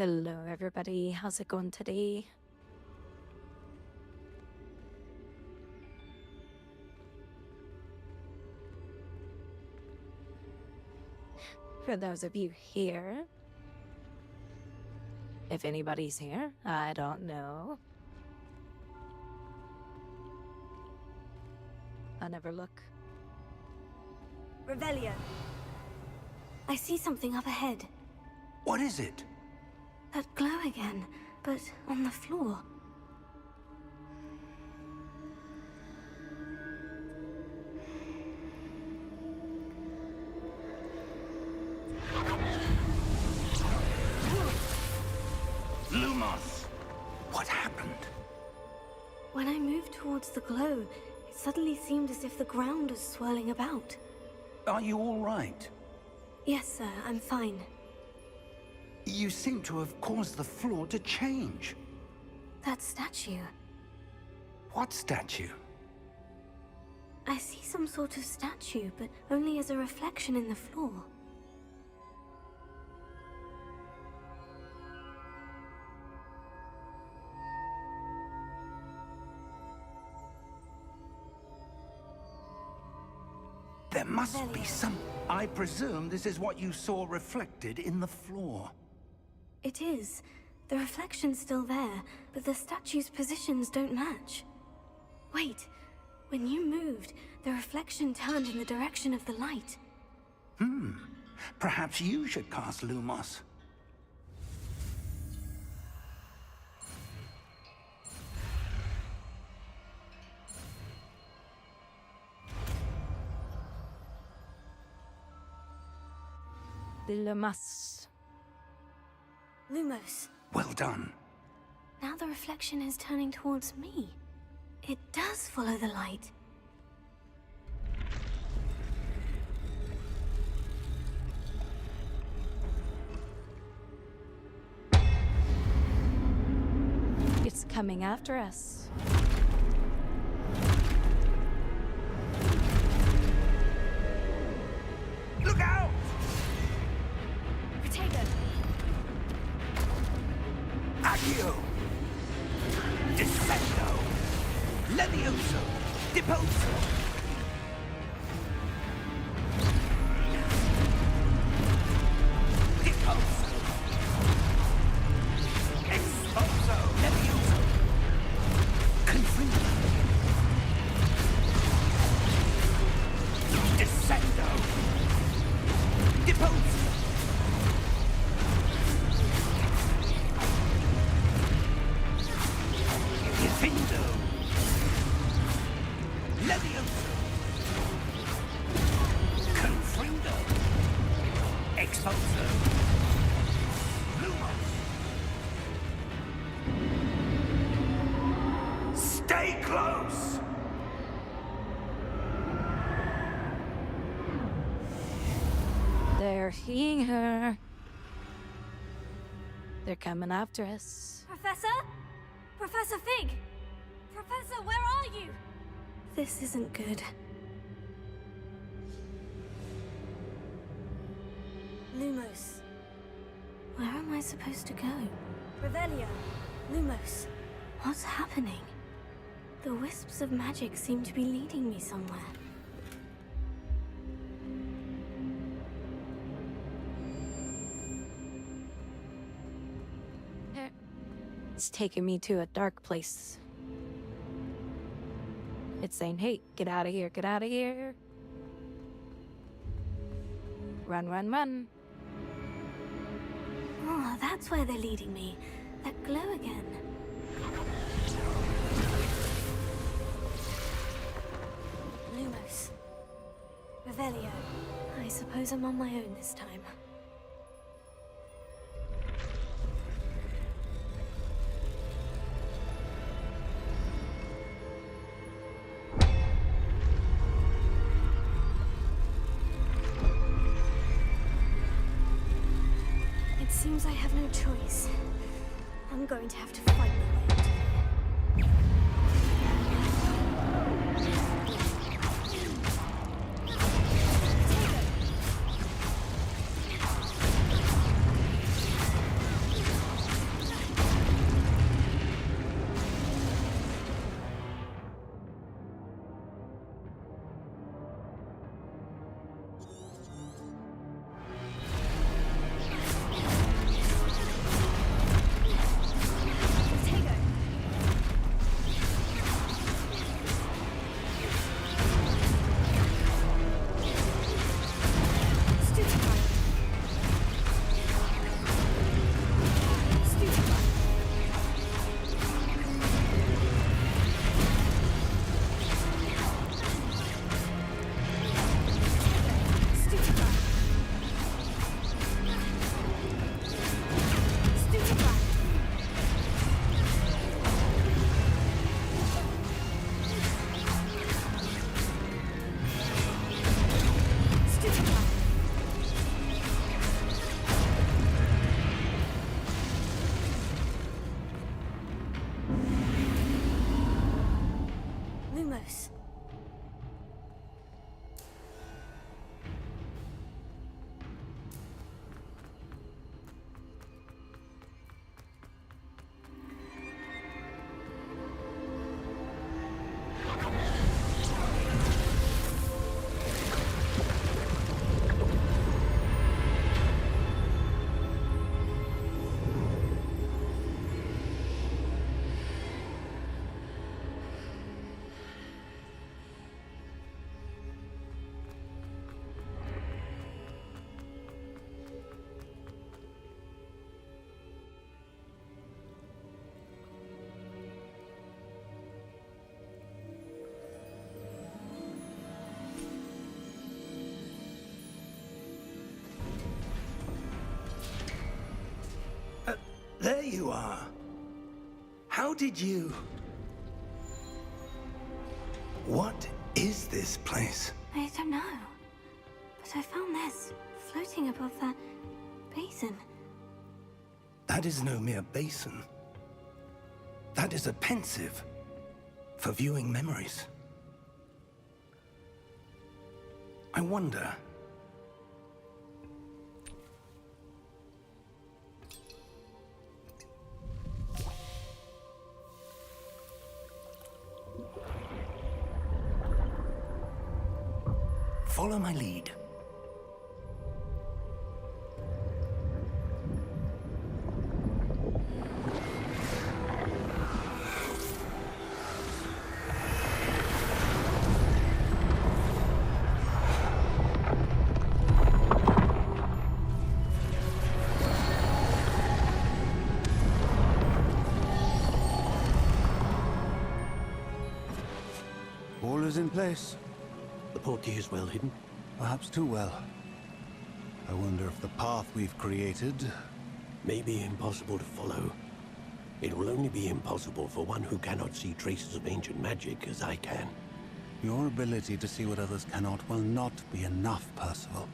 Hello, everybody. How's it going today? For those of you here, if anybody's here, I don't know. I never look. Revelio. I see something up ahead. What is it? That glow again, but on the floor. Lumos! What happened? When I moved towards the glow, it suddenly seemed as if the ground was swirling about. Are you all right? Yes, sir, I'm fine. You seem to have caused the floor to change. That statue. What statue? I see some sort of statue, but only as a reflection in the floor. There must be some... I presume this is what you saw reflected in the floor. It is. The reflection's still there, but the statue's positions don't match. Wait. When you moved, the reflection turned in the direction of the light. Perhaps you should cast Lumos. Lumos. Lumos. Well done. Now the reflection is turning towards me. It does follow the light. It's coming after us. Look out! Protego! Accio! Descendo! Levioso! Deposo! Deposo! Exposo! Levioso! Confringo! Descendo! Deposo! Defendo! Levioso! Confrindo! Exposo! Lumos! Stay close! They're seeing her. They're coming after us. Professor? Professor Fig! Professor, where are you? This isn't good. Lumos. Where am I supposed to go? Revelio. Lumos. What's happening? The wisps of magic seem to be leading me somewhere. It's taking me to a dark place. It's saying, hey, get out of here, get out of here. Run, run, run. Oh, that's where they're leading me. That glow again. Lumos. Revelio. I suppose I'm on my own this time. It seems I have no choice. I'm going to have to fight my way out of here. There you are. How did you... What is this place? I don't know. But I found this floating above that basin. That is no mere basin. That is a pensive for viewing memories. I wonder... Follow my lead. All is in place. The portkey is well hidden. Perhaps too well. I wonder if the path we've created... May be impossible to follow. It will only be impossible for one who cannot see traces of ancient magic as I can. Your ability to see what others cannot will not be enough, Percival.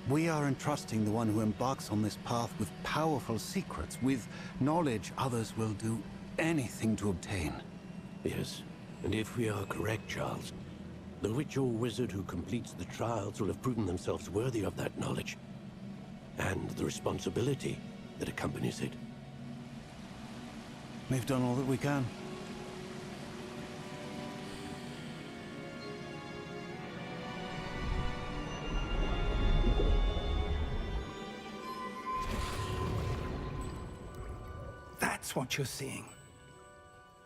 We are entrusting the one who embarks on this path with powerful secrets, with knowledge others will do anything to obtain. Yes, and if we are correct, Charles, the witch or wizard who completes the trials will have proven themselves worthy of that knowledge, and the responsibility that accompanies it. We've done all that we can. That's what you're seeing.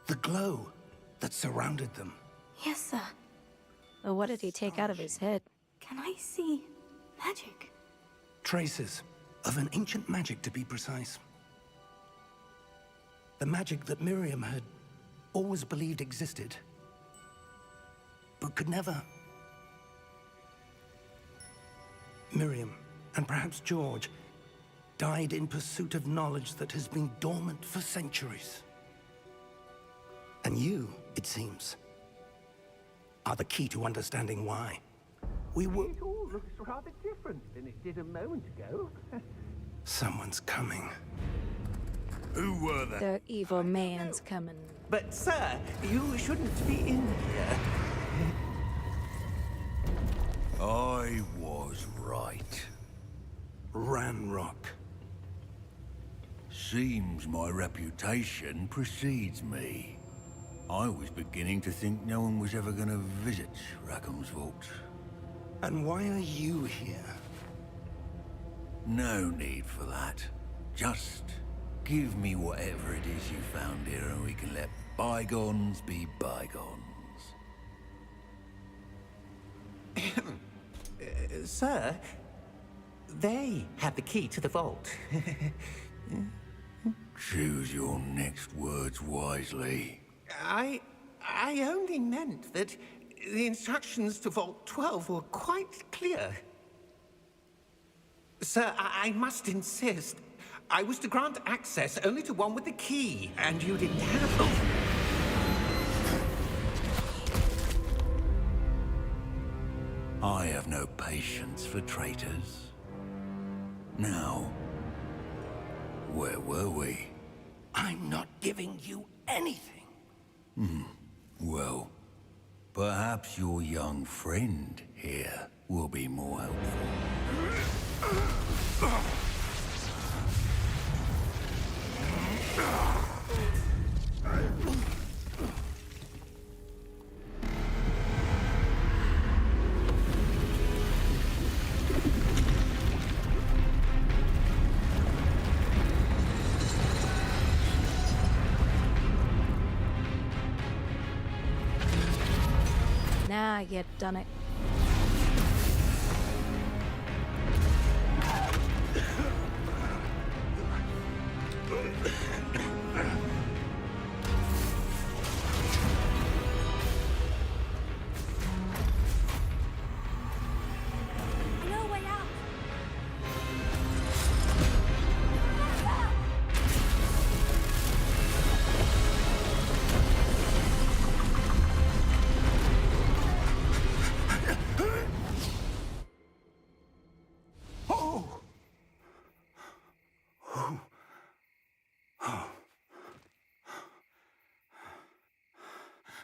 The glow that surrounded them. Yes, sir. But what did he take out of his head? Can I see magic? Traces of an ancient magic, to be precise. The magic that Miriam had always believed existed, but could never. Miriam, and perhaps George, died in pursuit of knowledge that has been dormant for centuries. And you, it seems, are the key to understanding why. We were... It all looks rather different than it did a moment ago. Someone's coming. Who were they? The evil man's coming. But, sir, you shouldn't be in here. I was right. Ranrock. Seems my reputation precedes me. I was beginning to think no one was ever gonna visit Rackham's vault. And why are you here? No need for that. Just give me whatever it is you found here and we can let bygones be bygones. Sir, they have the key to the vault. Choose your next words wisely. I only meant that the instructions to Vault 12 were quite clear. Sir, I must insist. I was to grant access only to one with the key, and you didn't have... I have no patience for traitors. Now, where were we? I'm not giving you anything. Well, perhaps your young friend here will be more helpful. Nah, you done it. No way out!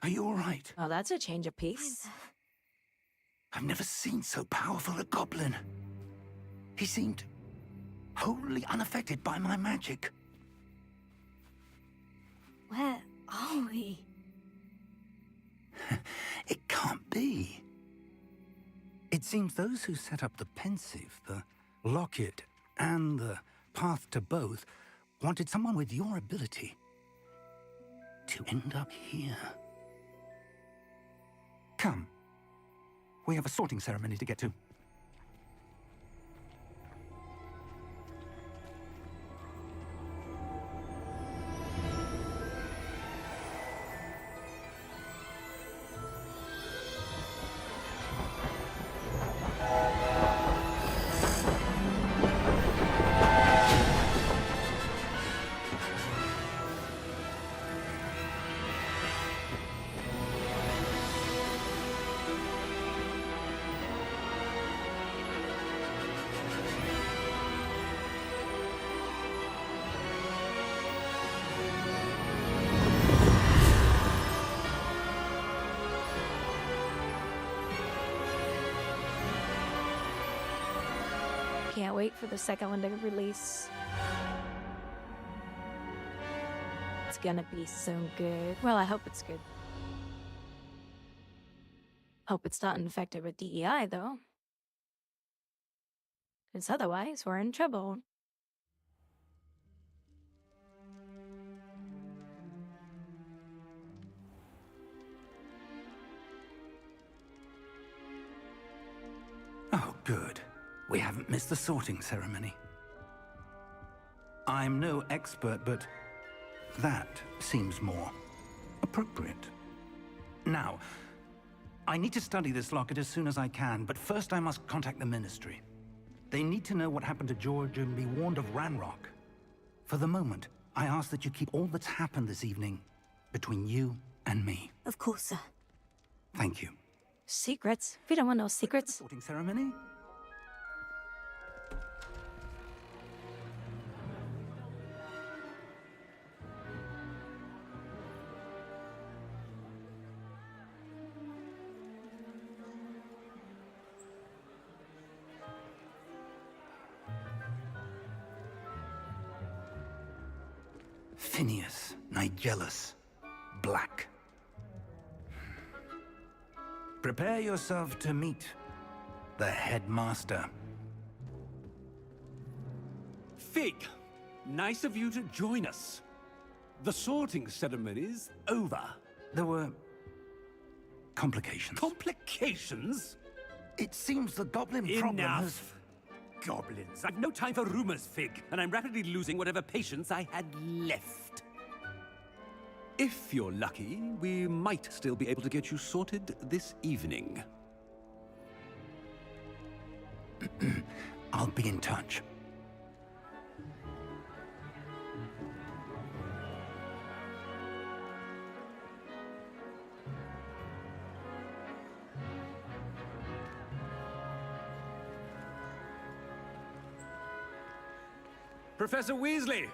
Are you all right? Oh, that's a change of pace. I've never seen so powerful a goblin. He seemed wholly unaffected by my magic. Where are we? It can't be. It seems those who set up the pensive, the locket, and the path to both wanted someone with your ability to end up here. Come. We have a sorting ceremony to get to. Can't wait for the second one to release. It's gonna be so good. Well, I hope it's good. Hope it's not infected with DEI, though. Because otherwise, we're in trouble. Oh, good. We haven't missed the sorting ceremony. I'm no expert, but that seems more appropriate. Now, I need to study this locket as soon as I can, but first I must contact the Ministry. They need to know what happened to George and be warned of Ranrock. For the moment, I ask that you keep all that's happened this evening between you and me. Of course, sir. Thank you. Secrets? We don't want no secrets. Sorting ceremony? Phineas, Nigellus, Black. Prepare yourself to meet the headmaster. Fig, nice of you to join us. The sorting ceremony's over. There were complications. Complications? It seems the goblin problem has... Enough! Goblins. I've no time for rumors, Fig, and I'm rapidly losing whatever patience I had left. If you're lucky, we might still be able to get you sorted this evening. I'll be in touch. Professor Weasley,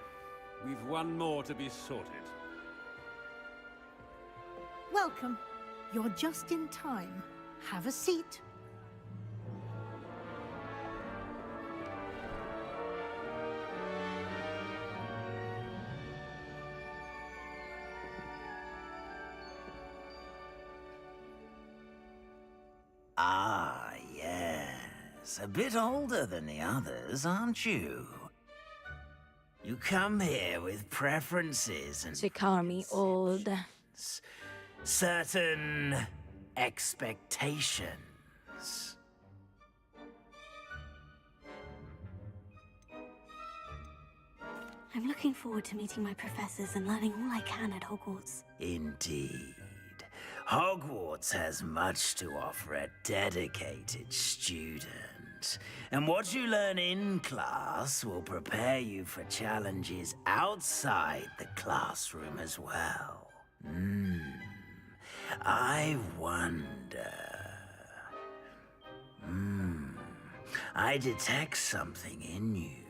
we've one more to be sorted. Welcome. You're just in time. Have a seat. Ah, yes. A bit older than the others, aren't you? You come here with preferences and... She call me old. certain expectations. I'm looking forward to meeting my professors and learning all I can at Hogwarts. Indeed. Hogwarts has much to offer a dedicated student. And what you learn in class will prepare you for challenges outside the classroom as well. I wonder... I detect something in you.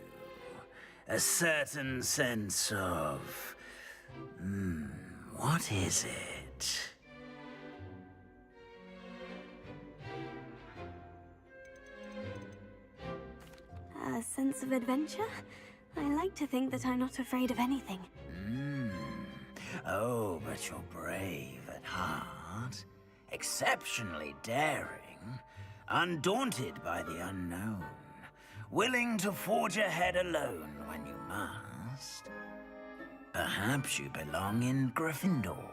A certain sense of... what is it? A sense of adventure? I like to think that I'm not afraid of anything. Oh, but you're brave at heart. Exceptionally daring. Undaunted by the unknown. Willing to forge ahead alone when you must. Perhaps you belong in Gryffindor.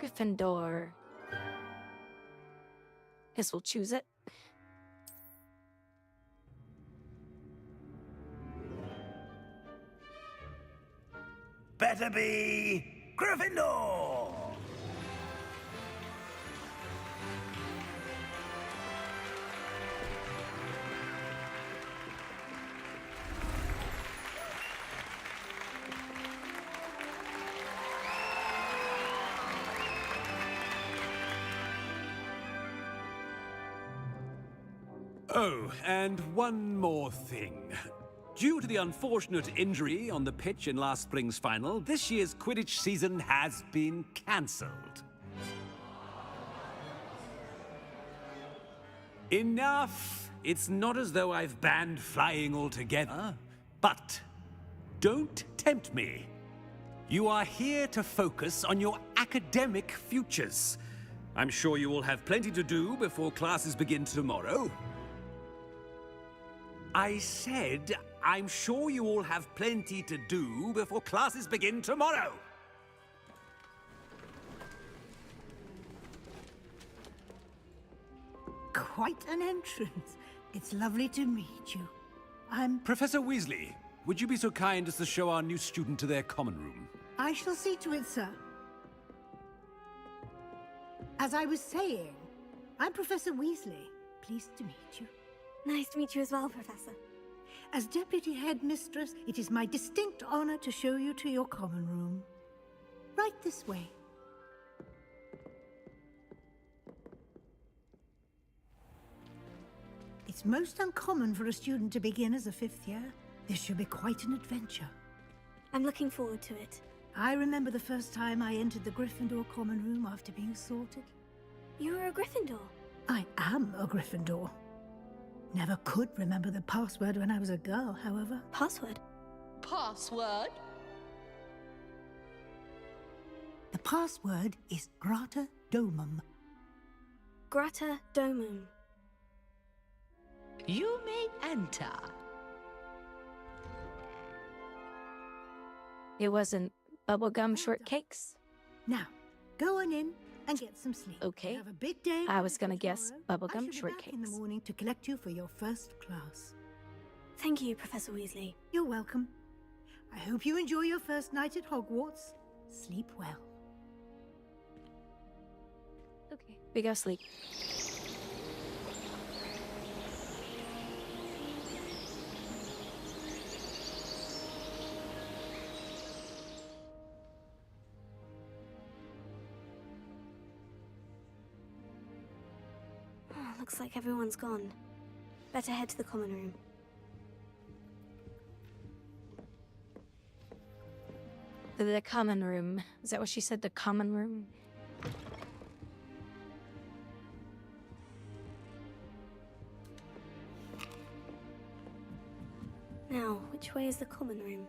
Gryffindor. Guess we'll choose it. Better be Gryffindor! Oh, and one more thing. Due to the unfortunate injury on the pitch in last spring's final, this year's Quidditch season has been cancelled. Enough! It's not as though I've banned flying altogether. But don't tempt me. You are here to focus on your academic futures. I'm sure you will have plenty to do before classes begin tomorrow. I said, I'm sure you all have plenty to do before classes begin tomorrow. Quite an entrance. It's lovely to meet you. I'm... Professor Weasley, would you be so kind as to show our new student to their common room? I shall see to it, sir. As I was saying, I'm Professor Weasley. Pleased to meet you. Nice to meet you as well, Professor. As Deputy Headmistress, it is my distinct honor to show you to your common room. Right this way. It's most uncommon for a student to begin as a fifth year. This should be quite an adventure. I'm looking forward to it. I remember the first time I entered the Gryffindor common room after being sorted. You were a Gryffindor? I am a Gryffindor. Never could remember the password when I was a girl, however. Password? Password? The password is Grata Domum. Grata Domum. You may enter. It wasn't bubblegum shortcakes? Now, go on in and get some sleep. Okay. Have a big day. I was gonna guess tomorrow. bubblegum I shall be back in the shortcakes. morning to collect you for your first class. Thank you, Professor Weasley. You're welcome. I hope you enjoy your first night at Hogwarts. Sleep well. Okay. We go sleep. Looks like everyone's gone. Better head to the common room. The common room. Is that what she said? The common room? Now, which way is the common room?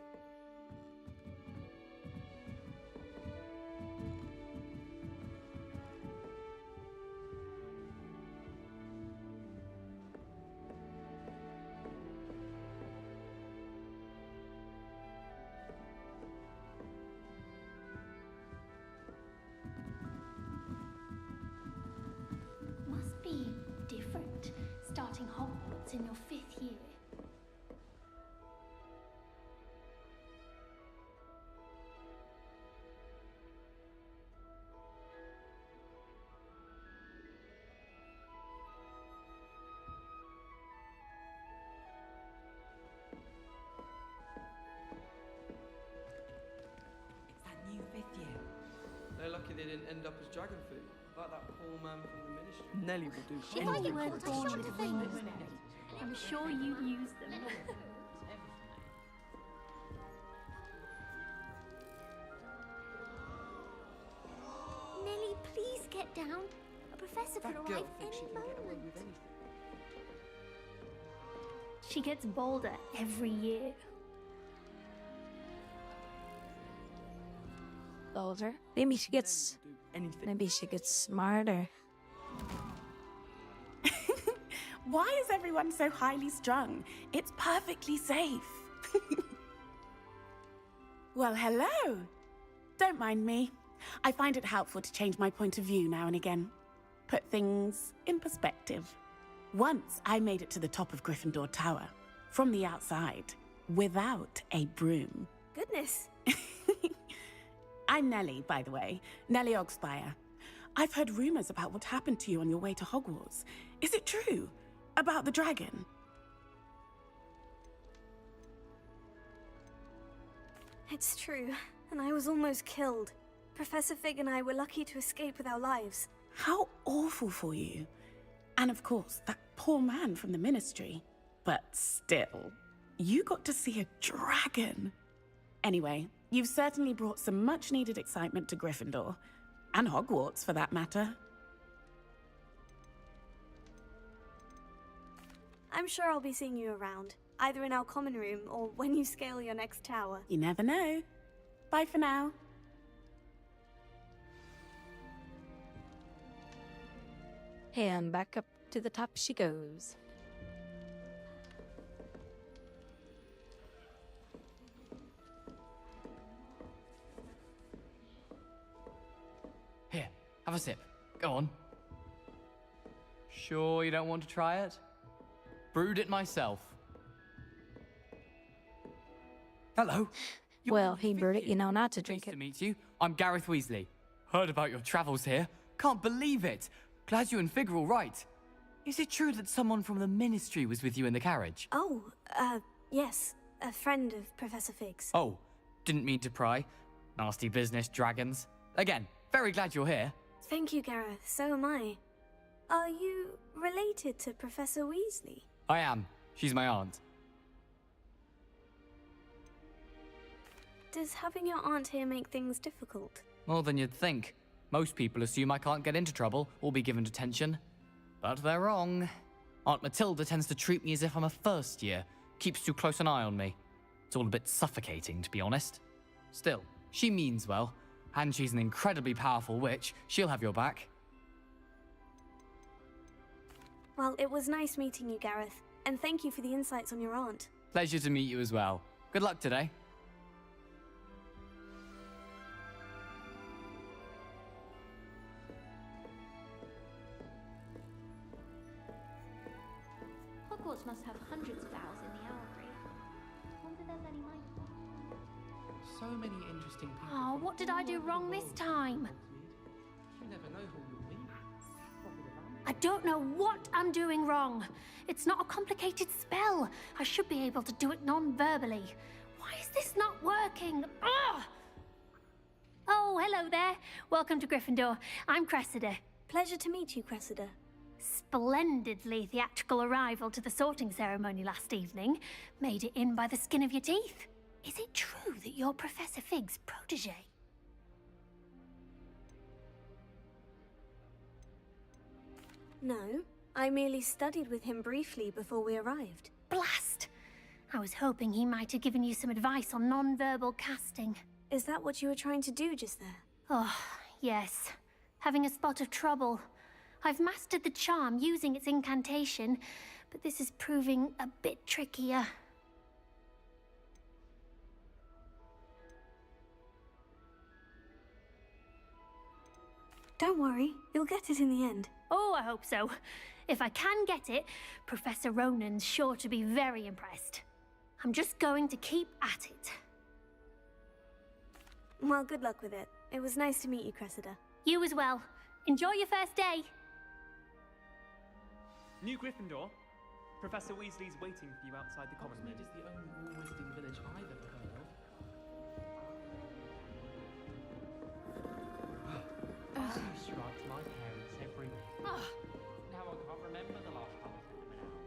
Must be different, starting Hogwarts in your 5th year. It's that new 5th year. They're lucky they didn't end up as dragon food, like that poor man from the ministry. Nelly will do. If I weren't born with wings, I'm sure you'd use them. get down. A professor could That girl arrive thinks she any can get away moment. with anything. She gets bolder every year. Older. Maybe she gets smarter. Why is everyone so highly strung? It's perfectly safe. Well, hello. Don't mind me. I find it helpful to change my point of view now and again. Put things in perspective. Once I made it to the top of Gryffindor Tower, from the outside, without a broom. Goodness. I'm Nellie, by the way. Nellie Ogspire. I've heard rumors about what happened to you on your way to Hogwarts. Is it true? About the dragon? It's true, and I was almost killed. Professor Fig and I were lucky to escape with our lives. How awful for you. And of course, that poor man from the Ministry. But still, you got to see a dragon. Anyway, you've certainly brought some much-needed excitement to Gryffindor. And Hogwarts, for that matter. I'm sure I'll be seeing you around, either in our common room or when you scale your next tower. You never know. Bye for now. And back up to the top she goes. Here, have a sip. Go on. Sure you don't want to try it? Brewed it myself. Hello. Well, he brewed it, you know not to drink Nice it. to meet you. I'm Gareth Weasley. Heard about your travels here. Can't believe it. Glad you and Fig are all right. Is it true that someone from the Ministry was with you in the carriage? Oh, yes. A friend of Professor Fig's. Oh, didn't mean to pry. Nasty business, dragons. Again, very glad you're here. Thank you, Gareth. So am I. Are you related to Professor Weasley? I am. She's my aunt. Does having your aunt here make things difficult? More than you'd think. Most people assume I can't get into trouble or be given detention. But they're wrong. Aunt Matilda tends to treat me as if I'm a first year. Keeps too close an eye on me. It's all a bit suffocating, to be honest. Still, she means well. And she's an incredibly powerful witch. She'll have your back. Well, it was nice meeting you, Gareth. And thank you for the insights on your aunt. Pleasure to meet you as well. Good luck today. Hogwarts must have hundreds of owls in the owlry. Wonder there's any mindful. So many interesting people. Oh, what did I do wrong this time? You never know who you'll meet. I don't know what I'm doing wrong. It's not a complicated spell. I should be able to do it non-verbally. Why is this not working? Ugh! Oh, hello there. Welcome to Gryffindor. I'm Cressida. Pleasure to meet you, Cressida. Splendidly theatrical arrival to the sorting ceremony last evening. Made it in by the skin of your teeth. Is it true that you're Professor Fig's protege? No, I merely studied with him briefly before we arrived. Blast! I was hoping he might have given you some advice on non-verbal casting. Is that what you were trying to do just there? Oh, yes. Having a spot of trouble. I've mastered the charm using its incantation, but this is proving a bit trickier. Don't worry, you'll get it in the end. Oh, I hope so. If I can get it, Professor Ronan's sure to be very impressed. I'm just going to keep at it. Well, good luck with it. It was nice to meet you, Cressida. You as well. Enjoy your first day. New Gryffindor. Professor Weasley's waiting for you outside the common room. Hogsmeade is the only wall-wizarding village I've ever heard of. You strike my parents every week. Now I can't remember the last time I took them out.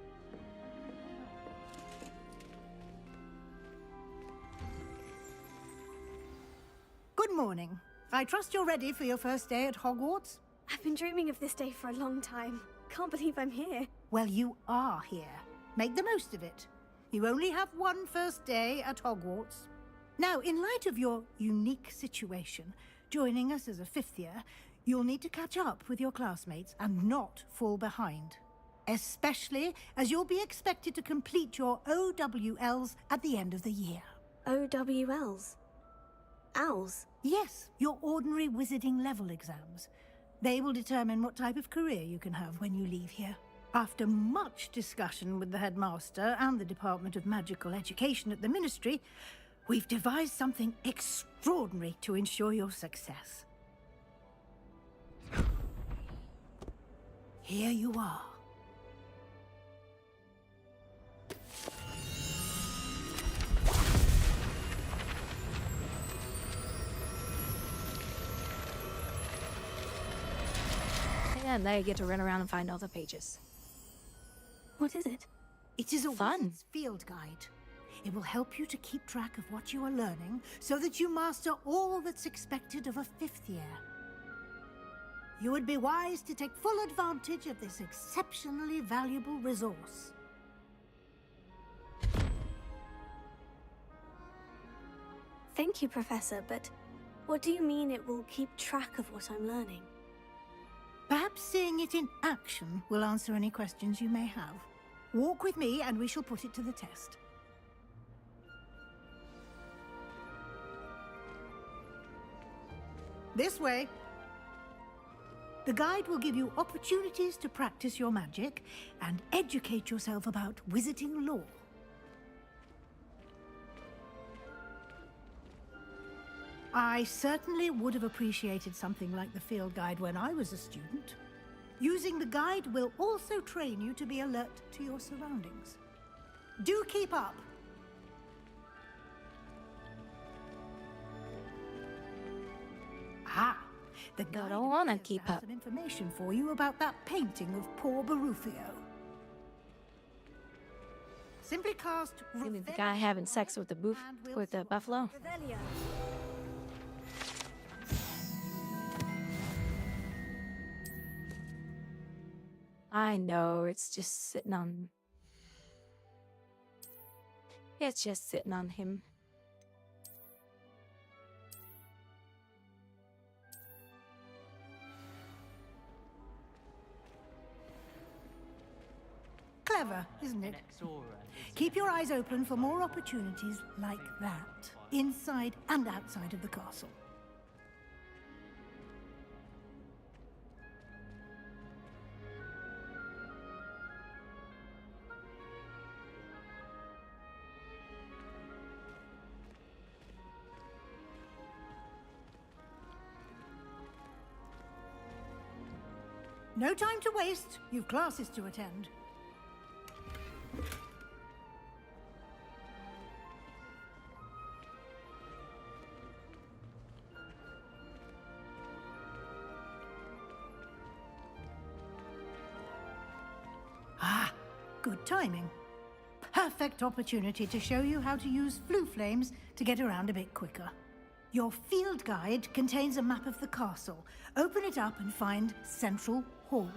Good morning. I trust you're ready for your first day at Hogwarts? I've been dreaming of this day for a long time. Can't believe I'm here. Well, you are here. Make the most of it. You only have one first day at Hogwarts. Now, in light of your unique situation, joining us as a fifth year, you'll need to catch up with your classmates and not fall behind. Especially as you'll be expected to complete your OWLs at the end of the year. OWLs? Owls? Yes, your ordinary wizarding level exams. They will determine what type of career you can have when you leave here. After much discussion with the headmaster and the Department of Magical Education at the Ministry, we've devised something extraordinary to ensure your success. Here you are. And now you get to run around and find all the pages. What is it? It is a Fun. wizard's field guide. It will help you to keep track of what you are learning so that you master all that's expected of a fifth year. You would be wise to take full advantage of this exceptionally valuable resource. Thank you, Professor, but what do you mean it will keep track of what I'm learning? Perhaps seeing it in action will answer any questions you may have. Walk with me and we shall put it to the test. This way. The guide will give you opportunities to practice your magic and educate yourself about wizarding lore. I certainly would have appreciated something like the field guide when I was a student. Using the guide will also train you to be alert to your surroundings. Do keep up! Ah, the guide don't want to appears keep have up. some information for you about that painting of poor Barufio. Simply cast You mean the guy having sex with the buffalo? Revelio. I know, it's just sitting on... It's just sitting on him. Clever, isn't it? Keep your eyes open for more opportunities like that, inside and outside of the castle. No time to waste. You've classes to attend. Ah, good timing. Perfect opportunity to show you how to use flue flames to get around a bit quicker. Your field guide contains a map of the castle. Open it up and find Central Hall.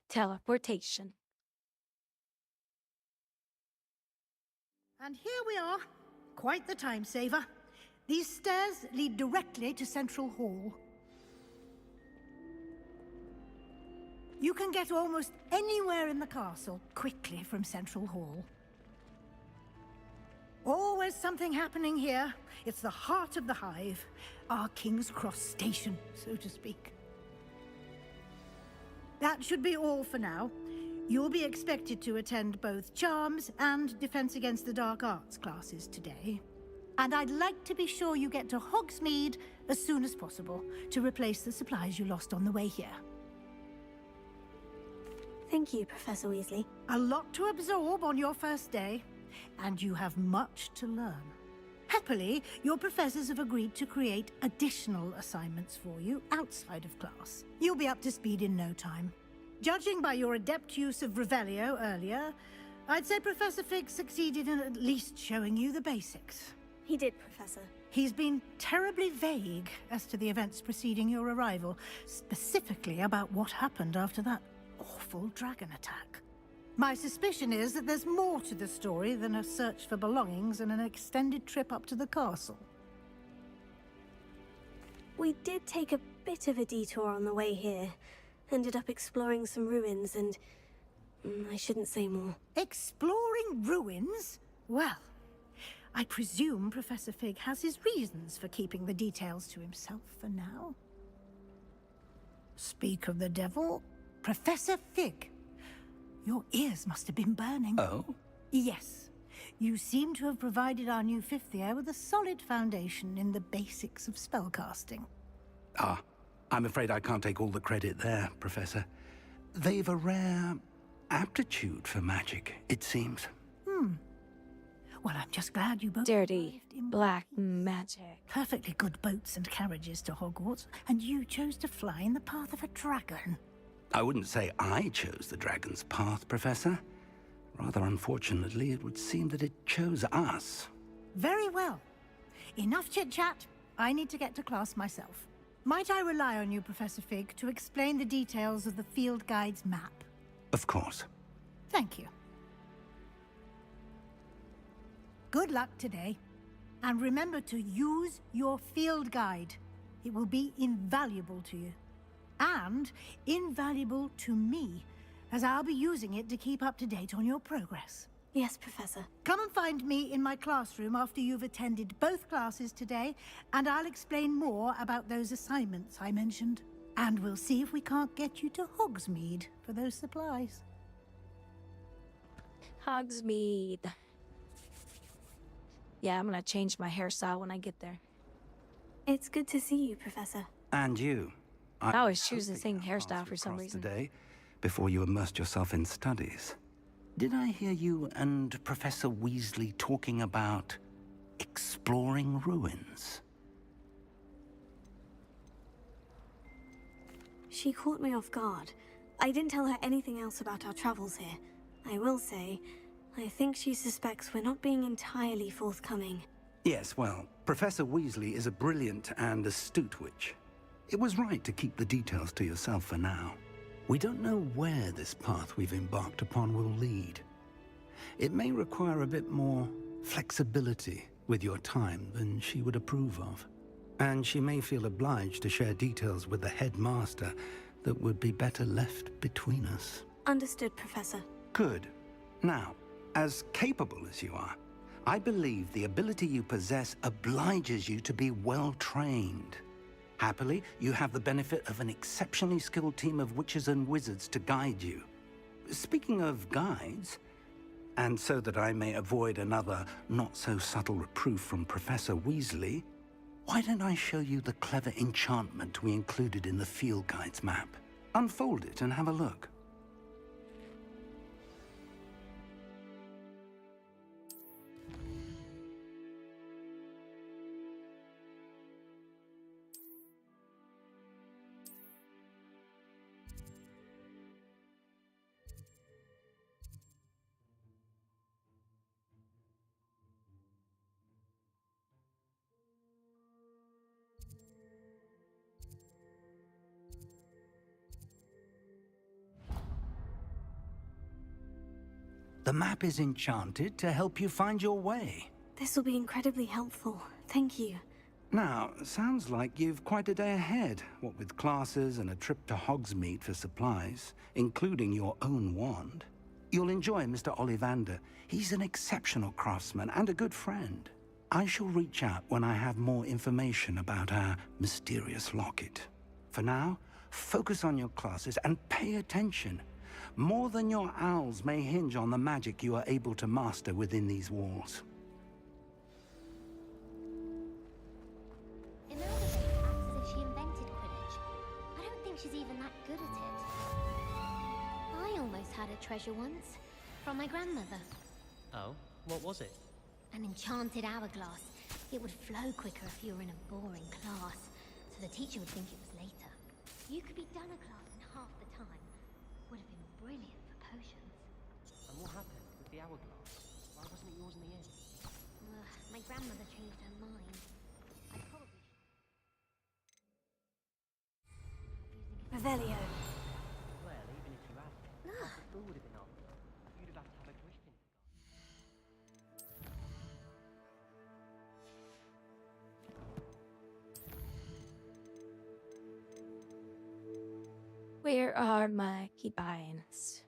Teleportation. And here we are. Quite the time saver. These stairs lead directly to Central Hall. You can get almost anywhere in the castle quickly from Central Hall. Always something happening here. It's the heart of the hive, our King's Cross station, so to speak. That should be all for now. You'll be expected to attend both Charms and Defense Against the Dark Arts classes today. And I'd like to be sure you get to Hogsmeade as soon as possible to replace the supplies you lost on the way here. Thank you, Professor Weasley. A lot to absorb on your first day, and you have much to learn. Happily, your professors have agreed to create additional assignments for you outside of class. You'll be up to speed in no time. Judging by your adept use of Revelio earlier, I'd say Professor Fig succeeded in at least showing you the basics. He did, Professor. He's been terribly vague as to the events preceding your arrival, specifically about what happened after that awful dragon attack. My suspicion is that there's more to the story than a search for belongings and an extended trip up to the castle. We did take a bit of a detour on the way here. Ended up exploring some ruins and... I shouldn't say more. Exploring ruins? Well, I presume Professor Fig has his reasons for keeping the details to himself for now. Speak of the devil, Professor Fig. Your ears must have been burning. Oh? Yes. You seem to have provided our new fifth year with a solid foundation in the basics of spellcasting. Ah, I'm afraid I can't take all the credit there, Professor. They've a rare aptitude for magic, it seems. Well, I'm just glad you both Dirty black magic. perfectly good boats and carriages to Hogwarts, and you chose to fly in the path of a dragon. I wouldn't say I chose the dragon's path, Professor. Rather unfortunately, it would seem that it chose us. Very well. Enough chit-chat. I need to get to class myself. Might I rely on you, Professor Fig, to explain the details of the field guide's map? Of course. Thank you. Good luck today. And remember to use your field guide. It will be invaluable to you. And invaluable to me, as I'll be using it to keep up to date on your progress. Yes, Professor. Come and find me in my classroom after you've attended both classes today, and I'll explain more about those assignments I mentioned. And we'll see if we can't get you to Hogsmeade for those supplies. Hogsmeade. Yeah, I'm gonna change my hairstyle when I get there. It's good to see you, Professor. And you. I always choose the same hairstyle for some reason. Today, before you immersed yourself in studies. Did I hear you and Professor Weasley talking about exploring ruins? She caught me off guard. I didn't tell her anything else about our travels here. I will say, I think she suspects we're not being entirely forthcoming. Yes, well, Professor Weasley is a brilliant and astute witch. It was right to keep the details to yourself for now. We don't know where this path we've embarked upon will lead. It may require a bit more flexibility with your time than she would approve of. And she may feel obliged to share details with the headmaster that would be better left between us. Understood, Professor. Good. Now, as capable as you are, I believe the ability you possess obliges you to be well trained. Happily, you have the benefit of an exceptionally skilled team of witches and wizards to guide you. Speaking of guides, and so that I may avoid another not-so-subtle reproof from Professor Weasley, why don't I show you the clever enchantment we included in the field guide's map? Unfold it and have a look. The map is enchanted to help you find your way. This will be incredibly helpful. Thank you. Now, sounds like you've quite a day ahead, what with classes and a trip to Hogsmeade for supplies, including your own wand. You'll enjoy Mr. Ollivander. He's an exceptional craftsman and a good friend. I shall reach out when I have more information about our mysterious locket. For now, focus on your classes and pay attention. More than your owls may hinge on the magic you are able to master within these walls. she's even that good at it. I almost had a treasure once, from my grandmother. Oh, what was it? An enchanted hourglass. It would flow quicker if you were in a boring class, so the teacher would think it was later. You could be done a class in half the time. Would have been brilliant for potions. And what happened with the hourglass? Why wasn't it yours in the end? My grandmother changed her mind. I probably Revelio. Well, even if you had it, the fool would have been on. You'd have had to have a griffin forgotten. Where are my keybinds?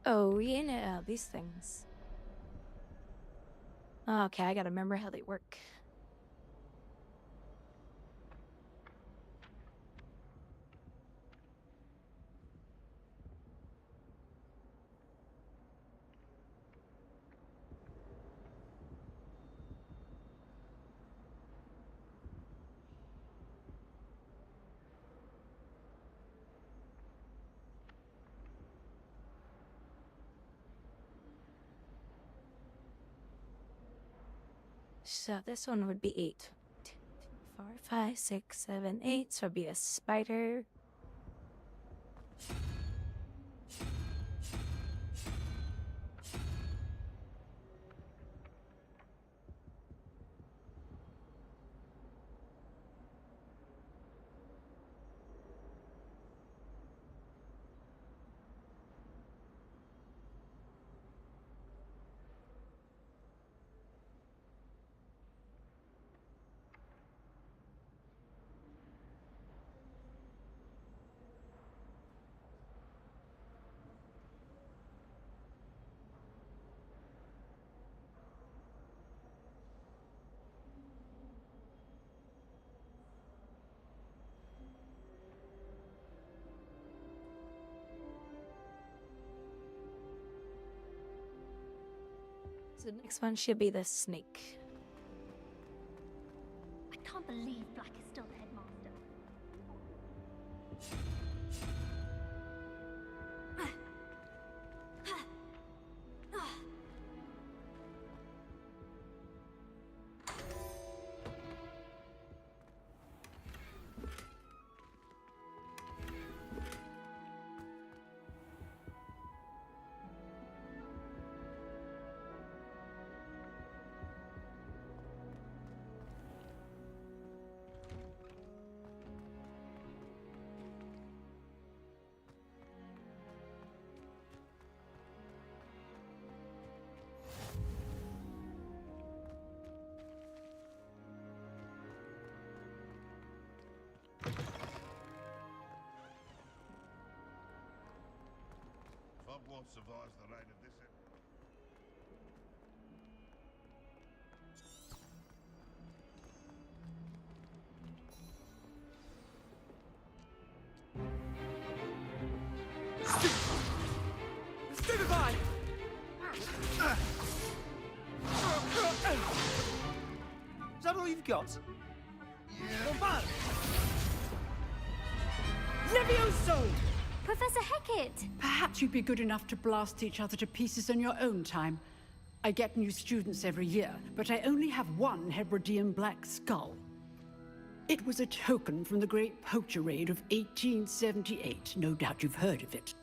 Oh, you know, these things. Okay, I gotta remember how they work. So this one would be 8. 2, 3, 4, 5, 6, 7, 8. So it'd be a spider. So the next one should be the snake. I can't believe Black is still the headmaster. Hogwarts survives the reign of this. Stupefy! Is that all you've got? Yeah. Levioso! Professor Hecat! Perhaps you'd be good enough to blast each other to pieces in your own time. I get new students every year, but I only have one Hebridean black skull. It was a token from the Great Poacher Raid of 1878. No doubt you've heard of it.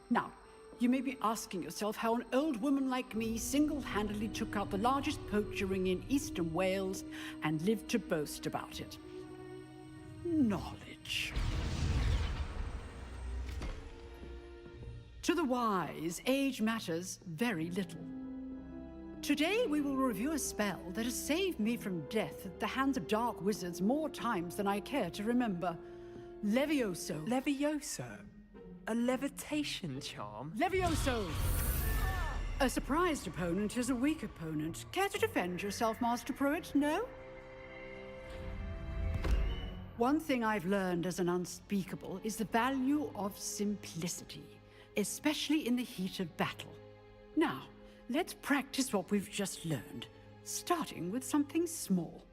Now, you may be asking yourself how an old woman like me single-handedly took out the largest poacher ring in eastern Wales and lived to boast about it. Knowledge. To the wise, age matters very little. Today we will review a spell that has saved me from death at the hands of dark wizards more times than I care to remember. Levioso. Levioso? A levitation charm? Levioso! A surprised opponent is a weak opponent. Care to defend yourself, Master Pruitt? No? One thing I've learned as an unspeakable is the value of simplicity, especially in the heat of battle. Now, let's practice what we've just learned, starting with something small.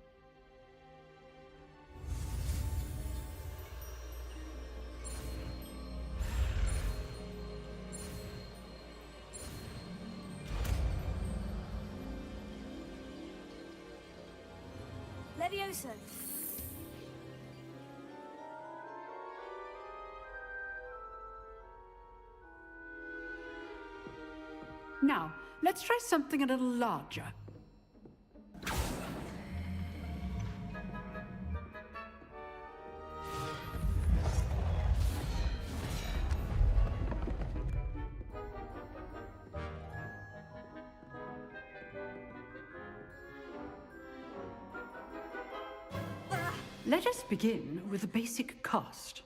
Levioso. Now, let's try something a little larger. Let us begin with the basic cast.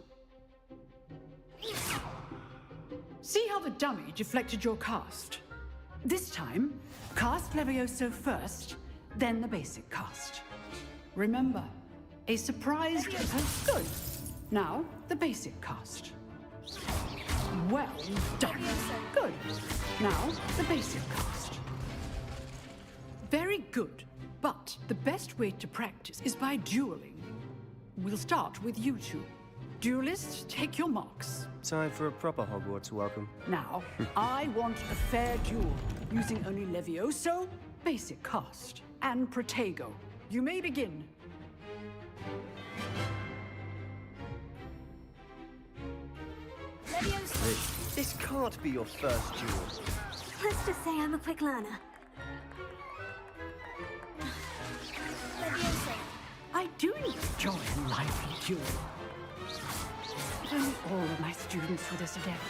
See how the dummy deflected your cast? This time, cast Levioso first, then the basic cast. Remember, a surprise... Good. Now, the basic cast. Well done. Good. Now, the basic cast. Very good. But the best way to practice is by dueling. We'll start with you two. Duelists, take your marks. Time for a proper Hogwarts welcome. Now, I want a fair duel, using only Levioso, basic cast, and Protego. You may begin. Levioso. This can't be your first duel. Let's just say I'm a quick learner. Levioso. I do enjoy a lively duel. If only all of my students were this adept.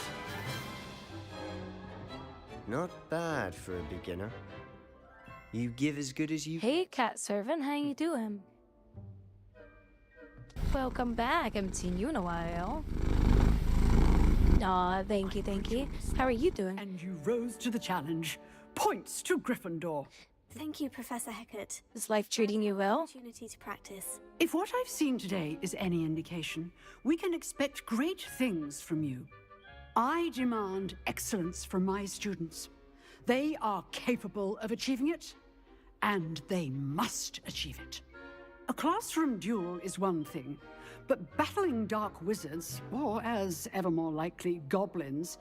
Not bad for a beginner. You give as good as you... Hey, cat servant, how you doing? Welcome back. Haven't seen you in a while. Aw, thank you. How are you doing? And you rose to the challenge. Points to Gryffindor. Thank you, Professor Hecat. Is life treating you well? Opportunity to practice. If what I've seen today is any indication, we can expect great things from you. I demand excellence from my students. They are capable of achieving it, and they must achieve it. A classroom duel is one thing, but battling dark wizards, or as ever more likely, goblins,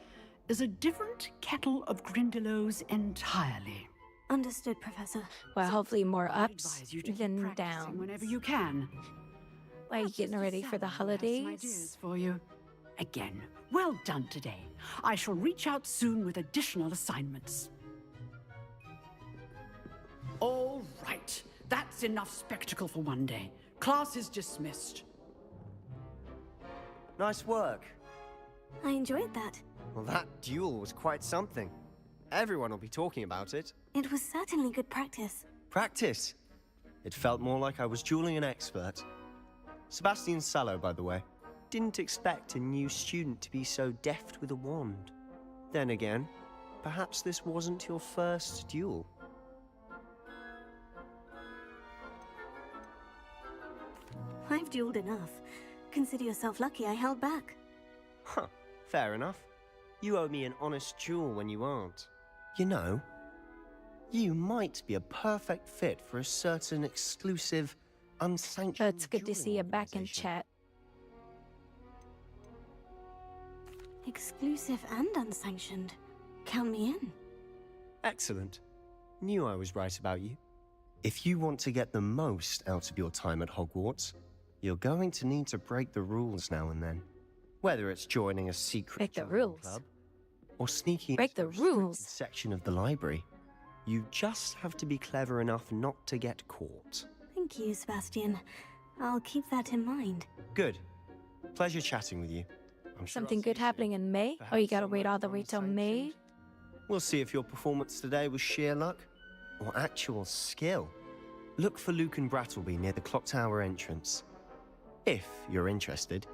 is a different kettle of Grindylows entirely. Understood, Professor. Well, hopefully more ups than downs. Whenever you can. Why are you getting ready for the holidays? Ideas for you. Again, well done today. I shall reach out soon with additional assignments. All right. That's enough spectacle for one day. Class is dismissed. Nice work. I enjoyed that. Well, that duel was quite something. Everyone will be talking about it. It was certainly good practice. Practice? It felt more like I was dueling an expert. Sebastian Sallow, by the way. Didn't expect a new student to be so deft with a wand. Then again, perhaps this wasn't your first duel. I've dueled enough. Consider yourself lucky I held back. Huh, fair enough. You owe me an honest duel when you aren't. You know, you might be a perfect fit for a certain exclusive, unsanctioned... It's good to see you back in chat. Exclusive and unsanctioned. Count me in. Excellent. Knew I was right about you. If you want to get the most out of your time at Hogwarts, you're going to need to break the rules now and then. Whether it's joining a secret club or sneaking into a restricted section of the library, you just have to be clever enough not to get caught. Thank you, Sebastian. I'll keep that in mind. Good. Pleasure chatting with you. I'm sure Something good happening in May? Oh, you gotta wait all the way till May? We'll see if your performance today was sheer luck or actual skill, look for Luke and Brattleby near the clock tower entrance. If you're interested.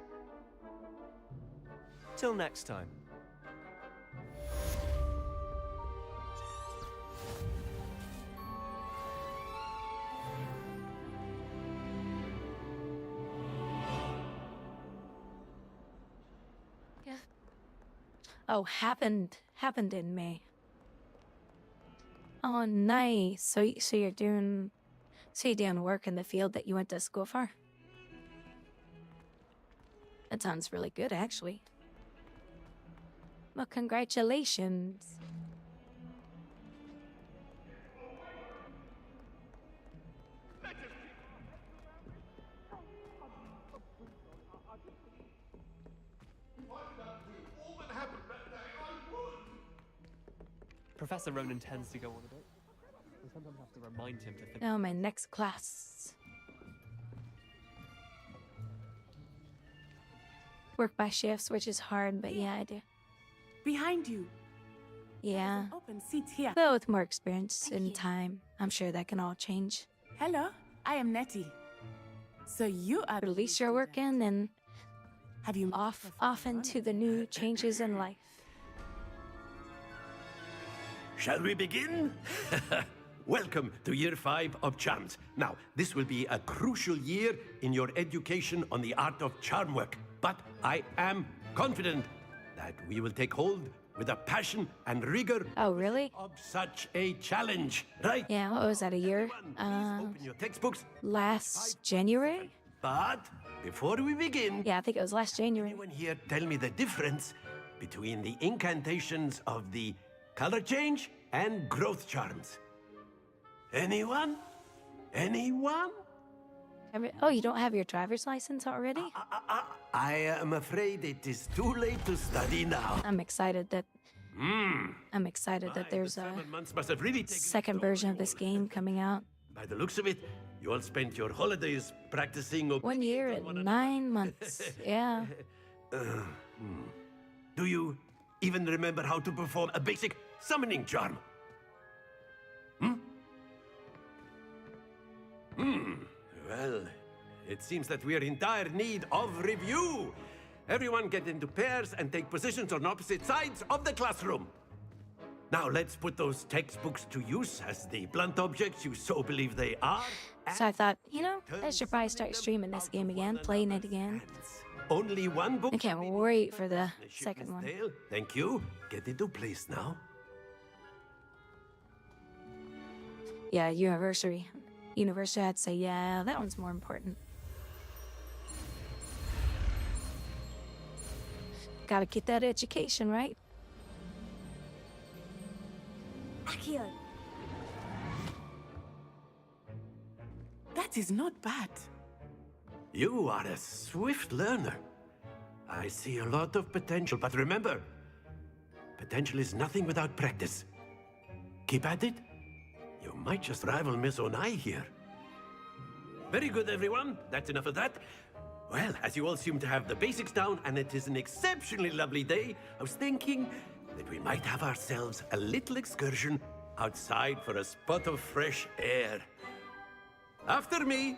Till next time. Yeah. Oh, happened in May. Oh, nice. So you're doing work in the field that you went to school for? That sounds really good, actually. Well, congratulations. Professor Ronan tends to go on a bit. I sometimes have to remind him to finish. Oh, my next class. Work by shifts, which is hard, but yeah, I do. Behind you. Yeah. Open seat here. But with more experience and time, I'm sure that can all change. Hello, I am Nettie. So you are. At least you're working, and have you off into the new changes in life. Shall we begin? Welcome to Year 5 of Charms. Now, this will be a crucial year in your education on the art of charm work. But I am confident that we will take hold with a passion and rigor. Oh, really? Of such a challenge, right? Yeah, what was that, a year? Open your textbooks. Last January? But before we begin... Yeah, I think it was last January. Anyone here tell me the difference between the incantations of the color change and growth charms? Anyone? Anyone? Oh, you don't have your driver's license already? I am afraid it is too late to study now. I'm excited that there's a second version of this game coming out. By the looks of it, you all spent your holidays practicing. 1 year and 9 months. Yeah. Do you even remember how to perform a basic summoning charm? Well, it seems that we are in dire need of review. Everyone get into pairs and take positions on opposite sides of the classroom. Now let's put those textbooks to use as the blunt objects you so believe they are. So I thought, you know, I should probably start streaming this game again, playing it again. Only one book. I can't wait for the second one. Thank you. Get into place now. Yeah, University, I'd say, yeah, that one's more important. Gotta get that education, right? Accio. That is not bad. You are a swift learner. I see a lot of potential, but remember, potential is nothing without practice. Keep at it. You might just rival Miss Onai here. Very good, everyone. That's enough of that. Well, as you all seem to have the basics down, and it is an exceptionally lovely day, I was thinking that we might have ourselves a little excursion outside for a spot of fresh air. After me.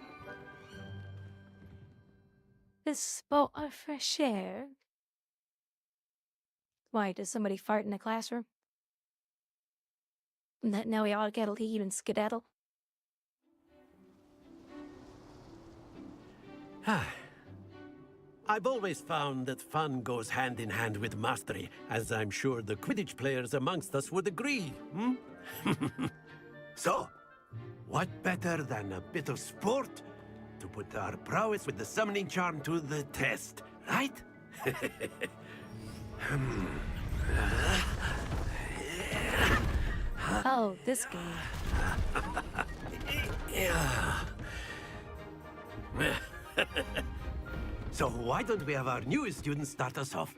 A spot of fresh air? Why, does somebody fart in the classroom? Now we all gotta leave and skedaddle? I've always found that fun goes hand in hand with mastery, as I'm sure the Quidditch players amongst us would agree, So, what better than a bit of sport to put our prowess with the summoning charm to the test, right? Oh, this game. So why don't we have our newest student start us off?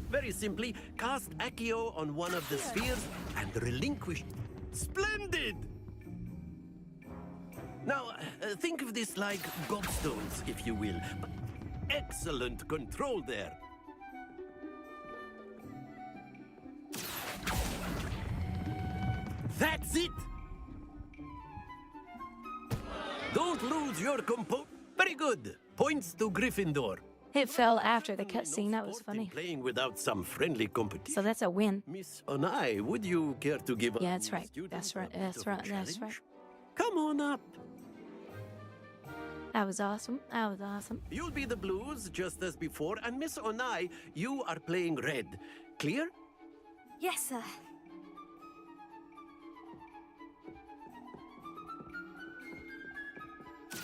Very simply, cast Accio on one of the spheres and relinquish. Splendid! Now, think of this like gobstones, if you will. Excellent control there. That's it! Don't lose your compo. Very good. Points to Gryffindor. It fell after the cutscene. That was funny. Playing without some friendly competition. So that's a win. Miss Onai, would you care to give Yeah, that's right. That's right. That's right. That's right. Come on up. That was awesome. That was awesome. You'll be the blues just as before, and Miss Onai, you are playing red. Clear? Yes, sir.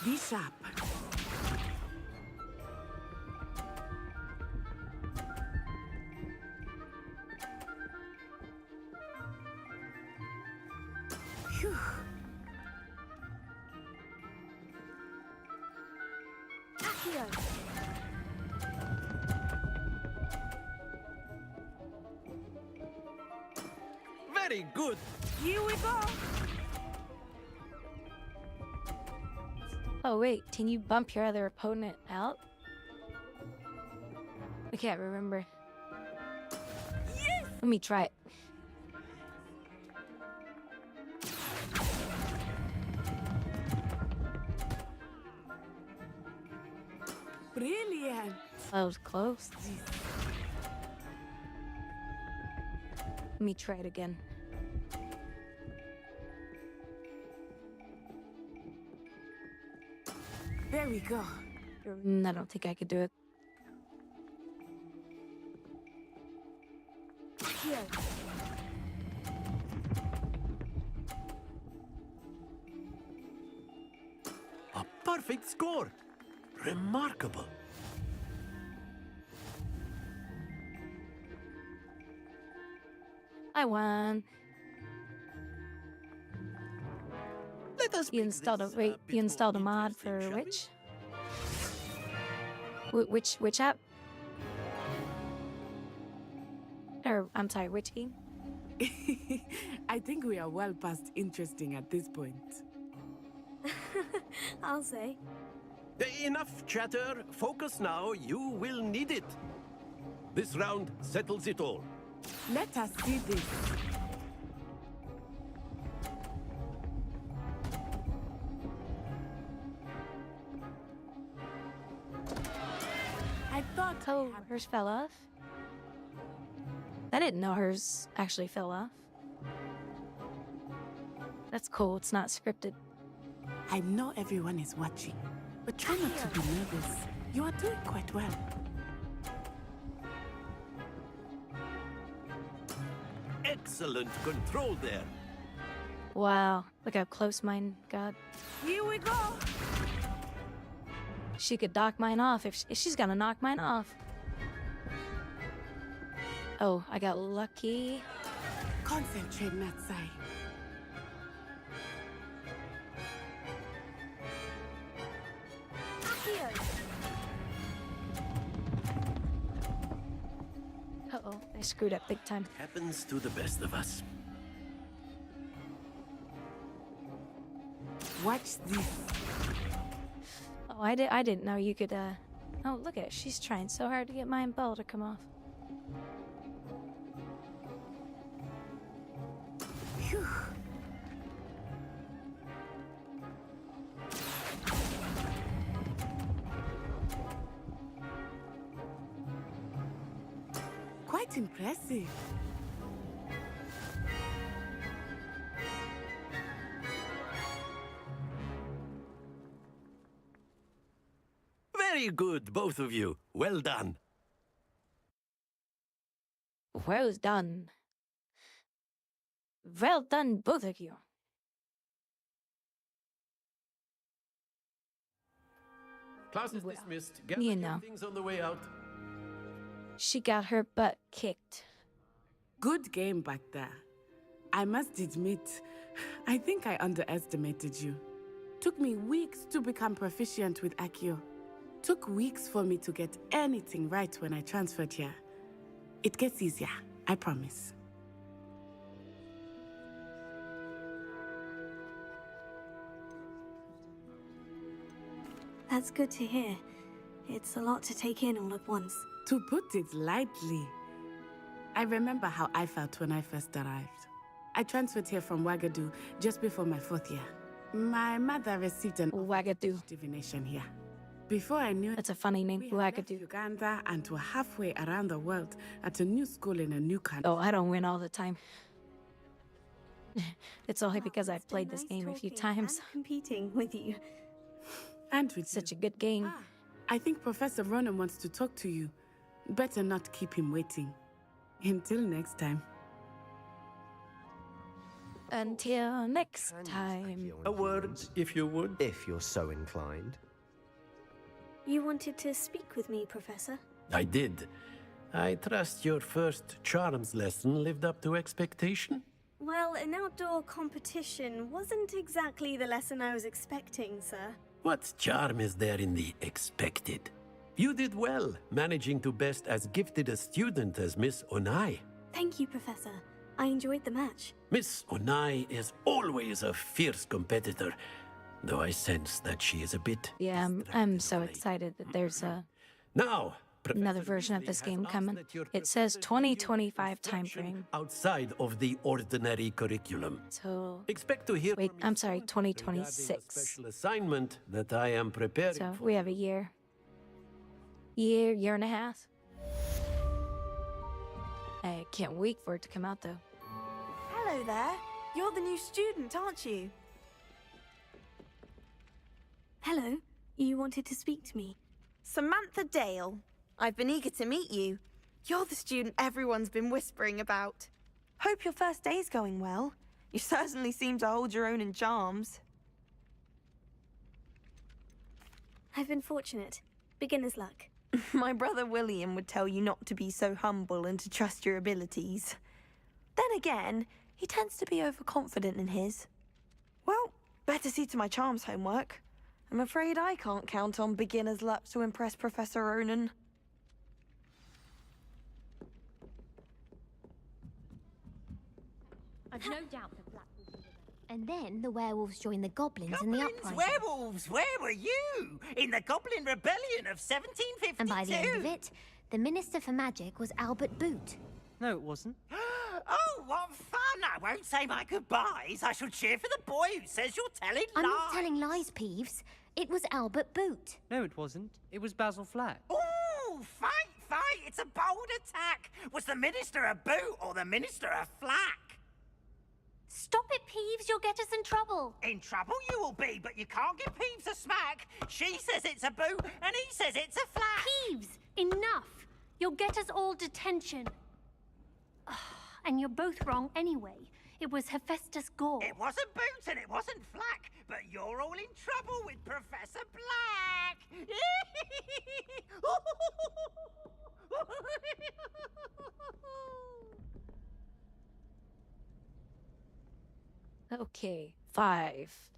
Be sharp. Phew. Accio. Very good. Here we go. Oh wait, can you bump your other opponent out? I can't remember. Yes! Let me try it. Brilliant. That was close. Let me try it again. There we go. I don't think I could do it. Here. A perfect score. Remarkable. I won. Let us You installed a you installed a mod for which? Which app? Or I'm sorry, which game? I think we are well past interesting at this point. I'll say. Enough chatter. Focus now. You will need it. This round settles it all. Let us see this. I thought hers fell off. I didn't know hers actually fell off. That's cool. It's not scripted. I know everyone is watching, but try not to be nervous. You are doing quite well. Excellent control there. Wow, look how close mine got. Here we go. She could knock mine off if she's gonna knock mine off. Oh, I got lucky. Concentrate, Natsai. Uh-oh, I screwed up big time. Happens to the best of us. Watch this. Oh, I didn't know you could, Oh, look at it. She's trying so hard to get my ball to come off. Phew. Quite impressive. Very good, both of you. Well done. Well done. Well done, both of you. Class is Well, dismissed. Get you know. things on the way out. She got her butt kicked. Good game back there. I must admit, I think I underestimated you. Took me weeks to become proficient with Accio. Took weeks for me to get anything right when I transferred here. It gets easier, I promise. That's good to hear. It's a lot to take in all at once. To put it lightly, I remember how I felt when I first arrived. I transferred here from Wagadu just before my 4th year. My mother received an Wagadu divination here. Before I knew it, that's a funny name, Wagadu. Uganda, and were halfway around the world at a new school in a new country. Oh, I don't win all the time. It's only because I've played this game a few times. Competing with you. And with such a good game. I think Professor Ronan wants to talk to you. Better not keep him waiting. Until next time. Until next time. A word, if you would. If you're so inclined. You wanted to speak with me, Professor? I did. I trust your first charms lesson lived up to expectation? Well, an outdoor competition wasn't exactly the lesson I was expecting, sir. What charm is there in the expected? You did well, managing to best as gifted a student as Miss Onai. Thank you, Professor. I enjoyed the match. Miss Onai is always a fierce competitor, though I sense that she is a bit... Yeah, I'm so excited that there's Now, another version of this game coming. It says 2025 time frame. outside of the ordinary curriculum. So expect to hear. Wait, I'm sorry, 2026. Special assignment that I am preparing. So we have a year, year and a half. I can't wait for it to come out though. Hello there. You're the new student, aren't you? Hello. You wanted to speak to me? Samantha Dale. I've been eager to meet you. You're the student everyone's been whispering about. Hope your first day's going well. You certainly seem to hold your own in charms. I've been fortunate. Beginner's luck. My brother William would tell you not to be so humble and to trust your abilities. Then again, he tends to be overconfident in his. Well, better see to my charms homework. I'm afraid I can't count on beginner's luck to impress Professor Ronan. I've no doubt the Black Wolves will be there. And then the werewolves joined the goblins in the uprising. Werewolves, where were you? In the Goblin Rebellion of 1752. And by the end of it, the Minister for Magic was Albert Boot. No, it wasn't. Oh, what fun! I won't say my goodbyes. I shall cheer for the boy who says you're telling I'm lies. not telling lies, Peeves. It was Albert Boot. No, it wasn't. It was Basil Flack. Ooh, fight! It's a bold attack. Was the Minister a boot or the Minister a flack? Stop it, Peeves. You'll get us in trouble. In trouble you will be, but you can't give Peeves a smack. She says it's a boot, and he says it's a flack. Peeves, enough. You'll get us all detention. And you're both wrong anyway. It was Hephaestus Gore. It wasn't Boots and it wasn't Flack, but you're all in trouble with Professor Black. Okay, 5.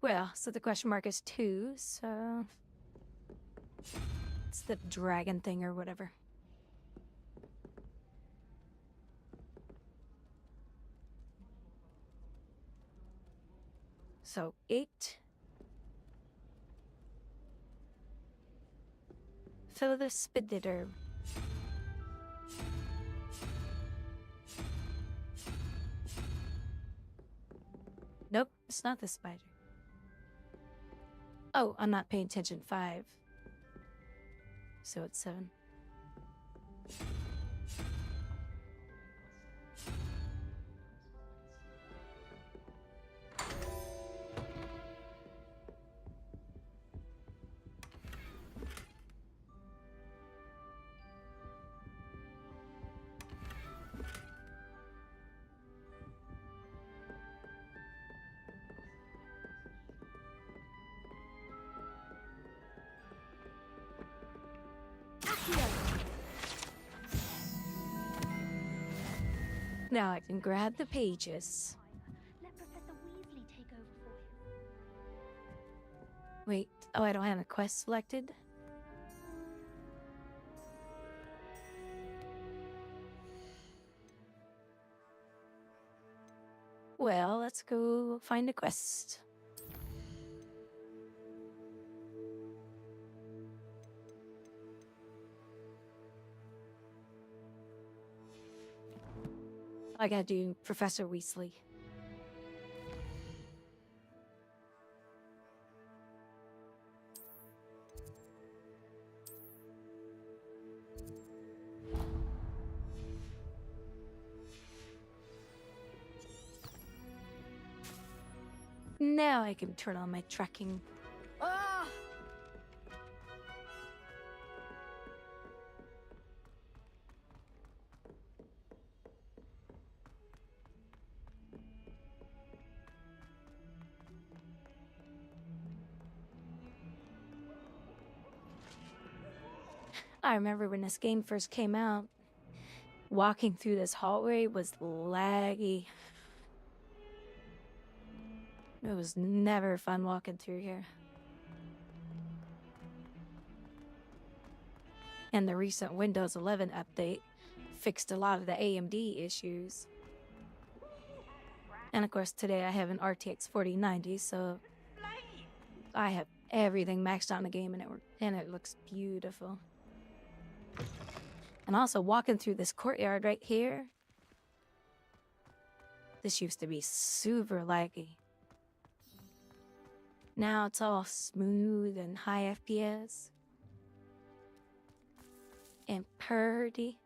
Well, so the question mark is 2, so it's the dragon thing or whatever. So 8. Fill the spiditor. Nope, it's not the spider. Oh, I'm not paying attention. 5. So it's 7. Now I can grab the pages. Let Professor Weasley take over for him. Wait, oh, I don't have a quest selected? Well, let's go find a quest. I gotta do Professor Weasley. Now I can turn on my tracking. Ah! I remember when this game first came out, walking through this hallway was laggy. It was never fun walking through here. And the recent Windows 11 update fixed a lot of the AMD issues. And of course, today I have an RTX 4090, so I have everything maxed out in the game, and it looks beautiful. And also, walking through this courtyard right here, this used to be super laggy. Now it's all smooth and high FPS. And purdy.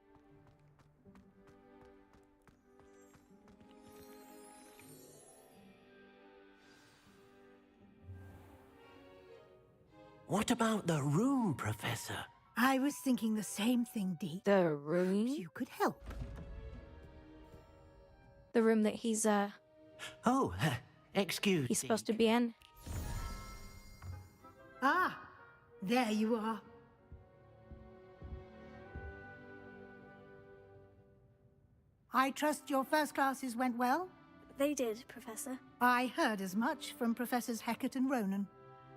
What about the room, Professor? I was thinking the same thing, Dee. The room? You could help. The room that he's, Oh, excuse he's supposed to be in? Ah, there you are. I trust your first classes went well? They did, Professor. I heard as much from Professors Hecat and Ronan.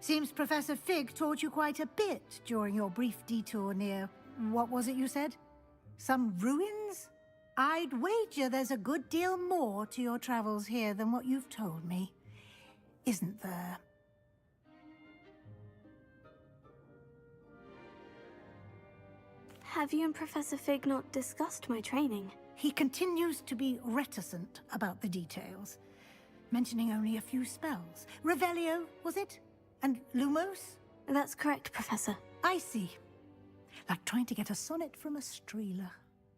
Seems Professor Fig taught you quite a bit during your brief detour near... what was it you said? Some ruins? I'd wager there's a good deal more to your travels here than what you've told me. Isn't there? Have you and Professor Fig not discussed my training? He continues to be reticent about the details, mentioning only a few spells. Revelio, was it? And Lumos? That's correct, Professor. I see. Like trying to get a sonnet from a streeler.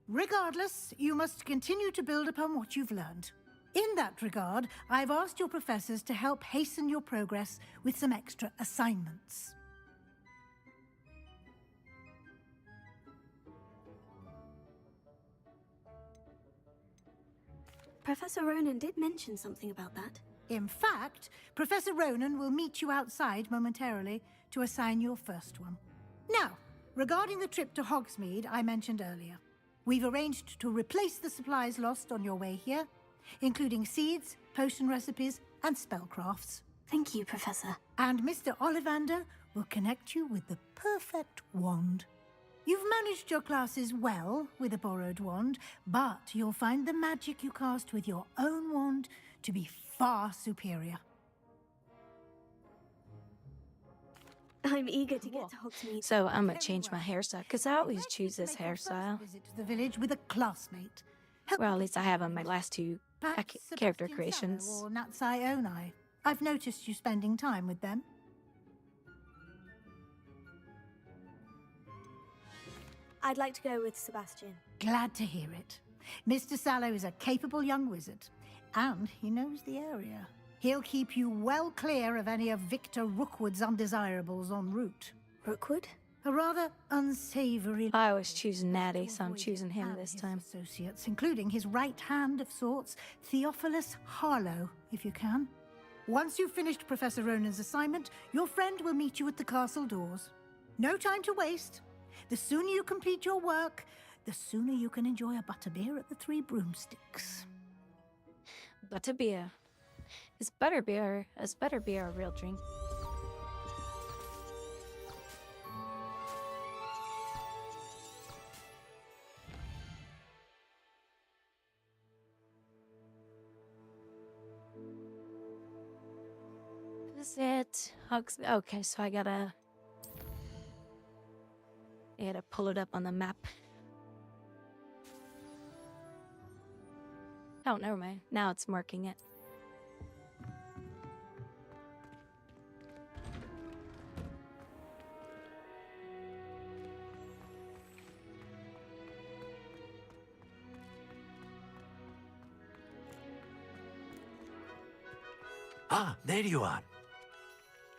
Regardless, you must continue to build upon what you've learned. In that regard, I've asked your professors to help hasten your progress with some extra assignments. Professor Ronan did mention something about that. In fact, Professor Ronan will meet you outside momentarily to assign your first one. Now, regarding the trip to Hogsmeade I mentioned earlier, we've arranged to replace the supplies lost on your way here, including seeds, potion recipes, and spellcrafts. Thank you, Professor. And Mr. Ollivander will connect you with the perfect wand. You've managed your classes well with a borrowed wand, but you'll find the magic you cast with your own wand to be far superior. I'm eager to get to Hogsmeade. So I'm gonna change my hairstyle, because I always choose this hairstyle. Visit to the village with a classmate. Well, at least I have on my last two character creations. Or Natsai Onai. I've noticed you spending time with them. I'd like to go with Sebastian. Glad to hear it. Mr. Sallow is a capable young wizard, and he knows the area. He'll keep you well clear of any of Victor Rookwood's undesirables en route. Rookwood? A rather unsavory... I always choose Natty, so I'm choosing him this time. ...associates, including his right hand of sorts, Theophilus Harlow, if you can. Once you've finished Professor Ronan's assignment, your friend will meet you at the castle doors. No time to waste. The sooner you complete your work, the sooner you can enjoy a butterbeer at the Three Broomsticks. Butterbeer. Is butterbeer a real drink? Visit Hogsmeade. Okay, so I gotta pull it up on the map. Oh, never mind. Now it's marking it. Ah, there you are.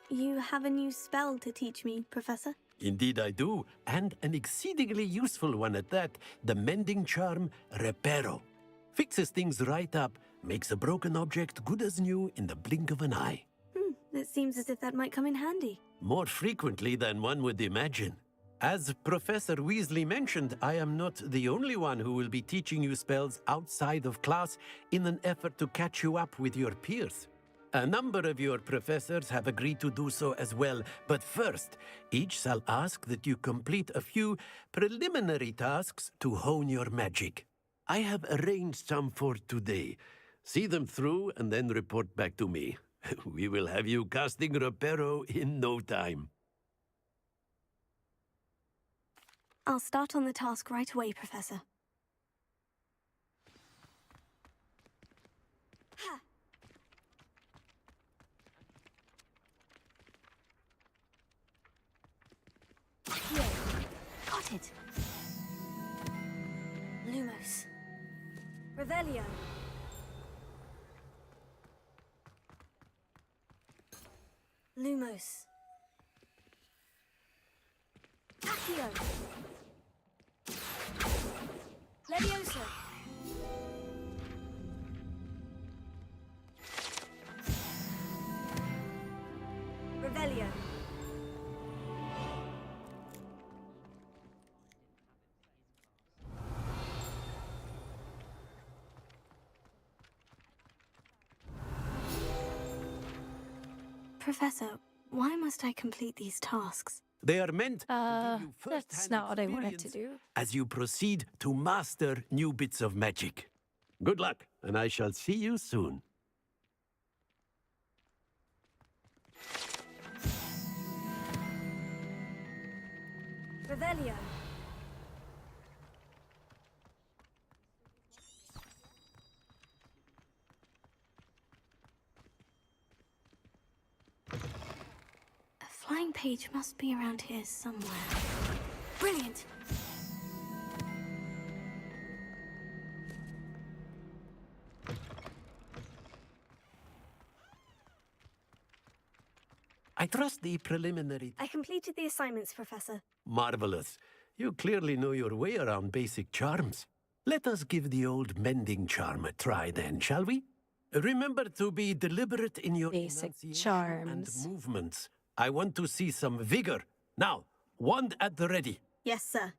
You have a new spell to teach me, Professor? Indeed I do, and an exceedingly useful one at that. The mending charm, Reparo. Fixes things right up, makes a broken object good as new in the blink of an eye. It seems as if that might come in handy. More frequently than one would imagine. As Professor Weasley mentioned, I am not the only one who will be teaching you spells outside of class in an effort to catch you up with your peers. A number of your professors have agreed to do so as well, but first, each shall ask that you complete a few preliminary tasks to hone your magic. I have arranged some for today. See them through and then report back to me. We will have you casting Reparo in no time. I'll start on the task right away, Professor. Here. Got it. Lumos. Revelio. Lumos. Accio. Levioso. Revelio. Professor, why must I complete these tasks? They are meant to give you That's first-hand not what I wanted to experience do. as you proceed to master new bits of magic. Good luck, and I shall see you soon. Revelio. A flying page must be around here somewhere. Brilliant! I trust the preliminary... I completed the assignments, Professor. Marvelous. You clearly know your way around basic charms. Let us give the old mending charm a try then, shall we? Remember to be deliberate in your Basic enunciation charms. and movements. I want to see some vigor. Now, wand at the ready. Yes, sir.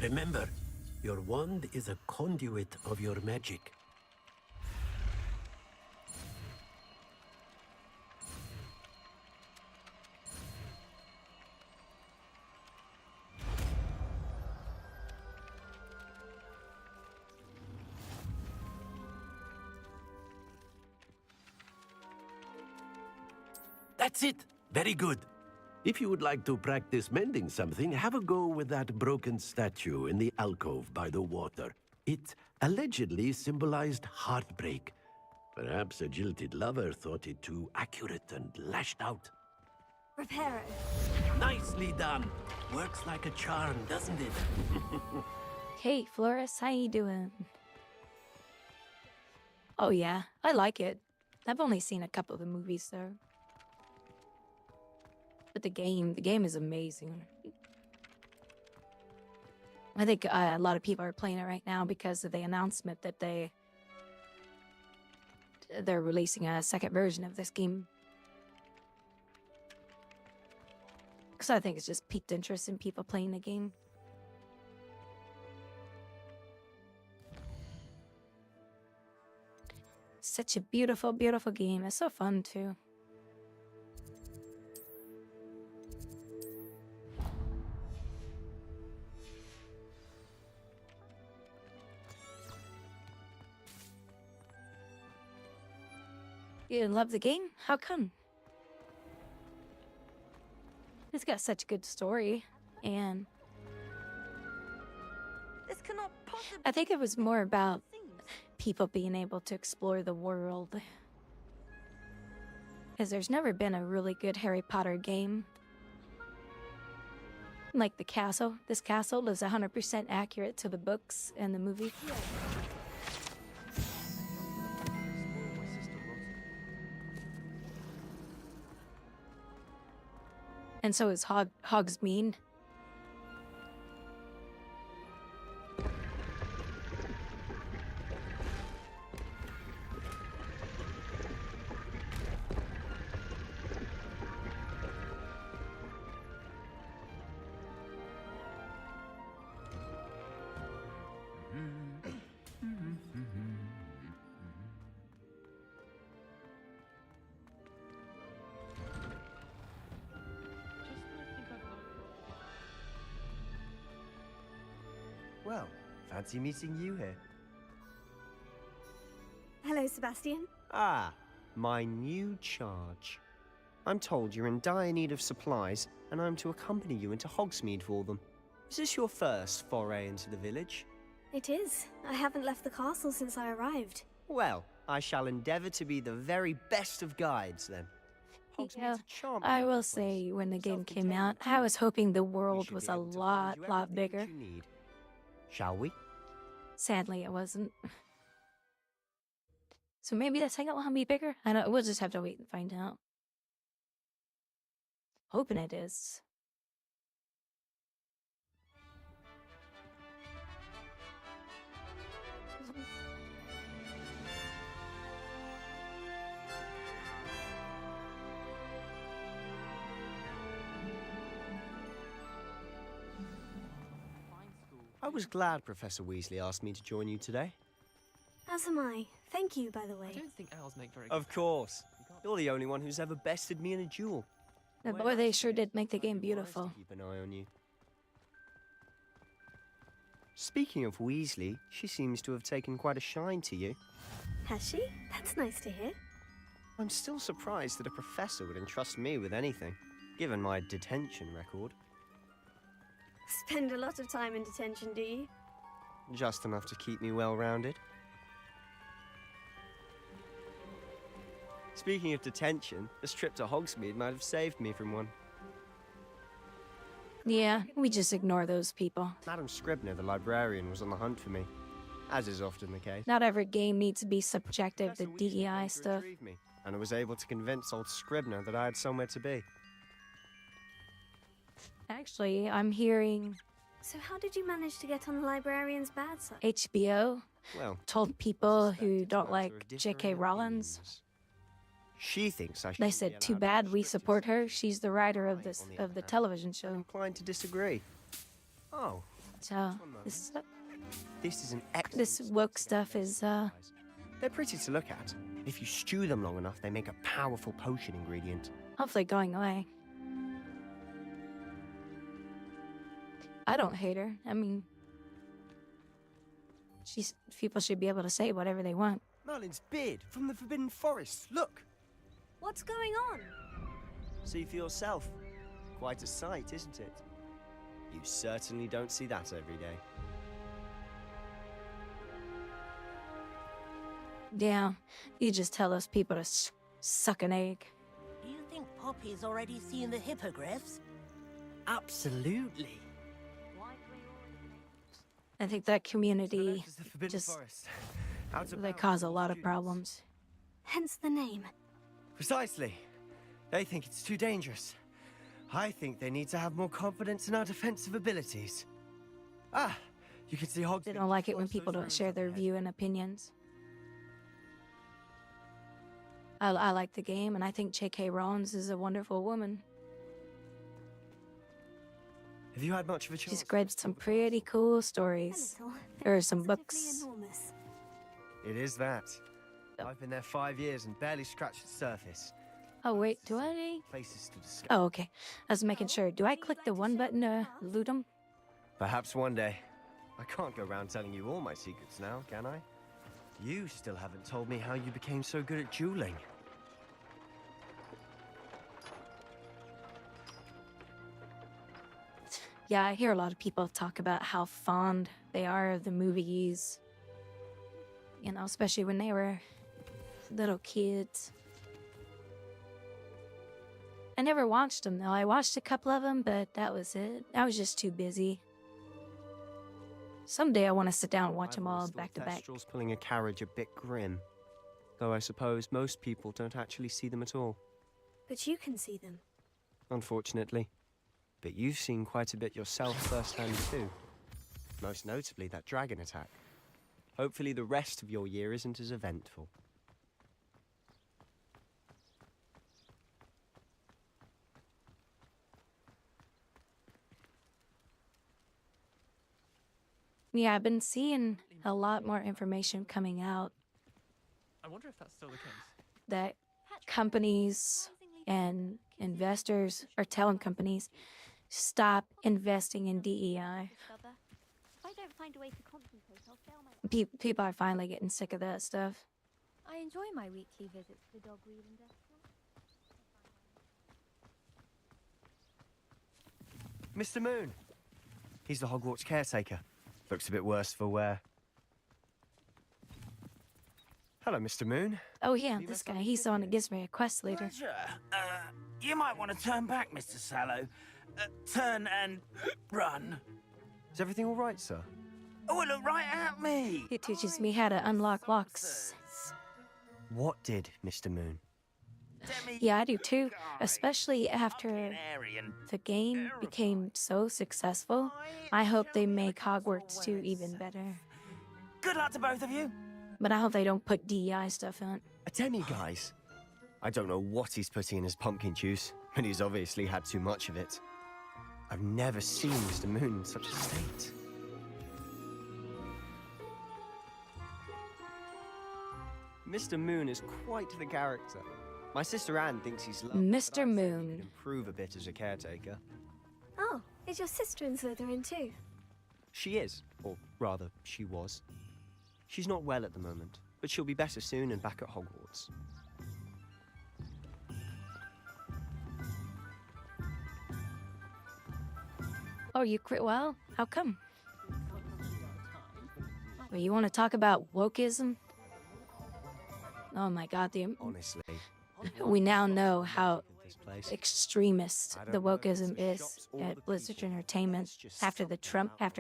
Remember, your wand is a conduit of your magic. That's it. Very good. If you would like to practice mending something, have a go with that broken statue in the alcove by the water. It allegedly symbolized heartbreak. Perhaps a jilted lover thought it too accurate and lashed out. Reparo. Nicely done. Works like a charm, doesn't it? Hey, Flores, how you doing? Oh yeah, I like it. I've only seen a couple of the movies though. But the game is amazing. I think a lot of people are playing it right now because of the announcement that they're releasing a second version of this game. Because I think it's just piqued interest in people playing the game. Such a beautiful, beautiful game. It's so fun too. You love the game? How come? It's got such a good story, and This cannot possibly I think it was more about sink. people being able to explore the world. Because there's never been a really good Harry Potter game. Like the castle. This castle is 100% accurate to the books and the movie. And so is Hogsmeade. Well, fancy meeting you here. Hello, Sebastian. Ah, my new charge. I'm told you're in dire need of supplies, and I'm to accompany you into Hogsmeade for them. Is this your first foray into the village? It is. I haven't left the castle since I arrived. Well, I shall endeavour to be the very best of guides, then. Yeah, I will say, when the game came out, I was hoping the world was a lot bigger. Shall we? Sadly, it wasn't. So maybe the second one will be bigger? I don't, we'll just have to wait and find out. Hoping it is. I was glad Professor Weasley asked me to join you today. As am I. Thank you, by the way. I don't think owls make very Of course. You're the only one who's ever bested me in a duel. Boy, they sure did make the game beautiful. Keep an eye on you. Speaking of Weasley, she seems to have taken quite a shine to you. Has she? That's nice to hear. I'm still surprised that a professor would entrust me with anything, given my detention record. Spend a lot of time in detention, do you? Just enough to keep me well-rounded. Speaking of detention, this trip to Hogsmeade might have saved me from one. Yeah, we just ignore those people. Madam Scribner, the librarian, was on the hunt for me, as is often the case. Not every game needs to be subjective to DEI stuff. And I was able to convince old Scribner that I had somewhere to be. Actually, I'm hearing So how did you manage to get on the librarian's bad side? HBO told people who don't like J.K. Rowling. She thinks I should. They said, "Too bad we support her. She's the writer of the television show." Inclined to disagree. Oh. So this is an excellent. This woke stuff is They're pretty to look at. If you stew them long enough, they make a powerful potion ingredient. hopefully going away. I don't hate her. I mean, people should be able to say whatever they want. Merlin's beard from the Forbidden Forest. Look. What's going on? See for yourself. Quite a sight, isn't it? You certainly don't see that every day. Yeah, you just tell those people to suck an egg. Do you think Poppy's already seen the hippogriffs? Absolutely. I think that community just they cause a lot of problems. Hence the name. Precisely. They think it's too dangerous. I think they need to have more confidence in our defensive abilities. Ah, you can see Hogsmeade. They don't like it when people don't share their view and opinions. I like the game, and I think J.K. Rowling is a wonderful woman. Have you had much of a chance? She's read some pretty cool stories. There are some books. Enormous. It is that. I've been there 5 years and barely scratched the surface. Oh wait, do I? Places to discover. Oh, okay. I was making sure. Do I click the one button to loot them? Perhaps one day. I can't go around telling you all my secrets now, can I? You still haven't told me how you became so good at dueling. Yeah, I hear a lot of people talk about how fond they are of the movies. You know, especially when they were little kids. I never watched them, though. I watched a couple of them, but that was it. I was just too busy. Someday I want to sit down and watch them all back to back. Thestrals pulling a carriage a bit grim. Though I suppose most people don't actually see them at all. But you can see them. Unfortunately. But you've seen quite a bit yourself firsthand too. Most notably that dragon attack. Hopefully the rest of your year isn't as eventful. Yeah, I've been seeing a lot more information coming out I wonder if that's still the case. that companies and investors are telling companies stop investing in DEI. If I don't find a way to concentrate, I'll fail my... People are finally getting sick of that stuff. I enjoy my weekly visits to the dog reading desk. Mr. Moon. He's the Hogwarts caretaker. Looks a bit worse for wear. Hello, Mr. Moon. Oh yeah, this guy, he's the one that gives me a quest later. Pleasure. You might want to turn back, Mr. Sallow. Turn and run. Is everything all right, sir? Oh, look right at me. He teaches me how to unlock locks. What did, Mr. Moon? Yeah, I do too. Especially after the game became so successful. I hope they make Hogwarts 2 even better. Good luck to both of you. But I hope they don't put DEI stuff in it. A demi, guys. I don't know what he's putting in his pumpkin juice, but he's obviously had too much of it. I've never seen Mr. Moon in such a state. Mr. Moon is quite the character. My sister Anne thinks he's lovely. Mr. Moon. He could improve a bit as a caretaker. Oh, is your sister in Slytherin too? She is, or rather, she was. She's not well at the moment, but she'll be better soon and back at Hogwarts. Oh, you quit well? How come? Well, you want to talk about wokeism? Oh my god, Honestly. we now know how extremist the wokeism is at Blizzard Entertainment after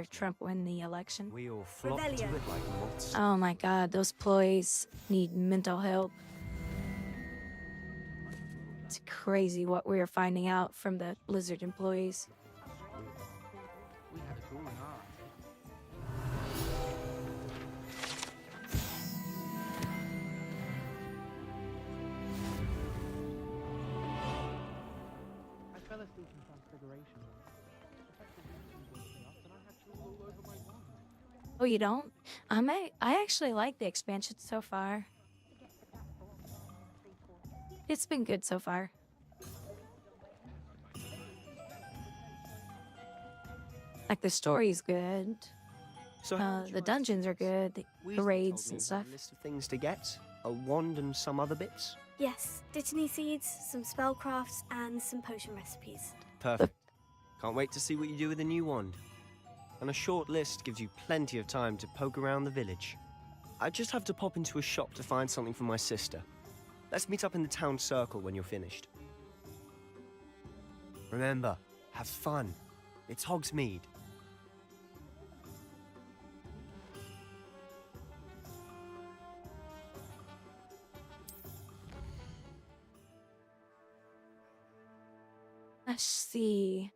Trump won the election. We all flock to it like moths. Oh my god, those employees need mental help. It's crazy what we're finding out from the Blizzard employees. We had it all in our I fell asleep in Transfiguration once. Effectively, waking up, and I had drool all over my wand. Oh, you don't? I actually like the expansion so far. It's been good so far. Like, the story's good. So The dungeons are good, the raids and stuff. A list of things to get, a wand and some other bits. Yes, Dittany seeds, some spellcrafts, and some potion recipes. Perfect. Can't wait to see what you do with the new wand. And a short list gives you plenty of time to poke around the village. I just have to pop into a shop to find something for my sister. Let's meet up in the town circle when you're finished. Remember, have fun. It's Hogsmeade. Let's see.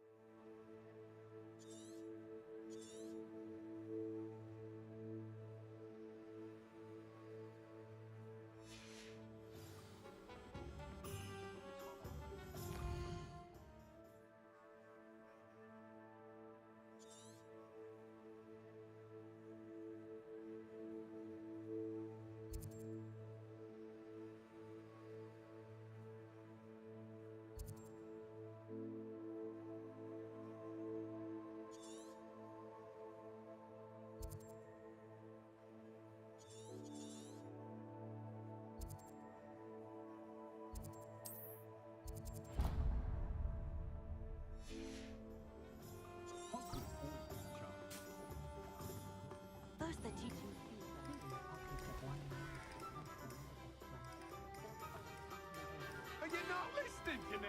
listening to me?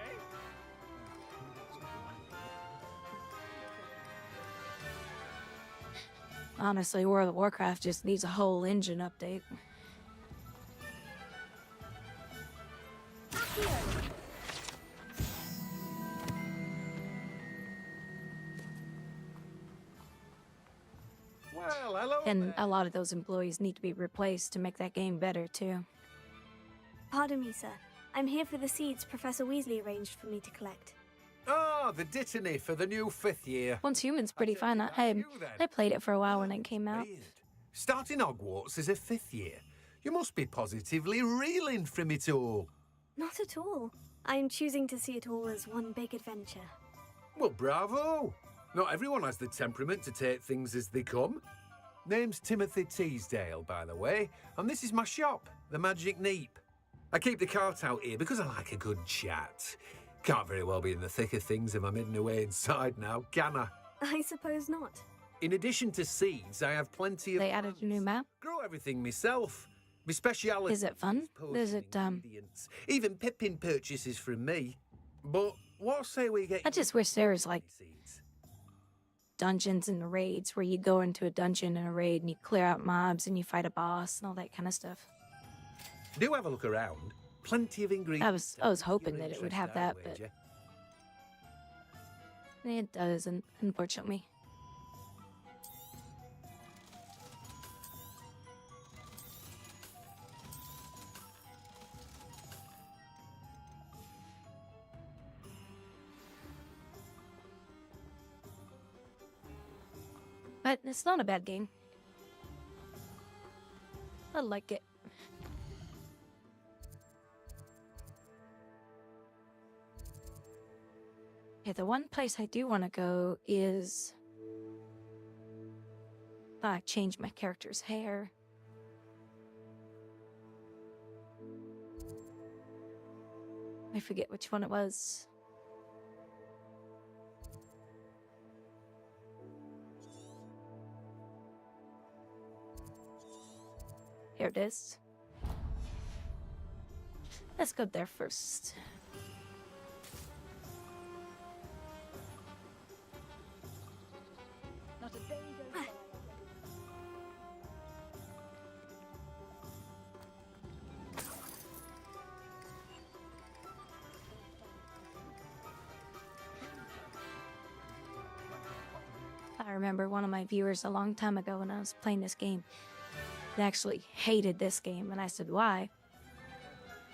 Honestly, World of Warcraft just needs a whole engine update. Well, hello. And a lot of those employees need to be replaced to make that game better, too. Pardon me, sir. I'm here for the seeds Professor Weasley arranged for me to collect. Ah, the Dittany for the new 5th year. Once Human's pretty fun. I played it for a while when it came out. Starting Hogwarts as a 5th year. You must be positively reeling from it all. Not at all. I'm choosing to see it all as one big adventure. Well, bravo. Not everyone has the temperament to take things as they come. Name's Timothy Teasdale, by the way, and this is my shop, the Magic Neep. I keep the cart out here because I like a good chat. Can't very well be in the thick of things if I'm hidden away inside now, can I? I suppose not. In addition to seeds, I have plenty of... They added a new map? Grow everything myself. My speciality... Is it fun? Is it, Even Pippin purchases from me. But what say we get... I just wish there was, like, dungeons and raids where you go into a dungeon and a raid and you clear out mobs and you fight a boss and all that kind of stuff. Do have a look around. Plenty of ingredients. I was hoping that it would have that, but it doesn't, unfortunately. But it's not a bad game. I like it. Okay, the one place I do want to go is... change my character's hair. I forget which one it was. Here it is. Let's go there first. I remember one of my viewers a long time ago when I was playing this game. They actually hated this game, and I said, why?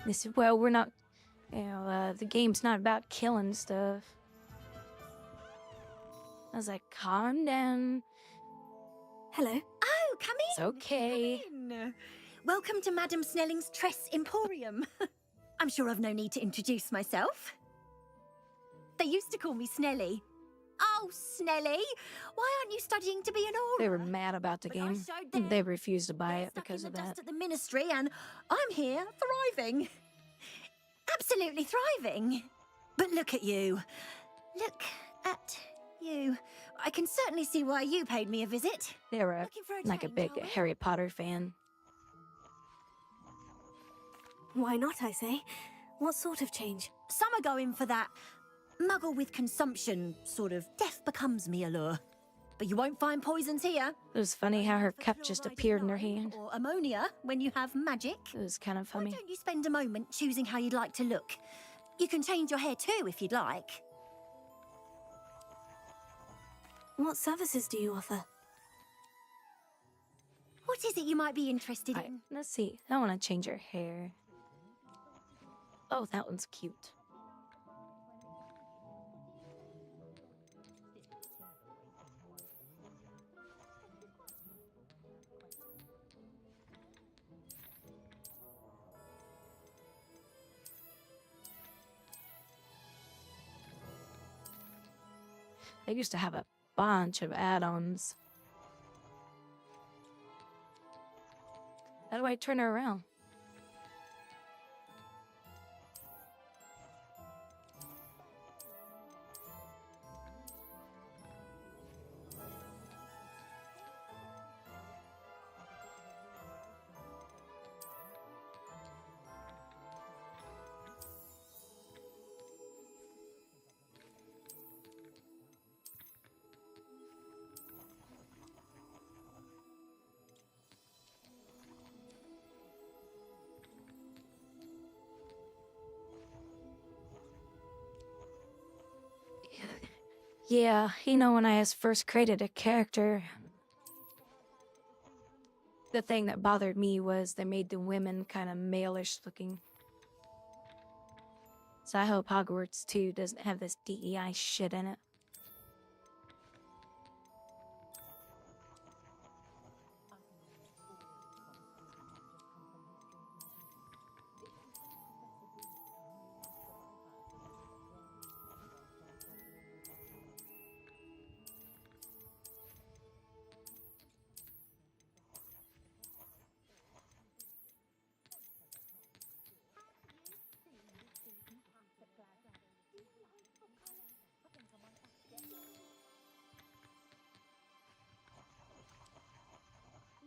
They said, well, we're not, the game's not about killing stuff. I was like, calm down. Hello. Oh, come in. It's okay. Come in. Welcome to Madame Snelling's Tress Emporium. I'm sure I've no need to introduce myself. They used to call me Snelly. Oh, Snelly, why aren't you studying to be an aura? They were mad about the game. They refused to buy it because of that. Dust at the ministry, and I'm here thriving. Absolutely thriving. But look at you. Look at you. I can certainly see why you paid me a visit. They were like a big Harry Potter fan. Why not, I say? What sort of change? Some are going for that muggle with consumption, sort of death becomes me allure. But you won't find poisons here. It was funny how her cup just appeared in her hand. Or ammonia when you have magic. It was kind of funny. Why don't you spend a moment choosing how you'd like to look? You can change your hair too if you'd like. What services do you offer? What is it you might be interested in? Let's see. I want to change her hair. Oh, that one's cute. They used to have a bunch of add-ons. How do I turn her around? Yeah, you know, when I first created a character, the thing that bothered me was they made the women kind of male-ish looking. So I hope Hogwarts 2 doesn't have this DEI shit in it.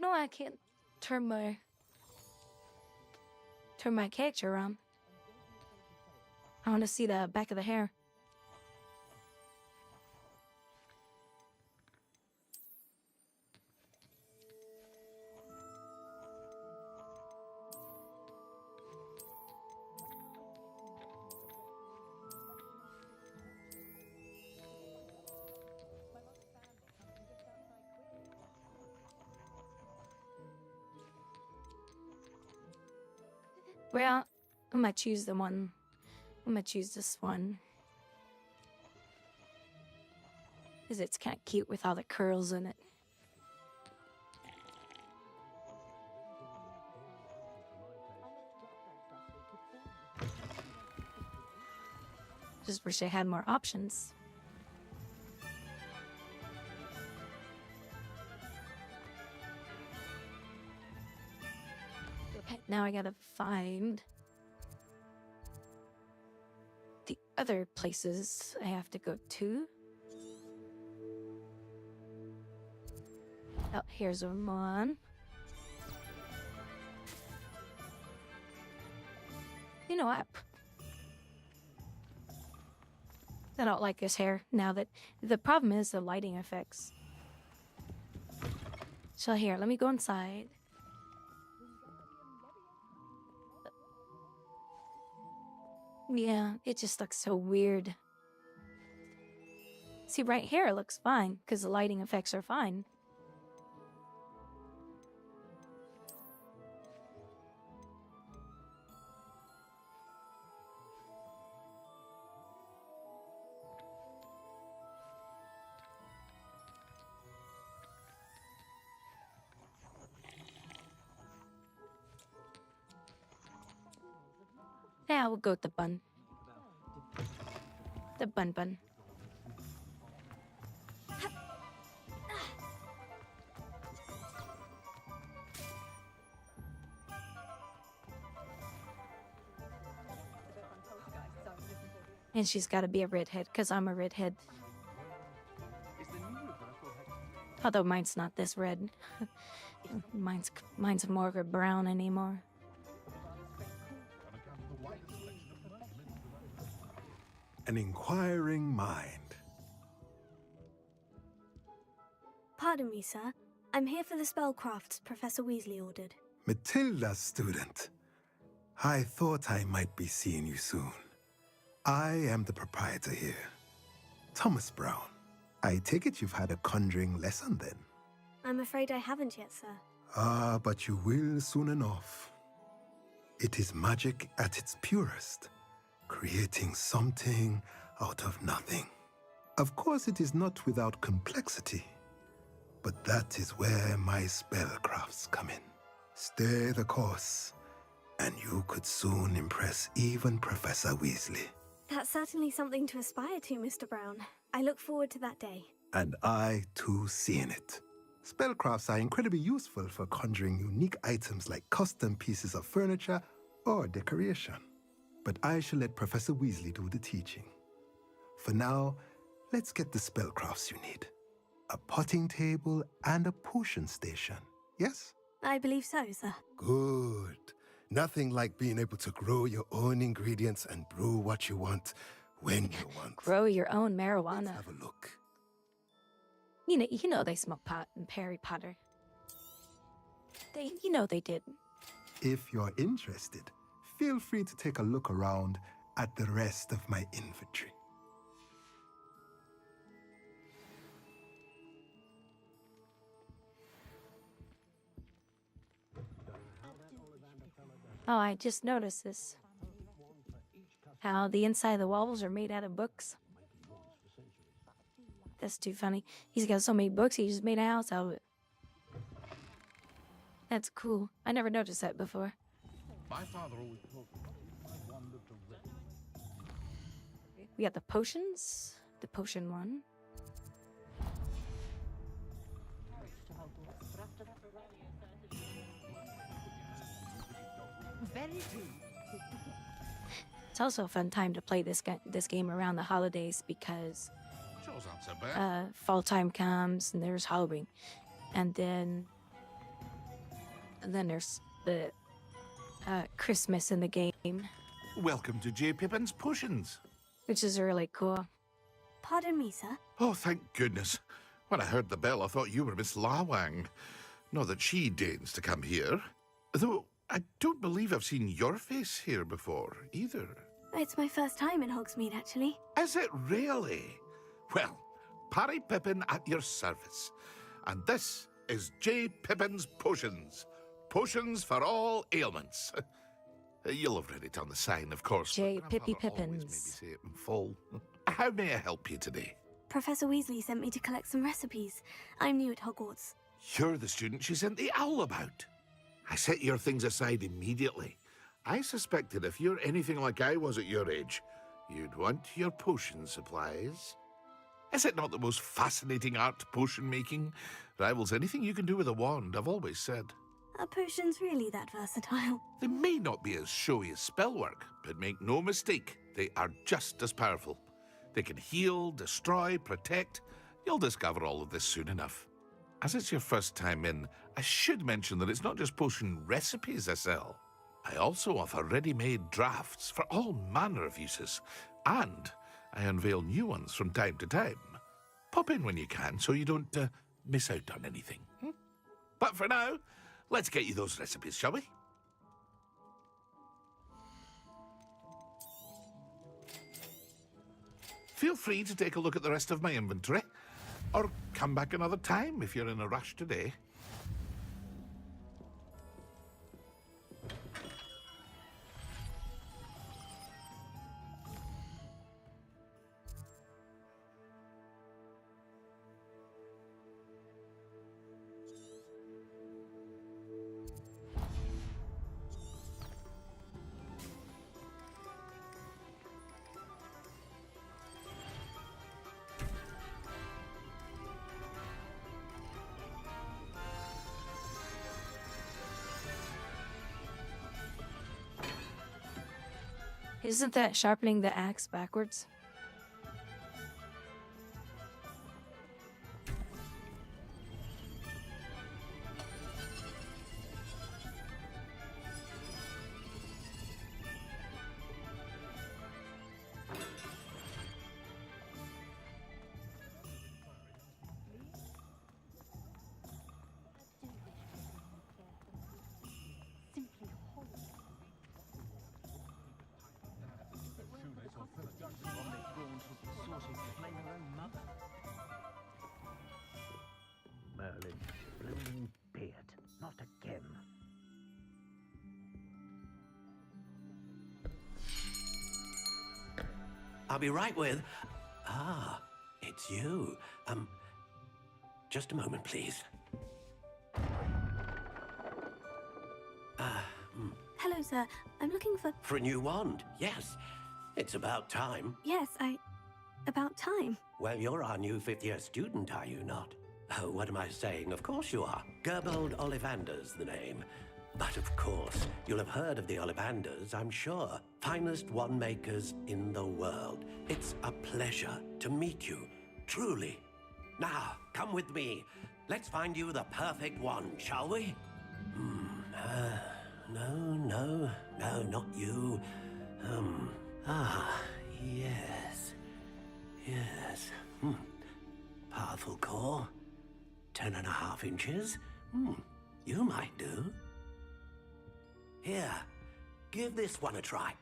No, I can't turn my character around. I want to see the back of the hair. Well, I'm gonna choose the one. I'm gonna choose this one. Because it's kind of cute with all the curls in it. Just wish I had more options. Okay, now I gotta find the other places I have to go to. Oh, here's one. You know what? I don't like his hair now that the problem is the lighting effects. So here, let me go inside. Yeah, it just looks so weird. See, right here it looks fine because the lighting effects are fine. Yeah, we'll go with the bun. The bun. And she's got to be a redhead, because I'm a redhead. Although mine's not this red. mine's more of a brown anymore. An inquiring mind. Pardon me, sir. I'm here for the spellcrafts Professor Weasley ordered. Matilda's student. I thought I might be seeing you soon. I am the proprietor here, Thomas Brown. I take it you've had a conjuring lesson then? I'm afraid I haven't yet, sir. Ah, but you will soon enough. It is magic at its purest, creating something out of nothing. Of course, it is not without complexity, but that is where my spellcrafts come in. Stay the course, and you could soon impress even Professor Weasley. That's certainly something to aspire to, Mr. Brown. I look forward to that day. And I, too, seeing it. Spellcrafts are incredibly useful for conjuring unique items like custom pieces of furniture or decoration. But I shall let Professor Weasley do the teaching. For now, let's get the spellcrafts you need. A potting table and a potion station, yes? I believe so, sir. Good. Nothing like being able to grow your own ingredients and brew what you want when you want. Grow your own marijuana. Let's have a look. You know they smoke pot in Harry Potter. They did. If you're interested, feel free to take a look around at the rest of my inventory. Oh, I just noticed this. How the inside of the walls are made out of books. That's too funny. He's got so many books, he just made a house out of it. That's cool. I never noticed that before. My father always told me I wandered to Red. We got the potions. The potion one. Very true. It's also a fun time to play this game around the holidays because Sure not so bad. fall time comes and there's Halloween, and then there's the Christmas in the game, Welcome to J. Pippin's Potions. which is really cool. Pardon me, sir. Oh, thank goodness. When I heard the bell, I thought you were Miss Lawang. Not that she deigns to come here. Though I don't believe I've seen your face here before, either. It's my first time in Hogsmeade, actually. Is it really? Well, Parry Pippin at your service. And this is J. Pippin's Potions. Potions for all ailments. You'll have read it on the sign, of course. J. but Pippy Grandfather always made me Pippins. say it in full. How may I help you today? Professor Weasley sent me to collect some recipes. I'm new at Hogwarts. You're the student she sent the owl about. I set your things aside immediately. I suspected if you're anything like I was at your age, you'd want your potion supplies. Is it not the most fascinating art, potion making? Rivals anything you can do with a wand, I've always said. Are potions really that versatile? They may not be as showy as spellwork, but make no mistake, they are just as powerful. They can heal, destroy, protect. You'll discover all of this soon enough. As it's your first time in, I should mention that it's not just potion recipes I sell. I also offer ready-made drafts for all manner of uses, and I unveil new ones from time to time. Pop in when you can so you don't miss out on anything. But for now, let's get you those recipes, shall we? Feel free to take a look at the rest of my inventory, or come back another time if you're in a rush today. Isn't that sharpening the axe backwards? Merlin, blooming beard, not again. I'll be right with... Ah, it's you. Just a moment, please. Hello, sir. I'm looking for... For a new wand, yes. It's about time. Yes, about time. Well, you're our new fifth-year student, are you not? Oh, what am I saying? Of course you are. Gerbold Ollivander's the name. But of course, you'll have heard of the Ollivanders, I'm sure. Finest wand makers in the world. It's a pleasure to meet you, truly. Now, come with me. Let's find you the perfect wand, shall we? No, not you. Yes. Powerful core. 10.5 inches. You might do. Here, give this one a try.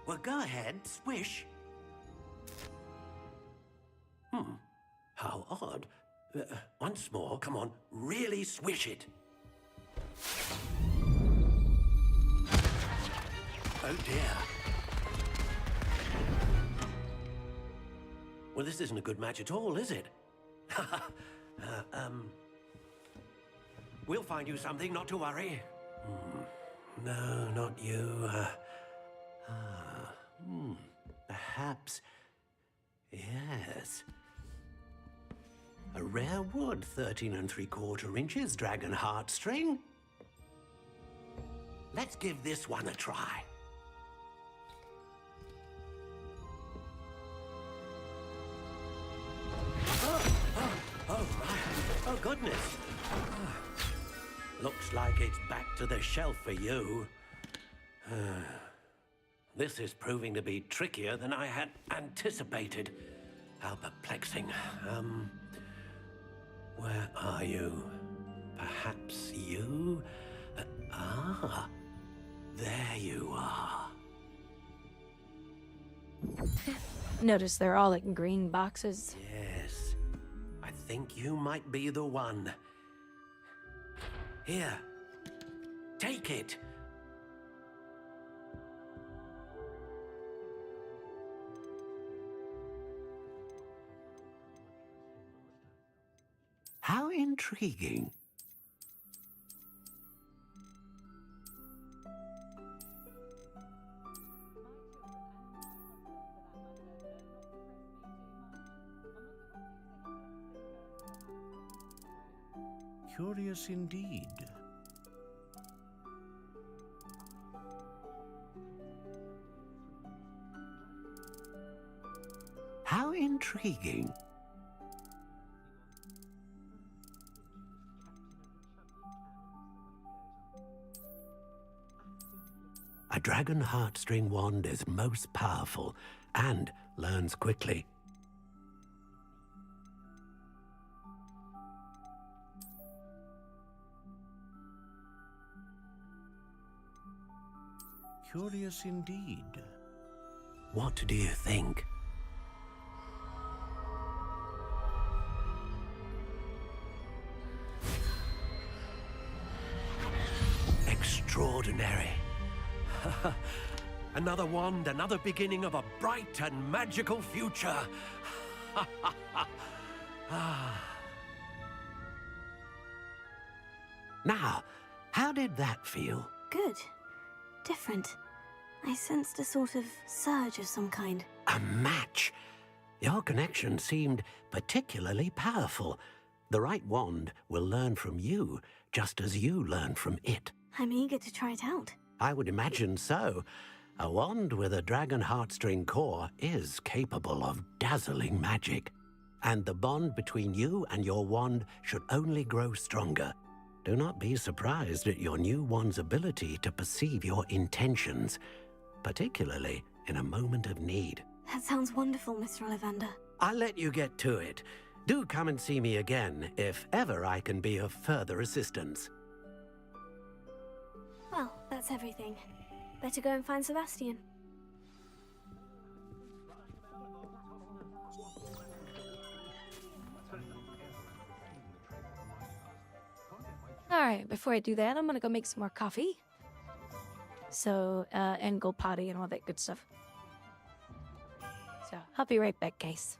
Well, go ahead, swish. How odd. Once more, come on, really swish it. Oh dear. Well, this isn't a good match at all, is it? We'll find you something, not to worry. No, not you. Perhaps. Yes. A rare wood, 13 3/4 inches, dragon heartstring. Let's give this one a try. Oh my. Oh, goodness. Looks like it's back to the shelf for you. This is proving to be trickier than I had anticipated. How perplexing. Where are you? Perhaps you? There you are. Notice they're all in green boxes. Yes. I think you might be the one. Here. Take it. How intriguing. Curious indeed. How intriguing. A dragon heartstring wand is most powerful and learns quickly. Curious indeed. What do you think? Extraordinary. Another wand, another beginning of a bright and magical future. Now, how did that feel? Good. Different. I sensed a sort of surge of some kind. A match. Your connection seemed particularly powerful. The right wand will learn from you, just as you learn from it. I'm eager to try it out. I would imagine so. A wand with a dragon heartstring core is capable of dazzling magic. And the bond between you and your wand should only grow stronger. Do not be surprised at your new wand's ability to perceive your intentions, particularly in a moment of need. That sounds wonderful, Mr. Ollivander. I'll let you get to it. Do come and see me again if ever I can be of further assistance. Well, that's everything. Better go and find Sebastian. Alright, before I do that, I'm gonna go make some more coffee. So, and go potty and all that good stuff. So, I'll be right back, guys.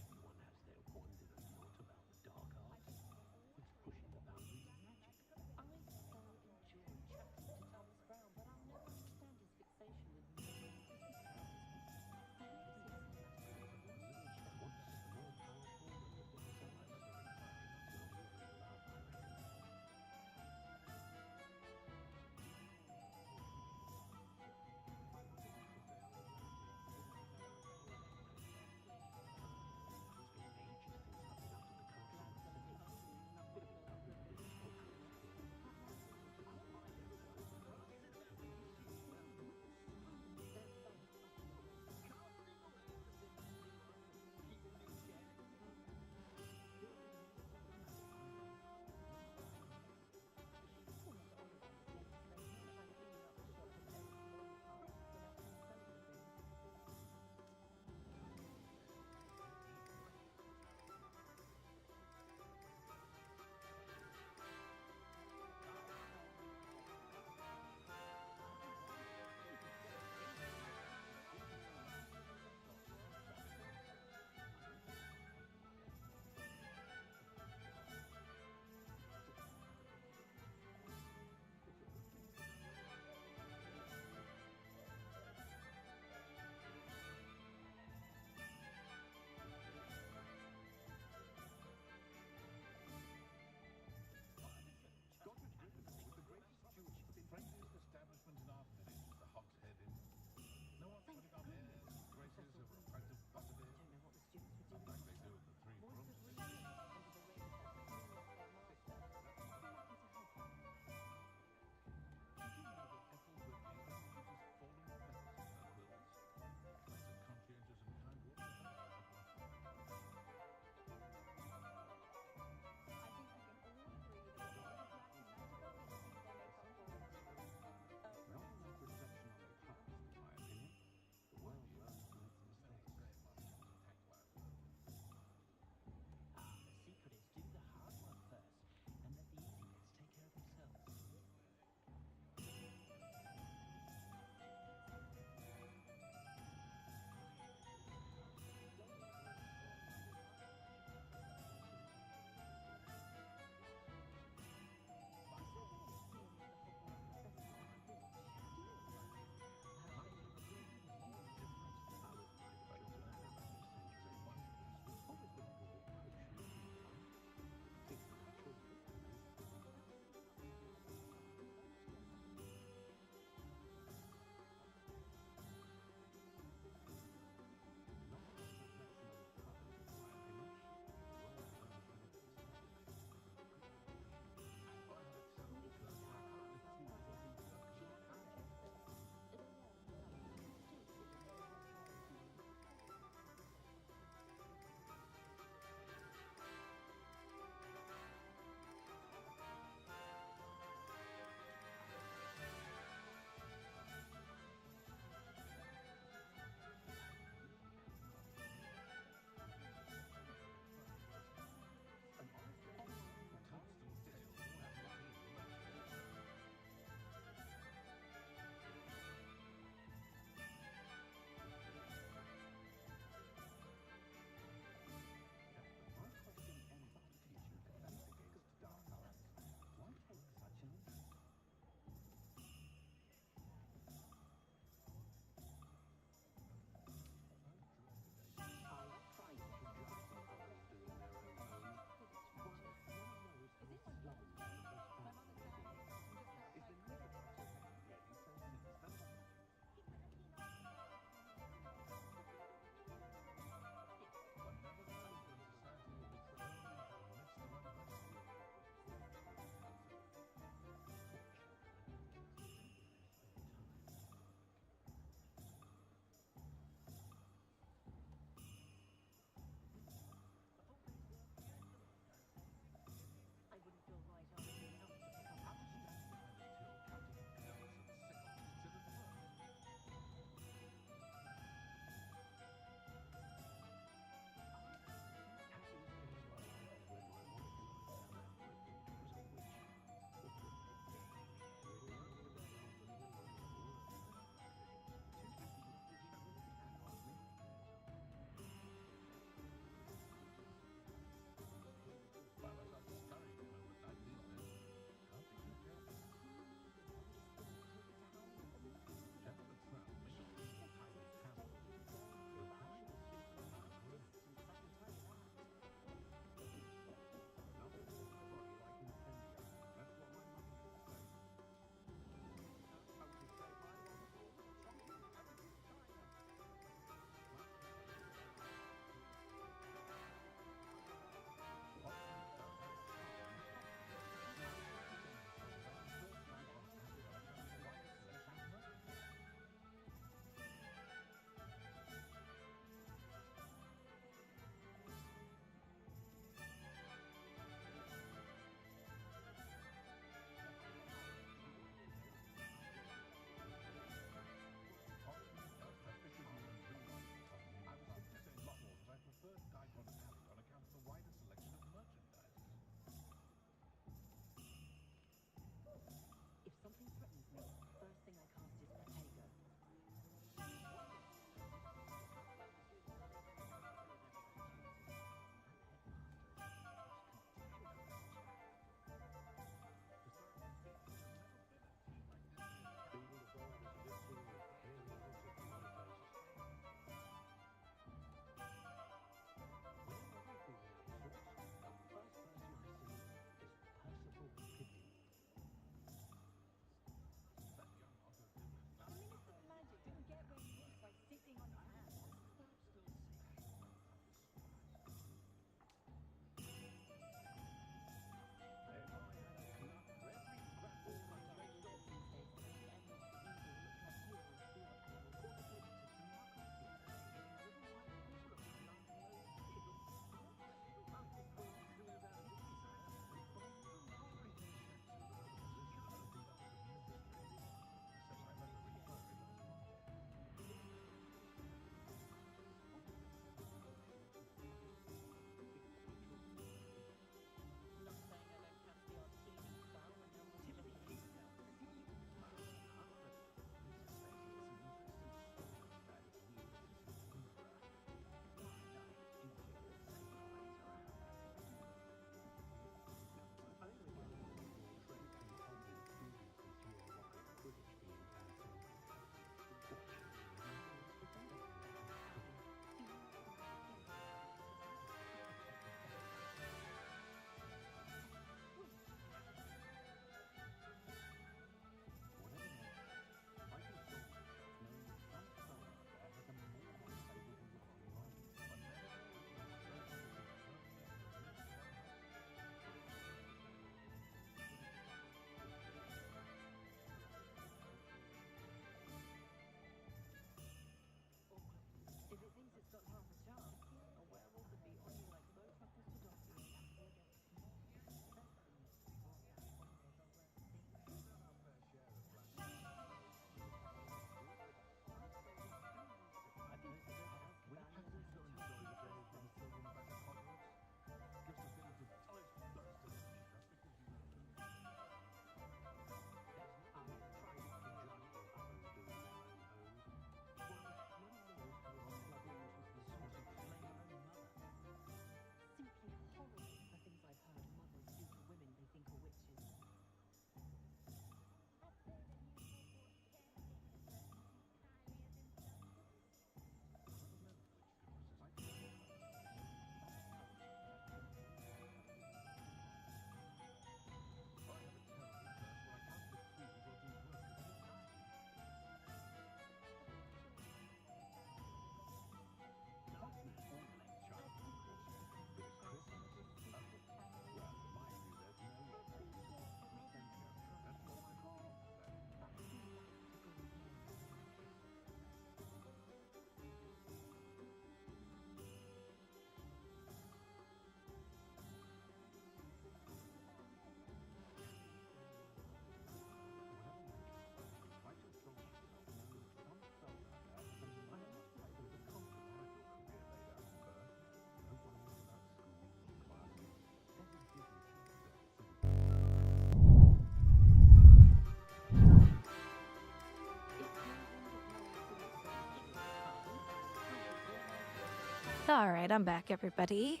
All right, I'm back, everybody.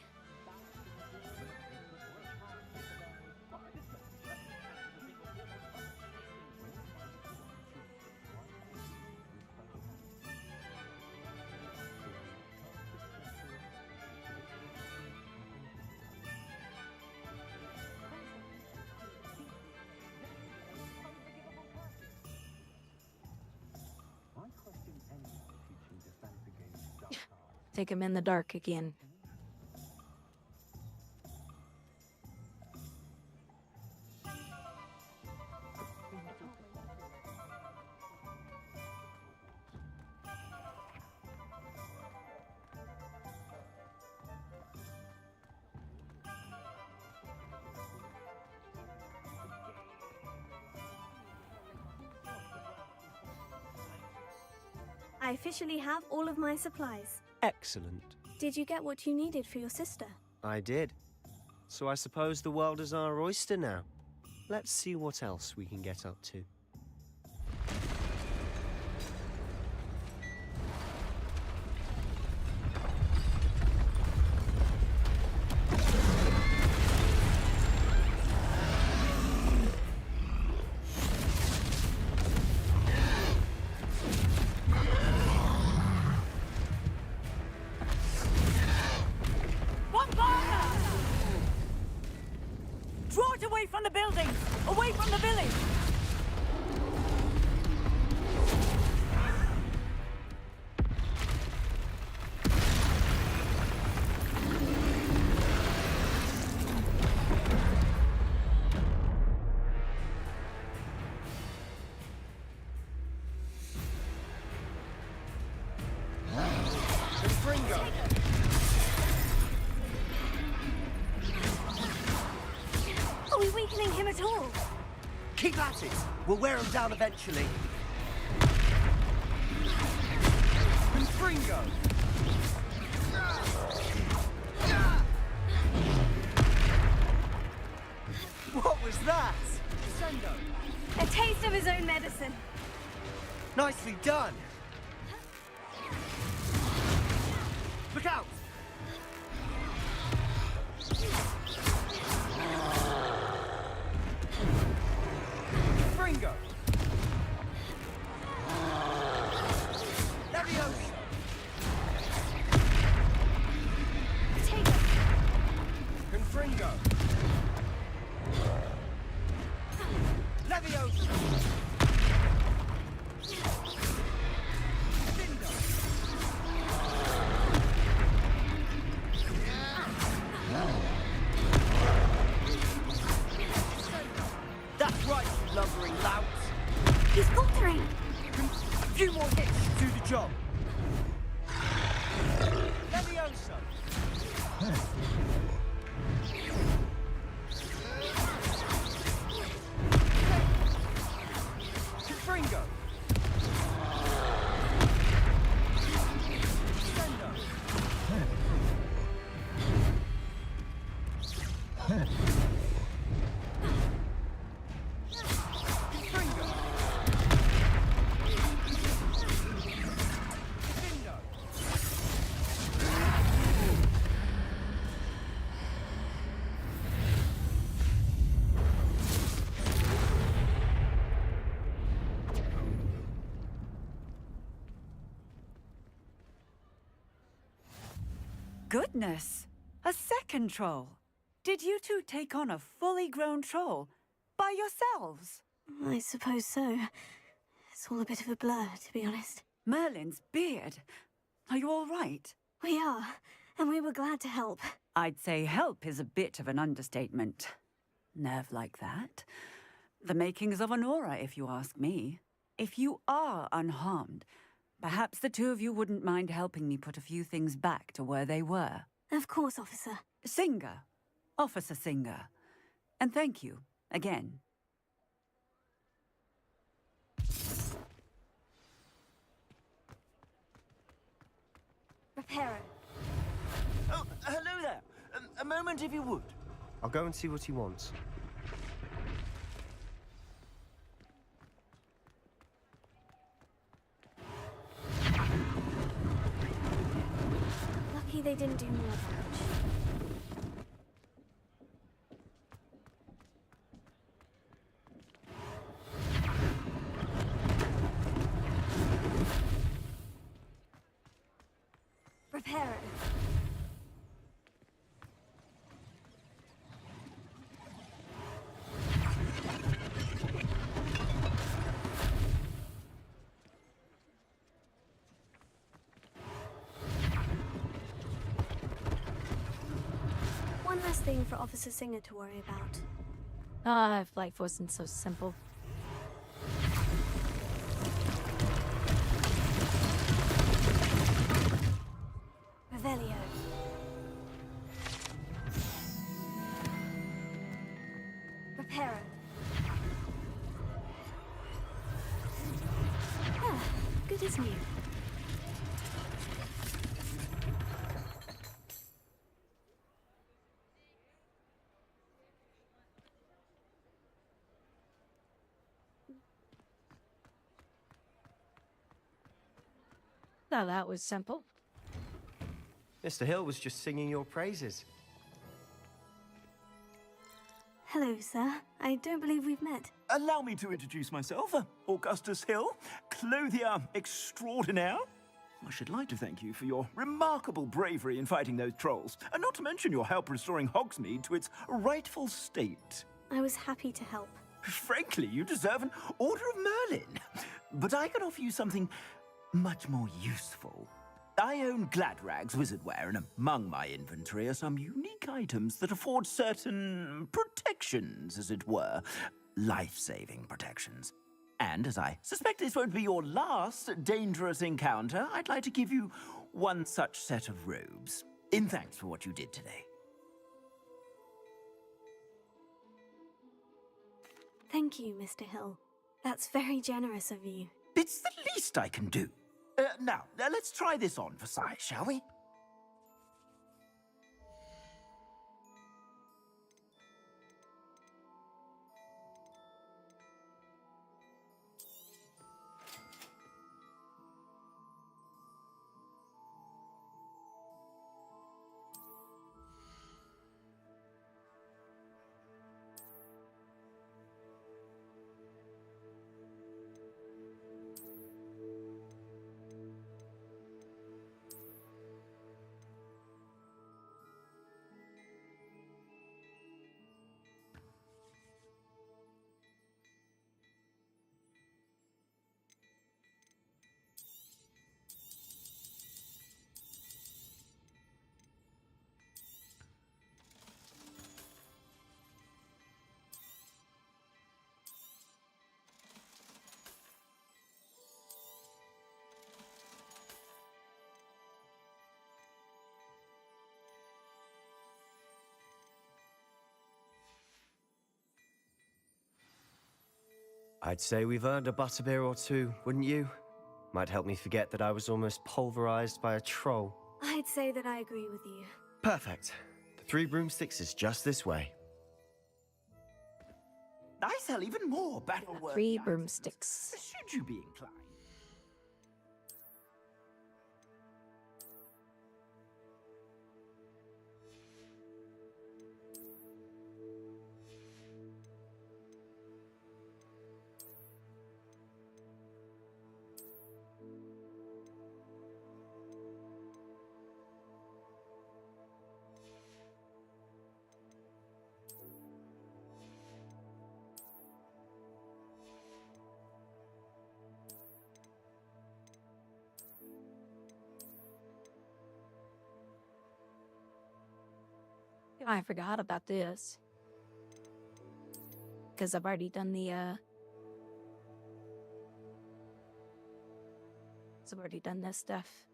Take him in the dark again. I officially have all of my supplies. Excellent. Did you get what you needed for your sister? I did. So I suppose the world is our oyster now. Let's see what else we can get up to. Draw it away from the buildings! Away from the village! Are we weakening him at all? Keep at it! We'll wear him down eventually. Confringo! What was that? Sendo! A taste of his own medicine. Nicely done! Look out! Fringo! Leviosa! Take it. Confringo! Leviosa! Findo! That's right, you lumbering louts! He's faltering! A few more hits to do the job! Leviosa! Confringo! Sendo! Confringo! Findo! Goodness! A second troll! Did you two take on a fully grown troll by yourselves? I suppose so. It's all a bit of a blur, to be honest. Merlin's beard. Are you all right? We are, and we were glad to help. I'd say help is a bit of an understatement. Nerve like that. The makings of an aura, if you ask me. If you are unharmed, perhaps the two of you wouldn't mind helping me put a few things back to where they were. Of course, officer. Singer. Officer Singer. And thank you, again. Reparo. Oh, hello there. A moment if you would. I'll go and see what he wants. Lucky they didn't do more damage. Repair it. One less thing for Officer Singer to worry about. Ah, if life wasn't so simple. Revelio. Repair it. Ah, good as new. Now that was simple. Mr. Hill was just singing your praises. Hello, sir. I don't believe we've met. Allow me to introduce myself, Augustus Hill, clothier extraordinaire. I should like to thank you for your remarkable bravery in fighting those trolls, and not to mention your help restoring Hogsmeade to its rightful state. I was happy to help. Frankly, you deserve an Order of Merlin. But I can offer you something much more useful. I own Gladrag's wizardware, and among my inventory are some unique items that afford certain protections, as it were. Life-saving protections. And as I suspect this won't be your last dangerous encounter, I'd like to give you one such set of robes, in thanks for what you did today. Thank you, Mr. Hill. That's very generous of you. It's the least I can do. Now, let's try this on for size, shall we? I'd say we've earned a butterbeer or two, wouldn't you? Might help me forget that I was almost pulverized by a troll. I'd say that I agree with you. Perfect. The 3 broomsticks is just this way. I sell even more battle-worthy 3 broomsticks. should you be inclined. I forgot about this. Because I've already done the, So I've already done this stuff.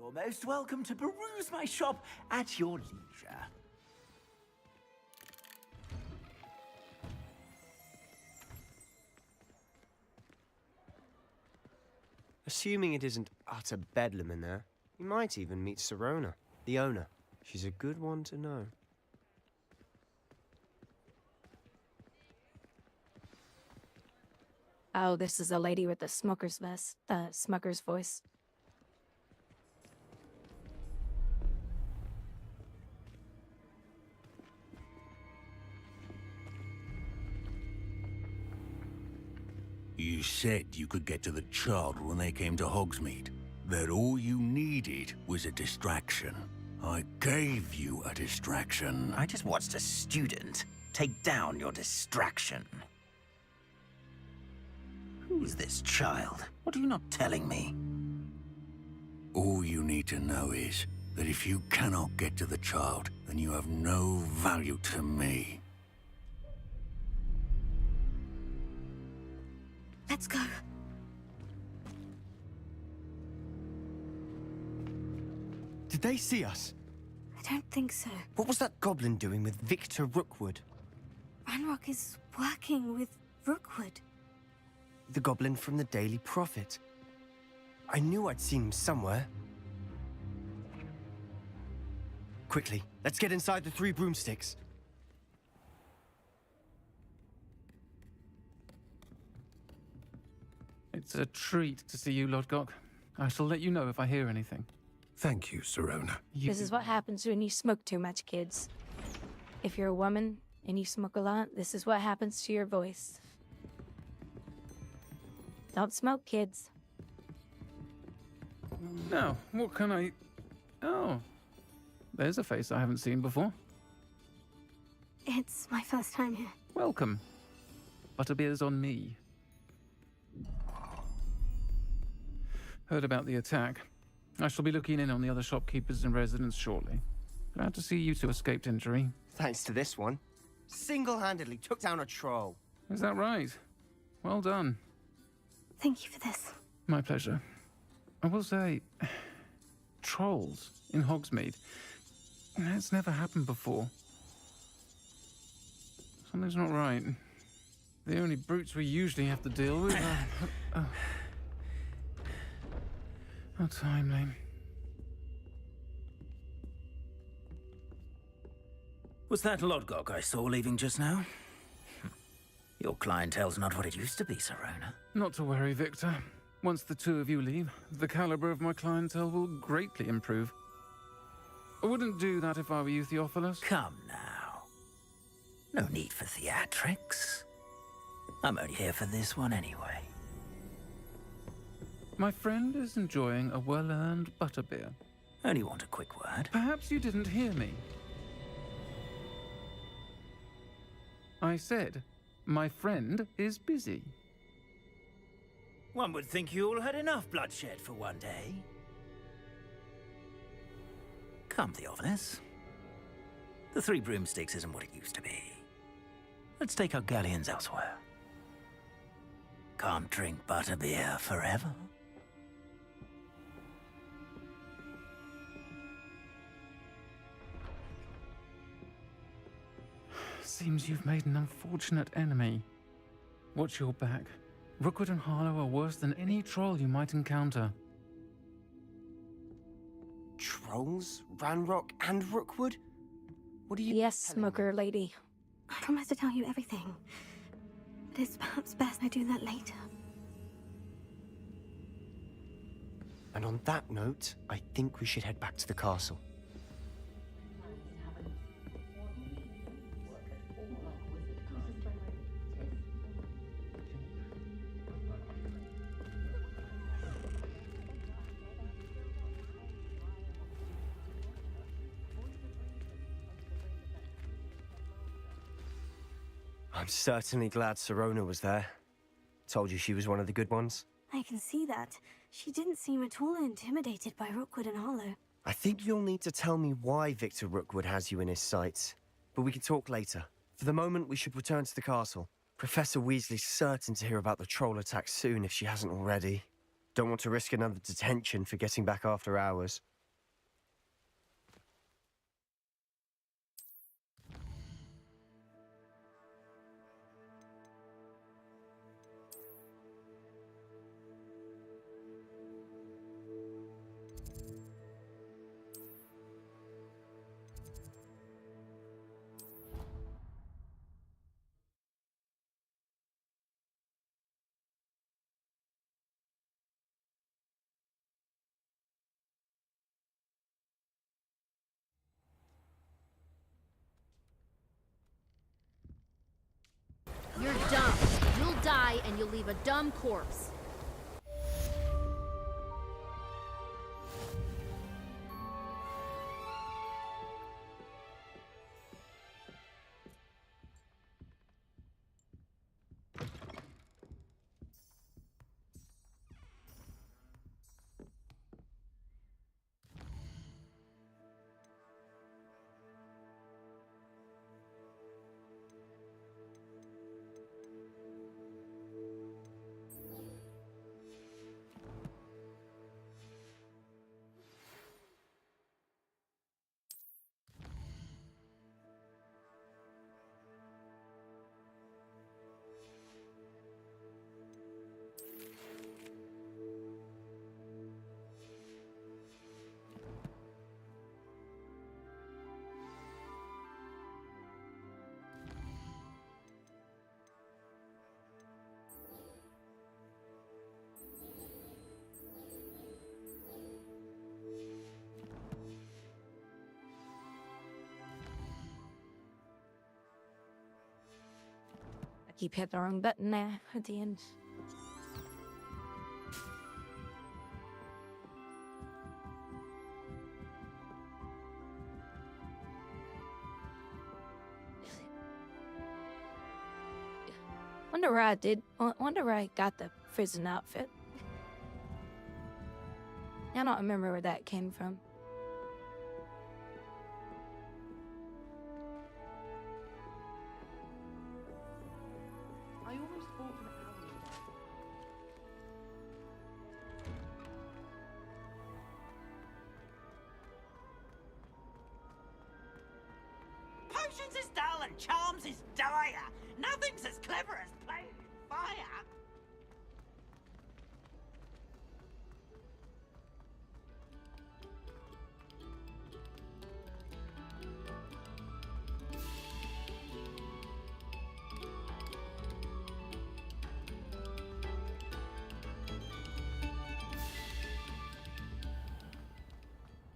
You're most welcome to peruse my shop at your leisure. Assuming it isn't utter bedlam in there, you might even meet Sirona, the owner. She's a good one to know. Oh, this is a lady with the smoker's vest, smucker's voice. You said you could get to the child when they came to Hogsmeade. That all you needed was a distraction. I gave you a distraction. I just watched a student take down your distraction. Who is this child? What are you not telling me? All you need to know is that if you cannot get to the child, then you have no value to me. Let's go. Did they see us? I don't think so. What was that goblin doing with Victor Rookwood? Ranrock is working with Rookwood. The goblin from the Daily Prophet. I knew I'd seen him somewhere. Quickly, let's get inside the 3 broomsticks. It's a treat to see you, Lodgok. I shall let you know if I hear anything. Thank you, Sirona. This is what happens when you smoke too much, kids. If you're a woman and you smoke a lot, this is what happens to your voice. Don't smoke, kids. Now, what can I... Oh, there's a face I haven't seen before. It's my first time here. Welcome. Butterbeer's on me. Heard about the attack. I shall be looking in on the other shopkeepers and residents shortly. Glad to see you two escaped injury. Thanks to this one. Single-handedly took down a troll. Is that right? Well done. Thank you for this. My pleasure. I will say, trolls in Hogsmeade. That's never happened before. Something's not right. The only brutes we usually have to deal with are... How timely. Was that Lodgok I saw leaving just now? Your clientele's not what it used to be, Sirona. Not to worry, Victor. Once the 2 of you leave, the caliber of my clientele will greatly improve. I wouldn't do that if I were you, Theophilus. Come now. No need for theatrics. I'm only here for this one anyway. My friend is enjoying a well-earned butterbeer. Only want a quick word. Perhaps you didn't hear me. I said, my friend is busy. One would think you all had enough bloodshed for one day. Come, Theophilus. The 3 broomsticks isn't what it used to be. Let's take our galleons elsewhere. Can't drink butterbeer forever. Seems you've made an unfortunate enemy. Watch your back. Rookwood and Harlow are worse than any troll you might encounter. Trolls? Ranrock and Rookwood? What are you... Yes, smoker lady. I promise to tell you everything. But it's perhaps best I do that later. And on that note, I think we should head back to the castle. I'm certainly glad Sirona was there. Told you she was one of the good ones. I can see that. She didn't seem at all intimidated by Rookwood and Harlow. I think you'll need to tell me why Victor Rookwood has you in his sights. But we can talk later. For the moment, we should return to the castle. Professor Weasley's certain to hear about the troll attack soon if she hasn't already. Don't want to risk another detention for getting back after hours. dumb. You'll die and you'll leave a dumb corpse. I keep hitting the wrong button now at the end. Wonder where wonder where I got the prison outfit. I don't remember where that came from. I almost bought an owl. Potions is dull and charms is dire. Nothing's as clever as playing with fire.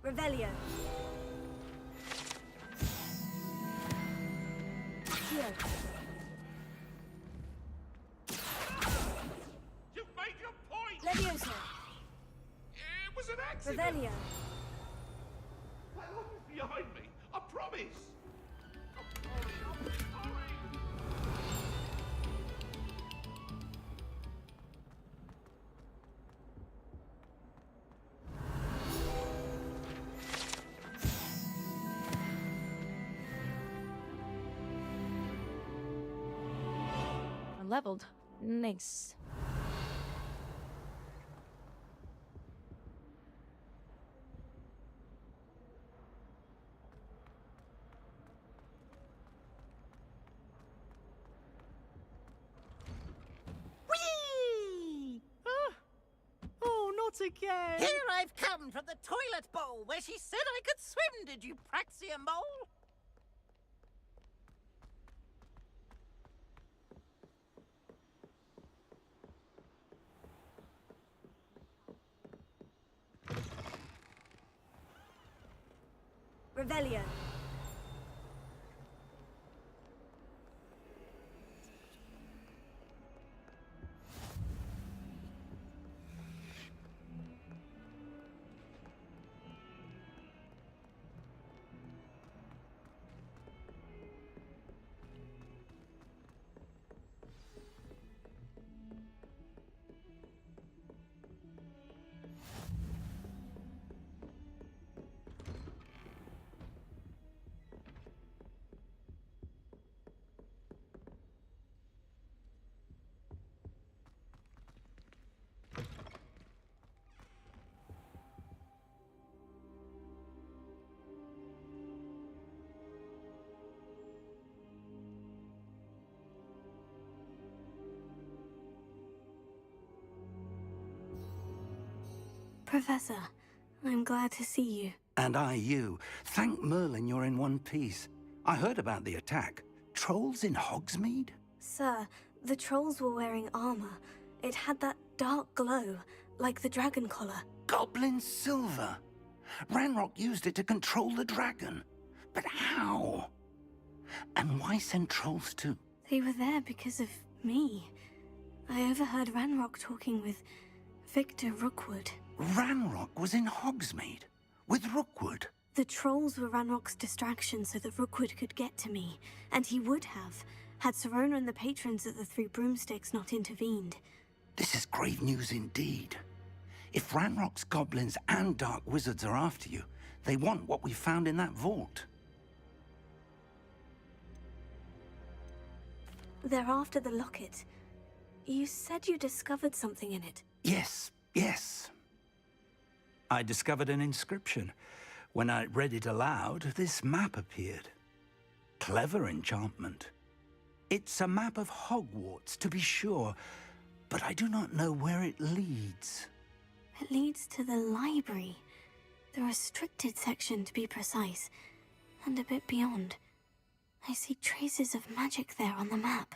Revelio. Here. You've made your point! Levioso. It was an accident! Revelio. Behind me, I promise! I'm leveled. Nice. Whee! Oh, not again! Here I've come from the toilet bowl where she said I could swim, did you Praxia mole? Revelio. Professor, I'm glad to see you. And I you. Thank Merlin you're in one piece. I heard about the attack. Trolls in Hogsmeade? Sir, the trolls were wearing armor. It had that dark glow, like the dragon collar. Goblin silver. Ranrock used it to control the dragon. But how? And why send trolls too? They were there because of Me? I overheard Ranrock talking with Victor Rookwood. Ranrock was in Hogsmeade with Rookwood. The trolls were Ranrock's distraction so that Rookwood could get to me, and he would have, had Serona and the patrons at the Three Broomsticks not intervened. This is grave news indeed. If Ranrock's goblins and dark wizards are after you, they want what we found in that vault. They're after the locket. You said you discovered something in it. Yes, yes. I discovered an inscription. When I read it aloud, this map appeared. Clever enchantment. It's a map of Hogwarts, to be sure, but I do not know where it leads. It leads to the library. The restricted section, to be precise. And a bit beyond. I see traces of magic there on the map.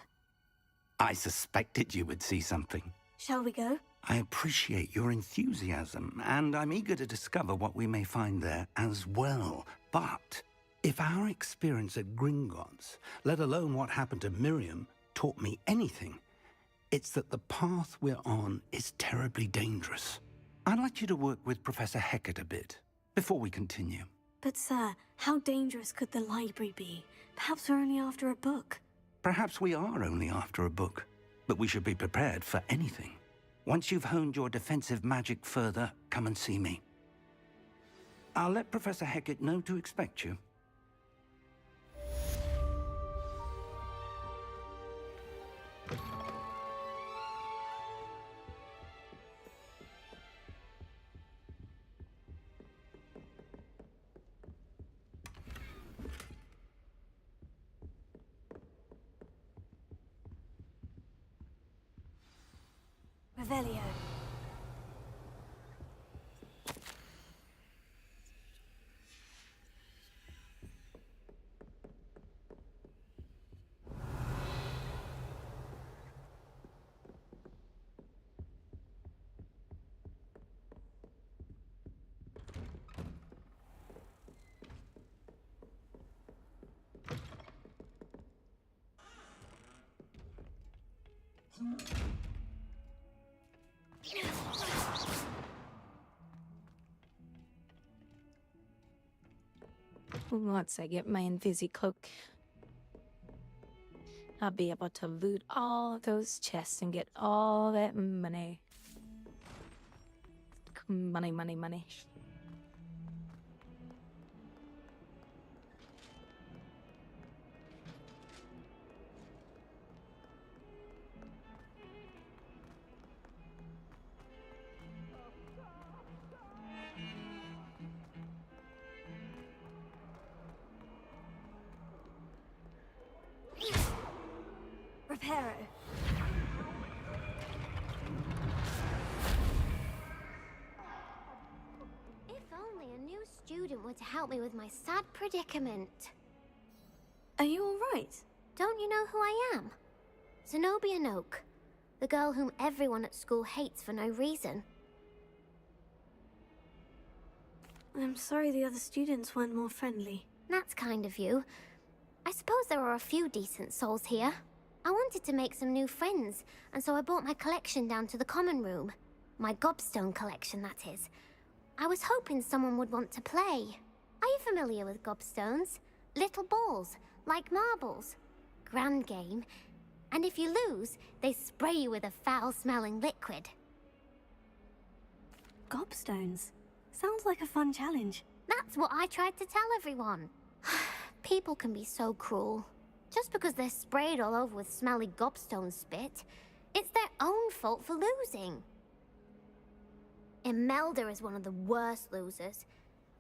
I suspected you would see something. Shall we go? I appreciate your enthusiasm, and I'm eager to discover what we may find there as well. But if our experience at Gringotts, let alone what happened to Miriam, taught me anything, it's that the path we're on is terribly dangerous. I'd like you to work with Professor Hecat a bit, before we continue. But sir, how dangerous could the library be? Perhaps we're only after a book. Perhaps we are only after a book, but we should be prepared for anything. Once you've honed your defensive magic further, come and see me. I'll let Professor Hecat know to expect you. Revelio. Once I get my Invisi cloak, I'll be able to loot all those chests and get all that money. Money, money, money. Reparo. If only a new student were to help me with my sad predicament. Are you all right? Don't you know who I am? Zenobia Noak, the girl whom everyone at school hates for no reason. I'm sorry the other students weren't more friendly. That's kind of you. I suppose there are a few decent souls here. I wanted to make some new friends, and so I brought my collection down to the common room. My gobstone collection, that is. I was hoping someone would want to play. Are you familiar with gobstones? Little balls, like marbles. Grand game. And if you lose, they spray you with a foul-smelling liquid. Gobstones? Sounds like a fun challenge. That's what I tried to tell everyone. People can be so cruel. Just because they're sprayed all over with smelly gobstone spit, it's their own fault for losing. Imelda is one of the worst losers.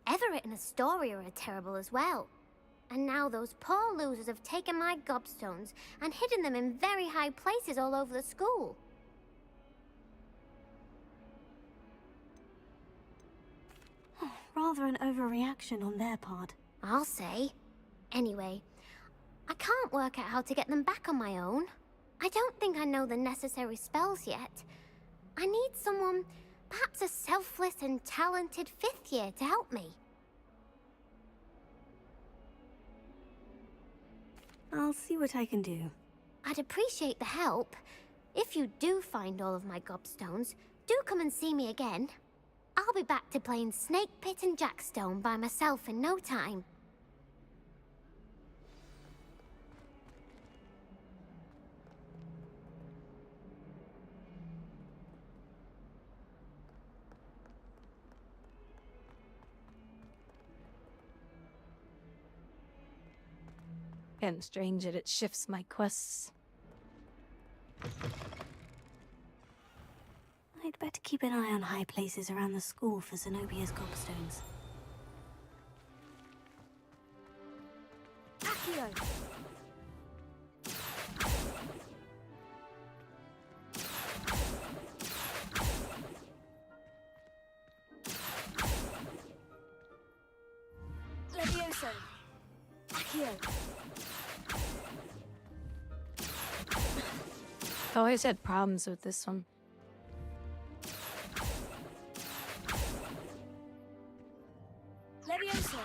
Everett and Astoria are terrible as well. And now those poor losers have taken my gobstones and hidden them in very high places all over the school. Rather an overreaction on their part. I'll say. Anyway, I can't work out how to get them back on my own. I don't think I know the necessary spells yet. I need someone, perhaps a selfless and talented 5th year to help me. I'll see what I can do. I'd appreciate the help. If you do find all of my gobstones, do come and see me again. I'll be back to playing Snake Pit and Jackstone by myself in no time. Getting strange that it shifts my quests. I'd better keep an eye on high places around the school for Zenobia's gobstones. Accio! Levioso! Accio! I always had problems with this one. Levioso!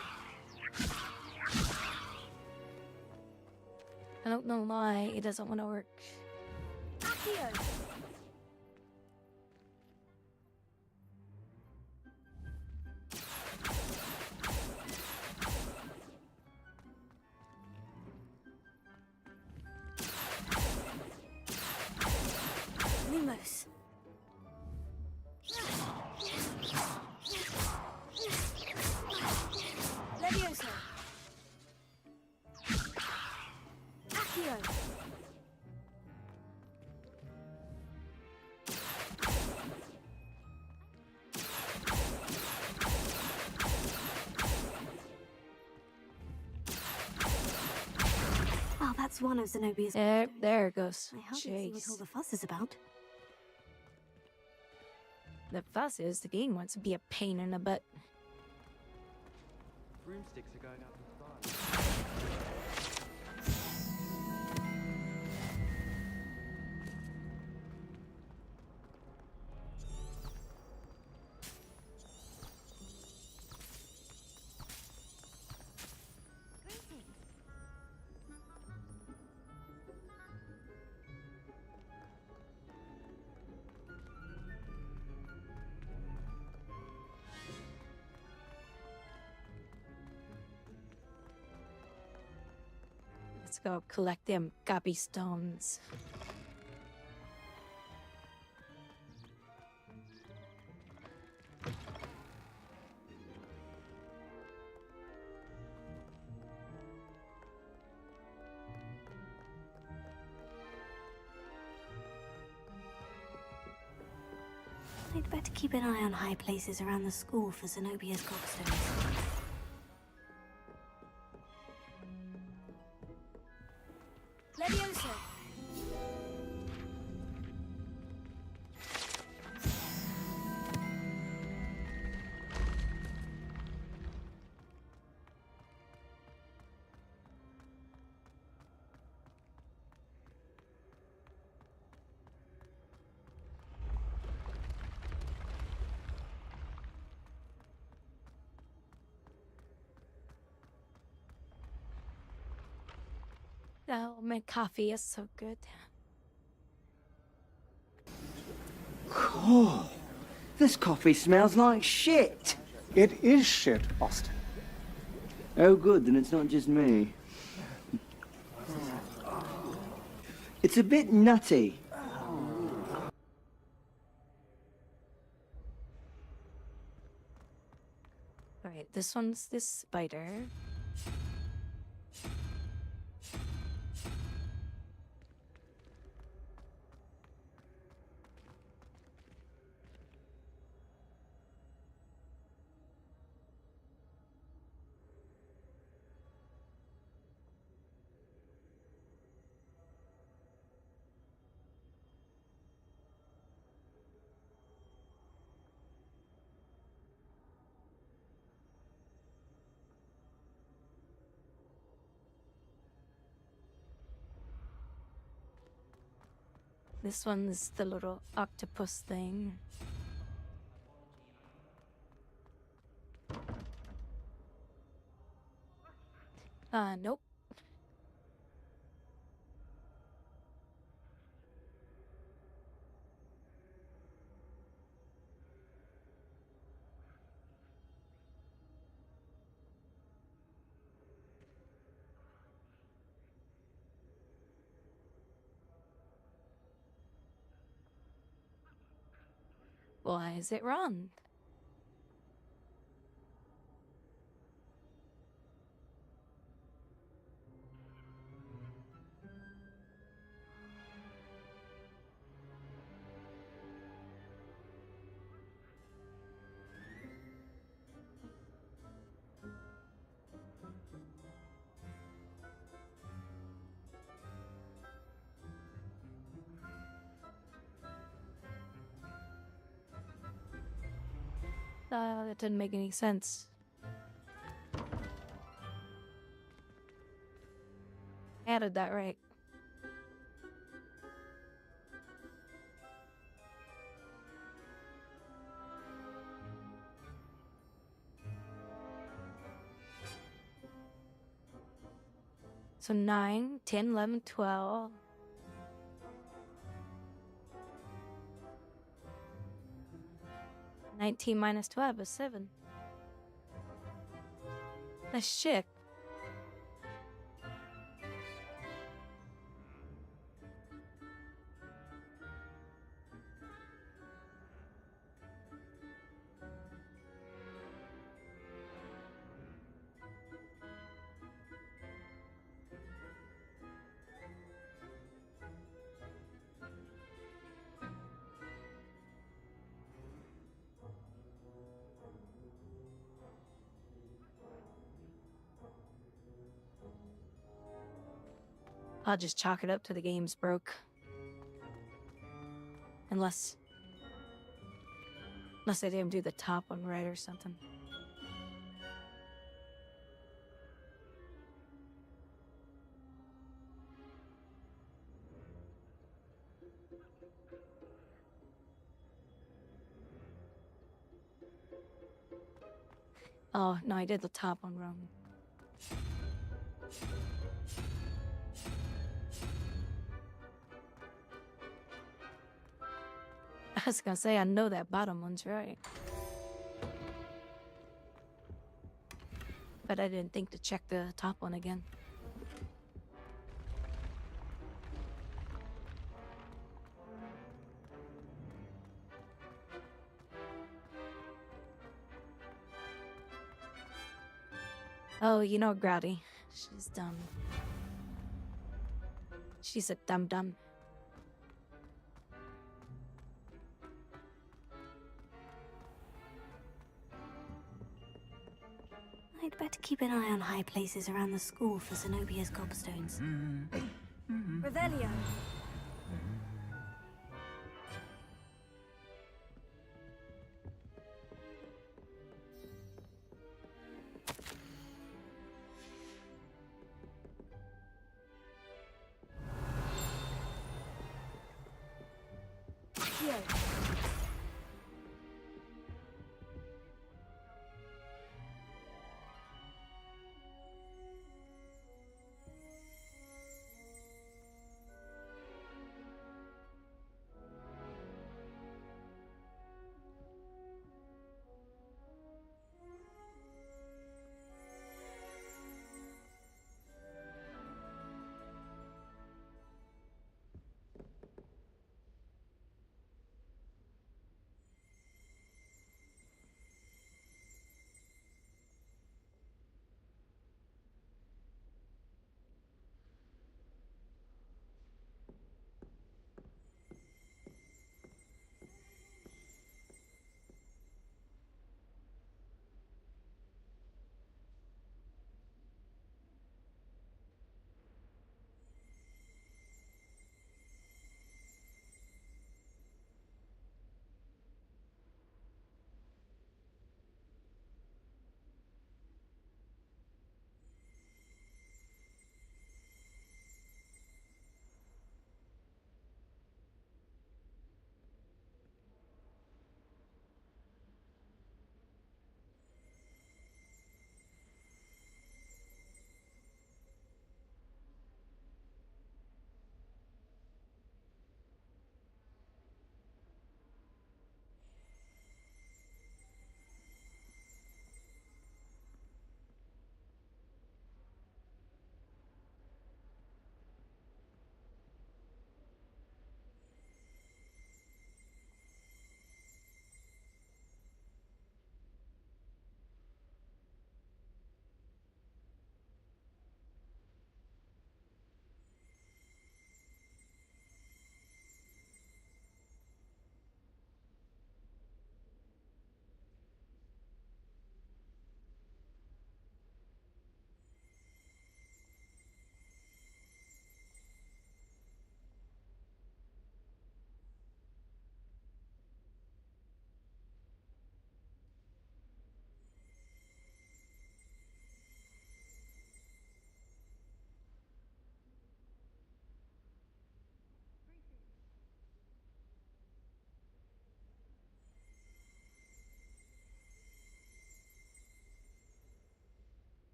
I don't know why it doesn't want to work. Accio! Lumos. Levioso. Accio. Well, that's one of Zenobia's. There it goes. I hardly see what all the fuss is about. The fuss is the game wants to be a pain in the butt. Broomsticks are going up in price. Let's go collect them copy stones. I'd better keep an eye on high places around the school for Zenobia's gobstones. Levioso! Oh, my coffee is so good. Oh, this coffee smells like shit. It is shit, Austin. Oh, good, then it's not just me. It's a bit nutty. Alright, this one's this spider. This one's the little octopus thing. Nope. Why is it wrong? That didn't make any sense. Added that right. So 9, 10, 11, 12. Nineteen minus 12 is 7. That's shit. I'll just chalk it up to the game's broke. Unless I didn't do the top one right or something. Oh, no, I did the top one wrong. I was gonna say, I know that bottom one's right. But I didn't think to check the top one again. Oh, you know Grouwdi. She's dumb. She's a dum-dum. I'd better keep an eye on high places around the school for Zenobia's gobstones. Revelio.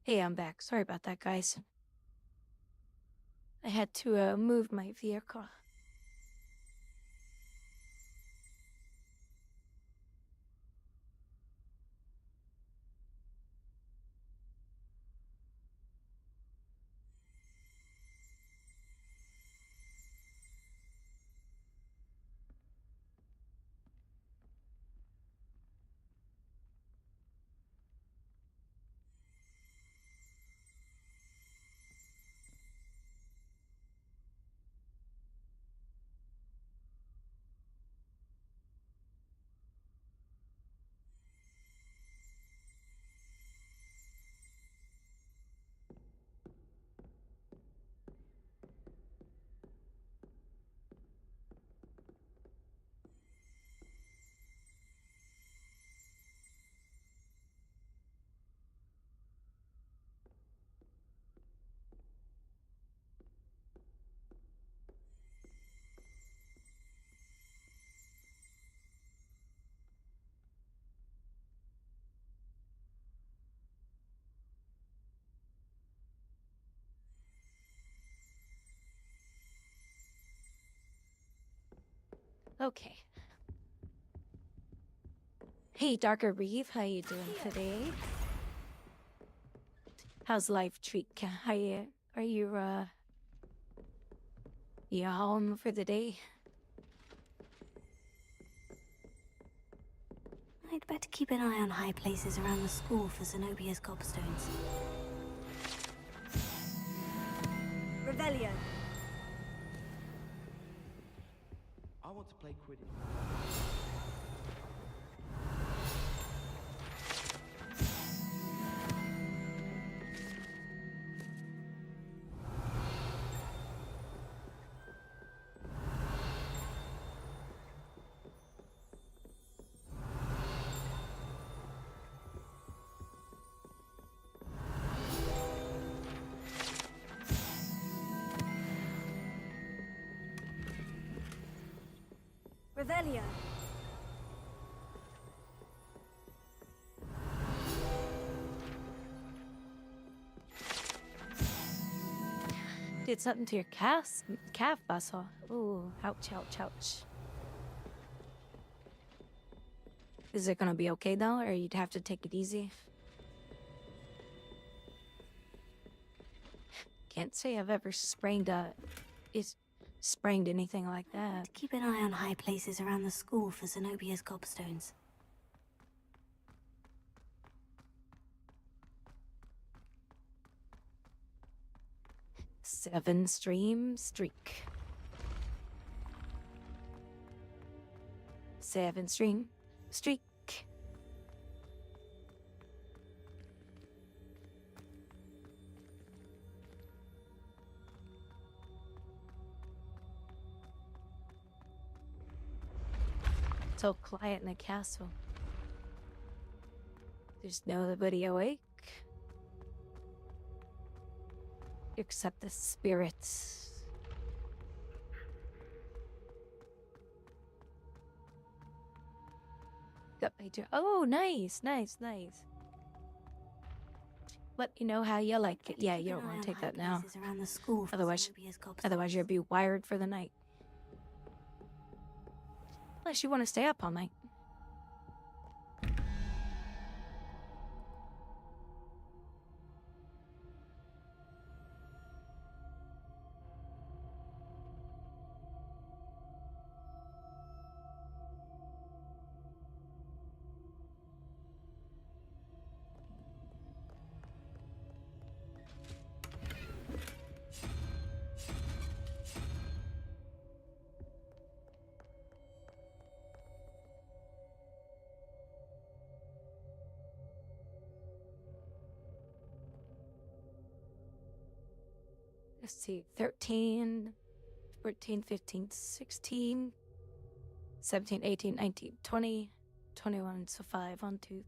Hey, I'm back. Sorry about that, guys. I had to move my vehicle. Okay. Hey, Darker Reeve, how you doing today? How's life treat? How you? Are you home for the day? I'd better keep an eye on high places around the school for Zenobia's gobstones. Revelio. I want to play Quidditch. Revelio. Did something to your calf muscle. Ooh, ouch, ouch, ouch. Is it gonna be okay though, or you'd have to take it easy? Can't say I've ever sprained anything like that. Keep an eye on high places around the school for Zenobia's gobstones. Seven stream streak. 7 stream streak. So quiet in the castle. There's nobody awake. Except the spirits. Got my oh, nice, nice, nice. Let me know how you like it. Yeah, you don't want to take that now. Otherwise you'll be wired for the night. Unless you want to stay up all night. Let's see, 13, 14, 15, 16, 17, 18, 19, 20, 21, so 5, 1, 2,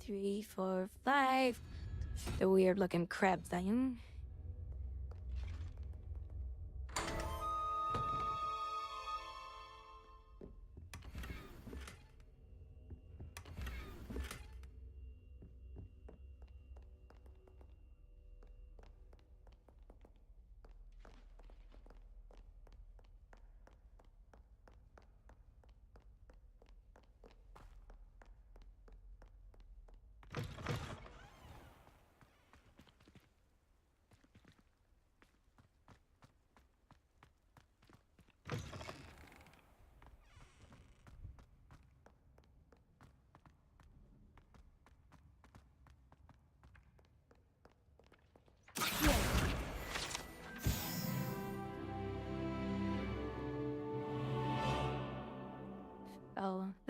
3, 4, 5. The weird looking crab thing.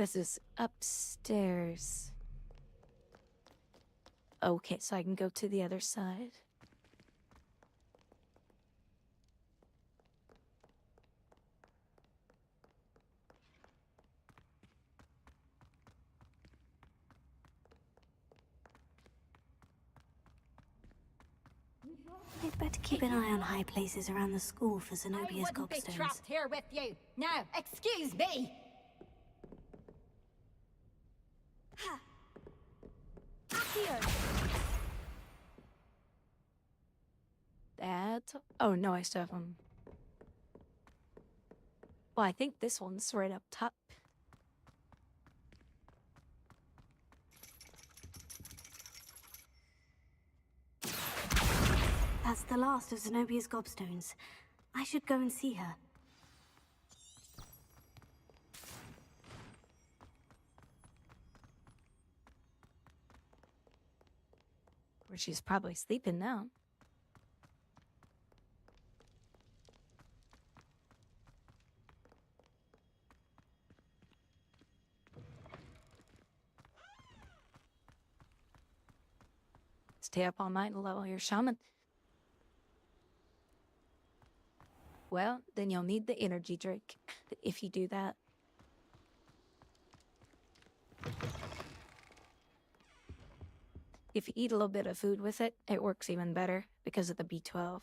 This is upstairs. Okay, so I can go to the other side. We'd better keep an eye on high places around the school for Zenobia's I wouldn't be gobstones. trapped here with you. Now, excuse me. That. Oh no, I still have one. Well, I think this one's right up top. That's the last of Zenobia's gobstones. I should go and see her. Where she's probably sleeping now. Stay up all night and level your shaman. Well, then you'll need the energy drink if you do that. If you eat a little bit of food with it, it works even better because of the B12.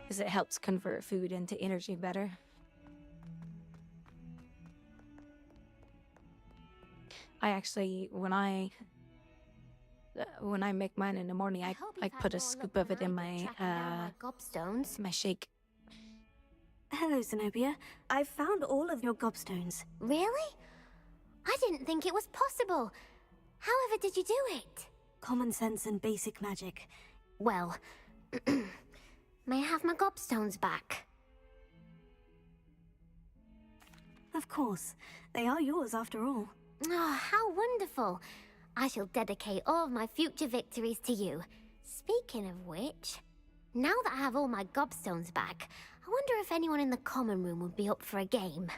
Because it helps convert food into energy better. I actually, when I make mine in the morning, I put a scoop of it in my gobstones. My shake. Hello, Zenobia. I've found all of your gobstones. Really? I didn't think it was possible. However did you do it? Common sense and basic magic. Well, may I have my gobstones back? Of course. They are yours after all. Oh, how wonderful. I shall dedicate all of my future victories to you. Speaking of which, now that I have all my gobstones back, I wonder if anyone in the common room would be up for a game.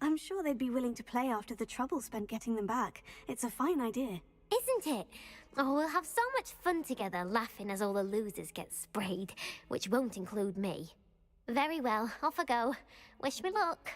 I'm sure they'd be willing to play after the trouble spent getting them back. It's a fine idea. Isn't it? Oh, we'll have so much fun together, laughing as all the losers get sprayed, which won't include me. Very well, off I go. Wish me luck.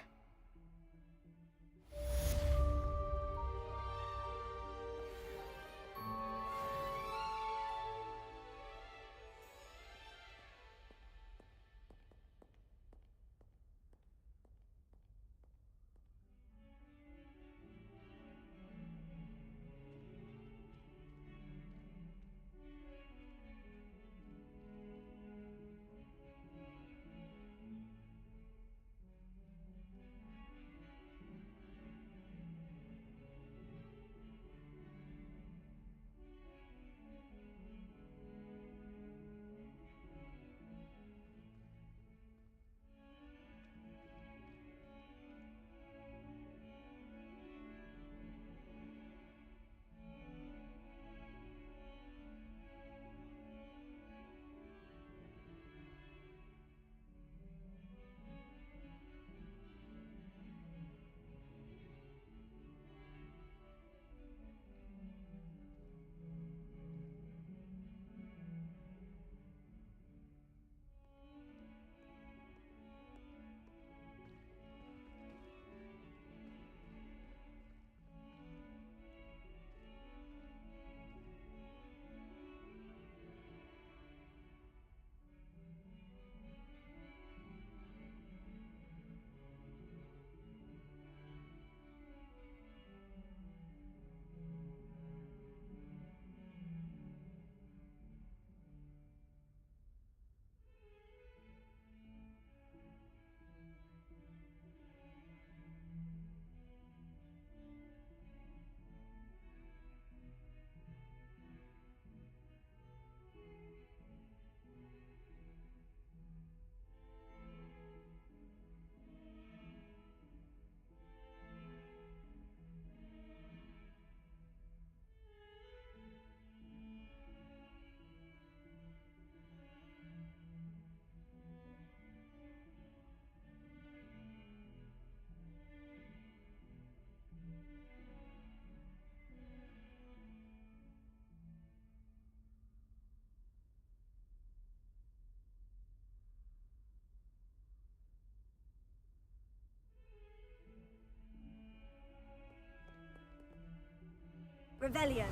Revelio.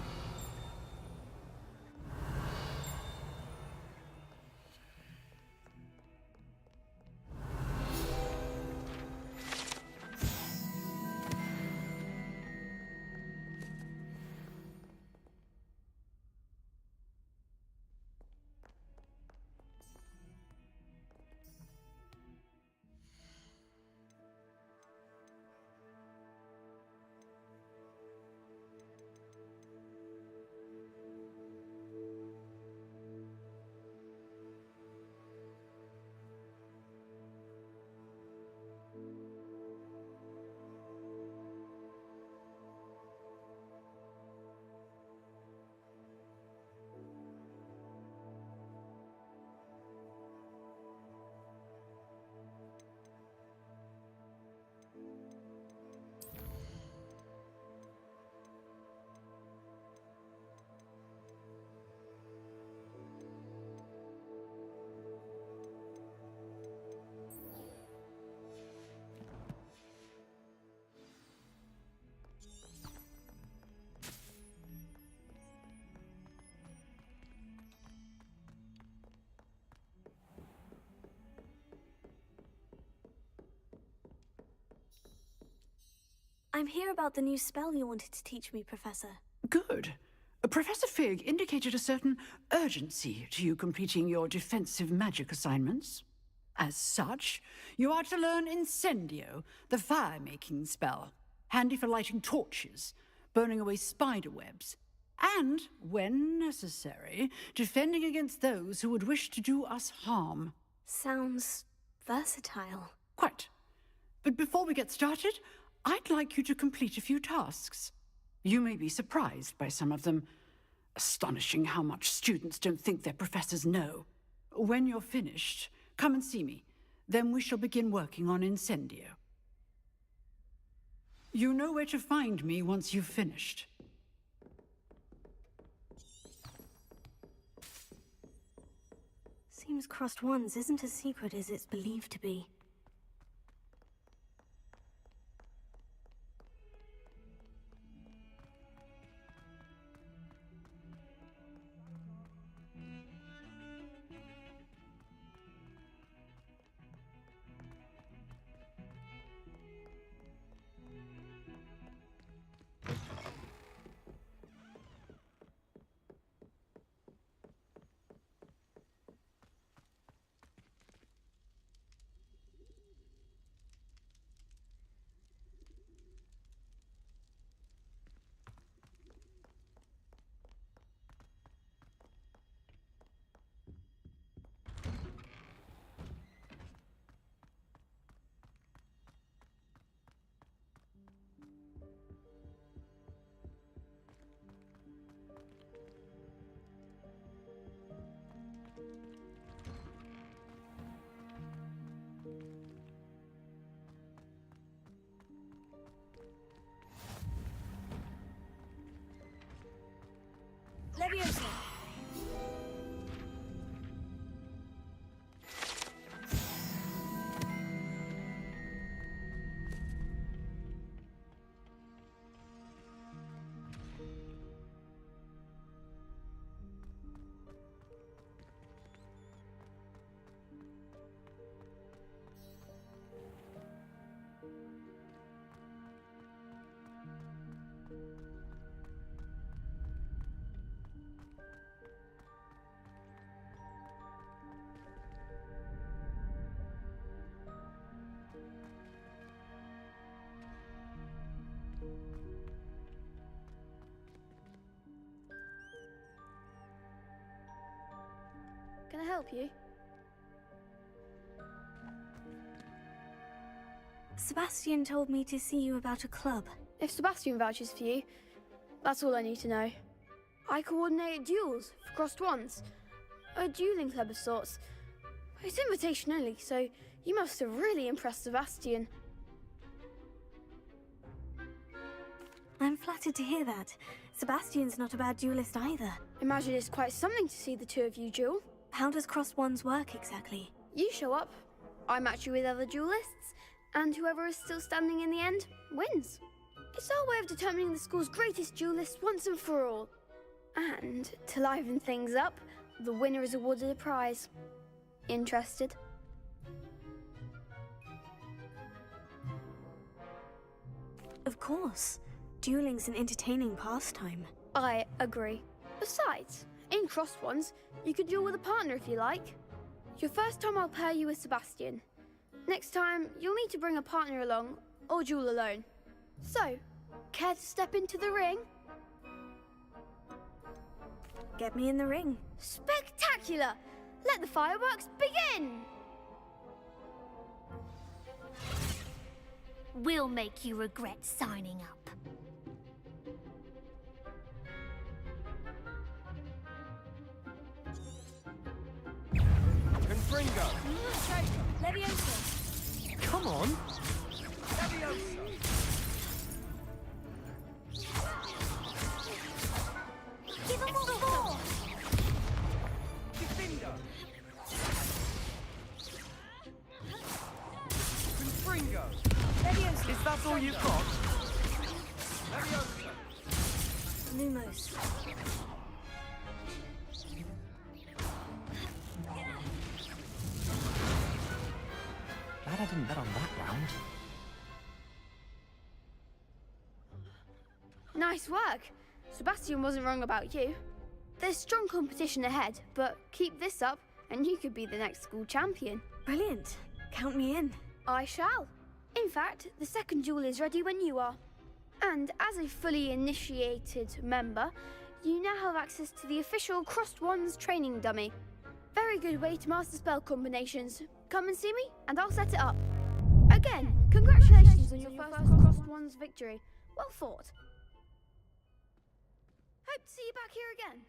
I'm here about the new spell you wanted to teach me, Professor. Good. Professor Fig indicated a certain urgency to you completing your defensive magic assignments. As such, you are to learn Incendio, the fire-making spell, handy for lighting torches, burning away spider webs, and, when necessary, defending against those who would wish to do us harm. Sounds versatile. Quite. But before we get started, I'd like you to complete a few tasks. You may be surprised by some of them. Astonishing how much students don't think their professors know. When you're finished, come and see me. Then we shall begin working on Incendio. You know where to find me once you've finished. Seems crossed wands isn't as secret as it's believed to be. Leviosa! Can I help you? Sebastian told me to see you about a club. If Sebastian vouches for you, that's all I need to know. I coordinate duels for crossed wands. A dueling club of sorts. It's invitation only, so you must have really impressed Sebastian. I'm flattered to hear that. Sebastian's not a bad duelist either. Imagine it's quite something to see the two of you duel. How does crossed wands work exactly? You show up, I match you with other duelists, and whoever is still standing in the end wins. It's our way of determining the school's greatest duelist once and for all. And to liven things up, the winner is awarded a prize. Interested? Of course. Dueling's an entertaining pastime. I agree. Besides, in crossed ones, you could duel with a partner if you like. Your first time I'll pair you with Sebastian. Next time, you'll need to bring a partner along, or duel alone. So, care to step into the ring? Get me in the ring. Spectacular! Let the fireworks begin! We'll make you regret signing up. Confringo! Leviosa! Come on! Leviosa! Give them all four! Defender! Confringo! Leviosa! Is that all you've got? Leviosa! Lumos. Glad I didn't bet on that round. Nice work. Sebastian wasn't wrong about you. There's strong competition ahead, but keep this up and you could be the next school champion. Brilliant. Count me in. I shall. In fact, the second duel is ready when you are. And as a fully initiated member, you now have access to the official Crossed Wands training dummy. Very good way to master spell combinations. Come and see me, and I'll set it up. Again, congratulations on your first Crossed Wands victory. Well fought. Hope to see you back here again.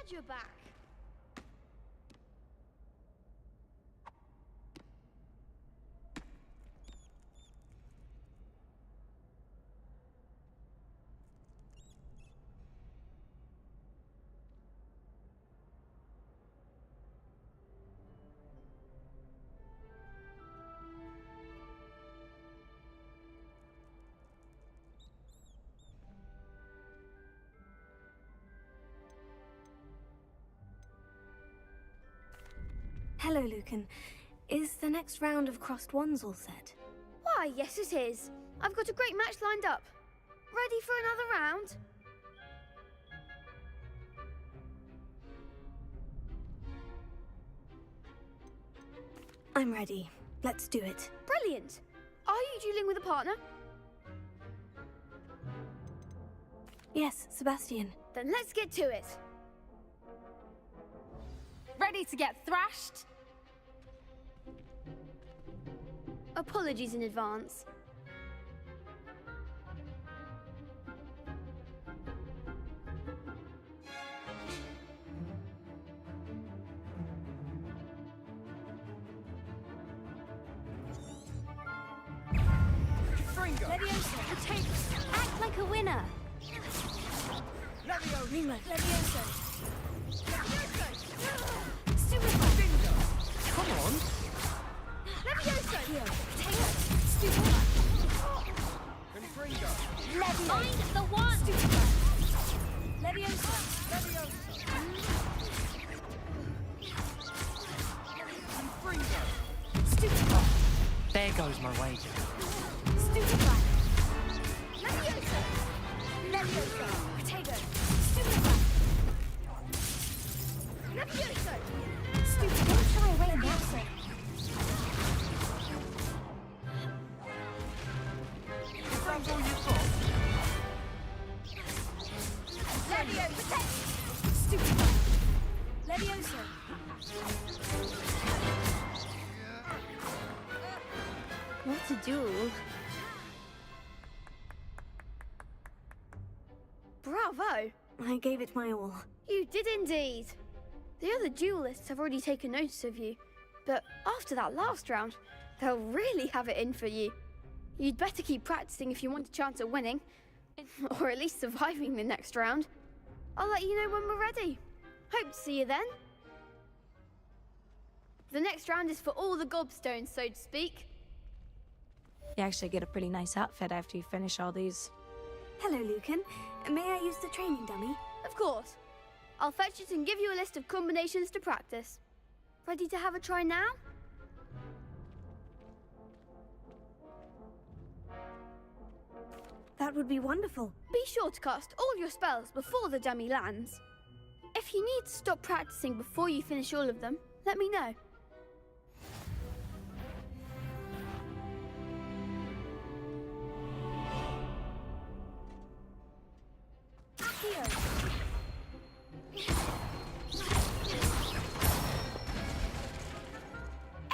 Glad you're back. Hello, Lucan. Is the next round of crossed wands all set? Why, yes it is. I've got a great match lined up. Ready for another round? I'm ready. Let's do it. Brilliant. Are you dueling with a partner? Yes, Sebastian. Then let's get to it. Ready to get thrashed? Apologies in advance. Leviosa, take. Act like a winner. Levio, Remo, Leviosa. come on. Leviosa! Here, take it. Stupid. Confringo. Levio. Find the one! Leviosa. Confringo. Stupid. There goes my wager. Stupid. Leviosa! Leviosa. Potato. Stupid. Leviosa! Stupid. Don't shy away, Leviosa. If that's all you've got. Leviosa! Stupid. Leviosa. What to do? Bravo! I gave it my all. You did indeed. The other duelists have already taken notice of you, but after that last round, they'll really have it in for you. You'd better keep practicing if you want a chance at winning, or at least surviving the next round. I'll let you know when we're ready. Hope to see you then. The next round is for all the gobstones, so to speak. You actually get a pretty nice outfit after you finish all these. Hello, Lucan. May I use the training dummy? Of course. I'll fetch it and give you a list of combinations to practice. Ready to have a try now? That would be wonderful. Be sure to cast all your spells before the dummy lands. If you need to stop practicing before you finish all of them, let me know.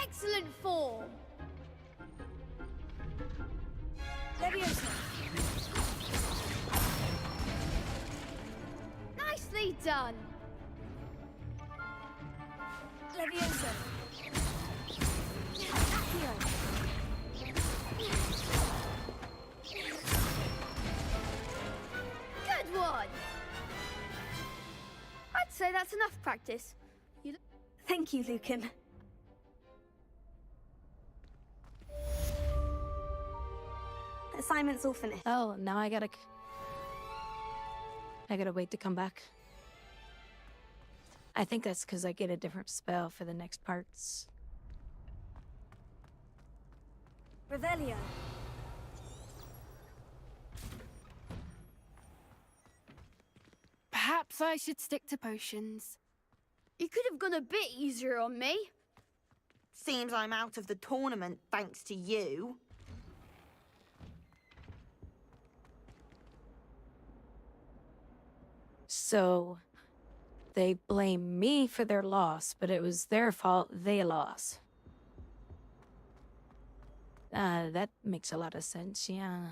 Excellent form! Leviosa. Nicely done! Leviosa. Accio. Good one! I'd say that's enough practice. Thank you, Lucan. Assignment's all finished. Oh, now I gotta wait to come back. I think that's because I get a different spell for the next parts. Revelio. Perhaps I should stick to potions. You could have gone a bit easier on me. Seems I'm out of the tournament thanks to you. So, they blame me for their loss, but it was their fault they lost. That makes a lot of sense, yeah.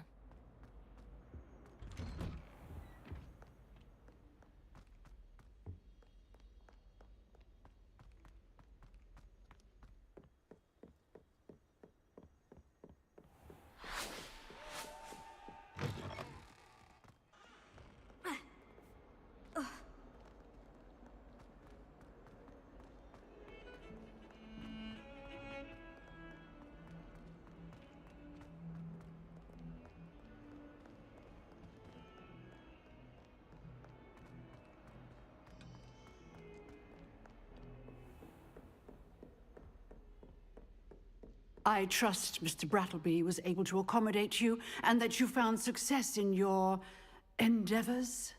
I trust Mr. Brattleby was able to accommodate you and that you found success in your endeavors.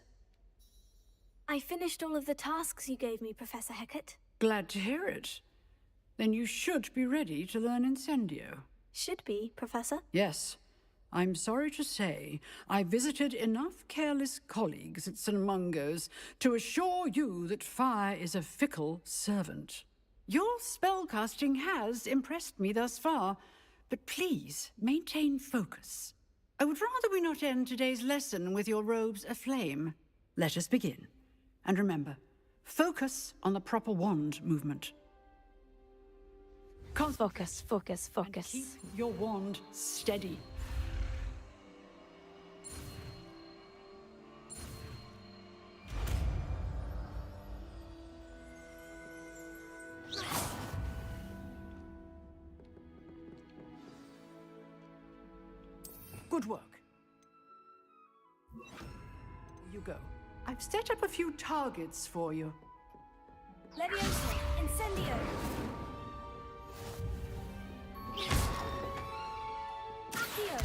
I finished all of the tasks you gave me, Professor Hecat. Glad to hear it. Then you should be ready to learn Incendio. Should be, Professor? Yes. I'm sorry to say, I visited enough careless colleagues at St. Mungo's to assure you that fire is a fickle servant. Your spellcasting has impressed me thus far, but please maintain focus. I would rather we not end today's lesson with your robes aflame. Let us begin. And remember, focus on the proper wand movement. Focus, focus, focus. And keep your wand steady. Good work. You go. I've set up a few targets for you. Leviosa, Incendio! Accio!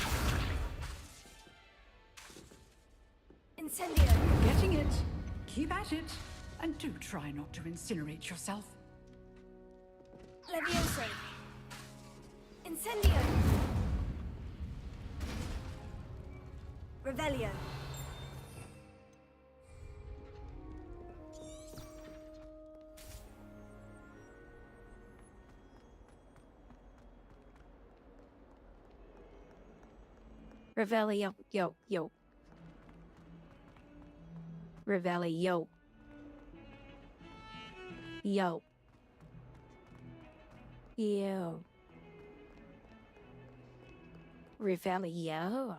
Incendio! Getting it. Keep at it. And do try not to incinerate yourself. Leviosa! Incendio! Revelio! Revelio, yo, yo. Revelio. Yo. Yo. Revelio.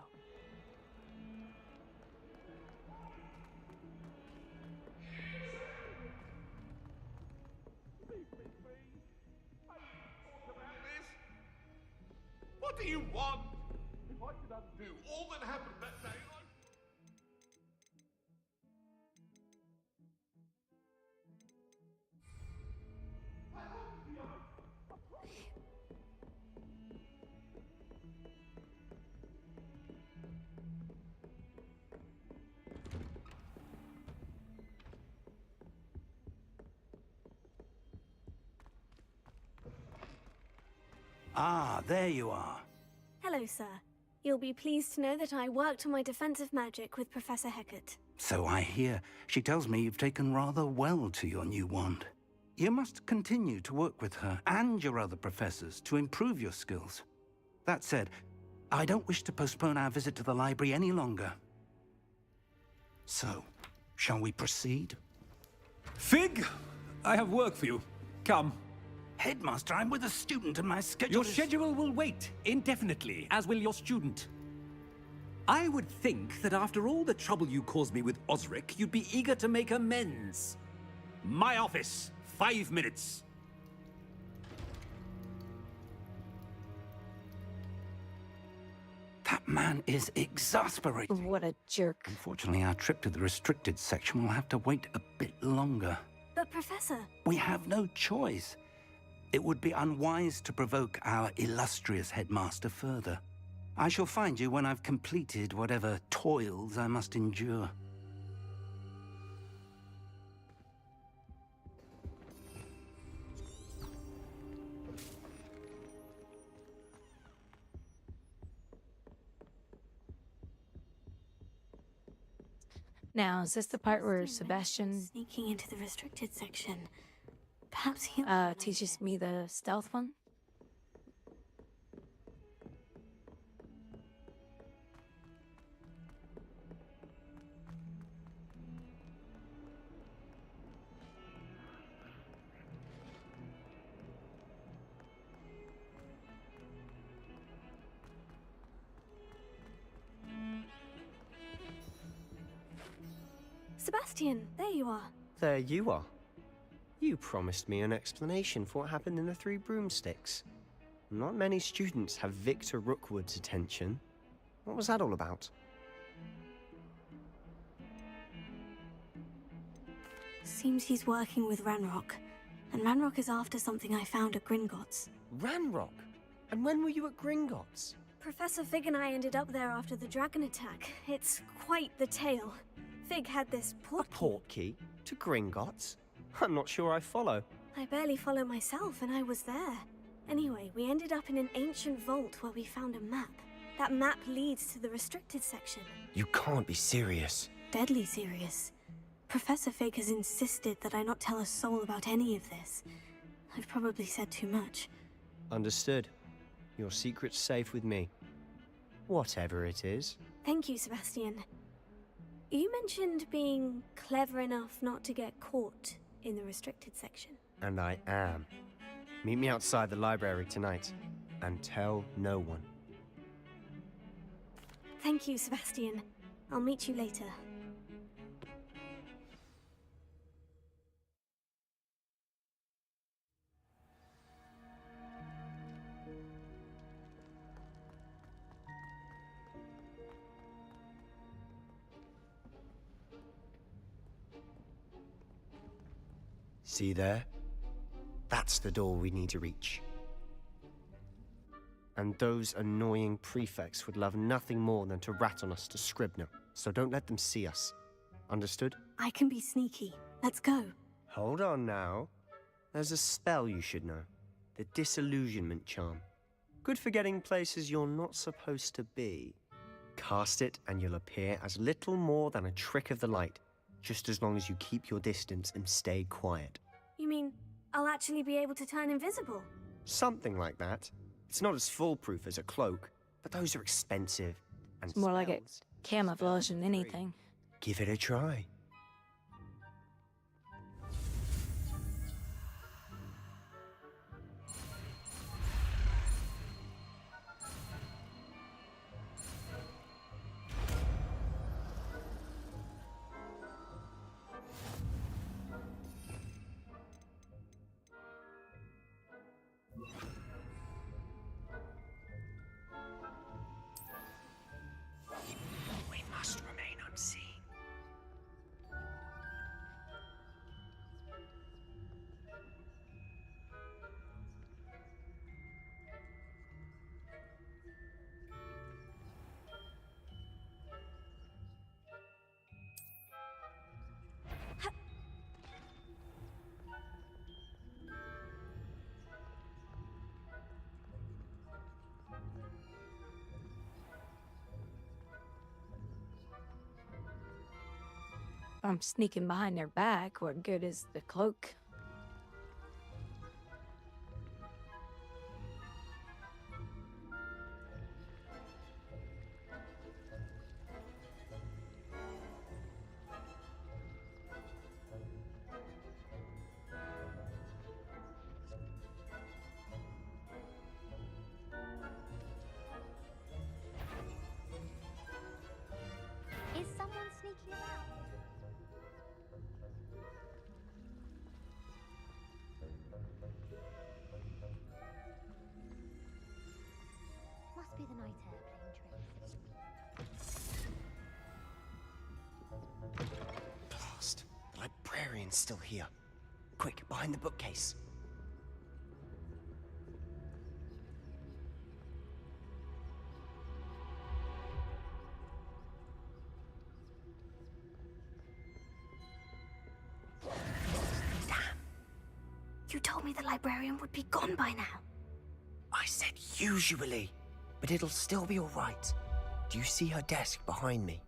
What do you want? If I could undo all that happened that day, Ah, there you are. Hello, sir. You'll be pleased to know that I worked on my defensive magic with Professor Hecat. So I hear. She tells me you've taken rather well to your new wand. You must continue to work with her and your other professors to improve your skills. That said, I don't wish to postpone our visit to the library any longer. So, shall we proceed? Fig! I have work for you. Come. Headmaster, I'm with a student and my schedule Your is... schedule will wait indefinitely, as will your student. I would think that after all the trouble you caused me with Osric, you'd be eager to make amends. My office, 5 minutes. That man is exasperating. What a jerk. Unfortunately, our trip to the restricted section will have to wait a bit longer. But, Professor... We have no choice. It would be unwise to provoke our illustrious headmaster further. I shall find you when I've completed whatever toils I must endure. Now, is this the part where Sebastian Sneaking into the restricted section. Perhaps he... teaches me the stealth one? Sebastian, there you are. There you are. You promised me an explanation for what happened in the Three Broomsticks. Not many students have Victor Rookwood's attention. What was that all about? Seems he's working with Ranrock. And Ranrock is after something I found at Gringotts. Ranrock? And when were you at Gringotts? Professor Fig and I ended up there after the dragon attack. It's quite the tale. Fig had this Portkey? To Gringotts? I'm not sure I follow. I barely follow myself, and I was there. Anyway, we ended up in an ancient vault where we found a map. That map leads to the restricted section. You can't be serious. Deadly serious. Professor Fig has insisted that I not tell a soul about any of this. I've probably said too much. Understood. Your secret's safe with me. Whatever it is. Thank you, Sebastian. You mentioned being clever enough not to get caught in the restricted section. And I am. Meet me outside the library tonight. And tell no one. Thank you, Sebastian. I'll meet you later. See there? That's the door we need to reach. And those annoying prefects would love nothing more than to rat on us to Scribner, so don't let them see us. Understood? I can be sneaky. Let's go. Hold on now. There's a spell you should know. The Disillusionment Charm. Good for getting places you're not supposed to be. Cast it and you'll appear as little more than a trick of the light, just as long as you keep your distance and stay quiet. You mean I'll actually be able to turn invisible? Something like that. It's not as foolproof as a cloak, but those are expensive. And It's more like a camouflage than anything. Give it a try. We must remain unseen. If I'm sneaking behind their back, what good is the cloak? Is someone sneaking around? Must be the night air playing tricks. Blast. The librarian's still here. Quick, behind the bookcase. You told me the librarian would be gone by now. I said usually, but it'll still be all right. Do you see her desk behind me?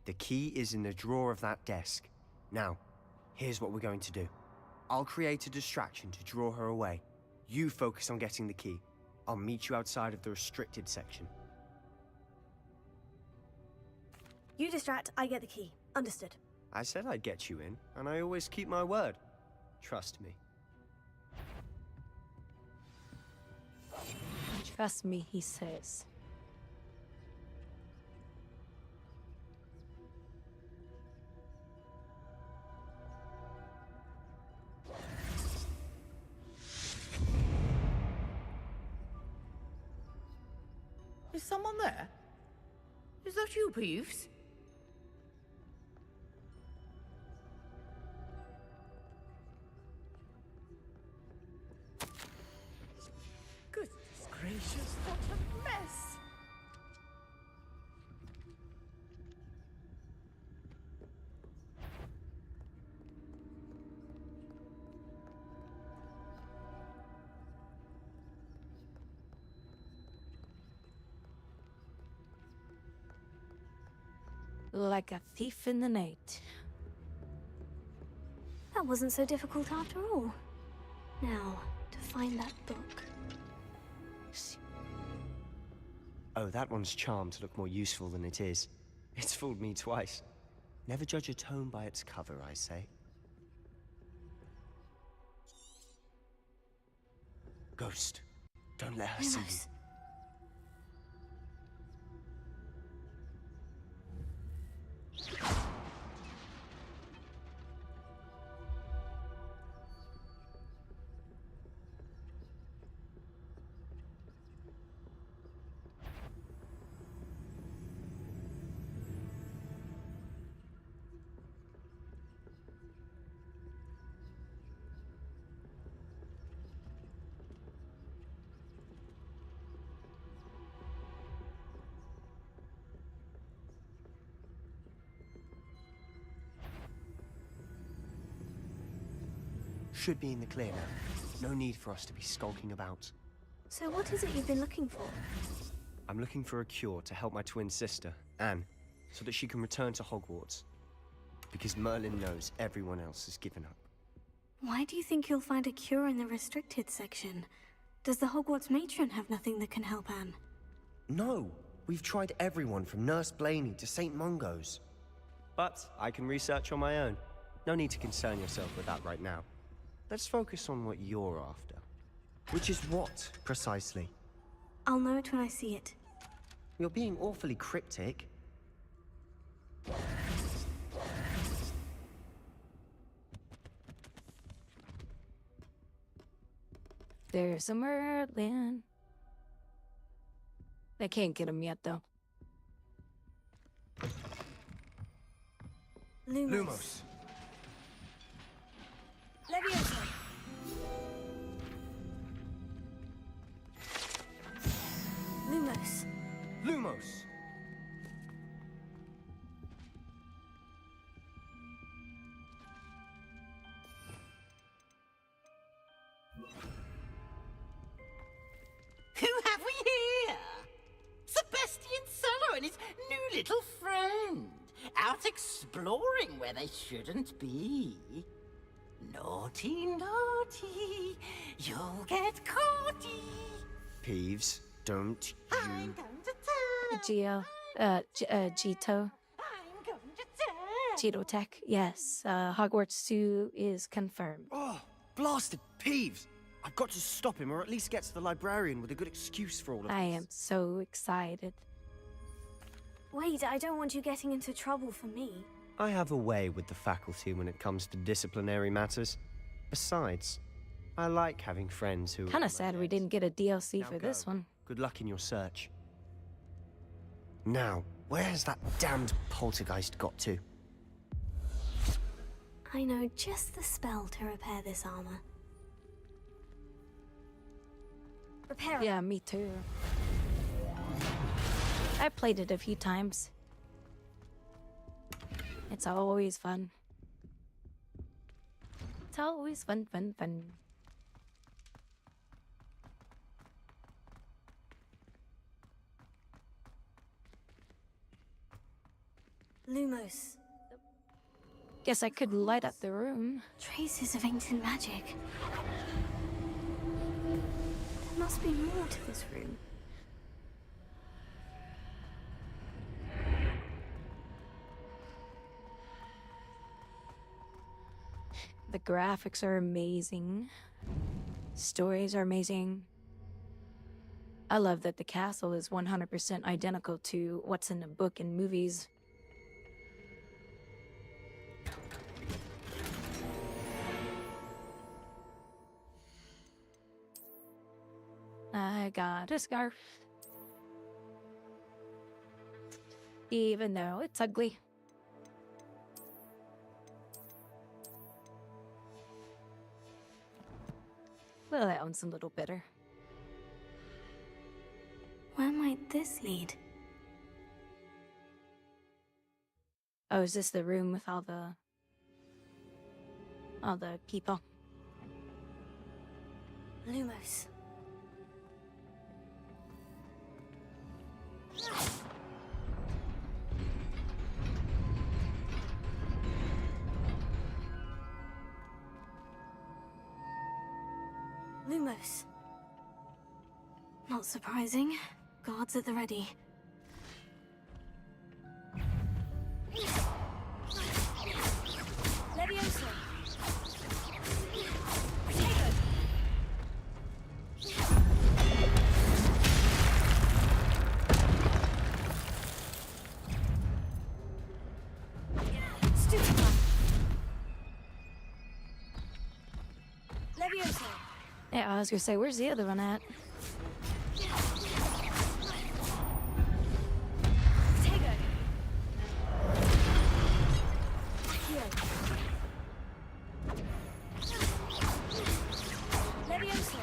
The key is in the drawer of that desk. Now, here's what we're going to do. I'll create a distraction to draw her away. You focus on getting the key. I'll meet you outside of the restricted section. You distract, I get the key. Understood. I said I'd get you in, and I always keep my word. Trust me. Trust me, he says. Is someone there? Is that you, Peeves? a mess. Like a thief in the night. That wasn't so difficult after all. Now, to find that book. Oh, that one's charmed to look more useful than it is. It's fooled me twice. Never judge a tome by its cover, I say. Ghost, don't let her see you. Should be in the clear now. No need for us to be skulking about. So what is it you've been looking for? I'm looking for a cure to help my twin sister, Anne, so that she can return to Hogwarts. Because Merlin knows everyone else has given up. Why do you think you'll find a cure in the restricted section? Does the Hogwarts matron have nothing that can help Anne? No! We've tried everyone from Nurse Blaney to St. Mungo's. But I can research on my own. No need to concern yourself with that right now. Let's focus on what you're after. Which is what, precisely? I'll know it when I see it. You're being awfully cryptic. There's a Merlin. They can't get him yet, though. Lumos. Leviosa. Lumos. Lumos! Who have we here? Sebastian Cello and his new little friend. Out exploring where they shouldn't be. Naughty, naughty, you'll get caughty. Peeves, don't you... I'm going to tell. Gito. I'm going to tell. Cheeto Tech, yes. Hogwarts 2 is confirmed. Oh, blasted Peeves! I've got to stop him, or at least get to the librarian with a good excuse for all of this. I am so excited. Wait, I don't want you getting into trouble for me. I have a way with the faculty when it comes to disciplinary matters. Besides, I like having friends who... Kinda sad we didn't get a DLC for this one. Good luck in your search. Now, where has that damned poltergeist got to? I know just the spell to repair this armor. Repair it. Yeah, me too. I played it a few times. It's always fun. It's always fun, fun, fun. Lumos. Guess I could light up the room. Traces of ancient magic. There must be more to this room. The graphics are amazing. Stories are amazing. I love that the castle is 100% identical to what's in the book and movies. I got a scarf. Even though it's ugly. Well, that one's a little bitter. this lead? Oh, is this the room with all the people? Lumos. Lumos. Not surprising. Guards at the ready. Levioso. Potato. Stupefy. Levioso. Yeah, I was gonna say, where's the other one at? Potato. Accio. Levioso.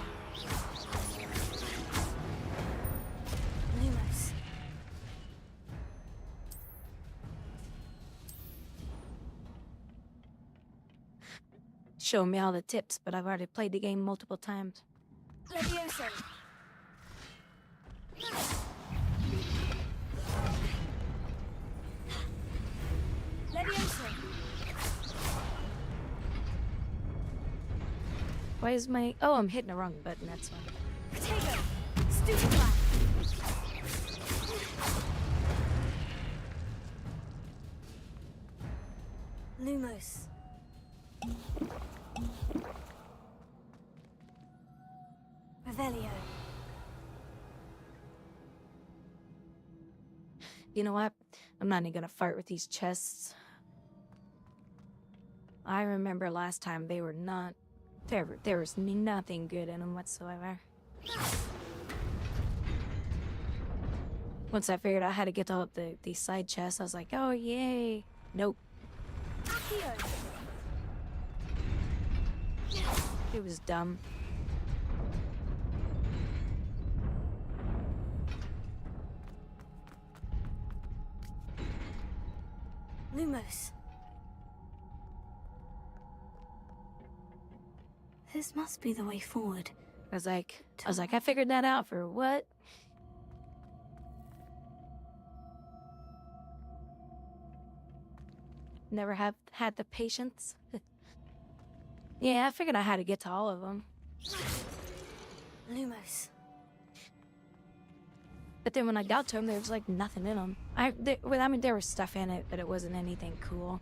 Lumos. Show me all the tips, but I've already played the game multiple times. Levioso. Levioso. Why is my... Oh, I'm hitting the wrong button, that's why. Potato. Stupefy. Lumos. Revelio. You know what? I'm not even gonna fart with these chests. I remember last time they were not... There was nothing good in them whatsoever. Once I figured out how to get to these side chests, I was like, oh, yay. Nope. Accio. It was dumb. Lumos. This must be the way forward. I was like, I figured that out for what? Never have had the patience. Yeah, I figured out how to get to all of them. Lumos. But then when I got to them, there was like nothing in them. I mean, there was stuff in it, but it wasn't anything cool.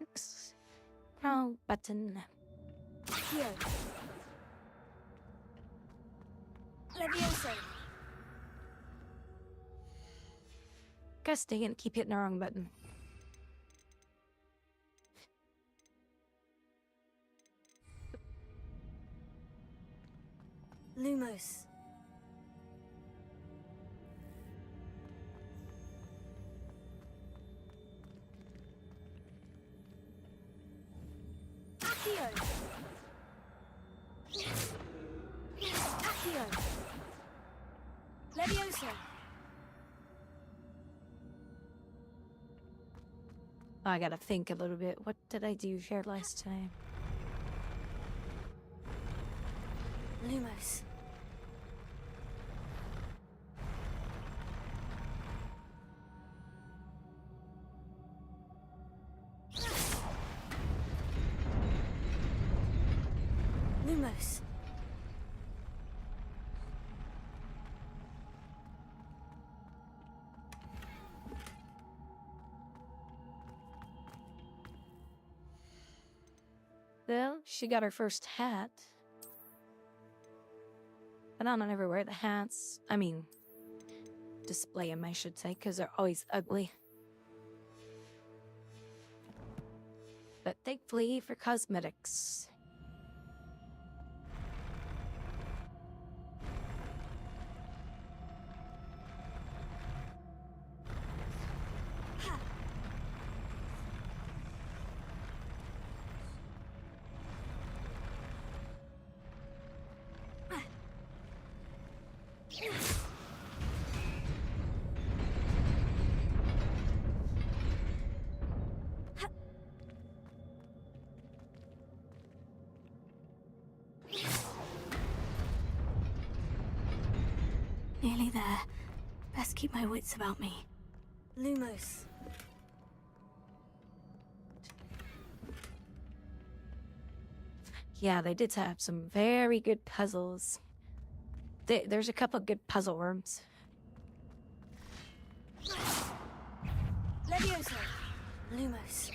Oops. Wrong button. Accio. Levioso. Gosh dang it, keep hitting the wrong button. Lumos. Accio. Accio. Levioso. Oh, I gotta think a little bit. What did I do here last time? Lumos. Lumos. Well, she got her first hat. But I don't ever wear the hats. I mean, display them, I should say, because they're always ugly. But thankfully for cosmetics. Nearly there. Best keep my wits about me. Lumos. Yeah, they did have some very good puzzles. There's a couple good puzzle worms. Levioso. Lumos.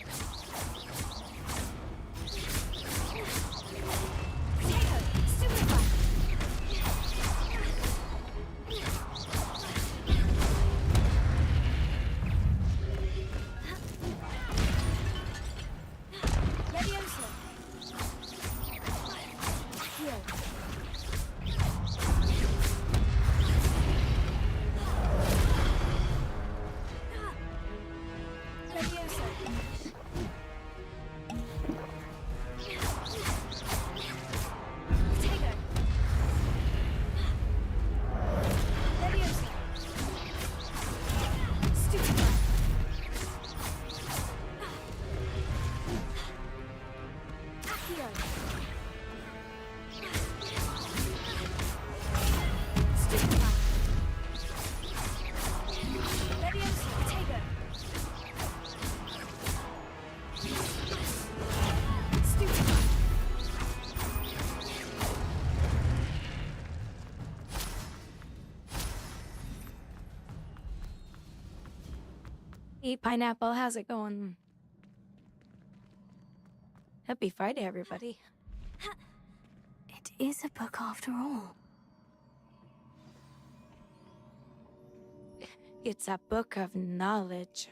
Potato. Stupefy. Levioso. Accio. Levioso. Potato. Levioso. Stupefy. Accio. Stupefy. Levioso. Potato. Stupefy. Hey, Pineapple, how's it going? Happy Friday, everybody. It is a book after all. It's a book of knowledge.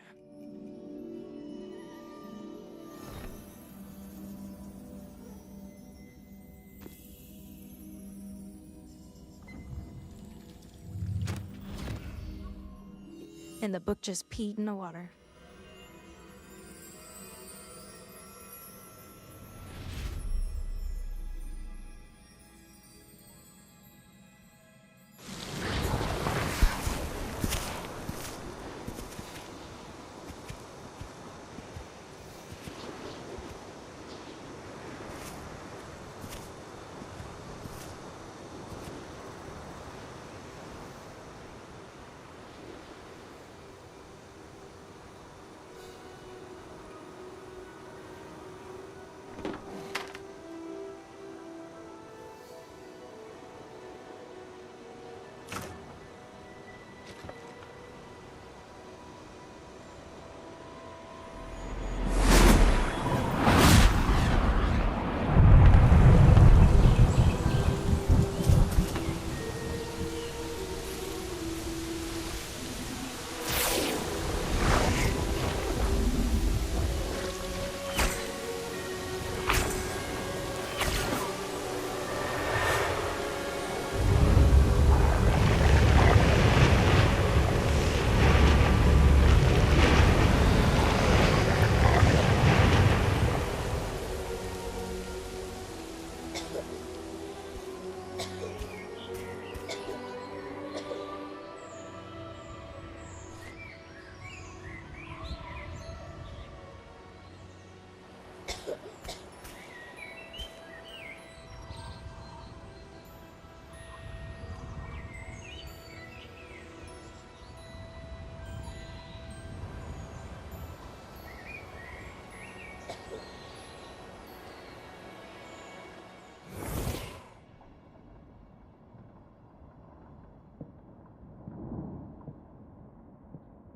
And the book just peed in the water.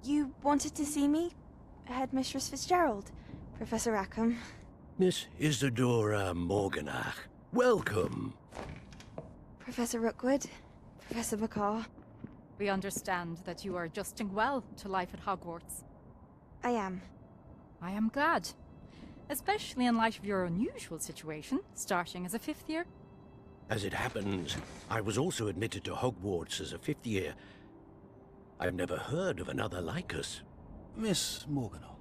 You wanted to see me? Headmistress Fitzgerald? Professor Rackham? Miss Isadora Morganach, welcome. Professor Rookwood? Professor McCaw? We understand that you are adjusting well to life at Hogwarts. I am. I am glad. Especially in light of your unusual situation, starting as a 5th year. As it happens, I was also admitted to Hogwarts as a 5th year. I've never heard of another like us. Miss Morganach,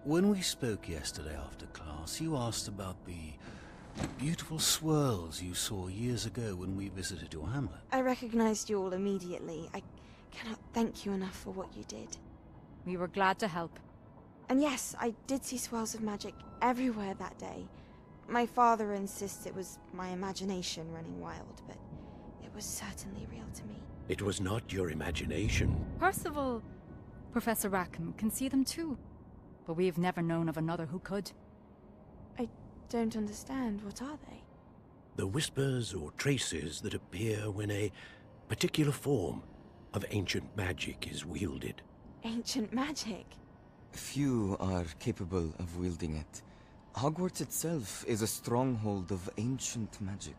when we spoke yesterday after class, you asked about the beautiful swirls you saw years ago when we visited your hamlet. I recognized you all immediately. I cannot thank you enough for what you did. We were glad to help. And yes, I did see swirls of magic everywhere that day. My father insists it was my imagination running wild, but it was certainly real to me. It was not your imagination. Percival, Professor Rackham can see them too. But we've never known of another who could. I don't understand. What are they? The whispers or traces that appear when a particular form of ancient magic is wielded. Ancient magic? Few are capable of wielding it. Hogwarts itself is a stronghold of ancient magic.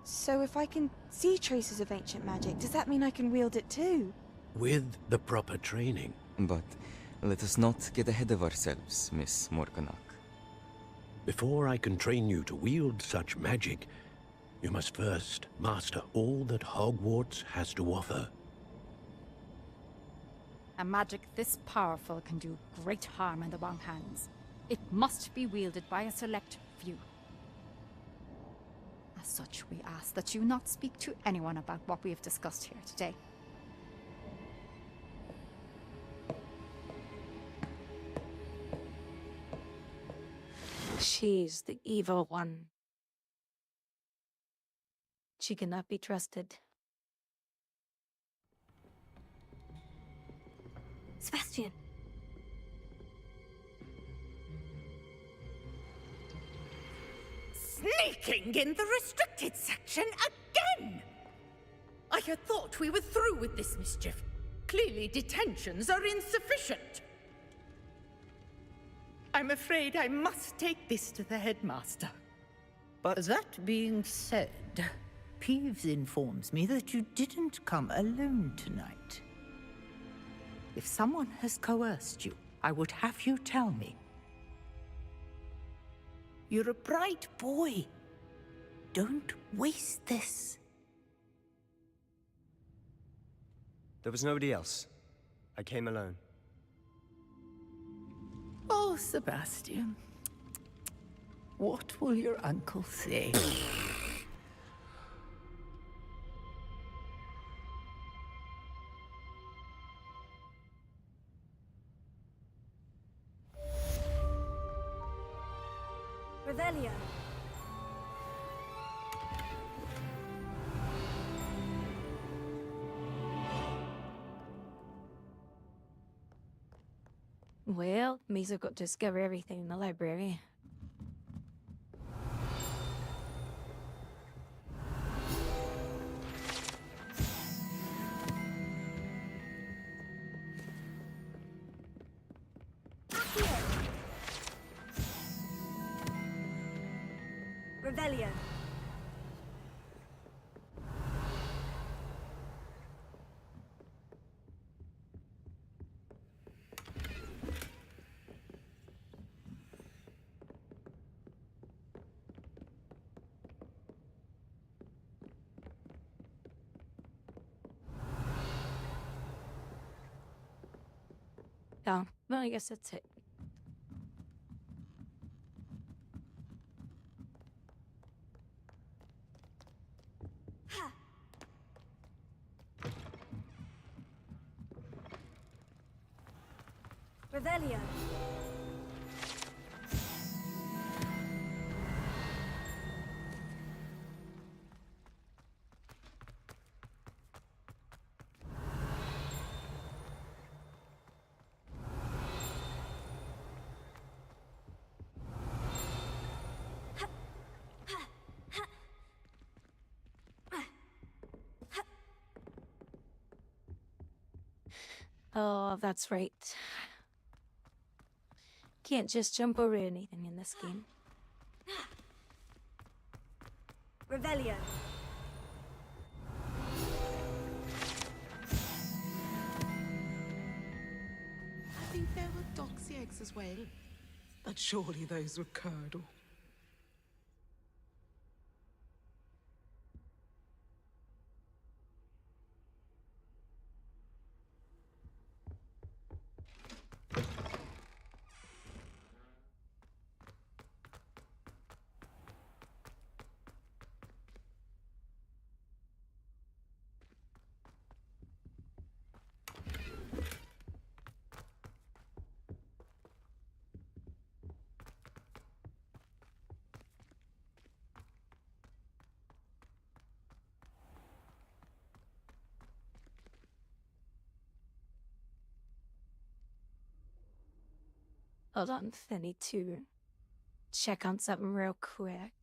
So if I can see traces of ancient magic, does that mean I can wield it too? With the proper training. But let us not get ahead of ourselves, Miss Morganach. Before I can train you to wield such magic, you must first master all that Hogwarts has to offer. A magic this powerful can do great harm in the wrong hands. It must be wielded by a select few. As such, we ask that you not speak to anyone about what we have discussed here today. She's the evil one. She cannot be trusted. Sebastian. Sneaking in the restricted section again! I had thought we were through with this mischief. Clearly detentions are insufficient. I'm afraid I must take this to the headmaster. But that being said, Peeves informs me that you didn't come alone tonight. If someone has coerced you, I would have you tell me. You're a bright boy. Don't waste this. There was nobody else. I came alone. Oh, Sebastian. What will your uncle say? Revelio. Well, means I've got to discover everything in the library. Revelio. Oh, well, I guess that's it. Revelio. Oh, that's right. Can't just jump over anything in this game. Revelio. I think there were doxy eggs as well. But surely those were curdle. Hold on, I need to check on something real quick.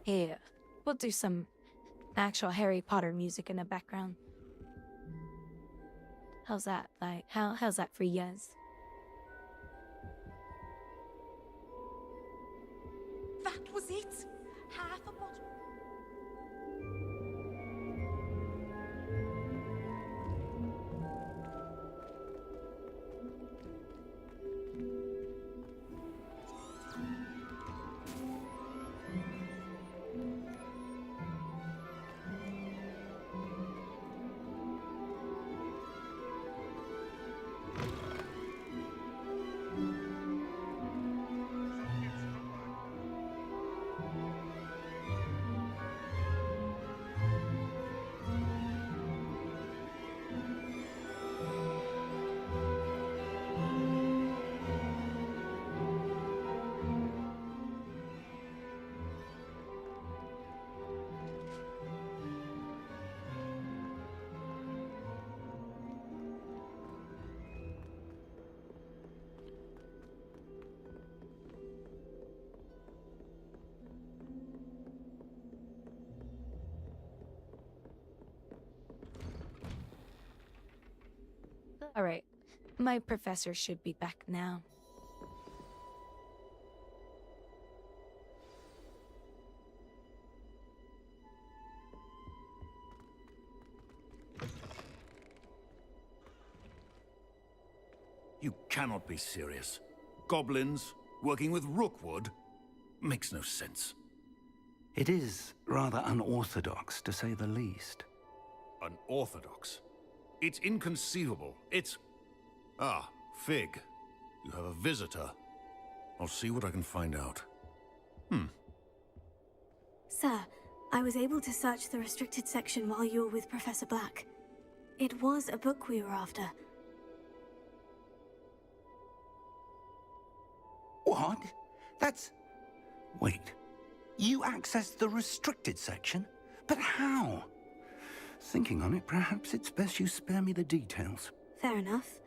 Here, we'll do some actual Harry Potter music in the background. How's that? Like, how's that for you guys? That was it? Half a bottle? Alright, my professor should be back now. You cannot be serious. Goblins working with Rookwood makes no sense. It is rather unorthodox, to say the least. Unorthodox? It's inconceivable. It's... Ah, Fig. You have a visitor. I'll see what I can find out. Sir, I was able to search the restricted section while you were with Professor Black. It was a book we were after. What? That's... Wait. You accessed the restricted section? But how? Thinking on it, perhaps it's best you spare me the details. Fair enough.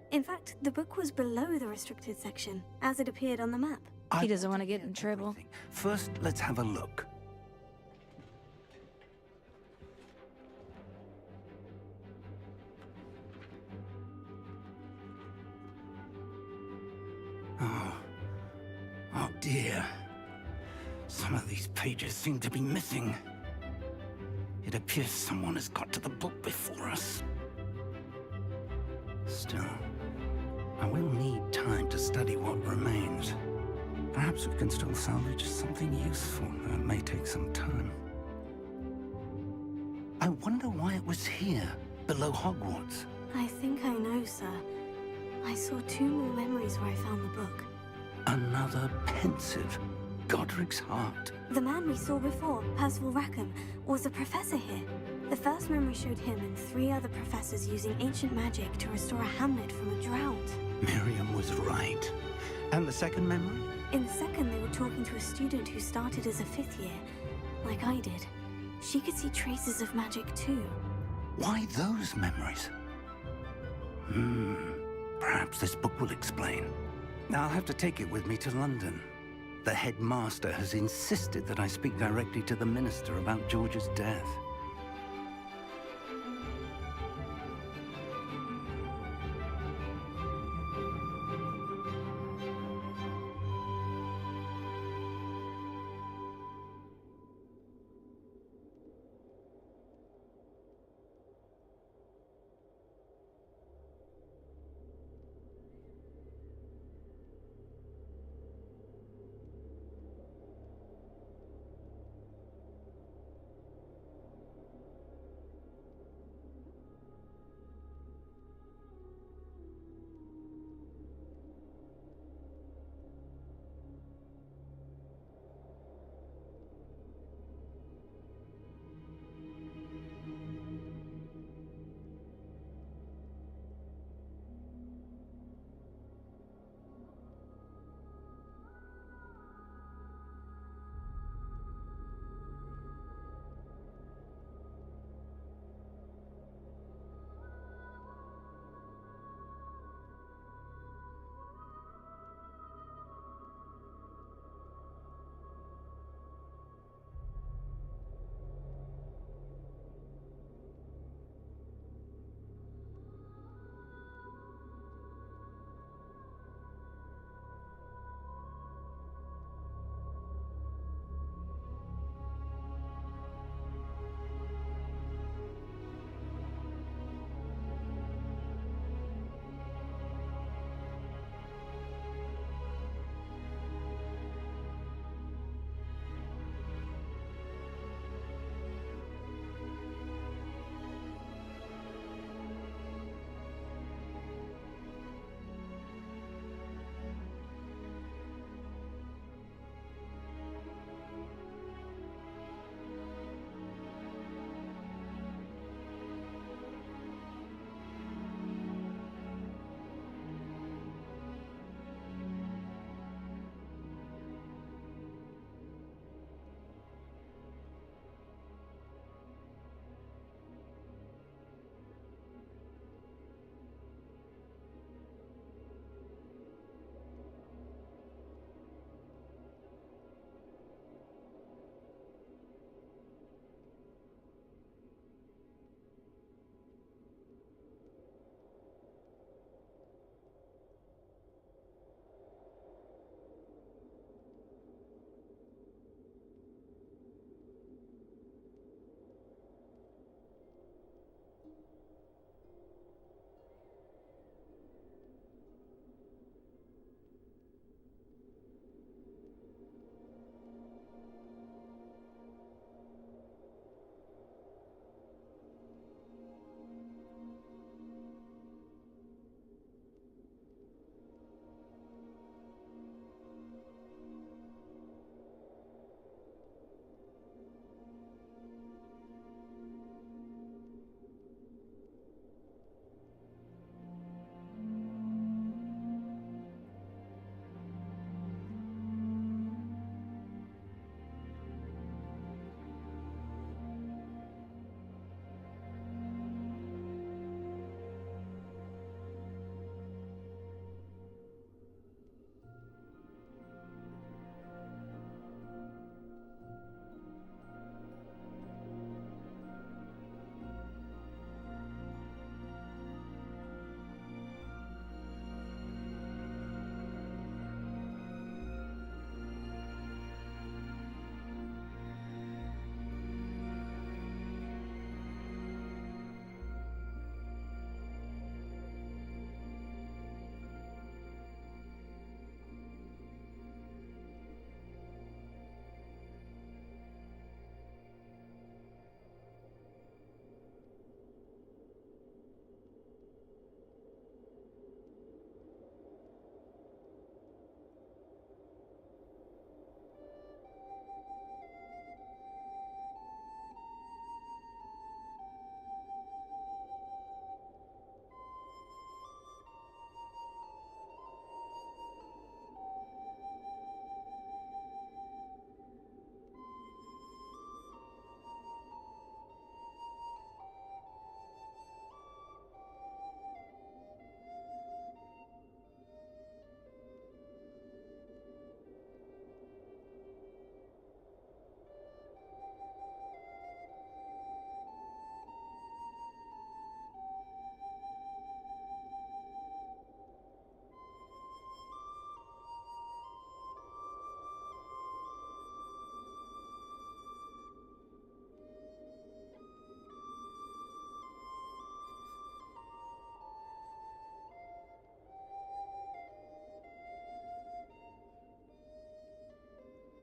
In fact, the book was below the restricted section, as it appeared on the map. He doesn't want to get in trouble. First, let's have a look. Oh dear. Some of these pages seem to be missing. It appears someone has got to the book before us. Still, I will need time to study what remains. Perhaps we can still salvage something useful, though it may take some time. I wonder why it was here, below Hogwarts. I think I know, sir. I saw 2 more memories where I found the book. Another pensive Godric's heart. The man we saw before, Percival Rackham, was a professor here. The first memory showed him and 3 other professors using ancient magic to restore a hamlet from a drought. Miriam was right. And the second memory? In the second, they were talking to a student who started as a 5th year, like I did. She could see traces of magic too. Why those memories? Perhaps this book will explain. I'll have to take it with me to London. The headmaster has insisted that I speak directly to the minister about George's death.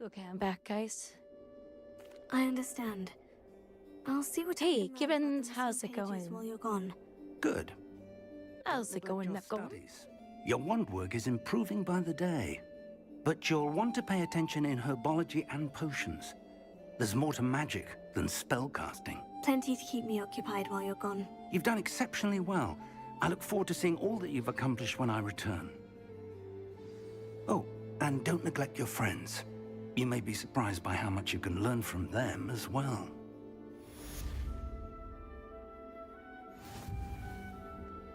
Okay, I'm back, guys. I understand. I'll see what Hey, Gibbons, how's it going? while you're gone. Good. How's it going, Your Nicole? studies. Your wand work is improving by the day. But you'll want to pay attention in herbology and potions. There's more to magic than spellcasting. Plenty to keep me occupied while you're gone. You've done exceptionally well. I look forward to seeing all that you've accomplished when I return. Oh, and don't neglect your friends. You may be surprised by how much you can learn from them as well.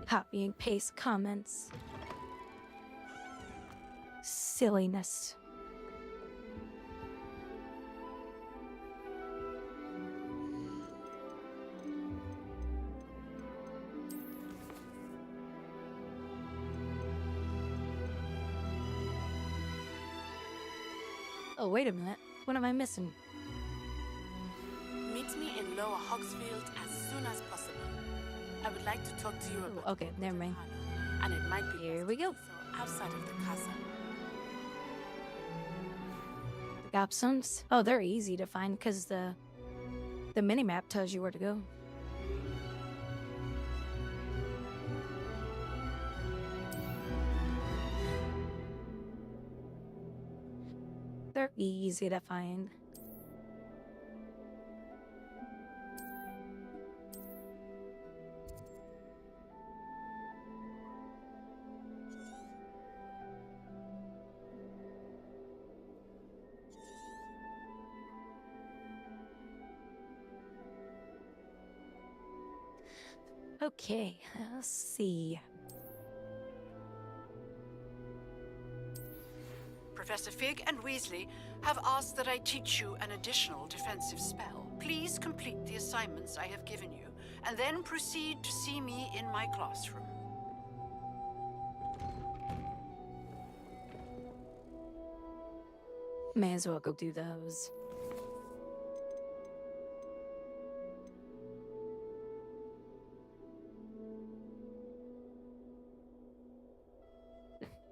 Copy and paste comments. Silliness. Oh, wait a minute. What am I missing? Meet me in Lower Hogsfield as soon as possible. I would like to talk to you about Okay, never mind. and it might be Here we go. outside of the castle. The gobstones? Oh, they're easy to find because the minimap tells you where to go. They're easy to find. Okay, let's see. Professor Fig and Weasley have asked that I teach you an additional defensive spell. Please complete the assignments I have given you, and then proceed to see me in my classroom. May as well go do those.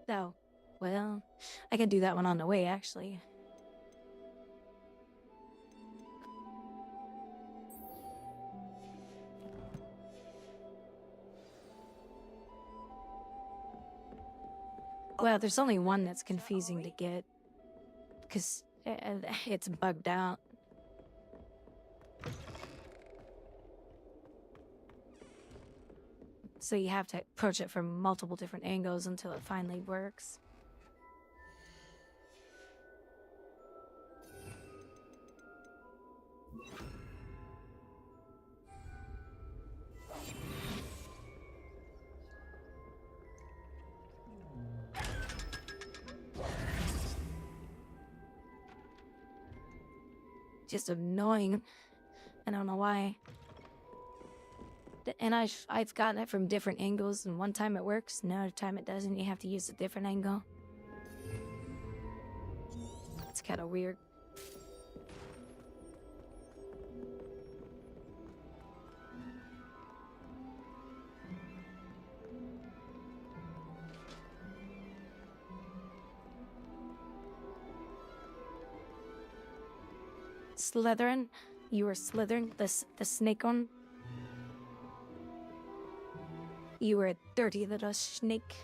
Oh, well, I can do that one on the way, actually. Well, there's only one that's confusing to get, because it's bugged out. So you have to approach it from multiple different angles until it finally works. Just annoying. I don't know why. And I've gotten it from different angles, and one time it works, another time it doesn't. You have to use a different angle. It's kind of weird. Slytherin? You were Slytherin? The snake one? You were a dirty little snake.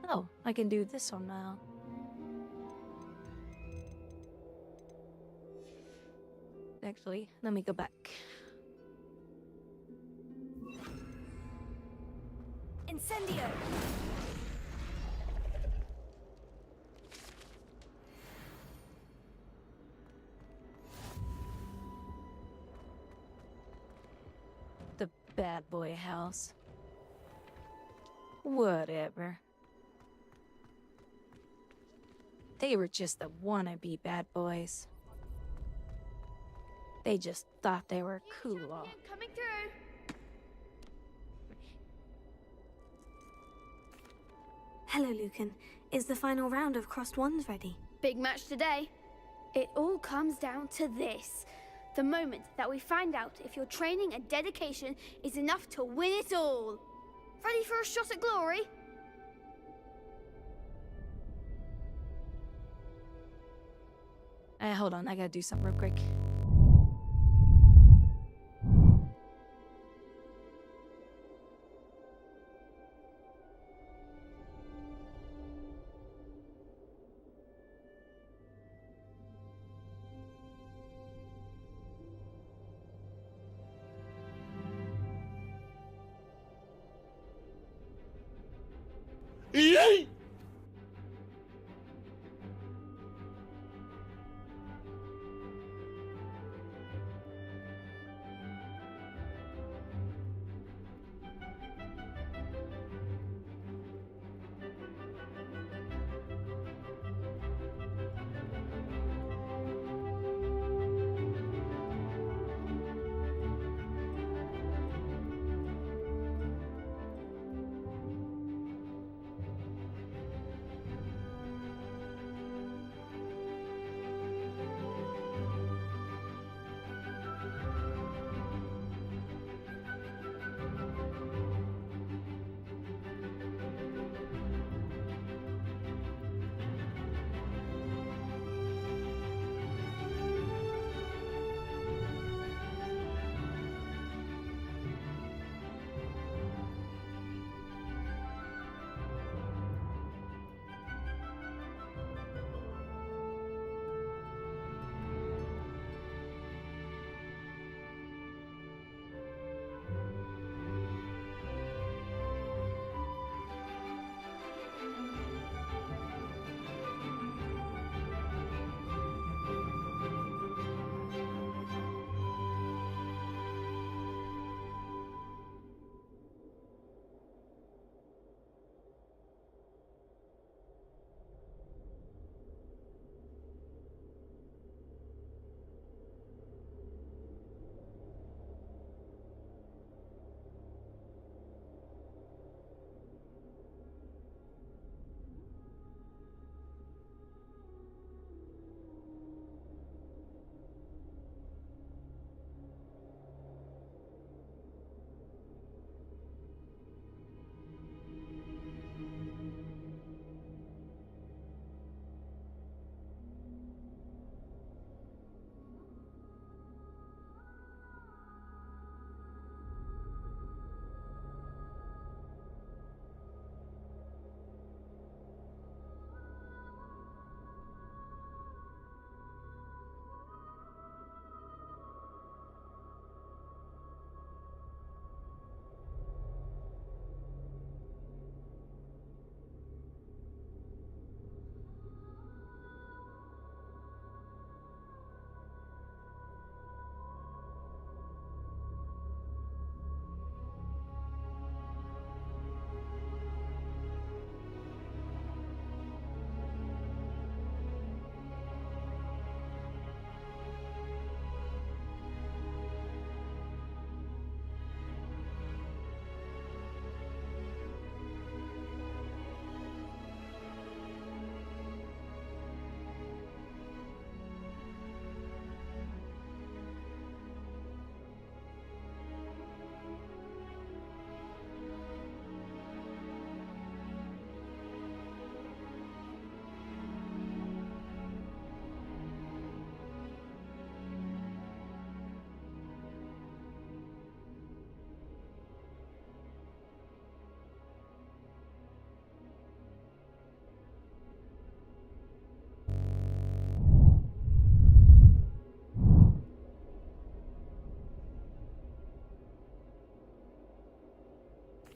Oh, I can do this one now. Actually, let me go back. Incendio! The bad boy house. Whatever. They were just the wannabe bad boys. They just thought they were cool. Coming through. Hello, Lucan. Is the final round of Crossed Wands ready? Big match today. It all comes down to this. The moment that we find out if your training and dedication is enough to win it all. Ready for a shot at glory? Hold on, I gotta do something real quick. Yay!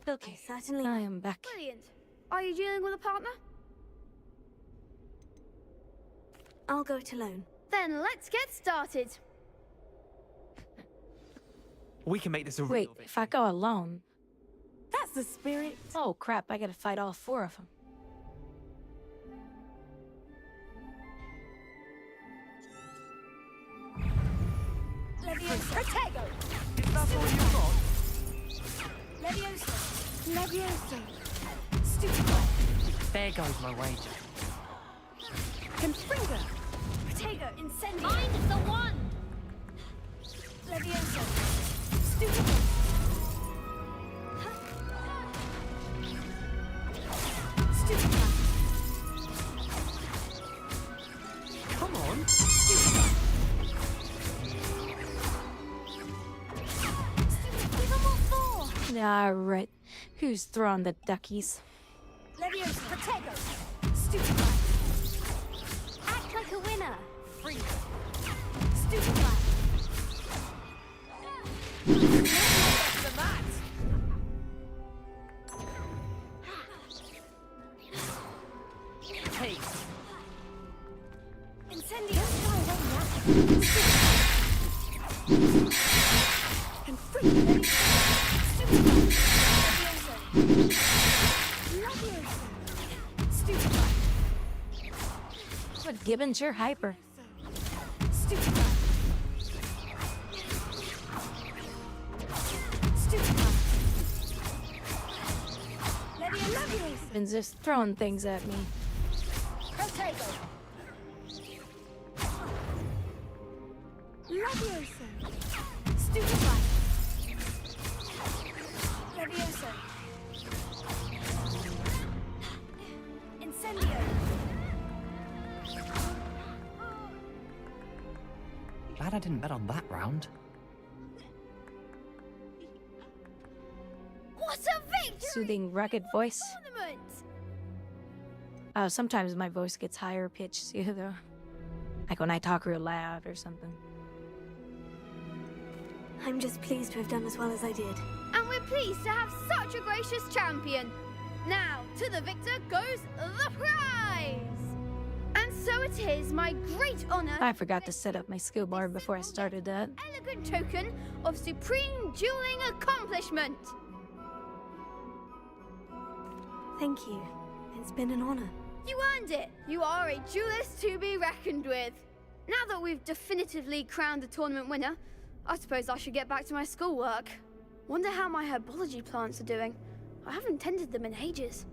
Okay, certainly. I am back. Brilliant. Are you dealing with a partner? I'll go it alone. Then let's get started. We can make this a Wait, real if I go alone... That's the spirit. Oh crap, I gotta fight all 4 of them. Leviosa. Protego! Is that all you got? Leviosa. Leviosa. Stupefy. There goes my wager. Confringo! Protego, Incendio! Mind the one! Levioso! Stupefy! Stupefy! Come on. Give them all four! Alright. Who's throwing the duckies? Levioso! Protego! Stupefy! Act like a winner. Free! Stupefy! Hey. Incendio! And free! Stupefy! Levioso! Stupefy! What Gibbons, you're hyper. Stupefy! Stupefy! Levioso! Gibbons just throwing things at me. Protego! Levioso! Stupefy! Levioso! Incendio! Glad I didn't bet on that round. What a victory! Soothing, rugged voice. Tournament! Oh, sometimes my voice gets higher pitched, you know. Like when I talk real loud or something. I'm just pleased to have done as well as I did. And we're pleased to have such a gracious champion. Now, to the victor goes the prize! And so it is my great honor... I forgot to set up my skill bar before I started that. ...elegant token of supreme dueling accomplishment. Thank you. It's been an honor. You earned it. You are a duelist to be reckoned with. Now that we've definitively crowned the tournament winner, I suppose I should get back to my schoolwork. Wonder how my herbology plants are doing. I haven't tended them in ages.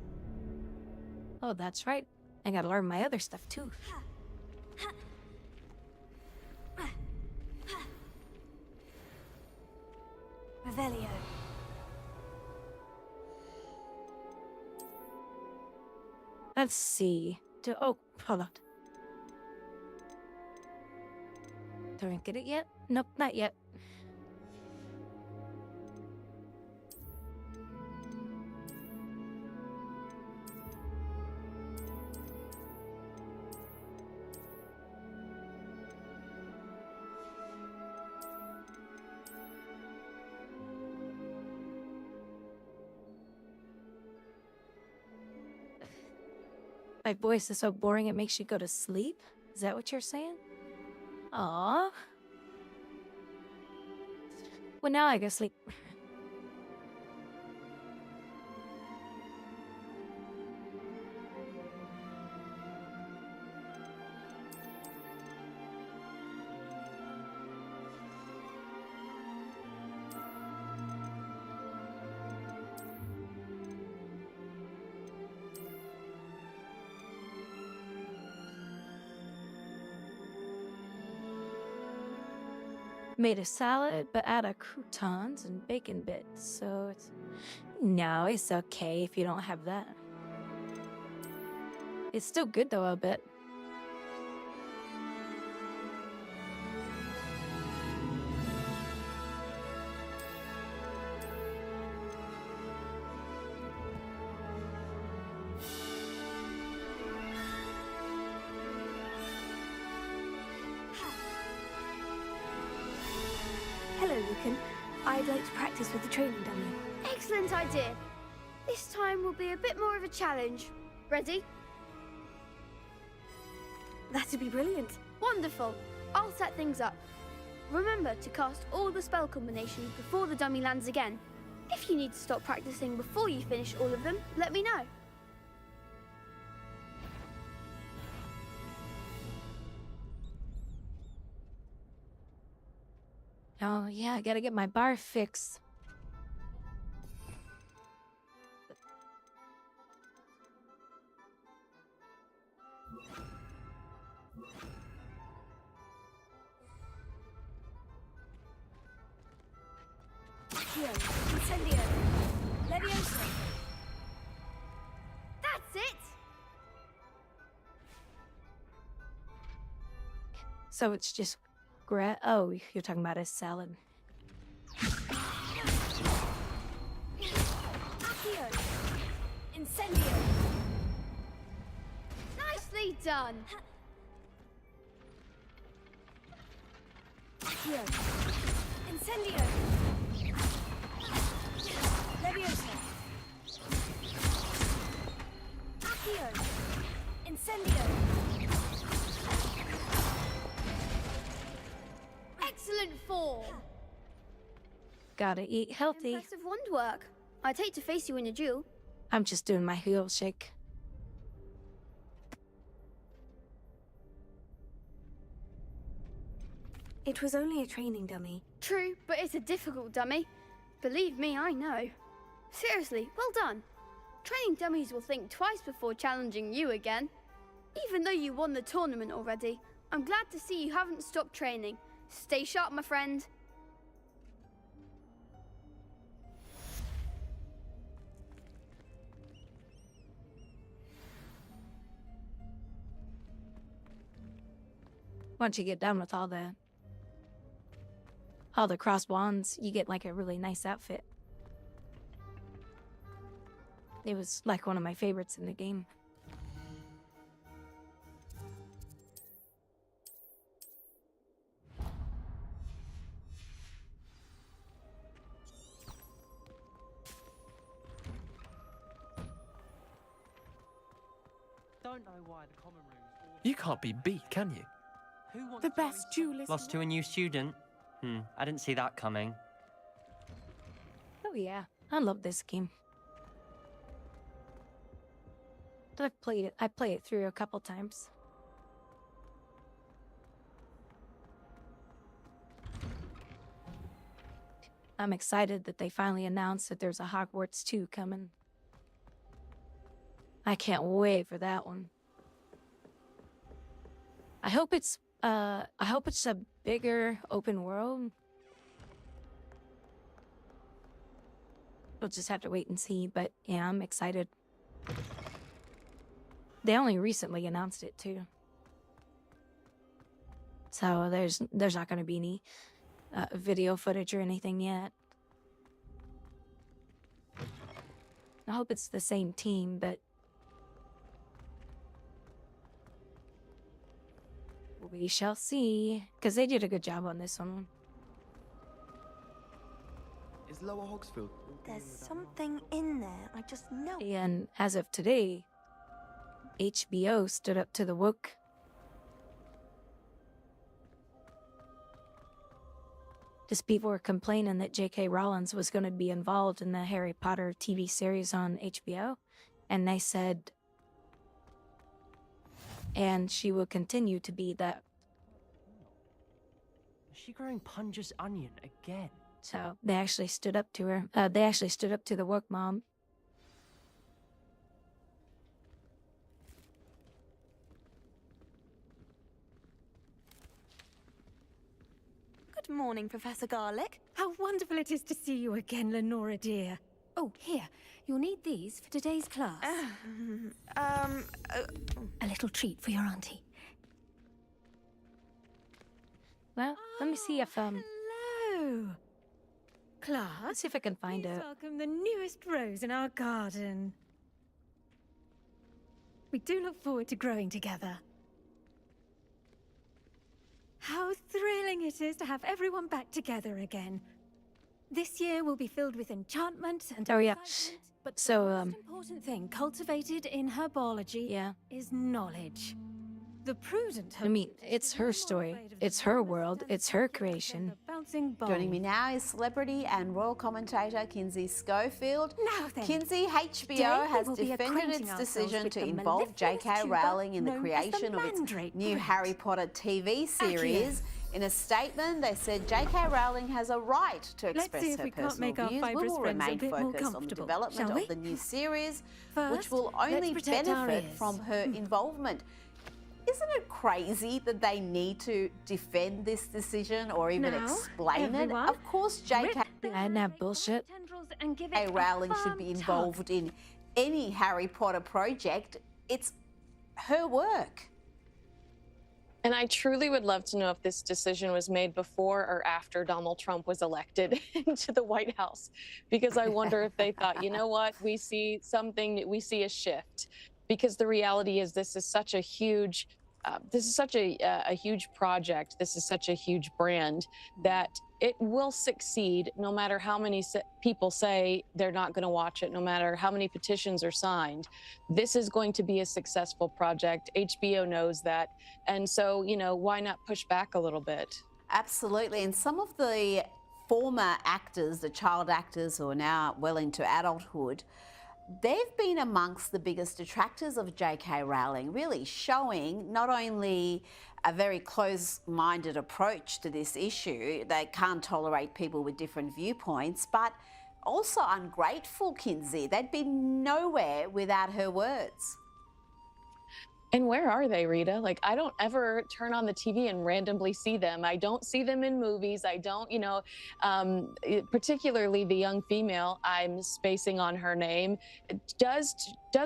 Oh, that's right. I gotta learn my other stuff too. Revelio. Let's see. Oh, hold on. Don't I get it yet? Nope, not yet. My voice is so boring it makes you go to sleep? Is that what you're saying? Aww. Well, now I go sleep. Made a salad, but added croutons and bacon bits, so it's... No, it's okay if you don't have that. It's still good though, I bet. Hello, Lucan. I'd like to practice with the training dummy. Excellent idea. This time will be a bit more of a challenge. Ready? That'd be brilliant. Wonderful. I'll set things up. Remember to cast all the spell combinations before the dummy lands again. If you need to stop practicing before you finish all of them, let me know. Oh, yeah, I gotta get my bar fixed. Accio, Incendio, Leviosa. That's it! So it's just oh, you're talking about a salad. Accio, Incendio. Nicely done. Accio, Incendio. Leviosa. Accio, Incendio. Excellent form. Gotta eat healthy. Impressive wand work. I'd hate to face you in a duel. I'm just doing my heel shake. It was only a training dummy. True, but it's a difficult dummy. Believe me, I know. Seriously, well done. Training dummies will think twice before challenging you again. Even though you won the tournament already, I'm glad to see you haven't stopped training. Stay sharp, my friend. Once you get done with all the cross wands, you get like a really nice outfit. It was like one of my favorites in the game. Don't know why the common room is all... You can't be beat, can you? The best duelist. Lost to a new student? I didn't see that coming. Oh yeah, I love this game. I played it through a couple times. I'm excited that they finally announced that there's a Hogwarts 2 coming. I can't wait for that one. I hope it's a bigger open world. We'll just have to wait and see, but yeah, I'm excited. They only recently announced it too. So there's not going to be any video footage or anything yet. I hope it's the same team, but we shall see, because they did a good job on this one. Is Lower Hogsfield? There's something in there. I just know. And as of today, HBO stood up to the woke. Just people were complaining that J.K. Rowling was going to be involved in the Harry Potter TV series on HBO, and they said, and she will continue to be that. Is she growing Punja's onion again? So they actually stood up to her. They actually stood up to the woke mom. Good morning, Professor Garlick. How wonderful it is to see you again, Lenora dear. Oh, here. You'll need these for today's class. A little treat for your auntie. Well, let me see if Hello. Class, let's see if I can find please it. welcome the newest rose in our garden. We do look forward to growing together. How thrilling it is to have everyone back together again. This year will be filled with enchantment and excitement, but the most important thing cultivated in herbology is knowledge. The prudent I mean, it's her story. It's her world. It's her creation. Joining me now is celebrity and royal commentator Kinsey Schofield. Now then, Kinsey, today HBO we has will be defended acquainting its ourselves decision with to the involve J.K. mellifluous Rowling in the tuber known as the creation of its Mandrake new Brute. Harry Potter TV series. In a statement, they said J.K. Rowling has a right to Let's express see if her we can't personal make our views. We fibrous will friends a remain bit more focused on the comfortable, development shall we? of the new series, which First, will let's only protect our benefit ears. from her involvement. isn't it crazy that they need to defend this decision or even Now, explain it? everyone, Of course, J.K. And that bullshit. And give it a Rowling should be firm involved in any Harry Potter project. It's her work. And I truly would love to know if this decision was made before or after Donald Trump was elected into the White House, because I wonder if they thought, you know what, we see something, we see a shift, because the reality is this is such a huge, a huge project. This is such a huge brand that it will succeed no matter how many people say they're not going to watch it, no matter how many petitions are signed. This is going to be a successful project. HBO knows that. And so, you know, why not push back a little bit? Absolutely. And some of the former actors, the child actors who are now well into adulthood, they've been amongst the biggest detractors of J.K. Rowling, really showing not only a very close-minded approach to this issue, they can't tolerate people with different viewpoints, but also ungrateful, Kinsey. They'd be nowhere without her words. And where are they, Rita? Like, I don't ever turn on the TV and randomly see them. I don't see them in movies. I don't, you know, particularly the young female, I'm spacing on her name, does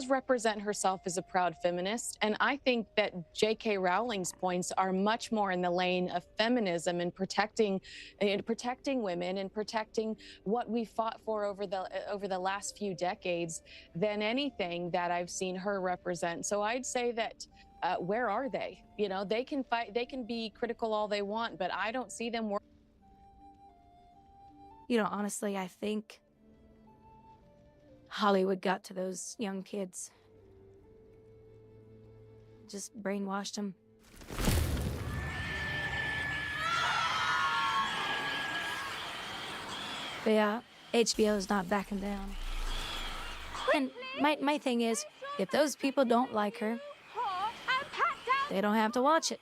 represent herself as a proud feminist. And I think that J.K. Rowling's points are much more in the lane of feminism and protecting women and protecting what we fought for over the last few decades than anything that I've seen her represent. So I'd say that where are they? You know, they can fight, they can be critical all they want, but I don't see them work. You know, honestly, I think Hollywood got to those young kids. Just brainwashed them. But yeah, HBO is not backing down. And my thing is, if those people don't like her, they don't have to watch it.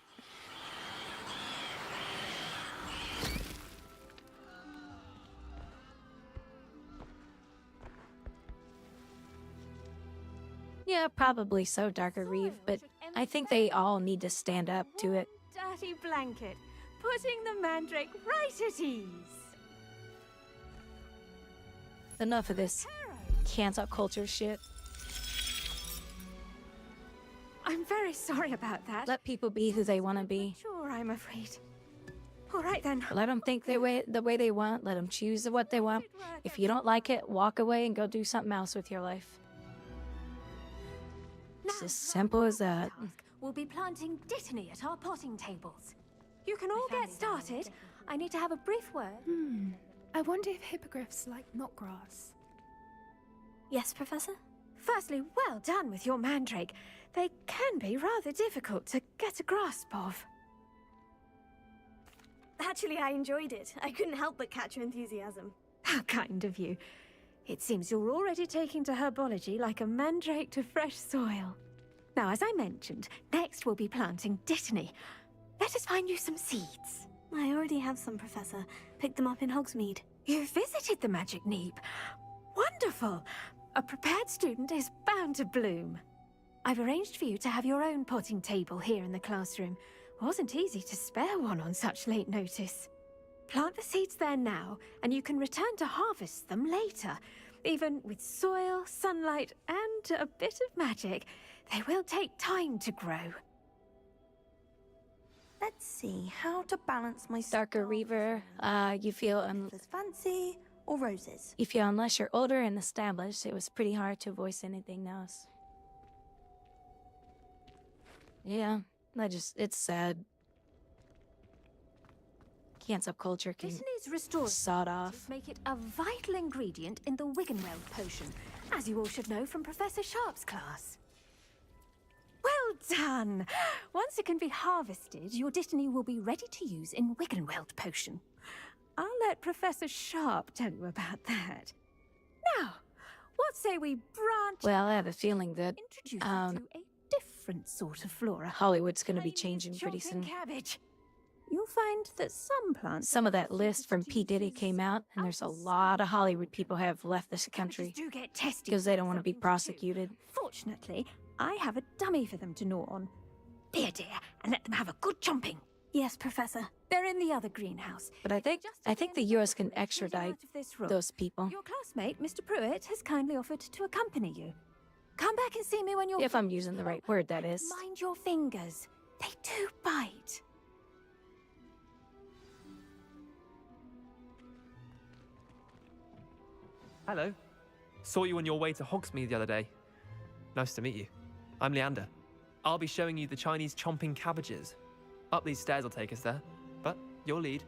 Yeah, probably so, Darker Reeve, but I think they all need to stand up to it. Dirty blanket, putting the mandrake right at ease. Enough of this cancel culture shit. I'm very sorry about that. Let people be who they want to be. Sure, I'm afraid. All right then. Let them think the way they want. Let them choose what they want. If you don't like it, walk away and go do something else with your life. It's as simple as that. We'll be planting dittany at our potting tables. You can all get started. I need to have a brief word. I wonder if hippogriffs like knotgrass. Yes, Professor? Firstly, well done with your mandrake. They can be rather difficult to get a grasp of. Actually, I enjoyed it. I couldn't help but catch your enthusiasm. How kind of you. It seems you're already taking to herbology like a mandrake to fresh soil. Now, as I mentioned, next we'll be planting dittany. Let us find you some seeds. I already have some, Professor. Picked them up in Hogsmeade. You visited the Magic Neep. Wonderful! A prepared student is bound to bloom. I've arranged for you to have your own potting table here in the classroom. Wasn't easy to spare one on such late notice. Plant the seeds there now, and you can return to harvest them later. Even with soil, sunlight, and a bit of magic, they will take time to grow. Let's see, how to balance my Darker Reaver, you feel fancy or roses? You feel unless you're older and established, it was pretty hard to voice anything else. Yeah, it's sad. Cancel culture can sawed off. Make it a vital ingredient in the Wiggenweld potion, as you all should know from Professor Sharp's class. Well done! Once it can be harvested, your dittany will be ready to use in Wiggenweld potion. I'll let Professor Sharp tell you about that. Now, what say we branch? Well, I have a feeling that introduce you to a different sort of flora. Hollywood's going to be changing pretty soon. Cabbage. You'll find that some plants... Some of that list from P. Diddy came out, and there's a lot of Hollywood people have left this country do get tested because they don't want to be prosecuted. Fortunately, I have a dummy for them to gnaw on. Here, dear, and let them have a good chomping. Yes, Professor. They're in the other greenhouse. But I think the US can extradite those people. Your classmate, Mr. Pruitt, has kindly offered to accompany you. Come back and see me when you're... If I'm using the right word, that is. Mind your fingers. They do bite. Hello. Saw you on your way to Hogsmeade the other day. Nice to meet you. I'm Leander. I'll be showing you the Chinese chomping cabbages. Up these stairs will take us there, but your lead.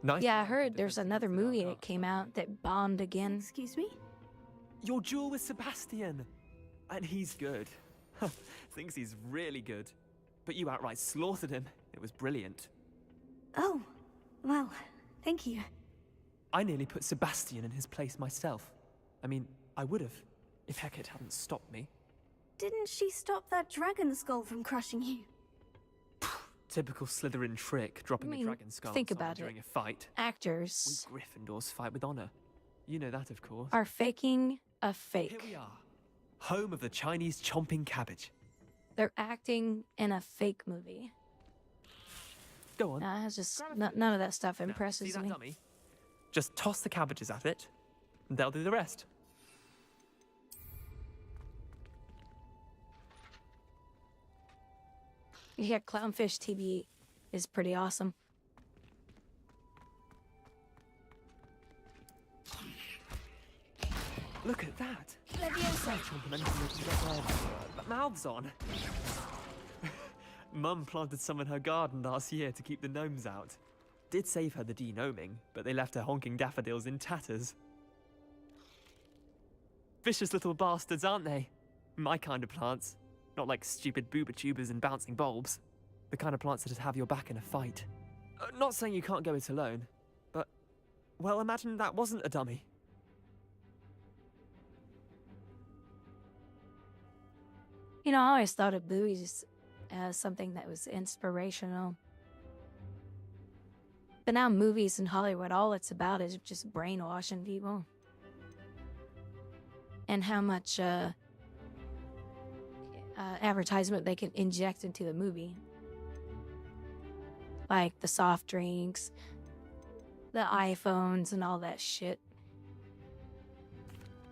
Nice. Yeah, I heard there's another movie that came out that bombed again. Excuse me? Your duel with Sebastian. And he's good. Thinks he's really good. But you outright slaughtered him. It was brilliant. Oh, well, thank you. I nearly put Sebastian in his place myself. I mean, I would have, if Hecate hadn't stopped me. Didn't she stop that dragon skull from crushing you? Typical Slytherin trick, dropping a dragon skull think about during it. a fight. Actors We Gryffindors fight with honor. You know that, of course. are faking a fake. Here we are, home of the Chinese chomping cabbage. They're acting in a fake movie. Go on. Nah, it's just none of that stuff impresses See that me. dummy? Just toss the cabbages at it, and they'll do the rest. Yeah, Clownfish TV is pretty awesome. Look at that. Chomping anything they can get their mouths on. Mum planted some in her garden last year to keep the gnomes out. Did save her the de-gnoming, but they left her honking daffodils in tatters. Vicious little bastards, aren't they? My kind of plants. Not like stupid booba tubers and bouncing bulbs. The kind of plants that have your back in a fight. Not saying you can't go it alone, but... well, imagine that wasn't a dummy. You know, I always thought of movies as something that was inspirational. But now movies in Hollywood, all it's about is just brainwashing people. And how much advertisement they can inject into the movie. Like the soft drinks, the iPhones, and all that shit.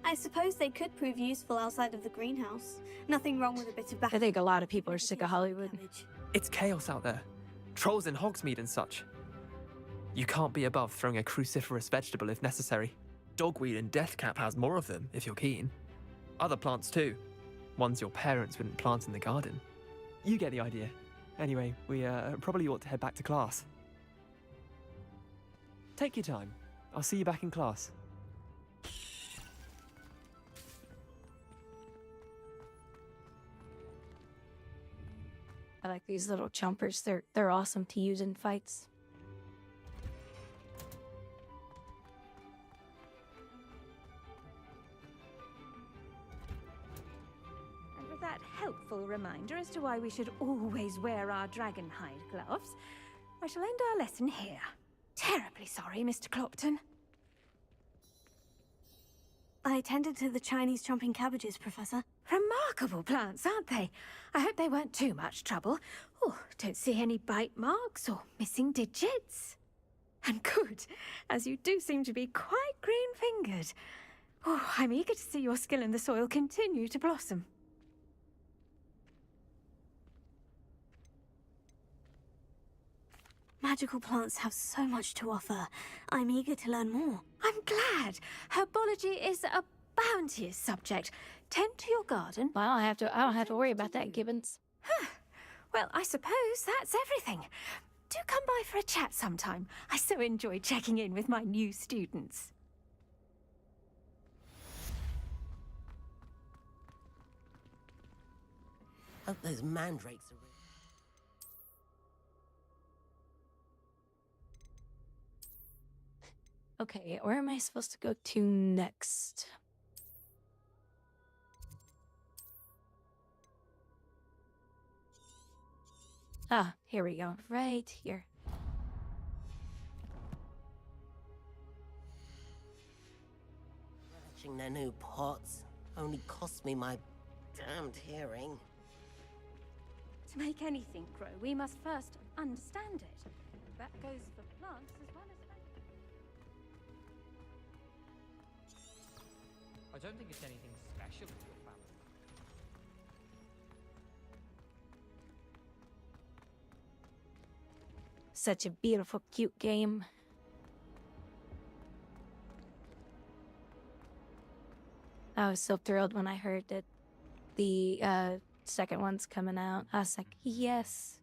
I suppose they could prove useful outside of the greenhouse. Nothing wrong with a bit of back. I think a lot of people are sick of Hollywood. It's chaos out there. Trolls in Hogsmeade and such. You can't be above throwing a cruciferous vegetable if necessary. Dogweed and deathcap has more of them, if you're keen. Other plants too. Ones your parents wouldn't plant in the garden. You get the idea. Anyway, we probably ought to head back to class. Take your time. I'll see you back in class. I like these little chompers. They're awesome to use in fights. And with that helpful reminder as to why we should always wear our dragon hide gloves, I shall end our lesson here. Terribly sorry, Mr. Clopton. I tended to the Chinese chomping cabbages, Professor. Remarkable plants, aren't they? I hope they weren't too much trouble. Oh, don't see any bite marks or missing digits. And good, as you do seem to be quite green-fingered. Oh, I'm eager to see your skill in the soil continue to blossom. Magical plants have so much to offer. I'm eager to learn more. I'm glad. Herbology is a bounteous subject. Tend to your garden. Well, I don't have to worry about that, Gibbons. Well, I suppose that's everything. Do come by for a chat sometime. I so enjoy checking in with my new students. Hope those mandrakes are... Okay, where am I supposed to go to next? Ah, here we go. Right here. polishing their new pots only cost me my damned hearing. To make anything grow, we must first understand it. That goes for plants as well as I don't think it's anything special with your family. Such a beautiful, cute game. I was so thrilled when I heard that the second one's coming out. I was like, yes.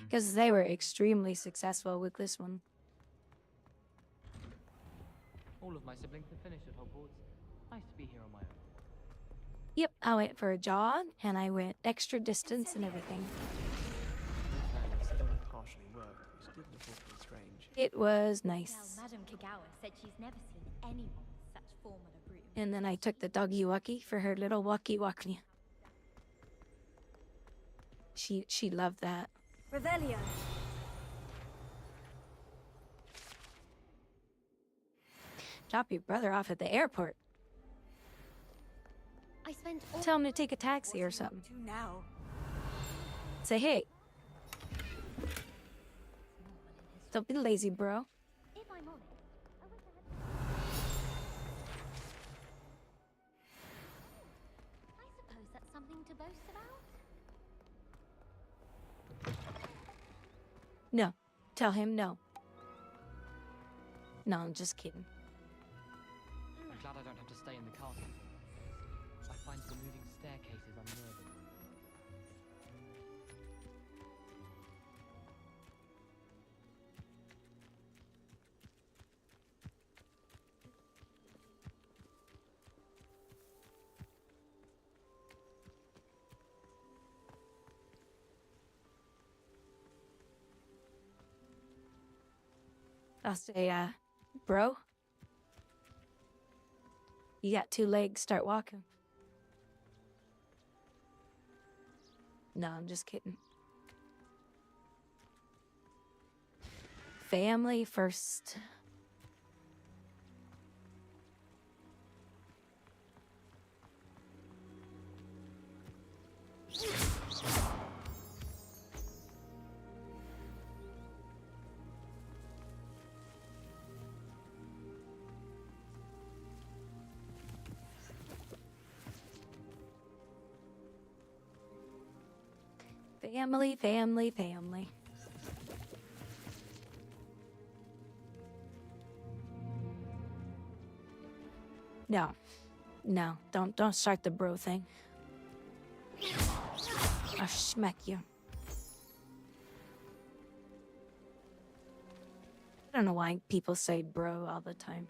Because they were extremely successful with this one. All of my siblings have finished at Hogwarts. Nice to be here on my own. Yep, I went for a jog, and I went extra distance and everything. It only partially worked. It still looked awfully strange. It was nice. Well, Madame Kagawa said she's never seen anyone with such form of a broom. And then I took the doggy walkie for her little walkie-walkie. She loved that. Revelio. Drop your brother off at the airport. I spent all Tell him to take a taxi or something. Now. Say, hey. Don't be lazy, bro. If I'm honest, I wish I suppose that's something to boast about. No. Tell him no. No, I'm just kidding. I'm glad I don't have to stay in the castle. I find the moving staircases unnerving. I'll say, bro, you got 2 legs, start walking. No, I'm just kidding. Family first. Family, family, family. No. No, don't start the bro thing. I'll smack you. I don't know why people say bro all the time.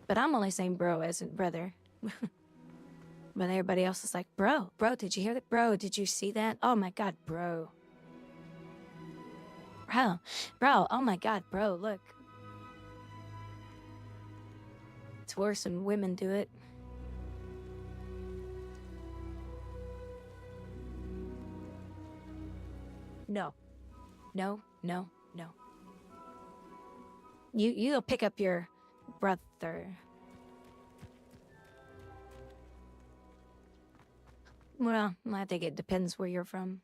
But I'm only saying bro as in brother. But everybody else is like, bro, did you hear that? Bro, did you see that? Oh my god, bro. Bro, oh my god, bro, look. It's worse when women do it. No. No, no, no. You'll pick up your brother. Well, I think it depends where you're from.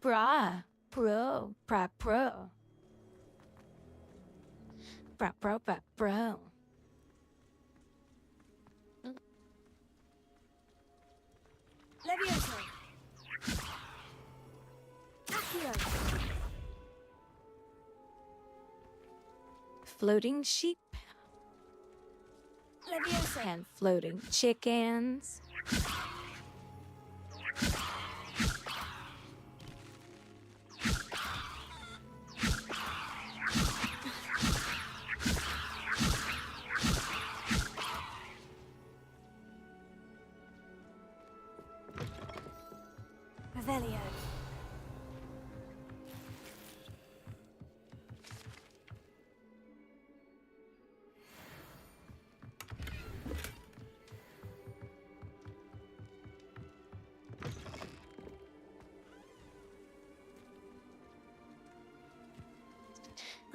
Bro. Bro. Levioso. Accio. Floating sheep. Leviosa. And floating chickens. Revelio.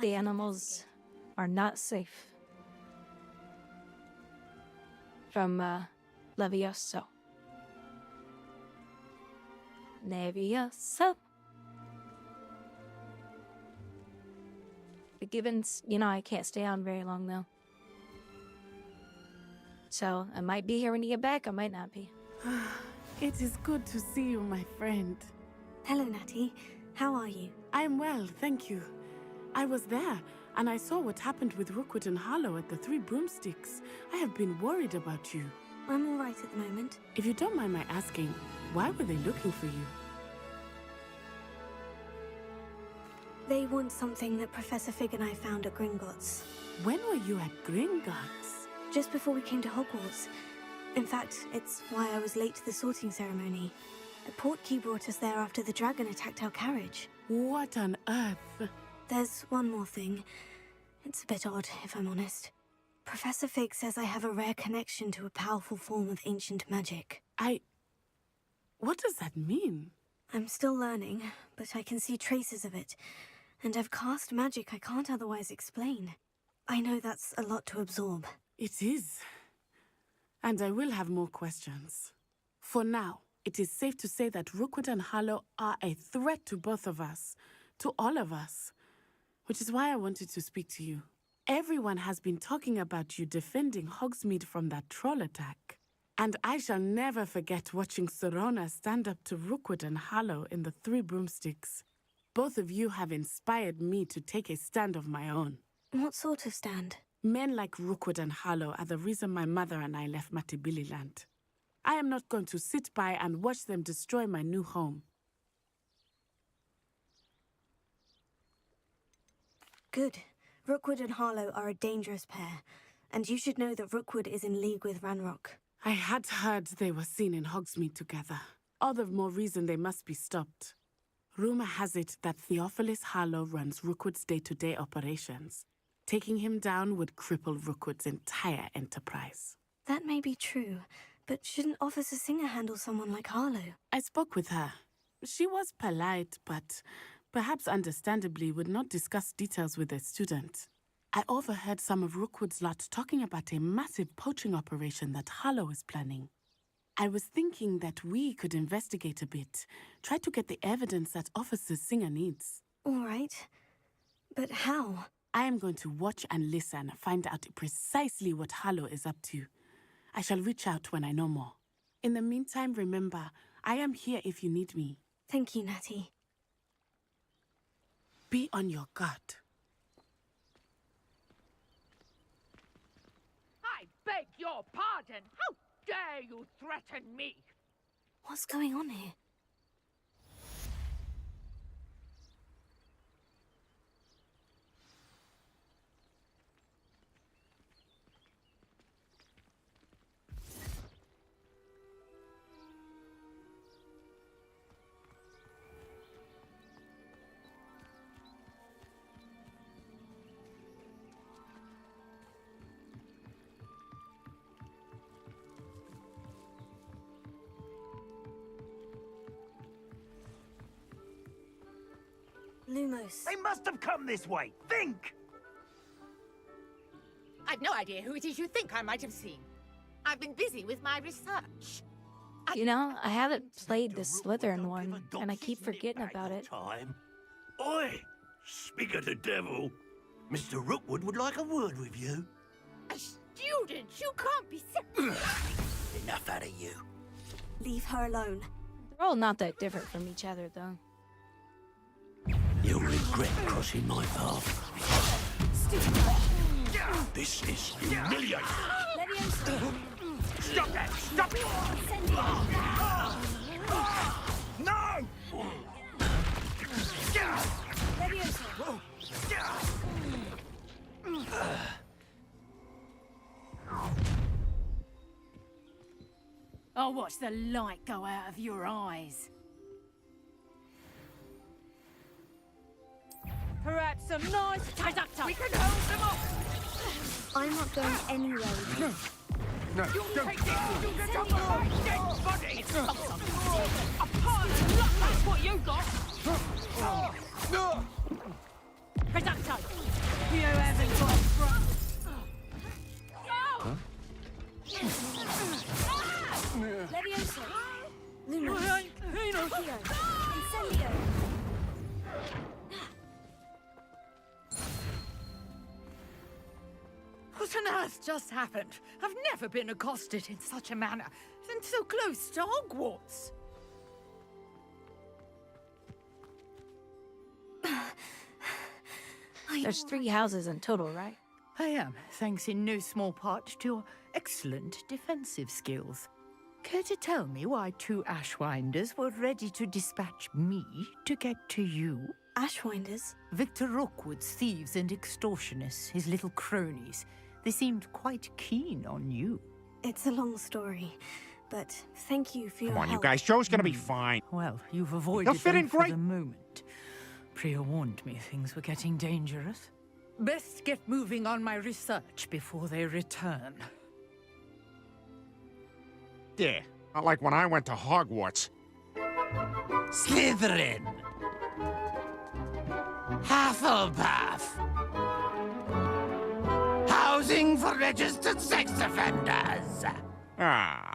The animals are not safe. from Levioso. Levioso. The Givens, you know, I can't stay on very long though. So I might be here when you get back, I might not be. It is good to see you, my friend. Hello, Natty. How are you? I'm well, thank you. I was there, and I saw what happened with Rookwood and Harlow at the Three Broomsticks. I have been worried about you. I'm all right at the moment. If you don't mind my asking, why were they looking for you? They want something that Professor Fig and I found at Gringotts. When were you at Gringotts? Just before we came to Hogwarts. In fact, it's why I was late to the sorting ceremony. A portkey brought us there after the dragon attacked our carriage. What on earth? There's one more thing. It's a bit odd, if I'm honest. Professor Fig says I have a rare connection to a powerful form of ancient magic. What does that mean? I'm still learning, but I can see traces of it. And I've cast magic I can't otherwise explain. I know that's a lot to absorb. It is. And I will have more questions. For now, it is safe to say that Rookwood and Harlow are a threat to both of us. To all of us. Which is why I wanted to speak to you. Everyone has been talking about you defending Hogsmeade from that troll attack. And I shall never forget watching Serona stand up to Rookwood and Harlow in the Three Broomsticks. Both of you have inspired me to take a stand of my own. What sort of stand? Men like Rookwood and Harlow are the reason my mother and I left Matibililand. I am not going to sit by and watch them destroy my new home. Good. Rookwood and Harlow are a dangerous pair, and you should know that Rookwood is in league with Ranrock. I had heard they were seen in Hogsmeade together. All the more reason they must be stopped. Rumor has it that Theophilus Harlow runs Rookwood's day-to-day operations. Taking him down would cripple Rookwood's entire enterprise. That may be true, but shouldn't Officer Singer handle someone like Harlow? I spoke with her. She was polite, but perhaps understandably would not discuss details with a student. I overheard some of Rookwood's lot talking about a massive poaching operation that Harlow is planning. I was thinking that we could investigate a bit, try to get the evidence that Officer Singer needs. All right. But how? I am going to watch and listen, find out precisely what Harlow is up to. I shall reach out when I know more. In the meantime, remember, I am here if you need me. Thank you, Natty. Be on your guard. I beg your pardon. How dare you threaten me? What's going on here? Lumos. They must have come this way. Think! I've no idea who it is you think I might have seen. I've been busy with my research. You know, I haven't played the Slytherin one, and I keep forgetting about it. Time. Oi! Speak of the devil. Mr. Rookwood would like a word with you. A student? You can't be serious. Enough out of you. Leave her alone. They're all not that different from each other, though. You'll regret crossing my path. This is humiliating. Stop that! Stop it! No! I'll watch the light go out of your eyes. Perhaps some nice conductor. We can hold them off. I'm not going anywhere with you. No, You'll take this! You'll stop my dead body! A pile of luck, that's what you got! Reducto! You haven't got a front. Huh? Levioso. Lumos. Accio. Incendio. What on earth just happened? I've never been accosted in such a manner, and so close to Hogwarts. There's 3 houses in total, right? I am, thanks in no small part to your excellent defensive skills. Care to tell me why 2 Ashwinders were ready to dispatch me to get to you? Ashwinders? Victor Rookwood's thieves and extortionists, his little cronies. They seemed quite keen on you. It's a long story, but thank you for your Come on, help. you guys. Joe's gonna be fine. Well, you've avoided He'll fit them in for great. the moment. Priya warned me things were getting dangerous. Best get moving on my research before they return. Yeah, not like when I went to Hogwarts. Slytherin. Hufflepuff. Housing for registered sex offenders. Ah.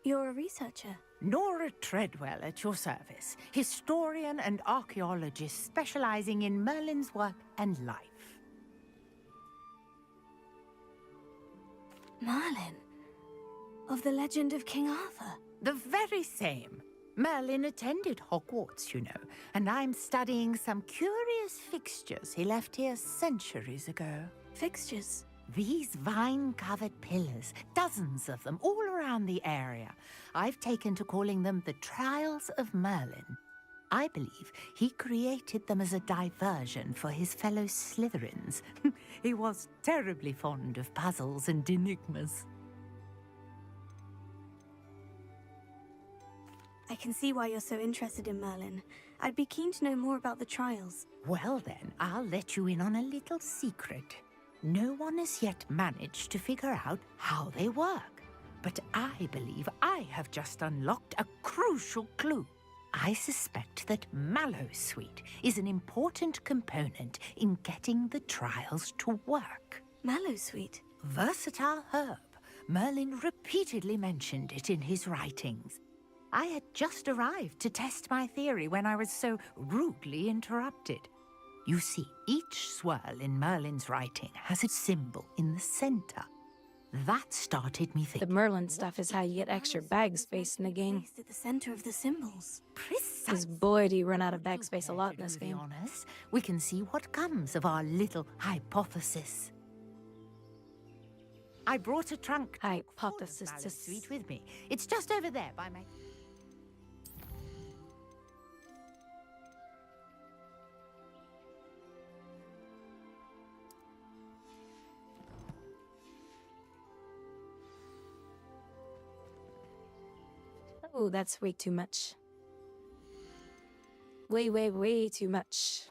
You're a researcher. Nora Treadwell at your service, historian and archaeologist specializing in Merlin's work and life. Merlin? Of the legend of King Arthur? The very same. Merlin attended Hogwarts, you know, and I'm studying some curious fixtures he left here centuries ago. Fixtures? These vine-covered pillars, dozens of them all around the area. I've taken to calling them the Trials of Merlin. I believe he created them as a diversion for his fellow Slytherins. He was terribly fond of puzzles and enigmas. I can see why you're so interested in Merlin. I'd be keen to know more about the trials. Well then, I'll let you in on a little secret. No one has yet managed to figure out how they work. But I believe I have just unlocked a crucial clue. I suspect that Mallowsweet is an important component in getting the trials to work. Mallowsweet? Versatile herb. Merlin repeatedly mentioned it in his writings. I had just arrived to test my theory when I was so rudely interrupted. You see, each swirl in Merlin's writing has a symbol in the center. That started me thinking. The Merlin stuff is how you get extra bag space in the game. Placed at the center of the symbols. Because boy, do you run out of bag space a lot in this game. Honest, we can see what comes of our little hypothesis. I brought a trunk hypothesis suite with me. It's just over there by my... Oh, that's way too much. Way too much.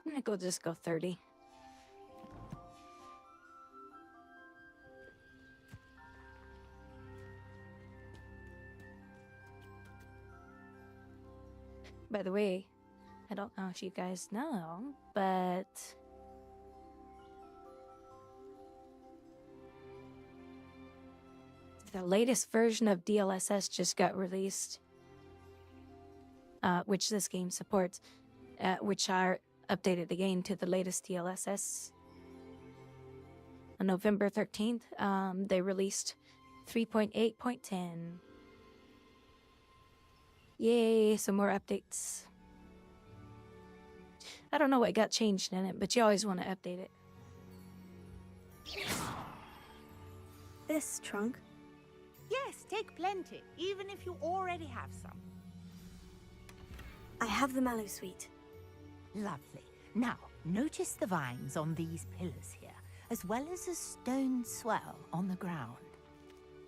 I'm gonna just go 30. By the way, I don't know if you guys know, but the latest version of DLSS just got released, which this game supports, which are updated again to the latest DLSS. On November 13th, they released 3.8.10. Yay, some more updates. I don't know what got changed in it, but you always want to update it. This trunk? Yes, take plenty, even if you already have some. I have the Mallowsweet. Lovely. Now, notice the vines on these pillars here, as well as a stone swirl on the ground.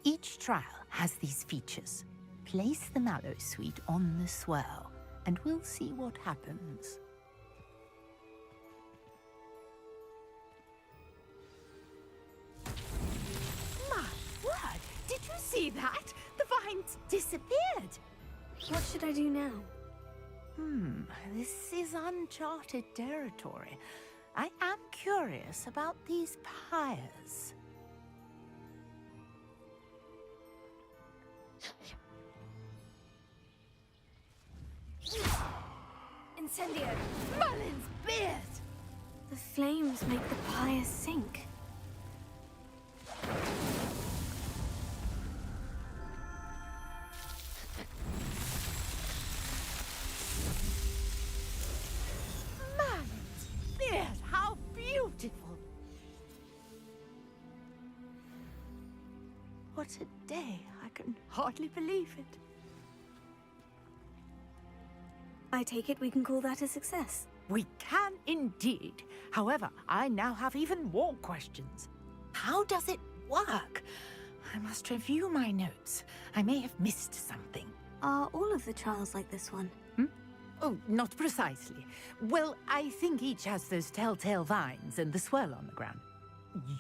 Each trial has these features. Place the Mallowsweet on the swirl, and we'll see what happens. My word! Did you see that? The vines disappeared! What should I do now? This is uncharted territory. I am curious about these pyres. Incendio! Merlin's beard! The flames make the pyre sink. Merlin's beard! How beautiful! What a day. I can hardly believe it. I take it we can call that a success. We can indeed. However, I now have even more questions. How does it work? I must review my notes. I may have missed something. Are all of the trials like this one? Oh, not precisely. Well, I think each has those telltale vines and the swirl on the ground.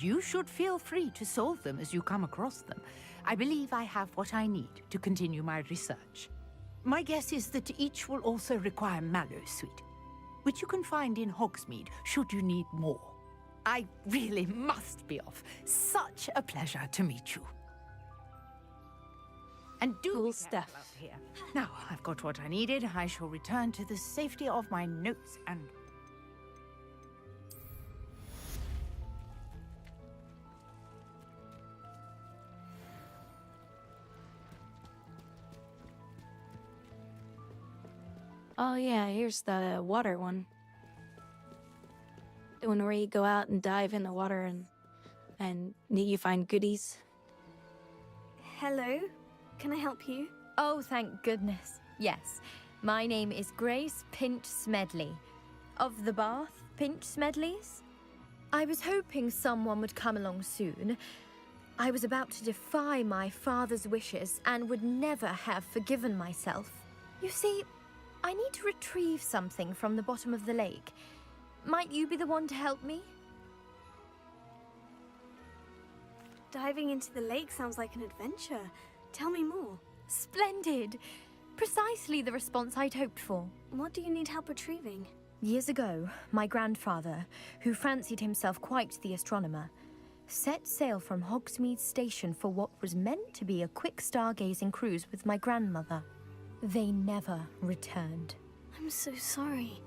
You should feel free to solve them as you come across them. I believe I have what I need to continue my research. My guess is that each will also require mallowsweet, which you can find in Hogsmeade should you need more. I really must be off. Such a pleasure to meet you. And do cool be stuff careful out here. Now I've got what I needed. I shall return to the safety of my notes and... Oh yeah, here's the water one. The one where you go out and dive in the water and you find goodies. Hello? Can I help you? Oh, thank goodness. Yes. My name is Grace Pinch Smedley. Of the Bath Pinch Smedleys? I was hoping someone would come along soon. I was about to defy my father's wishes and would never have forgiven myself. You see, I need to retrieve something from the bottom of the lake. Might you be the one to help me? Diving into the lake sounds like an adventure. Tell me more. Splendid! Precisely the response I'd hoped for. What do you need help retrieving? Years ago, my grandfather, who fancied himself quite the astronomer, set sail from Hogsmeade Station for what was meant to be a quick stargazing cruise with my grandmother. They never returned. I'm so sorry.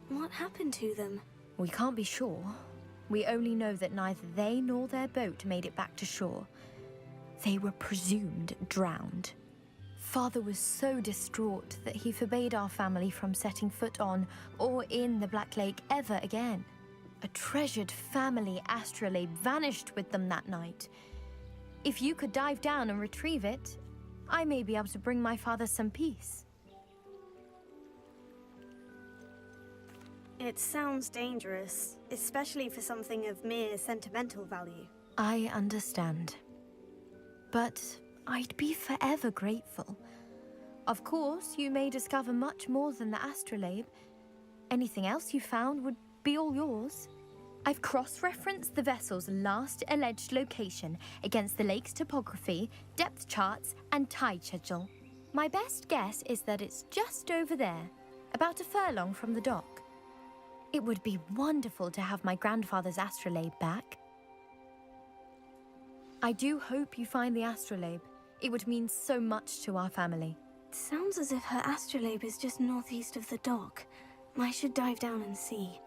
What happened to them? We can't be sure. We only know that neither they nor their boat made it back to shore. They were presumed drowned. Father was so distraught that he forbade our family from setting foot on or in the Black Lake ever again. A treasured family astrolabe vanished with them that night. If you could dive down and retrieve it, I may be able to bring my father some peace. It sounds dangerous, especially for something of mere sentimental value. I understand. But I'd be forever grateful. Of course, you may discover much more than the astrolabe. Anything else you found would be all yours. I've cross-referenced the vessel's last alleged location against the lake's topography, depth charts, and tide schedule. My best guess is that it's just over there, about a furlong from the dock. It would be wonderful to have my grandfather's astrolabe back. I do hope you find the astrolabe. It would mean so much to our family. It sounds as if her astrolabe is just northeast of the dock. I should dive down and see.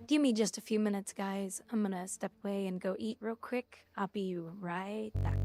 Give me just a few minutes, guys. I'm gonna step away and go eat real quick. I'll be right back.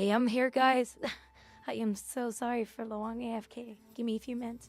Hey, I'm here, guys. I am so sorry for the long AFK. Give me a few minutes.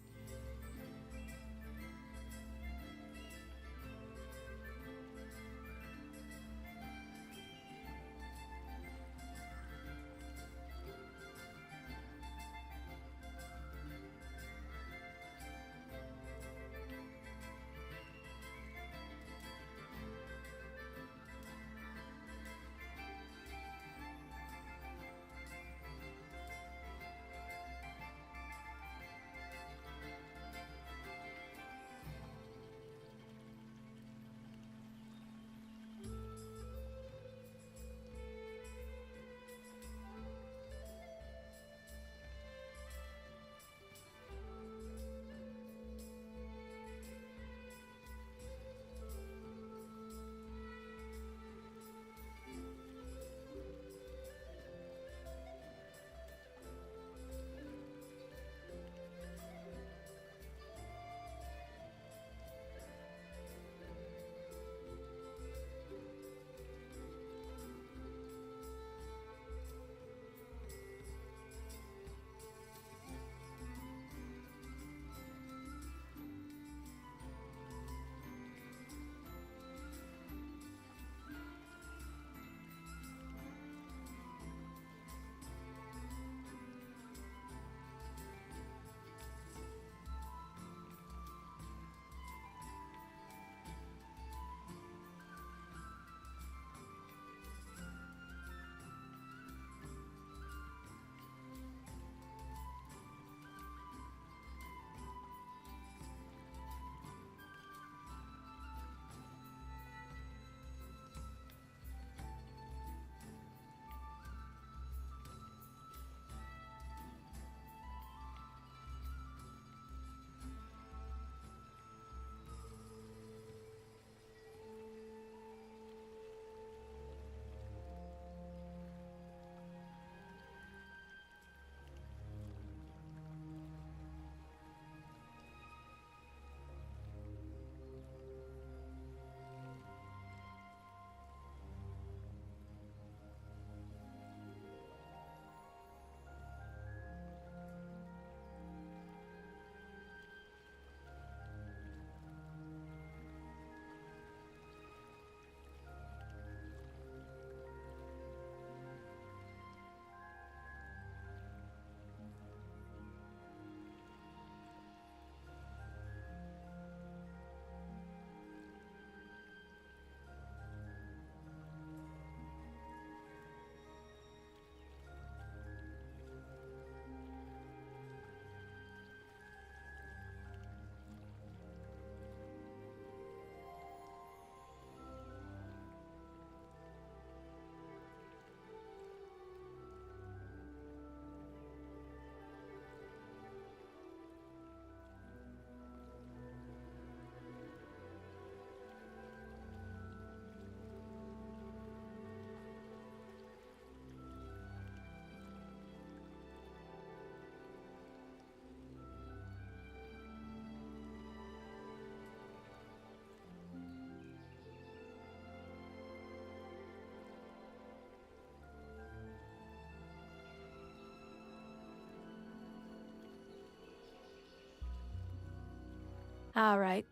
All right.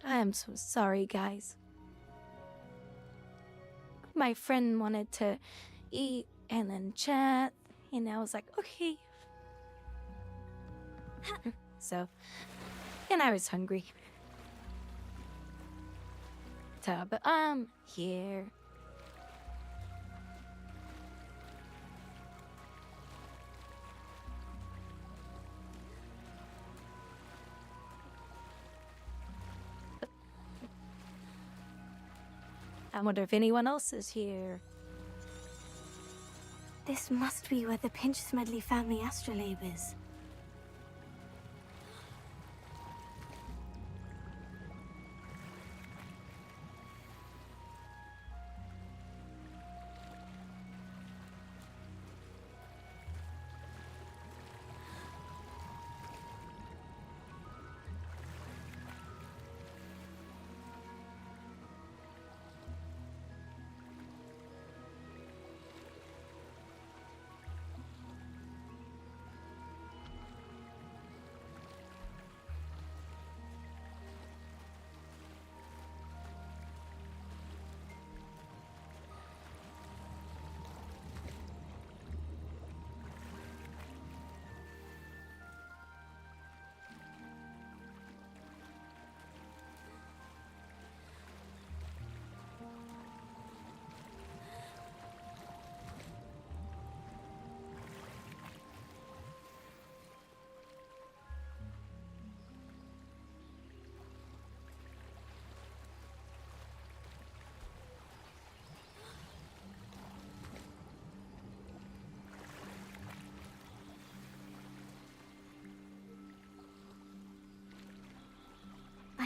I am so sorry, guys. My friend wanted to eat and then chat, and I was like, okay. So, and I was hungry. So, but I'm here. I wonder if anyone else is here. This must be where the Pinch Smedley family astrolabe is.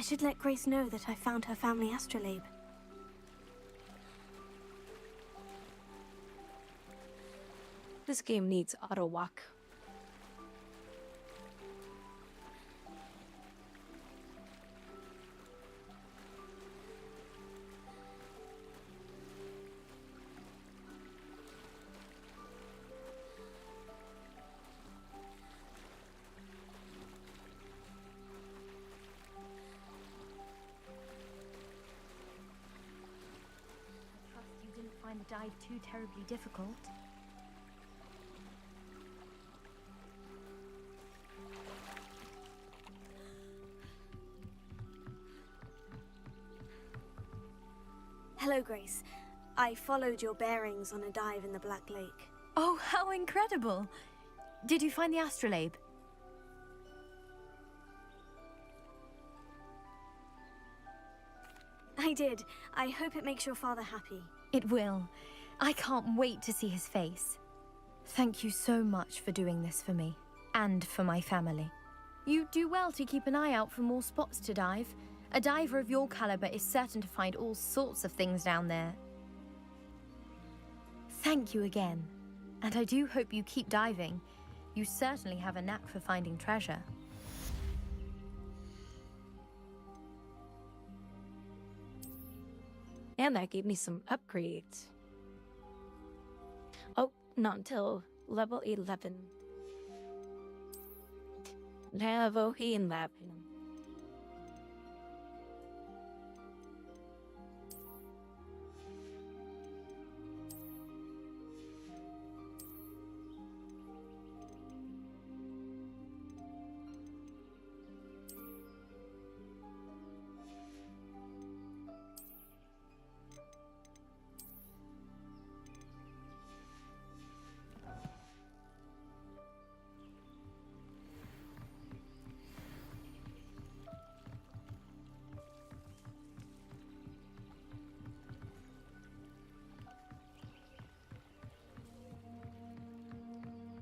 should let Grace know that I found her family astrolabe. This game needs auto walk. Find the dive too terribly difficult. Hello, Grace. I followed your bearings on a dive in the Black Lake. Oh, how incredible! Did you find the astrolabe? I did. I hope it makes your father happy. It will. I can't wait to see his face. Thank you so much for doing this for me, and for my family. You do well to keep an eye out for more spots to dive. A diver of your caliber is certain to find all sorts of things down there. Thank you again, and I do hope you keep diving. You certainly have a knack for finding treasure. And that gave me some upgrades. Oh, not until level 11. Level 11.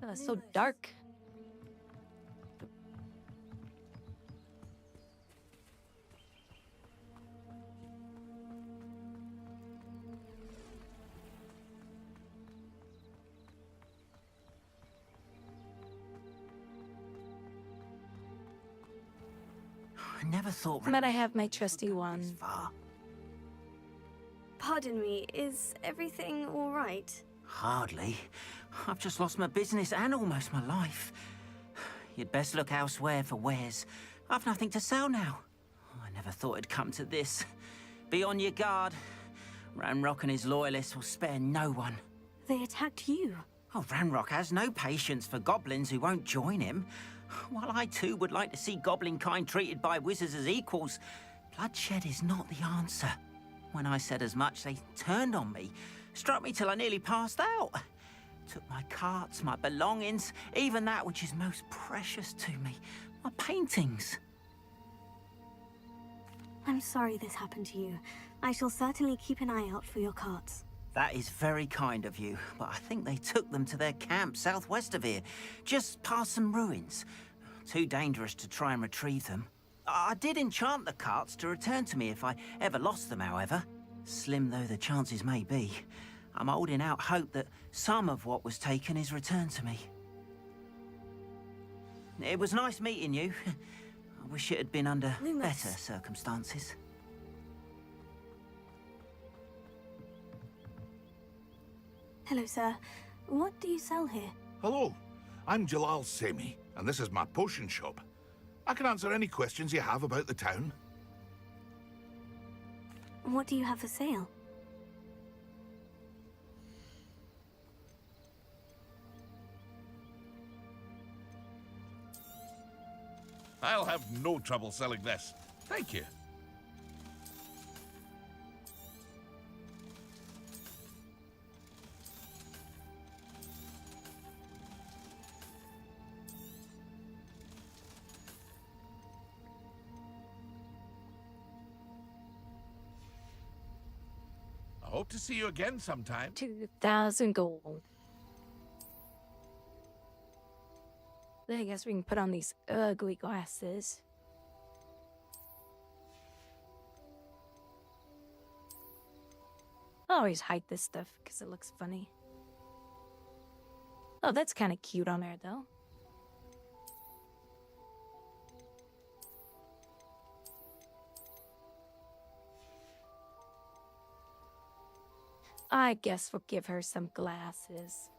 Oh, it's so dark. I never thought. But I have my trusty one. Pardon me, is everything all right? Hardly. I've just lost my business and almost my life. You'd best look elsewhere for wares. I've nothing to sell now. I never thought it'd come to this. Be on your guard. Ranrock and his loyalists will spare no one. They attacked you. Oh, Ranrock has no patience for goblins who won't join him. While I too would like to see goblin kind treated by wizards as equals, bloodshed is not the answer. When I said as much, they turned on me, struck me till I nearly passed out. Took my carts, my belongings, even that which is most precious to me, my paintings. I'm sorry this happened to you. I shall certainly keep an eye out for your carts. That is very kind of you, but I think they took them to their camp southwest of here, just past some ruins. Too dangerous to try and retrieve them. I did enchant the carts to return to me if I ever lost them, however. Slim though the chances may be, I'm holding out hope that some of what was taken is returned to me. It was nice meeting you. I wish it had been under better circumstances. Hello, sir. What do you sell here? Hello, I'm Jalal Semi, and this is my potion shop. I can answer any questions you have about the town. What do you have for sale? I'll have no trouble selling this. Thank you. I hope to see you again sometime. 2,000 gold. Then I guess we can put on these ugly glasses. I always hide this stuff because it looks funny. Oh, that's kind of cute on her, though. I guess we'll give her some glasses.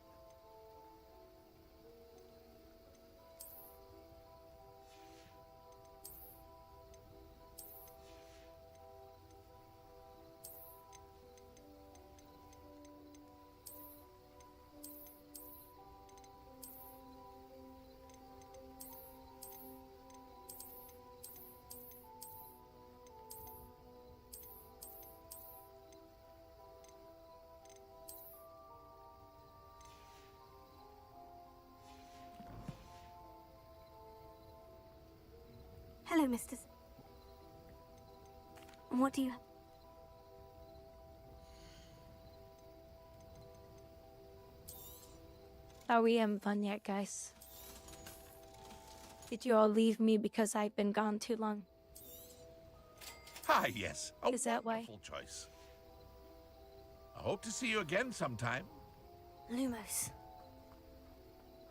Hello, Mr. What do you... Are we having fun yet, guys? Did you all leave me because I've been gone too long? Ah, yes. A Is that why? wonderful choice. I hope to see you again sometime. Lumos.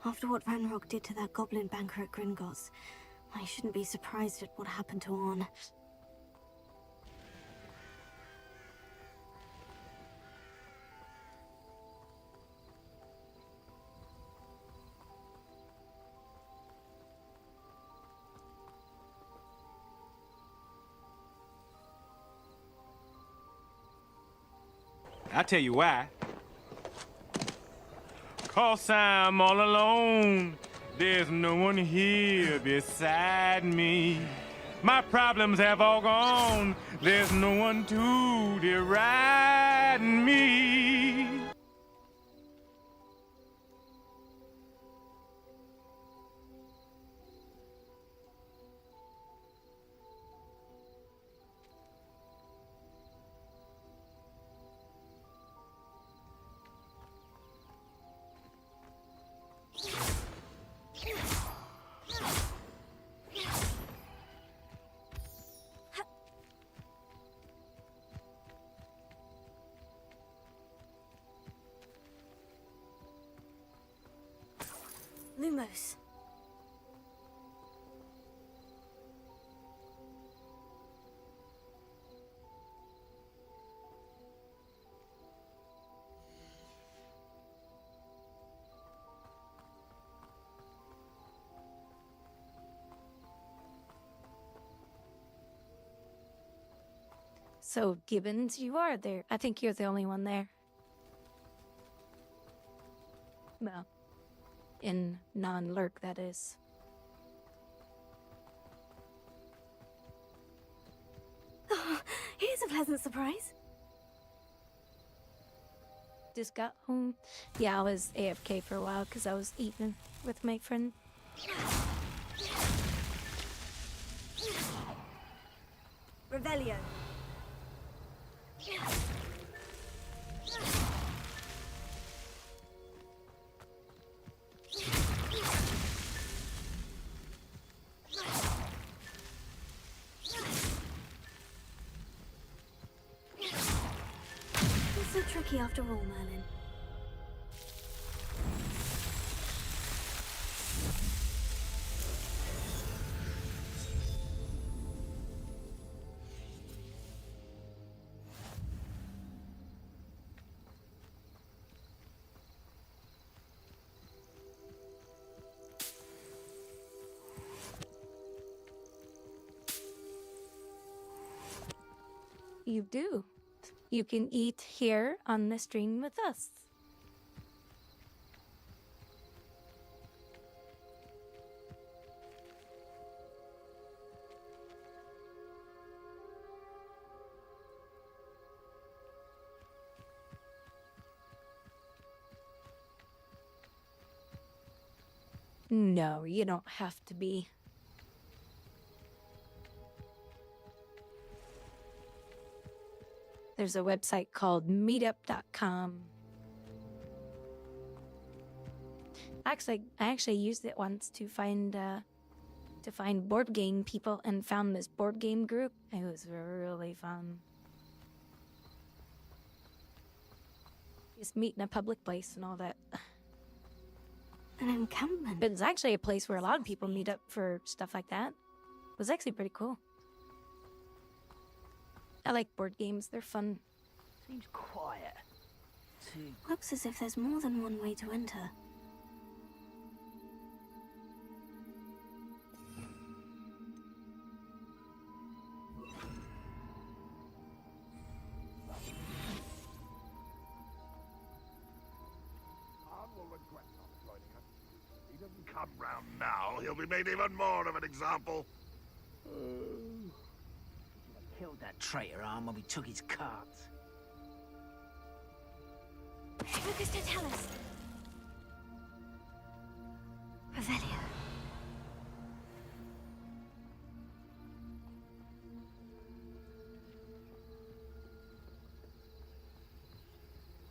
After what Ranrock did to that goblin banker at Gringotts, I shouldn't be surprised at what happened to Orn. I'll tell you why. 'Cause I'm all alone. There's no one here beside me. My problems have all gone. There's no one to deride me. Lumos. So, Gibbons, you are there. I think you're the only one there. Well, in non-lurk, that is. Oh, here's a pleasant surprise. Just got home. Yeah, I was AFK for a while because I was eating with my friend. Revelio. It's so tricky after all, Merlin. You do. You can eat here on the stream with us. No, you don't have to be. There's a website called meetup.com. I actually used it once to find board game people and found this board game group. It was really fun. Just meet in a public place and all that. An encampment? But it's actually a place where a lot of people meet up for stuff like that. It was actually pretty cool. I like board games, they're fun. Seems quiet. Looks as if there's more than one way to enter. He doesn't come round now, he'll be made even more of an example. Killed that traitor arm when we took his carts. Focus to tell us. Revelio.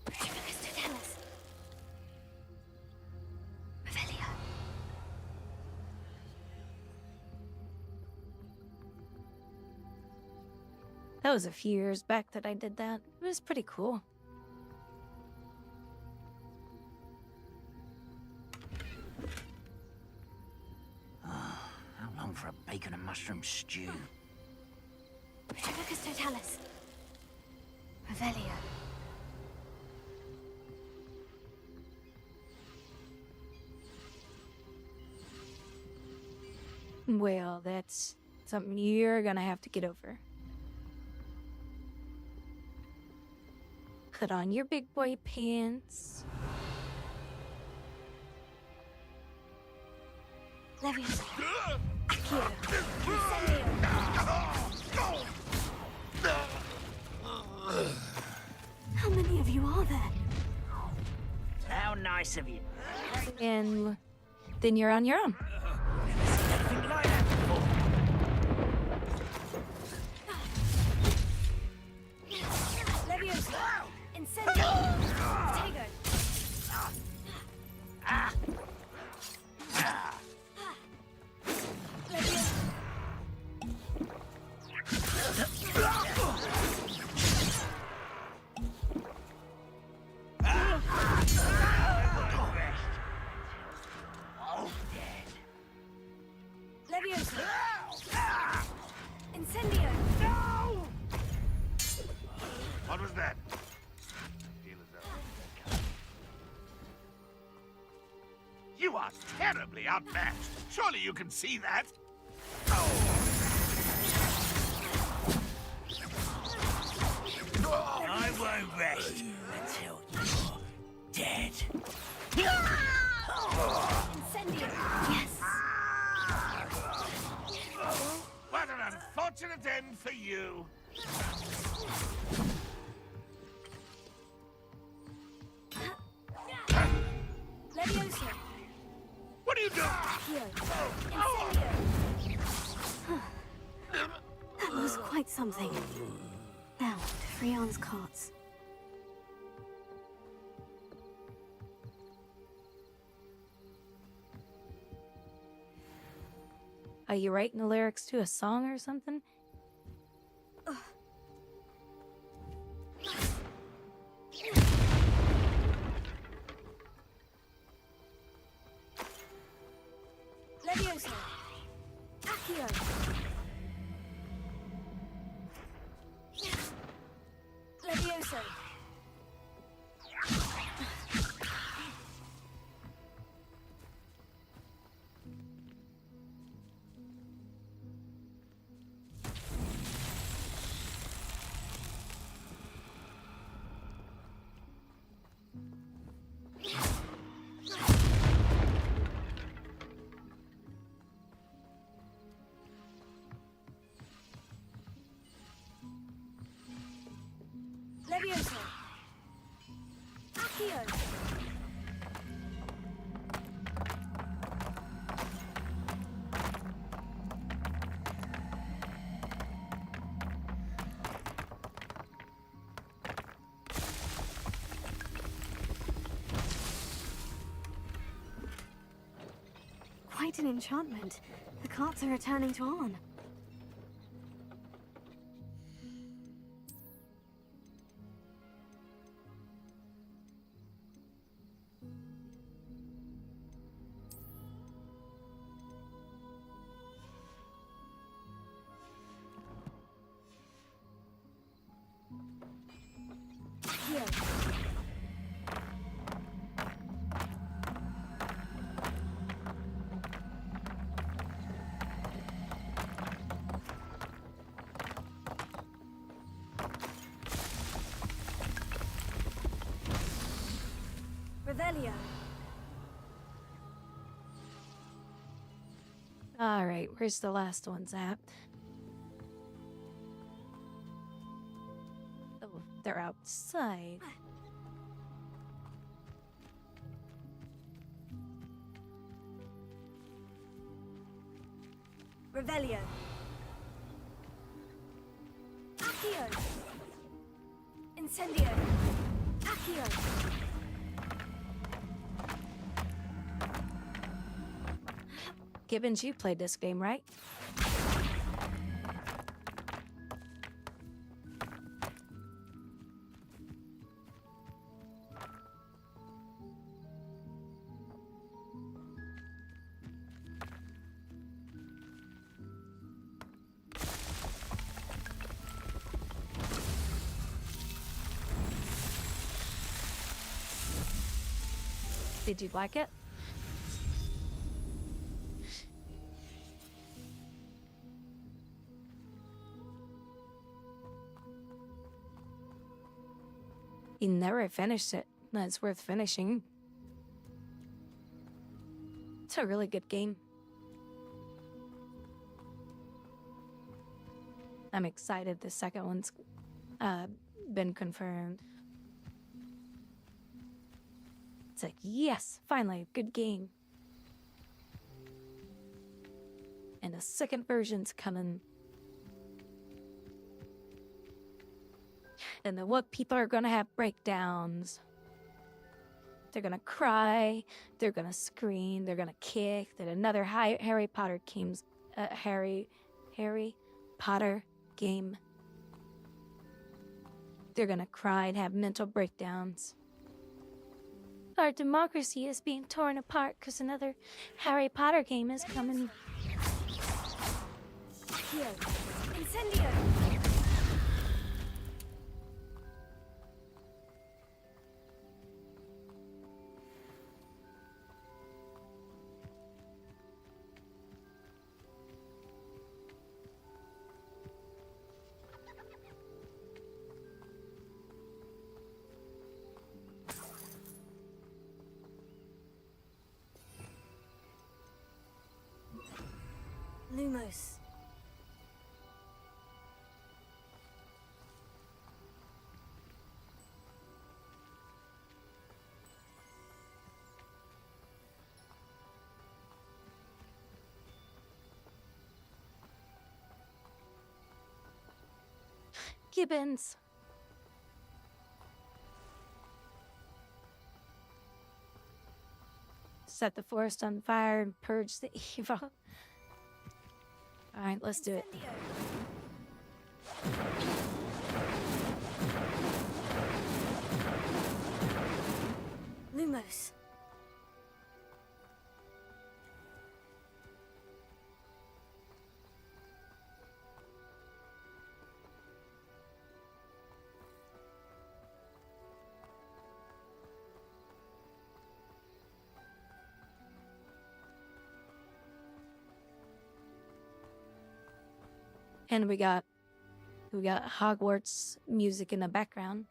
Focus to tell us. Revelio. That was a few years back that I did that. It was pretty cool. How long for a bacon and mushroom stew? Focus to tell us. Revelio. Well, that's something you're gonna have to get over. Put on your big boy pants. Leviosa. Accio. Incendio. How many of you are there? How nice of you. And then you're on your own. Nothing like that before. Leviosa. Incendio. Tego. Leviosa. Incendio. No! What was that? You are terribly outmatched. Surely you can see that. I won't rest until you're dead. Incendio. Yes. What an unfortunate end for you. Leviosa. What are you doing? Accio. Incendio. That was quite something. Now, to Freon's carts. Are you writing the lyrics to a song or something? Leviosa. Accio. Leviosa. Leviosa. Accio. Quite an enchantment. The carts are returning to Arn. Revelio. All right, where's the last ones at? Oh, they're outside. Revelio. Accio. Incendio. Accio. Gibbons, you played this game, right? Did you like it? You never finished it. No, it's worth finishing. It's a really good game. I'm excited the second one's been confirmed. It's like, yes, finally, good game. And the second version's coming. And then what people are gonna have breakdowns. They're gonna cry, they're gonna scream, they're gonna kick. Then another Harry Potter games, Harry Potter game. They're gonna cry and have mental breakdowns. Our democracy is being torn apart because another Harry Potter game is coming. Incendio. Lumos. Gibbons. Set the forest on fire and purge the evil. All right, let's do it. Lumos. And we got Hogwarts music in the background.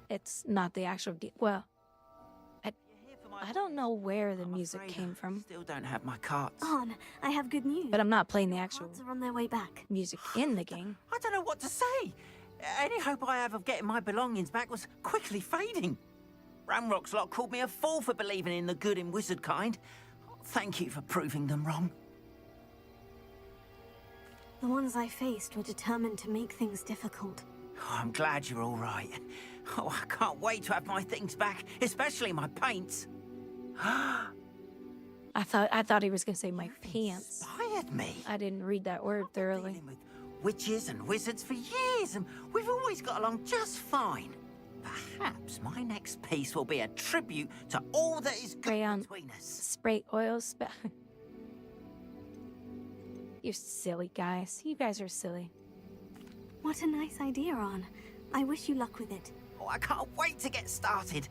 It's not the actual well, I don't know where the music came from. Still don't have my carts. On, I have good news. But I'm not playing the actual Carts are on their way back. music in the game. I don't know what to say. Any hope I have of getting my belongings back was quickly fading. Ramrock's lot called me a fool for believing in the good in wizard kind. Thank you for proving them wrong. The ones I faced were determined to make things difficult. Oh, I'm glad you're all right. Oh, I can't wait to have my things back, especially my paints. I thought he was gonna say my pants. Inspired me. I didn't read that word thoroughly. Witches and wizards for years, and we've always got along just fine. Perhaps my next piece will be a tribute to all that is good between us. Spray oil You silly guys. You guys are silly. What a nice idea, On. I wish you luck with it. Oh, I can't wait to get started.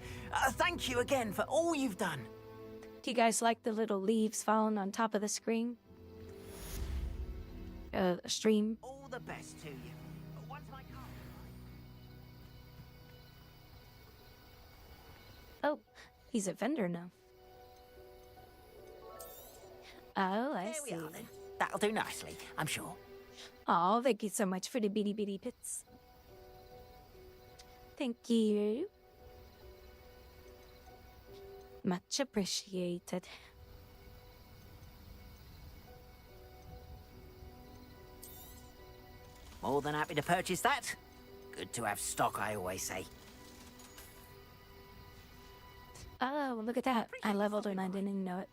Thank you again for all you've done. Do you guys like the little leaves falling on top of the screen? Stream? All the best to you. Once my car... Oh, he's a vendor now. Oh, I see. There we are then. That'll do nicely, I'm sure. Oh, thank you so much for the bitty bitty bits. Thank you. Much appreciated. More than happy to purchase that. Good to have stock, I always say. Oh, look at that. I leveled and I didn't even know it.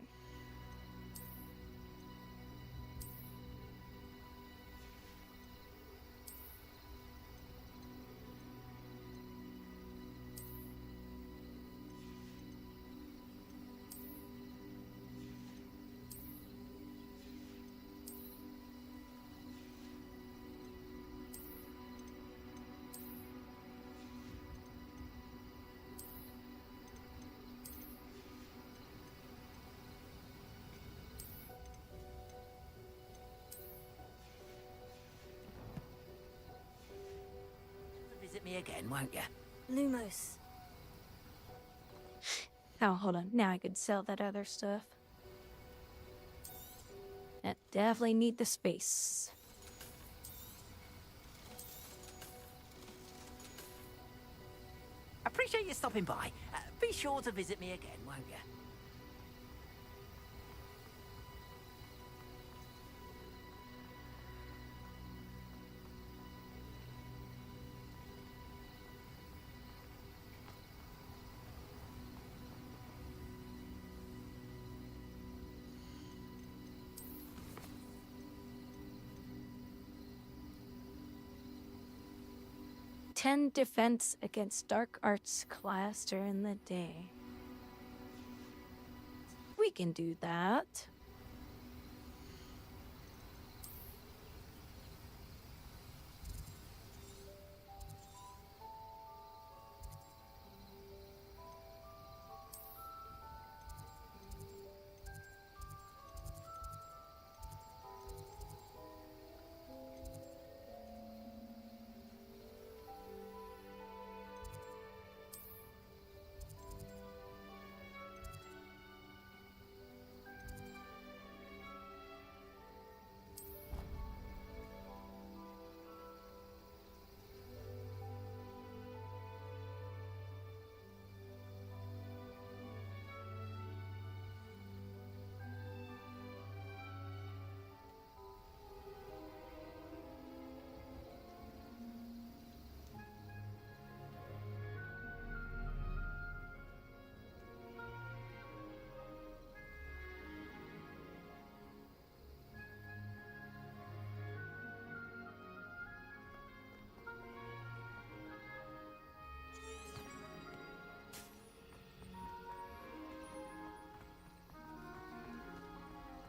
Visit me again, won't you? Lumos. Oh, hold on. Now I could sell that other stuff. I definitely need the space. Appreciate you stopping by. Be sure to visit me again, won't you? Ten defense against dark arts class during the day. We can do that.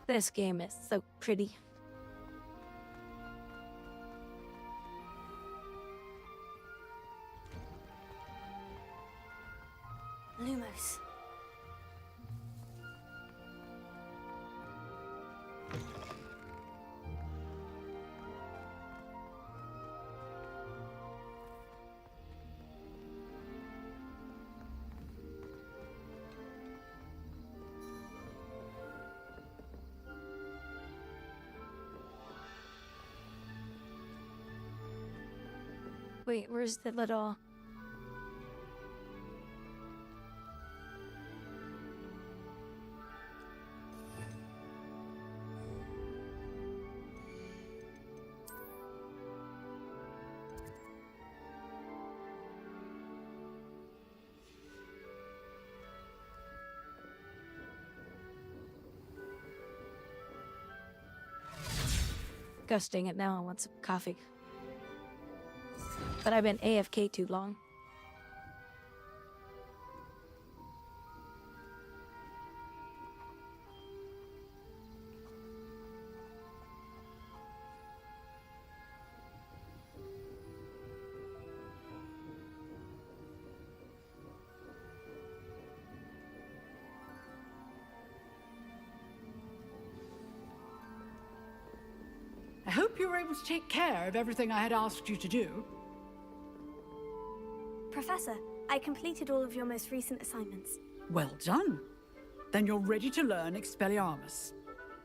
This game is so pretty. Lumos. Wait, where's the little... Gosh dang it, now I want some coffee. But I've been AFK too long. hope you were able to take care of everything I had asked you to do. Professor, I completed all of your most recent assignments. Well done. Then you're ready to learn Expelliarmus.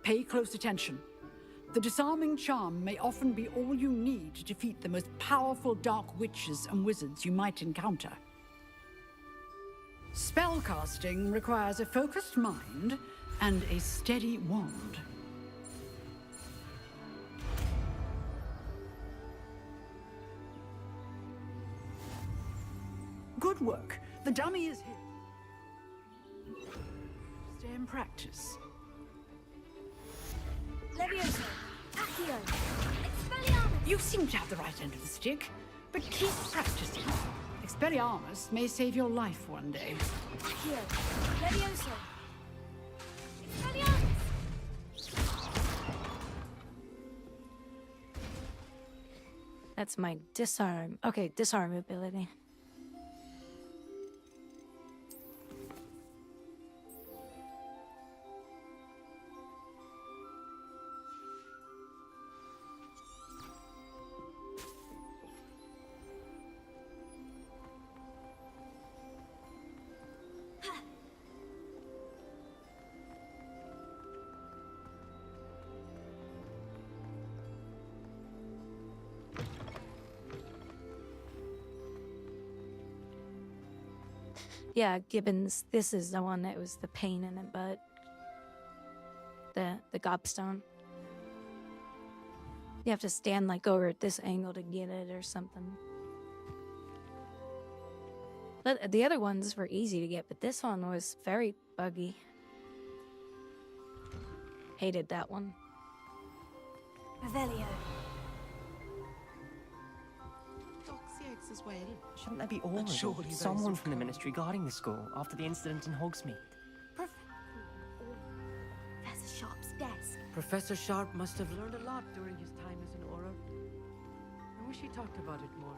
Pay close attention. The disarming charm may often be all you need to defeat the most powerful dark witches and wizards you might encounter. Spellcasting requires a focused mind and a steady wand. Good work. The dummy is here. Stay in practice. Levioso! Accio! Expelliarmus! You seem to have the right end of the stick, but keep practicing. Expelliarmus may save your life one day. Accio! Levioso! That's my disarm. Okay, disarm ability. Yeah, Gibbons. This is the one that was the pain in the butt. The gobstone. You have to stand like over at this angle to get it or something. But the other ones were easy to get, but this one was very buggy. Hated that one. Revelio. As well. Shouldn't there be order? Surely Someone from the ministry guarding the school after the incident in Hogsmeade. Professor Sharp's desk. Professor Sharp must have learned a lot during his time as an Auror. I wish he talked about it more.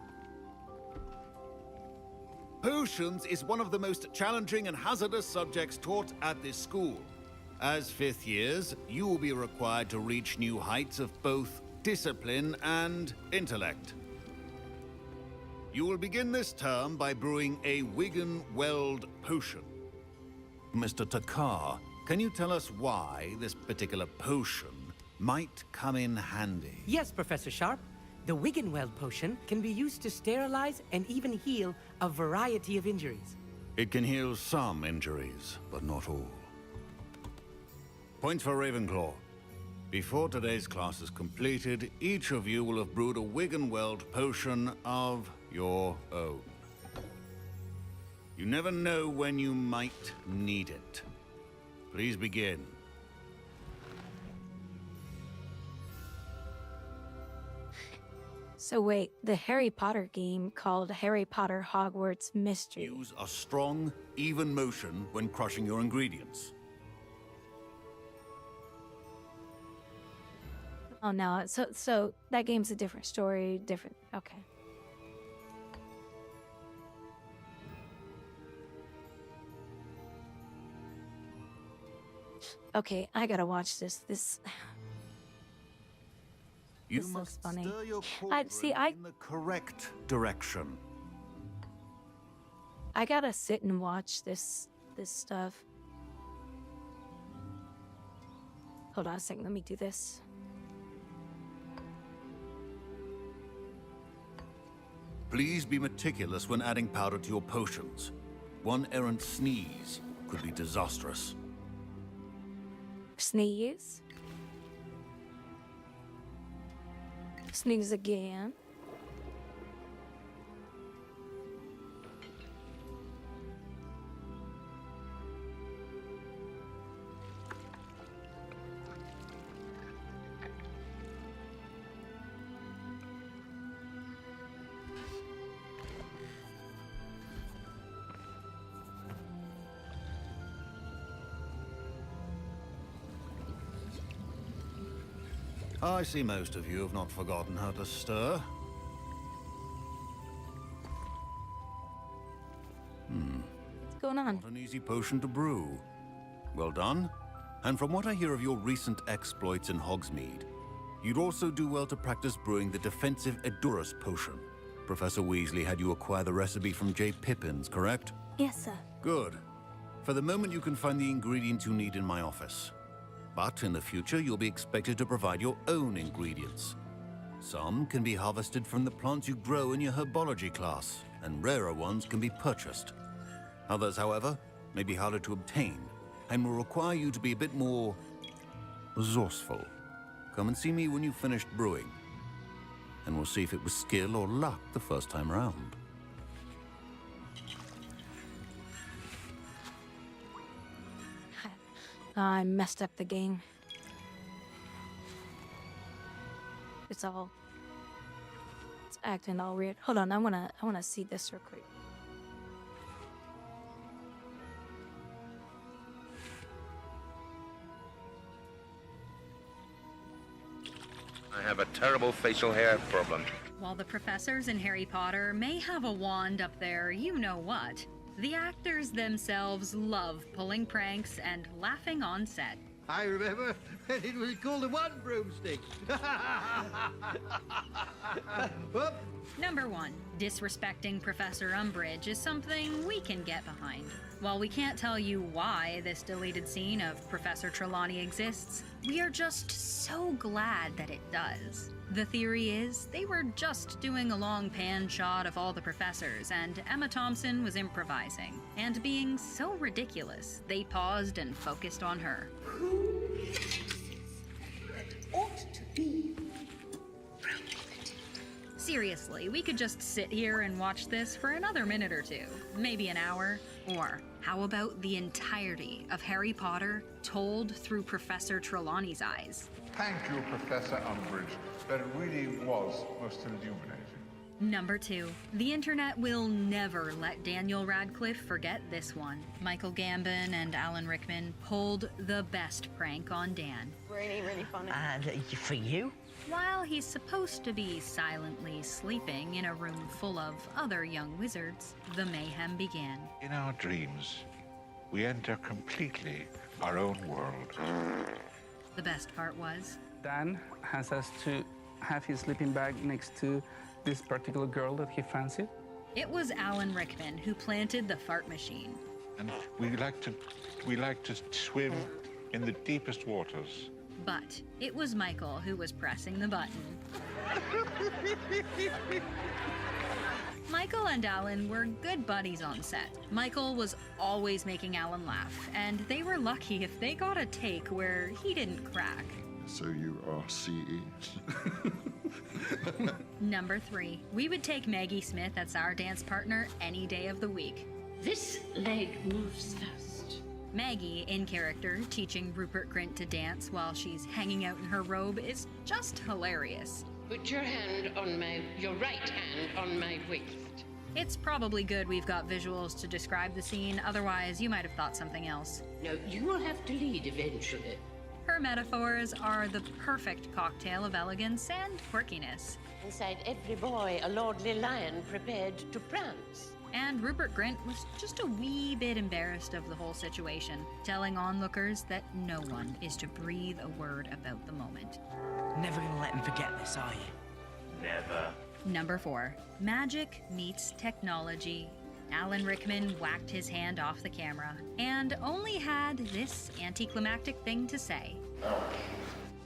Potions is one of the most challenging and hazardous subjects taught at this school. As fifth years, you will be required to reach new heights of both discipline and intellect. You will begin this term by brewing a Wigan-Weld potion. Mr. Takar, can you tell us why this particular potion might come in handy? Yes, Professor Sharp. The Wigan-Weld potion can be used to sterilize and even heal a variety of injuries. It can heal some injuries, but not all. Point for Ravenclaw. Before today's class is completed, each of you will have brewed a Wigan-Weld potion of your own. You never know when you might need it. Please begin. So wait, the Harry Potter game called Harry Potter Hogwarts Mystery. Use a strong, even motion when crushing your ingredients. Oh no, so that game's a different story, different. Okay. Okay, I gotta watch this. You This must looks funny. stir your I cauldron in the correct direction. I gotta sit and watch this stuff. Hold on a second, let me do this. Please be meticulous when adding powder to your potions. One errant sneeze could be disastrous. Sneeze. Sneeze again. I see most of you have not forgotten how to stir. What's going on? Not an easy potion to brew. Well done. And from what I hear of your recent exploits in Hogsmeade, You'd also do well to practice brewing the defensive Edurus potion. Professor Weasley had you acquire the recipe from J. Pippins, correct? Yes, sir. Good. For the moment, you can find the ingredients you need in my office. But in the future, you'll be expected to provide your own ingredients. Some can be harvested from the plants you grow in your herbology class, and rarer ones can be purchased. Others, however, may be harder to obtain, and will require you to be a bit more resourceful. Come and see me when you've finished brewing, and we'll see if it was skill or luck the first time around. I messed up the game. It's acting all weird. Hold on, I wanna see this real quick. I have a terrible facial hair problem. While the professors in Harry Potter may have a wand up there, you know what? The actors themselves love pulling pranks and laughing on set. I remember when it was called a one broomstick. Whoop. Number 1, disrespecting Professor Umbridge is something we can get behind. While we can't tell you why this deleted scene of Professor Trelawney exists, we are just so glad that it does. The theory is they were just doing a long pan shot of all the professors, and Emma Thompson was improvising. And being so ridiculous, they paused and focused on her. Who that ought to be prohibited? Seriously, we could just sit here and watch this for another minute or two, maybe an hour. Or how about the entirety of Harry Potter told through Professor Trelawney's eyes? Thank you, Professor Umbridge. That really was most illuminating. Number 2, the internet will never let Daniel Radcliffe forget this one. Michael Gambon and Alan Rickman pulled the best prank on Dan. Really, really funny. And for you? While he's supposed to be silently sleeping in a room full of other young wizards, the mayhem began. In our dreams, we enter completely our own world. The best part was, Dan has us to have his sleeping bag next to this particular girl that he fancied. it was Alan Rickman who planted the fart machine. And we like to swim in the deepest waters. But it was Michael who was pressing the button. Michael and Alan were good buddies on set. Michael was always making Alan laugh, and they were lucky if they got a take where he didn't crack. So you are CE. Number 3, we would take Maggie Smith as our dance partner any day of the week. This leg moves fast. Maggie, in character, teaching Rupert Grint to dance while she's hanging out in her robe is just hilarious. Put your right hand on my waist. It's probably good we've got visuals to describe the scene, otherwise you might have thought something else. No, you will have to lead eventually. Her metaphors are the perfect cocktail of elegance and quirkiness. Inside every boy, a lordly lion prepared to prance. And Rupert Grint was just a wee bit embarrassed of the whole situation, telling onlookers that no one is to breathe a word about the moment. Never gonna let him forget this, are you? Never. Number 4, magic meets technology. Alan Rickman whacked his hand off the camera and only had this anticlimactic thing to say.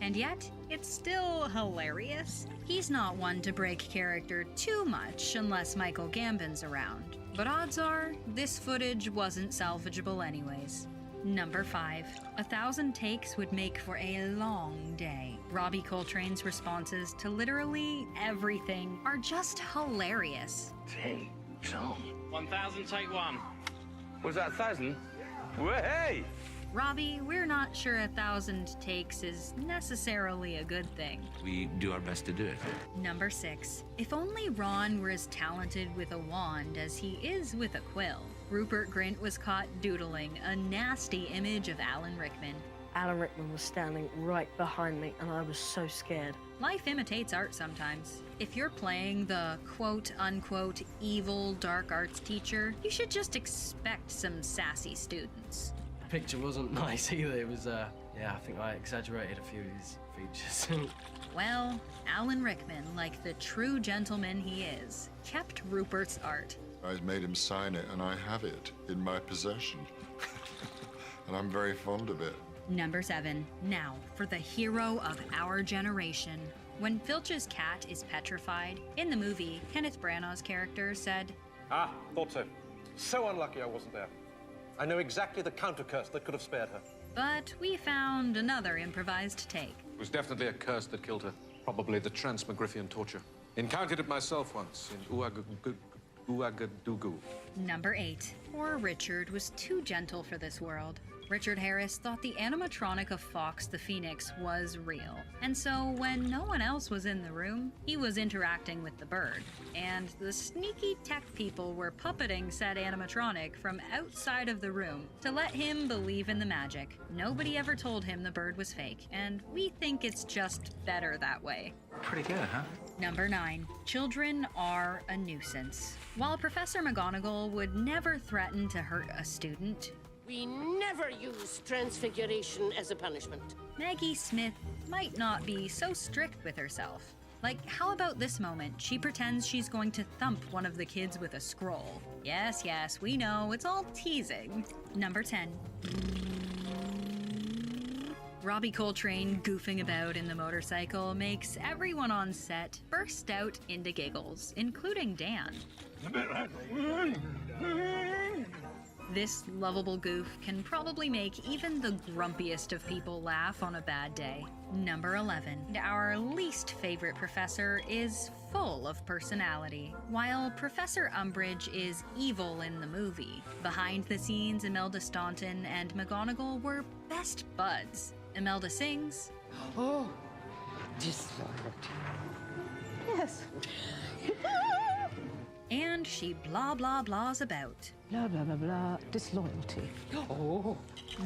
And yet, it's still hilarious. He's not one to break character too much unless Michael Gambon's around. But odds are, this footage wasn't salvageable anyways. Number 5, 1,000 takes would make for a long day. Robbie Coltrane's responses to literally everything are just hilarious. Take Tom. 1,000, take 1. Was that 1,000? Hey! Robbie, we're not sure 1,000 takes is necessarily a good thing. We do our best to do it. Number 6, if only Ron were as talented with a wand as he is with a quill. Rupert Grint was caught doodling a nasty image of Alan Rickman. Alan Rickman was standing right behind me, and I was so scared. Life imitates art sometimes. If you're playing the quote-unquote evil dark arts teacher, you should just expect some sassy students. The picture wasn't nice either. It was, yeah, I think I exaggerated a few of his features. Well, Alan Rickman, like the true gentleman he is, kept Rupert's art. I made him sign it, and I have it in my possession. And I'm very fond of it. Number 7. Now, for the hero of our generation. When Filch's cat is petrified, in the movie, Kenneth Branagh's character said, "Ah, thought so. So unlucky I wasn't there. I know exactly the counter-curse that could have spared her." But we found another improvised take. It was definitely a curse that killed her. Probably the transmogrifian torture. Encountered it myself once in Ouagadougou. Number 8. Poor Richard was too gentle for this world. Richard Harris thought the animatronic of Fox the Phoenix was real. And so when no one else was in the room, he was interacting with the bird. And the sneaky tech people were puppeting said animatronic from outside of the room to let him believe in the magic. Nobody ever told him the bird was fake, and we think it's just better that way. Pretty good, huh? Number 9. Children are a nuisance. While Professor McGonagall would never threaten to hurt a student, We never use transfiguration as a punishment. Maggie Smith might not be so strict with herself. Like, how about this moment? She pretends she's going to thump one of the kids with a scroll. Yes, yes, we know, it's all teasing. Number 10. Robbie Coltrane goofing about in the motorcycle makes everyone on set burst out into giggles, including Dan. This lovable goof can probably make even the grumpiest of people laugh on a bad day. Number 11. Our least favorite professor is full of personality. While Professor Umbridge is evil in the movie, behind the scenes Imelda Staunton and McGonagall were best buds. Imelda sings, "Oh, disloyalty." Yes. and she blah blah blahs about. Blah, blah, blah, blah. Disloyalty. Oh.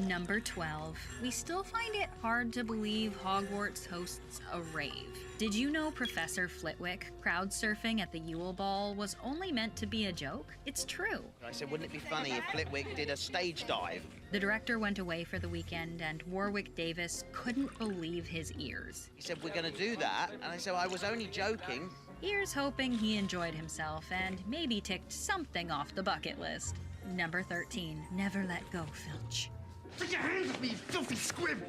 Number 12. We still find it hard to believe Hogwarts hosts a rave. Did you know Professor Flitwick crowd surfing at the Yule Ball was only meant to be a joke? It's true. I said, wouldn't it be funny if Flitwick did a stage dive? The director went away for the weekend and Warwick Davis couldn't believe his ears. He said, we're going to do that. And I said, I was only joking. Here's hoping he enjoyed himself and maybe ticked something off the bucket list. Number 13. Never let go, Filch. Take your hands off me, you filthy squib!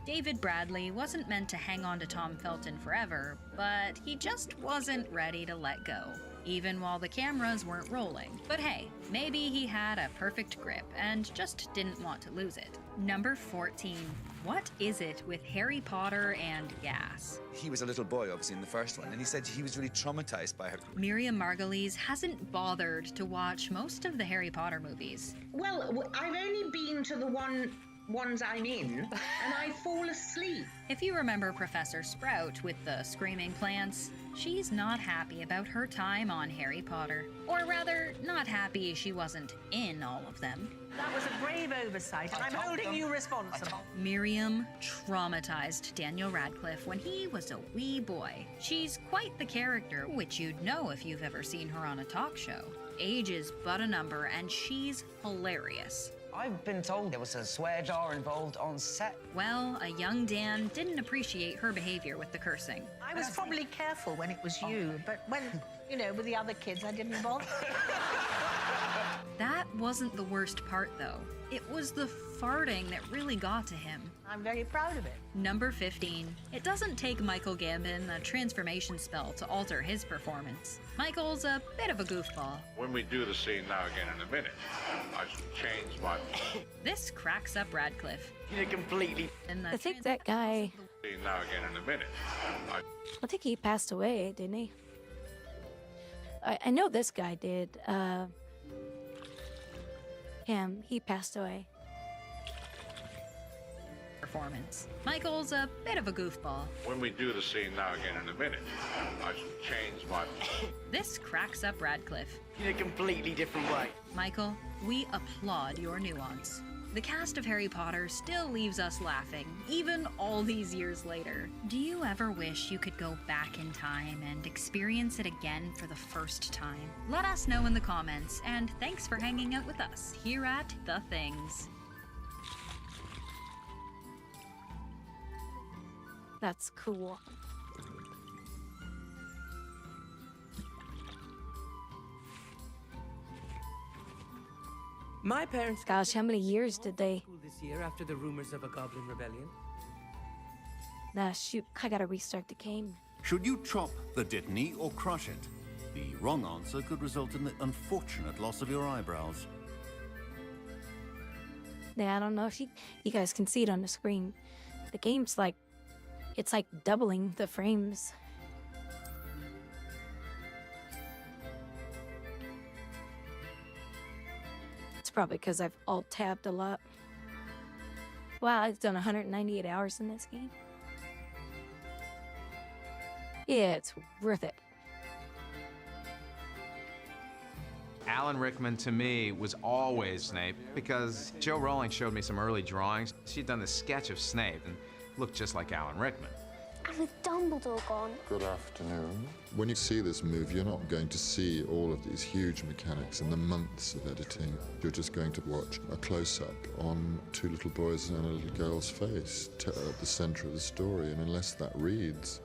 David Bradley wasn't meant to hang on to Tom Felton forever, but he just wasn't ready to let go, even while the cameras weren't rolling. But hey, maybe he had a perfect grip and just didn't want to lose it. Number 14. What is it with Harry Potter and gas? He was a little boy, obviously, in the first one, and he said he was really traumatized by her. Miriam Margolyes hasn't bothered to watch most of the Harry Potter movies. Well, I've only been to the ones I'm in, and I fall asleep. If you remember Professor Sprout with the screaming plants, she's not happy about her time on Harry Potter. Or rather, not happy she wasn't in all of them. That was a grave oversight, and I'm holding you responsible. Miriam traumatized Daniel Radcliffe when he was a wee boy. She's quite the character, which you'd know if you've ever seen her on a talk show. Age is but a number, and she's hilarious. I've been told there was a swear jar involved on set. Well, a young Dan didn't appreciate her behavior with the cursing. I was probably careful when it was you, but when, with the other kids, I didn't bother. That wasn't the worst part, though. It was the farting that really got to him. I'm very proud of it. Number 15. It doesn't take Michael Gambon a transformation spell to alter his performance. Michael's a bit of a goofball. When we do the scene now again in a minute, I shall change my... This cracks up Radcliffe. You're completely... I think that guy... Scene now again in a minute. I think he passed away, didn't he? I know this guy did. Him, he passed away. Performance. Michael's a bit of a goofball. When we do the scene now again in a minute, I shall change my... This cracks up Radcliffe. In a completely different way. Michael, we applaud your nuance. The cast of Harry Potter still leaves us laughing, even all these years later. Do you ever wish you could go back in time and experience it again for the first time? Let us know in the comments, and thanks for hanging out with us here at The Things. That's cool. My parents... Gosh, how many years did they... ...school this year after the rumors of a goblin rebellion. Nah, shoot, I gotta restart the game. Should you chop the Dittany or crush it? The wrong answer could result in the unfortunate loss of your eyebrows. Yeah, I don't know if you guys can see it on the screen. The game's like... It's like doubling the frames. It's probably because I've alt-tabbed a lot. Wow, I've done 198 hours in this game. Yeah, it's worth it. Alan Rickman, to me, was always Snape because Joe Rowling showed me some early drawings. She'd done this sketch of Snape and looked just like Alan Rickman. And with Dumbledore gone... Good afternoon. When you see this movie, you're not going to see all of these huge mechanics and the months of editing. You're just going to watch a close-up on two little boys and a little girl's face at the center of the story, and unless that reads,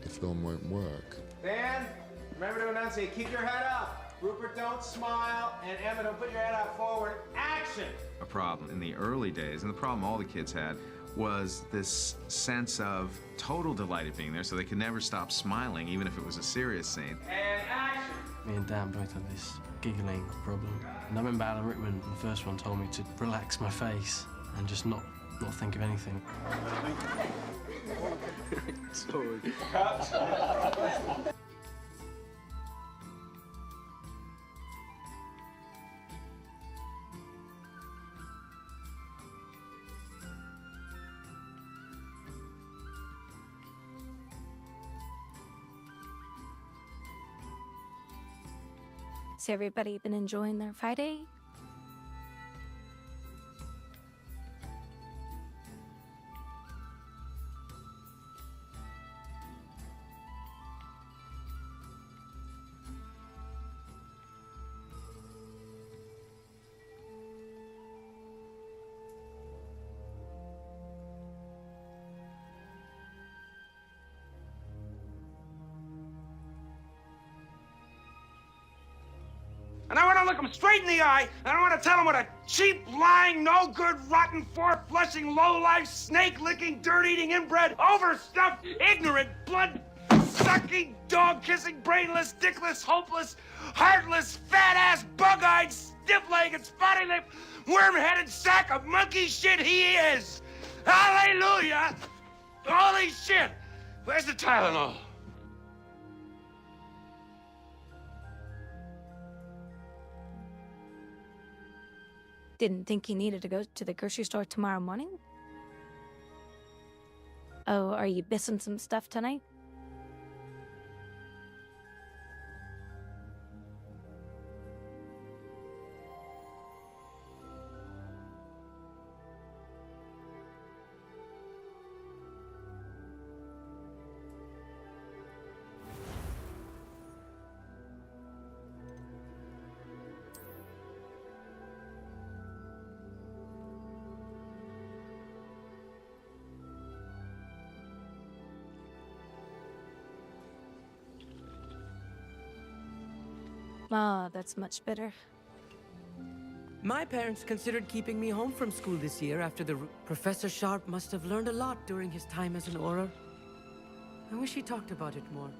the film won't work. Dan, remember to enunciate. Keep your head up. Rupert, don't smile. And Emma, don't put your head out forward. Action! A problem in the early days, and the problem all the kids had, was this sense of total delight at being there, so they could never stop smiling, even if it was a serious scene. And action! Me and Dan both had this giggling problem. And I remember Alan Rickman, the first one, told me to relax my face and just not think of anything. Sorry. Has everybody been enjoying their Friday? And I want to look him straight in the eye, and I want to tell him what a cheap, lying, no-good, rotten, four-flushing, low-life, snake-licking, dirt-eating, inbred, overstuffed, ignorant, blood-sucking, dog-kissing, brainless, dickless, hopeless, heartless, fat-ass, bug-eyed, stiff-legged, spotty-lipped, worm-headed sack of monkey shit he is! Hallelujah! Holy shit! Where's the Tylenol? Didn't think you needed to go to the grocery store tomorrow morning? Oh, are you missing some stuff tonight? Ah, that's much better. My parents considered keeping me home from school this year after the... Professor Sharp must have learned a lot during his time as an Auror. I wish he talked about it more.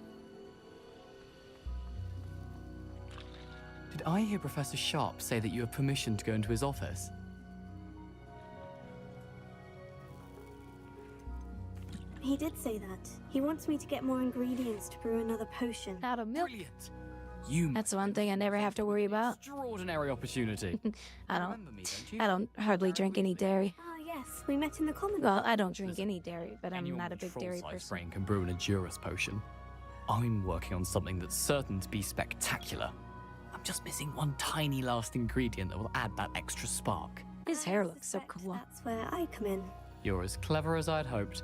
Did I hear Professor Sharp say that you have permission to go into his office? He did say that. He wants me to get more ingredients to brew another potion. Out of milk. Brilliant. That's one thing I never have to worry about. Extraordinary opportunity. I don't hardly drink any dairy. Ah, yes, we met in the common. Well, I don't drink any dairy, but I'm not a big dairy person. Brain can brew an Endurus potion. I'm working on something that's certain to be spectacular. I'm just missing one tiny last ingredient that will add that extra spark. His hair looks so cool. That's where I come in. You're as clever as I'd hoped.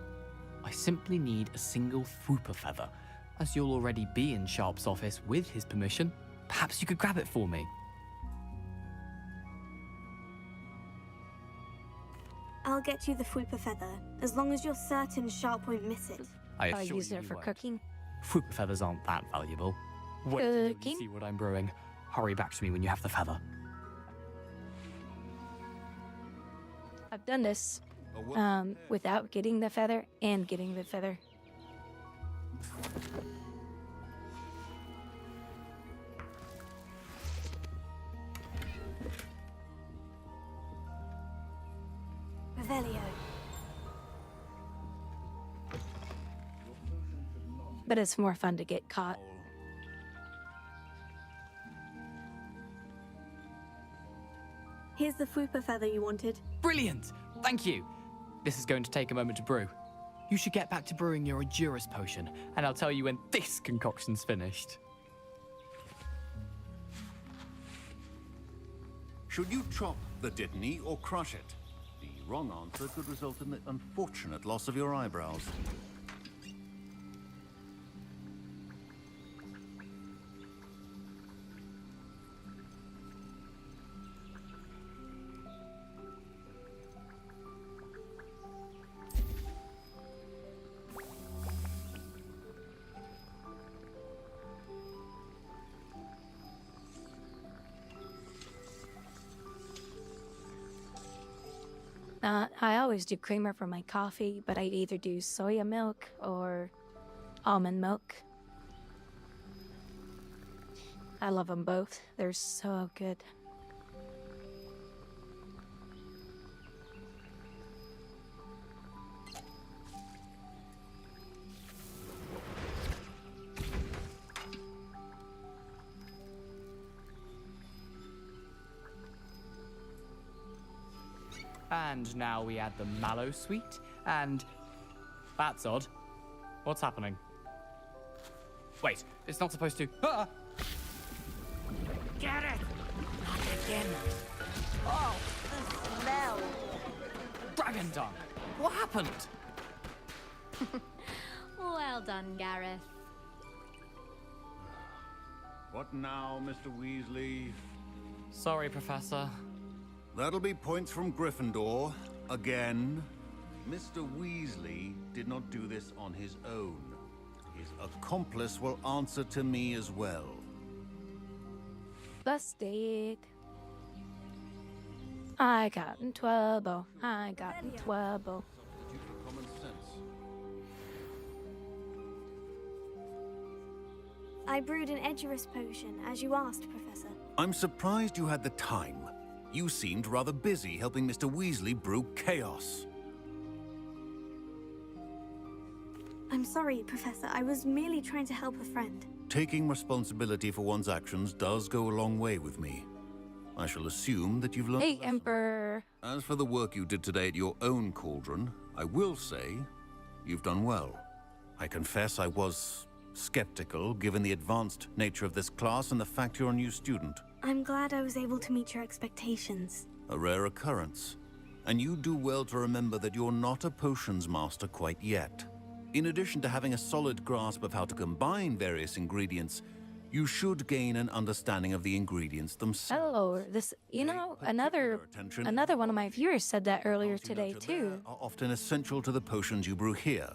I simply need a single Fwooper feather. As you'll already be in Sharp's office with his permission, perhaps you could grab it for me. I'll get you the Fwooper feather, as long as you're certain Sharp won't miss it. I use it for cooking. Fwooper feathers aren't that valuable. Wait till you see what I'm brewing. Hurry back to me when you have the feather. I've done this without getting the feather and getting the feather. Revelio. But it's more fun to get caught. Here's the Fupa feather you wanted. Brilliant! Thank you. This is going to take a moment to brew. You should get back to brewing your Endurus potion, and I'll tell you when this concoction's finished. Should you chop the Dittany or crush it? The wrong answer could result in the unfortunate loss of your eyebrows. I always do creamer for my coffee, but I'd either do soya milk or almond milk. I love them both. They're so good. And now we add the mallow sweet, and... That's odd. What's happening? Wait, it's not supposed to... Ah! Get it! Not again. Oh, the smell. Dragon dung! What happened? Well done, Gareth. What now, Mr. Weasley? Sorry, Professor. That'll be points from Gryffindor. Again. Mr. Weasley did not do this on his own. His accomplice will answer to me as well. Busted. I got in trouble. I got in trouble. Common sense. I brewed an Edurus potion, as you asked, Professor. I'm surprised you had the time. You seemed rather busy helping Mr. Weasley brew chaos. I'm sorry, Professor. I was merely trying to help a friend. Taking responsibility for one's actions does go a long way with me. I shall assume that you've learned. Hey, Emperor. As for the work you did today at your own cauldron, I will say you've done well. I confess I was skeptical, given the advanced nature of this class and the fact you're a new student. I'm glad I was able to meet your expectations. A rare occurrence. And you do well to remember that you're not a potions master quite yet. In addition to having a solid grasp of how to combine various ingredients, you should gain an understanding of the ingredients themselves. Hello, this, another one of my viewers said that earlier today too. Are often essential to the potions you brew here.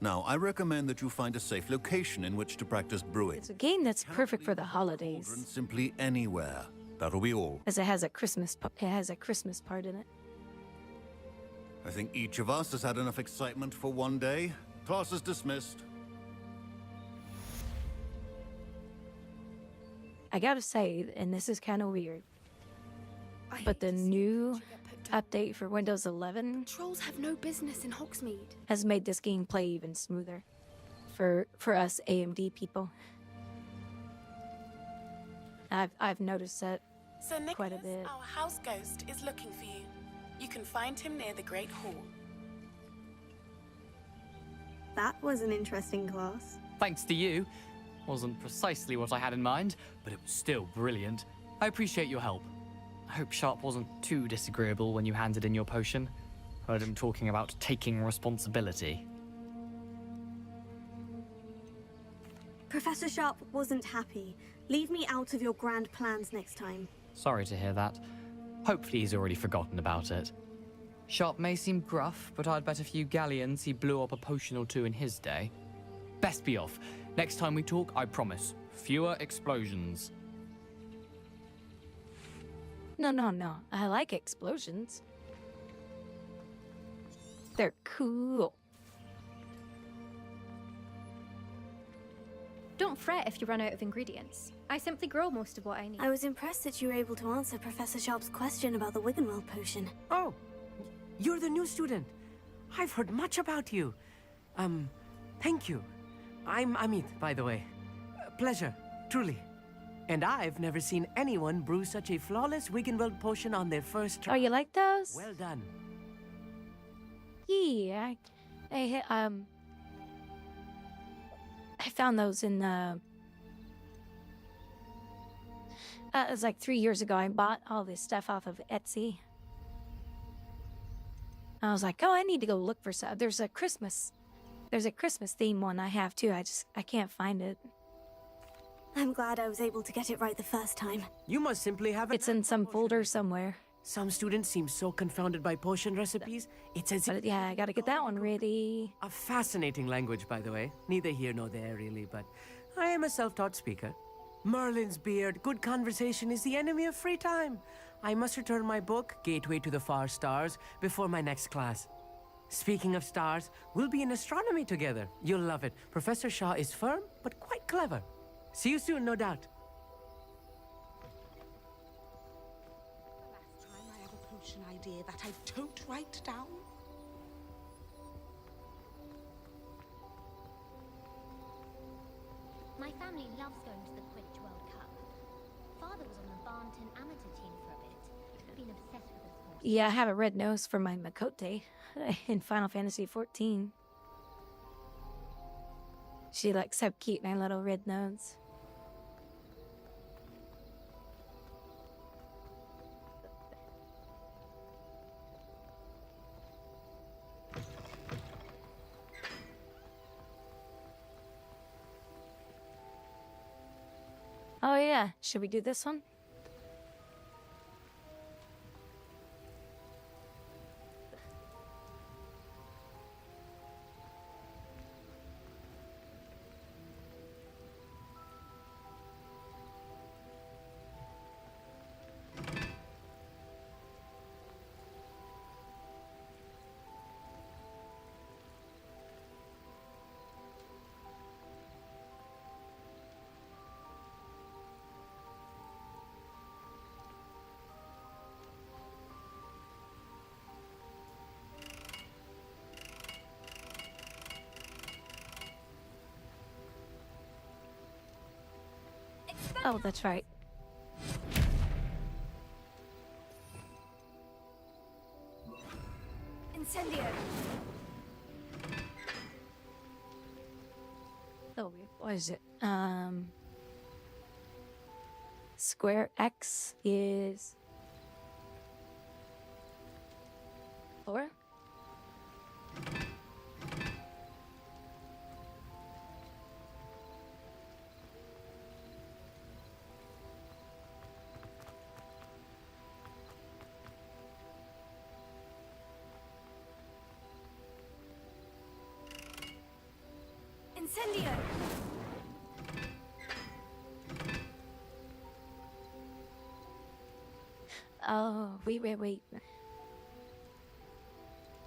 Now, I recommend that you find a safe location in which to practice brewing. It's a game that's perfect for the holidays. Simply anywhere. That'll be all. As it has a Christmas part in it. I think each of us has had enough excitement for one day. Class is dismissed. I gotta say, and this is kind of weird, but the new update for Windows 11 Trolls have no business in Hogsmeade. has made this game play even smoother for us AMD people. I've noticed that Sir Nicholas, quite a bit. our house ghost, is looking for you. You can find him near the Great Hall. That was an interesting class. Thanks to you. Wasn't precisely what I had in mind, but it was still brilliant. I appreciate your help. I hope Sharp wasn't too disagreeable when you handed in your potion. Heard him talking about taking responsibility. Professor Sharp wasn't happy. Leave me out of your grand plans next time. Sorry to hear that. Hopefully he's already forgotten about it. Sharp may seem gruff, but I'd bet a few galleons he blew up a potion or two in his day. Best be off. Next time we talk, I promise, fewer explosions. No. I like explosions. They're cool. Don't fret if you run out of ingredients. I simply grow most of what I need. I was impressed that you were able to answer Professor Sharp's question about the Wiggenweld potion. Oh, you're the new student. I've heard much about you. Thank you. I'm Amit, by the way. Pleasure, truly. And I've never seen anyone brew such a flawless Wiggenweld potion on their first try. Oh, you like those? Well done. Yeah, I found those in it was like 3 years ago. I bought all this stuff off of Etsy. I was like, oh, I need to go look for some. There's a Christmas theme one I have too. I can't find it. I'm glad I was able to get it right the first time. You must simply have it. It's in some folder somewhere. Some students seem so confounded by potion recipes. It's as But yeah, I gotta get that one ready. a fascinating language, by the way. Neither here nor there, really, but I am a self-taught speaker. Merlin's beard, good conversation is the enemy of free time. I must return my book, Gateway to the Far Stars, before my next class. Speaking of stars, we'll be in astronomy together. You'll love it. Professor Shaw is firm, but quite clever. See you soon, no doubt. Last time I have a potion idea that I don't write down. My family loves going to the Quidditch World Cup. Father was on the Barnton amateur team for a bit. Been obsessed with the sport. Yeah, I have a red nose for my Makote in Final Fantasy XIV. She looks so cute, my little red nose. Oh yeah, should we do this one? Oh, that's right. Incendio! Oh, wait, what is it? Square X is 4. Incendio! Oh, wait.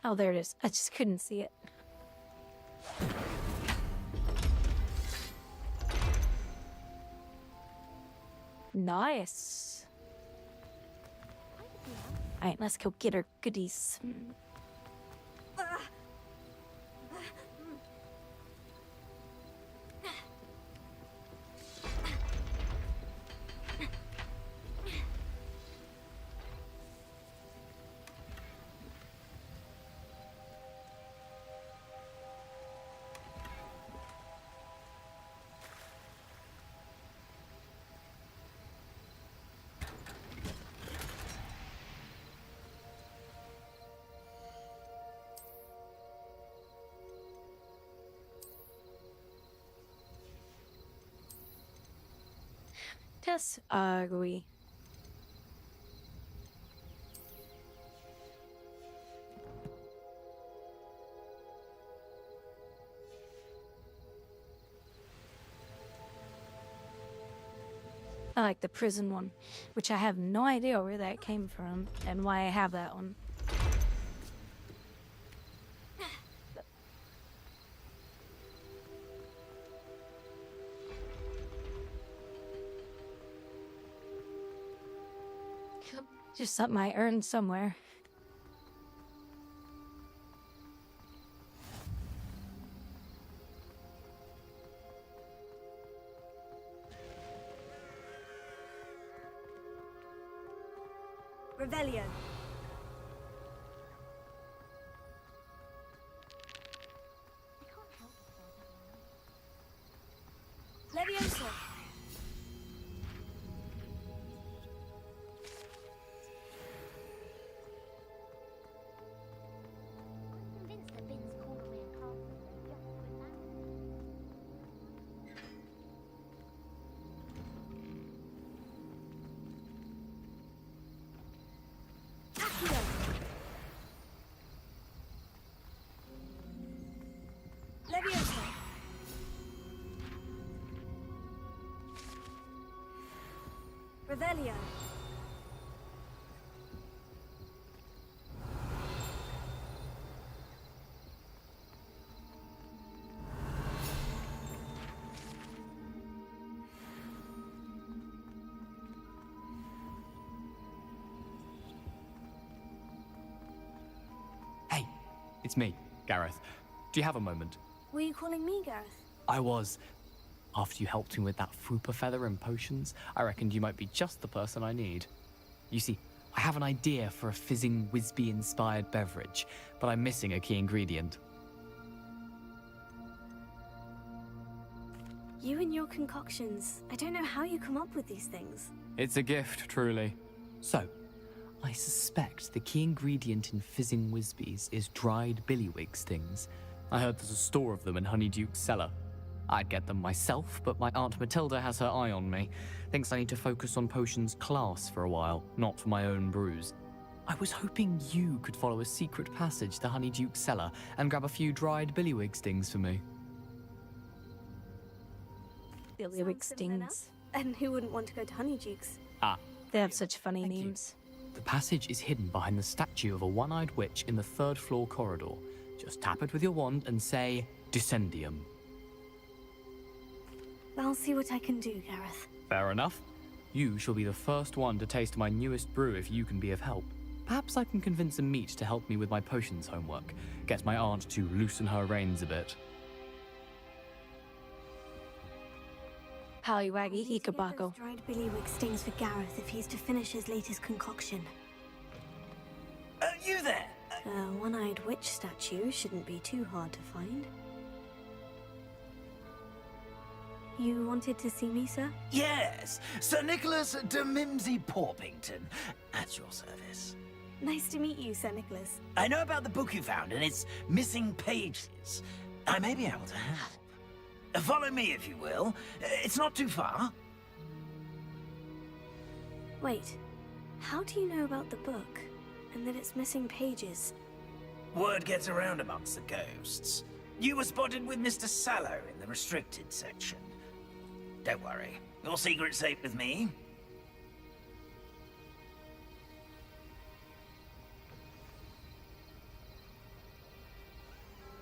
Oh, there it is. I just couldn't see it. Nice. Alright, let's go get our goodies. Yes, Grouwdi. I like the prison one, which I have no idea where that came from and why I have that one. Just something I earned somewhere. Revelio. Leviosa. Leviosa. Revelio. Hey, it's me, Gareth. Do you have a moment? Were you calling me Gareth? I was. After you helped me with that Fupa feather and potions, I reckoned you might be just the person I need. You see, I have an idea for a fizzing Wisby-inspired beverage, but I'm missing a key ingredient. You and your concoctions. I don't know how you come up with these things. It's a gift, truly. So, I suspect the key ingredient in fizzing Wisbies is dried billywig stings. I heard there's a store of them in Honeyduke's cellar. I'd get them myself, but my Aunt Matilda has her eye on me. Thinks I need to focus on potions class for a while, not for my own brews. I was hoping you could follow a secret passage to Honeyduke's cellar and grab a few dried billywig stings for me. Billywig stings. And who wouldn't want to go to Honeyduke's? Ah. They have such funny names. The passage is hidden behind the statue of a one-eyed witch in the third-floor corridor. Just tap it with your wand and say, Descendium. I'll see what I can do, Gareth. Fair enough. You shall be the first one to taste my newest brew if you can be of help. Perhaps I can convince a meat to help me with my potions homework. Get my aunt to loosen her reins a bit. Halliwaggy Hikabako. Dried billywig stings for Gareth if he's to finish his latest concoction. You there? A one-eyed witch statue shouldn't be too hard to find. You wanted to see me, sir? Yes, Sir Nicholas de Mimsy Porpington, at your service. Nice to meet you, Sir Nicholas. I know about the book you found and its missing pages. I may be able to help. Follow me, if you will. It's not too far. Wait, how do you know about the book? And that it's missing pages? Word gets around amongst the ghosts. You were spotted with Mr. Sallow in the restricted section. Don't worry, your secret's safe with me.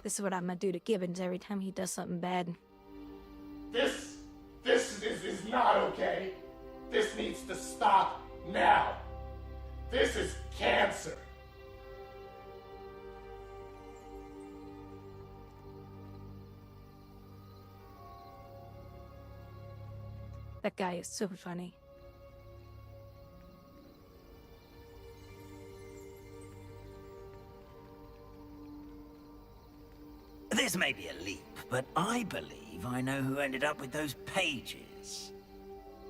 This is what I'm gonna do to Gibbons every time he does something bad. This is not okay. This needs to stop now. This is cancer. That guy is so funny. This may be a leap, but I believe I know who ended up with those pages.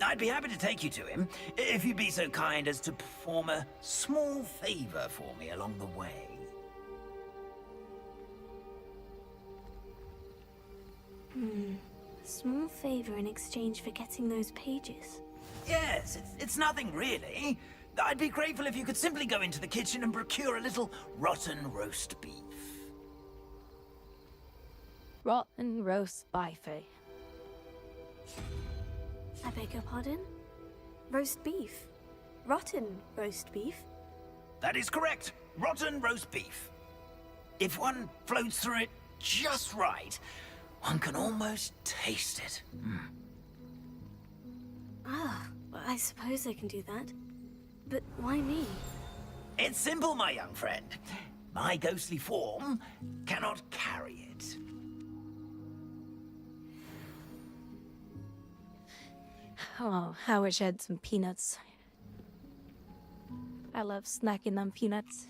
I'd be happy to take you to him, if you'd be so kind as to perform a small favor for me along the way. A small favor in exchange for getting those pages. Yes, it's nothing really. I'd be grateful if you could simply go into the kitchen and procure a little rotten roast beef. Rotten roast beef. I beg your pardon? Roast beef? Rotten roast beef? That is correct. Rotten roast beef. If one floats through it just right, one can almost taste it. Ah, well, I suppose I can do that. But why me? It's simple, my young friend. My ghostly form cannot carry it. Oh, I wish I had some peanuts. I love snacking on peanuts.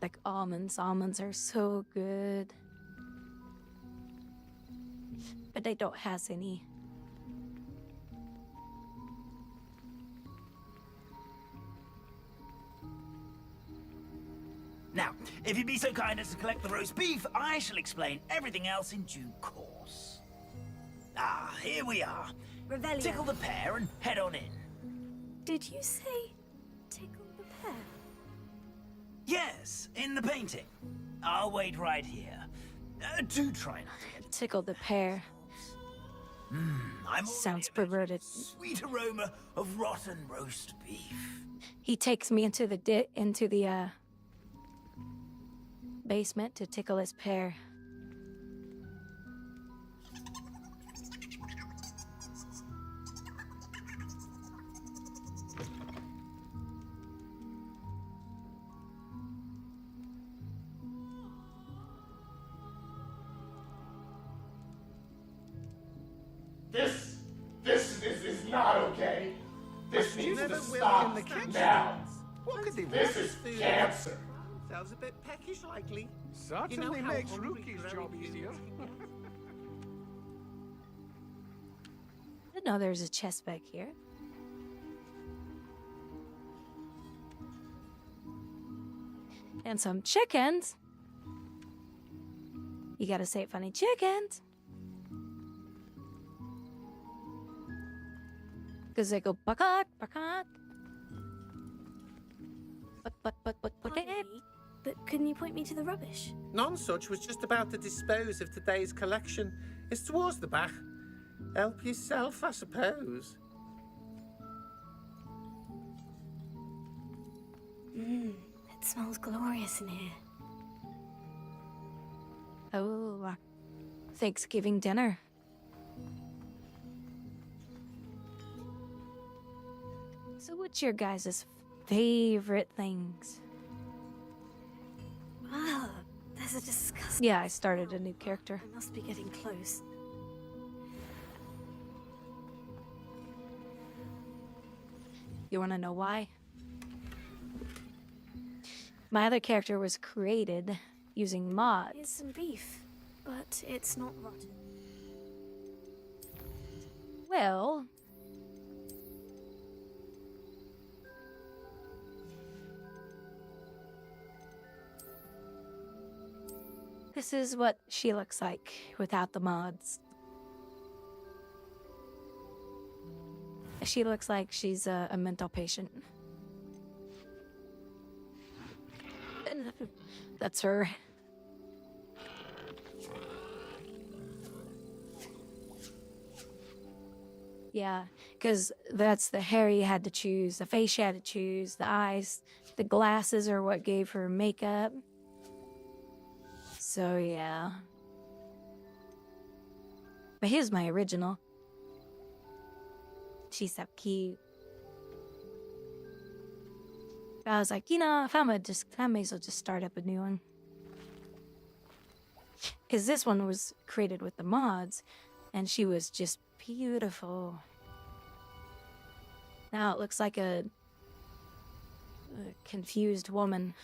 Like almonds. Almonds are so good. But they don't have any. Now, if you'd be so kind as to collect the roast beef, I shall explain everything else in due course. Ah, here we are. Revelio. Tickle the pear and head on in. Did you say tickle the pear? Yes, in the painting. I'll wait right here. Do try not to get... Tickle the pear. Sounds perverted. Sweet aroma of rotten roast beef. He takes me into the basement to tickle his pear. This is not okay. This needs to stop now. This is cancer. Sounds a bit peckish, likely. Certainly makes Rookie's job easier. I didn't know there's a chest back here. And some chickens. You gotta say it funny, chickens. Because they go bucket, bucket. But couldn't you point me to the rubbish? None such was just about to dispose of today's collection. It's towards the back. Help yourself, I suppose. It smells glorious in here. Oh, Thanksgiving dinner. So what's your guys' favorite things? Wow, there's a disgusting... Yeah, I started a new character. I must be getting close. You want to know why? My other character was created using mods. Here's some beef, but it's not rotten. Well... this is what she looks like without the mods. She looks like she's a mental patient. That's her. Yeah, because that's the hair you had to choose, the face you had to choose, the eyes, the glasses are what gave her makeup. So, yeah. But here's my original. She's so cute. I was like, you know, if I may as well just start up a new one. Because this one was created with the mods, and she was just beautiful. Now it looks like a confused woman.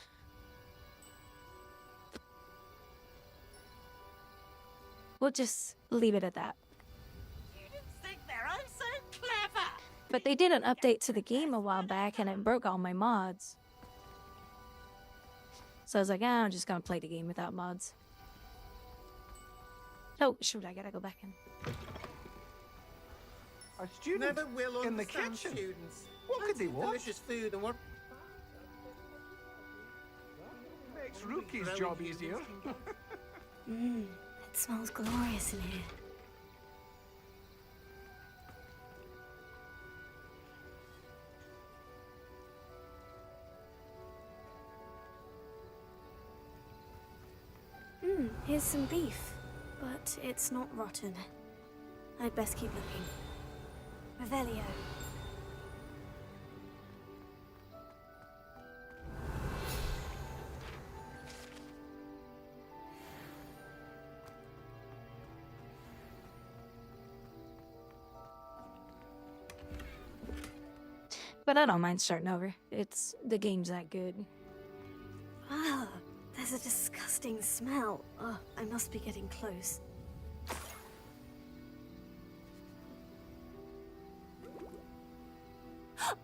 We'll just leave it at that. You didn't think there, I'm so clever. But they did an update to the game a while back and it broke all my mods. So I was like, I'm just gonna play the game without mods. Oh, shoot, I gotta go back in. A student Never will in the understand kitchen. students. What could they want? Delicious food and what... Makes Rookie's job easier. It smells glorious in here. Here's some beef, but it's not rotten. I'd best keep looking. Revelio. But I don't mind starting over. The game's that good. Ah, there's a disgusting smell. Oh, I must be getting close.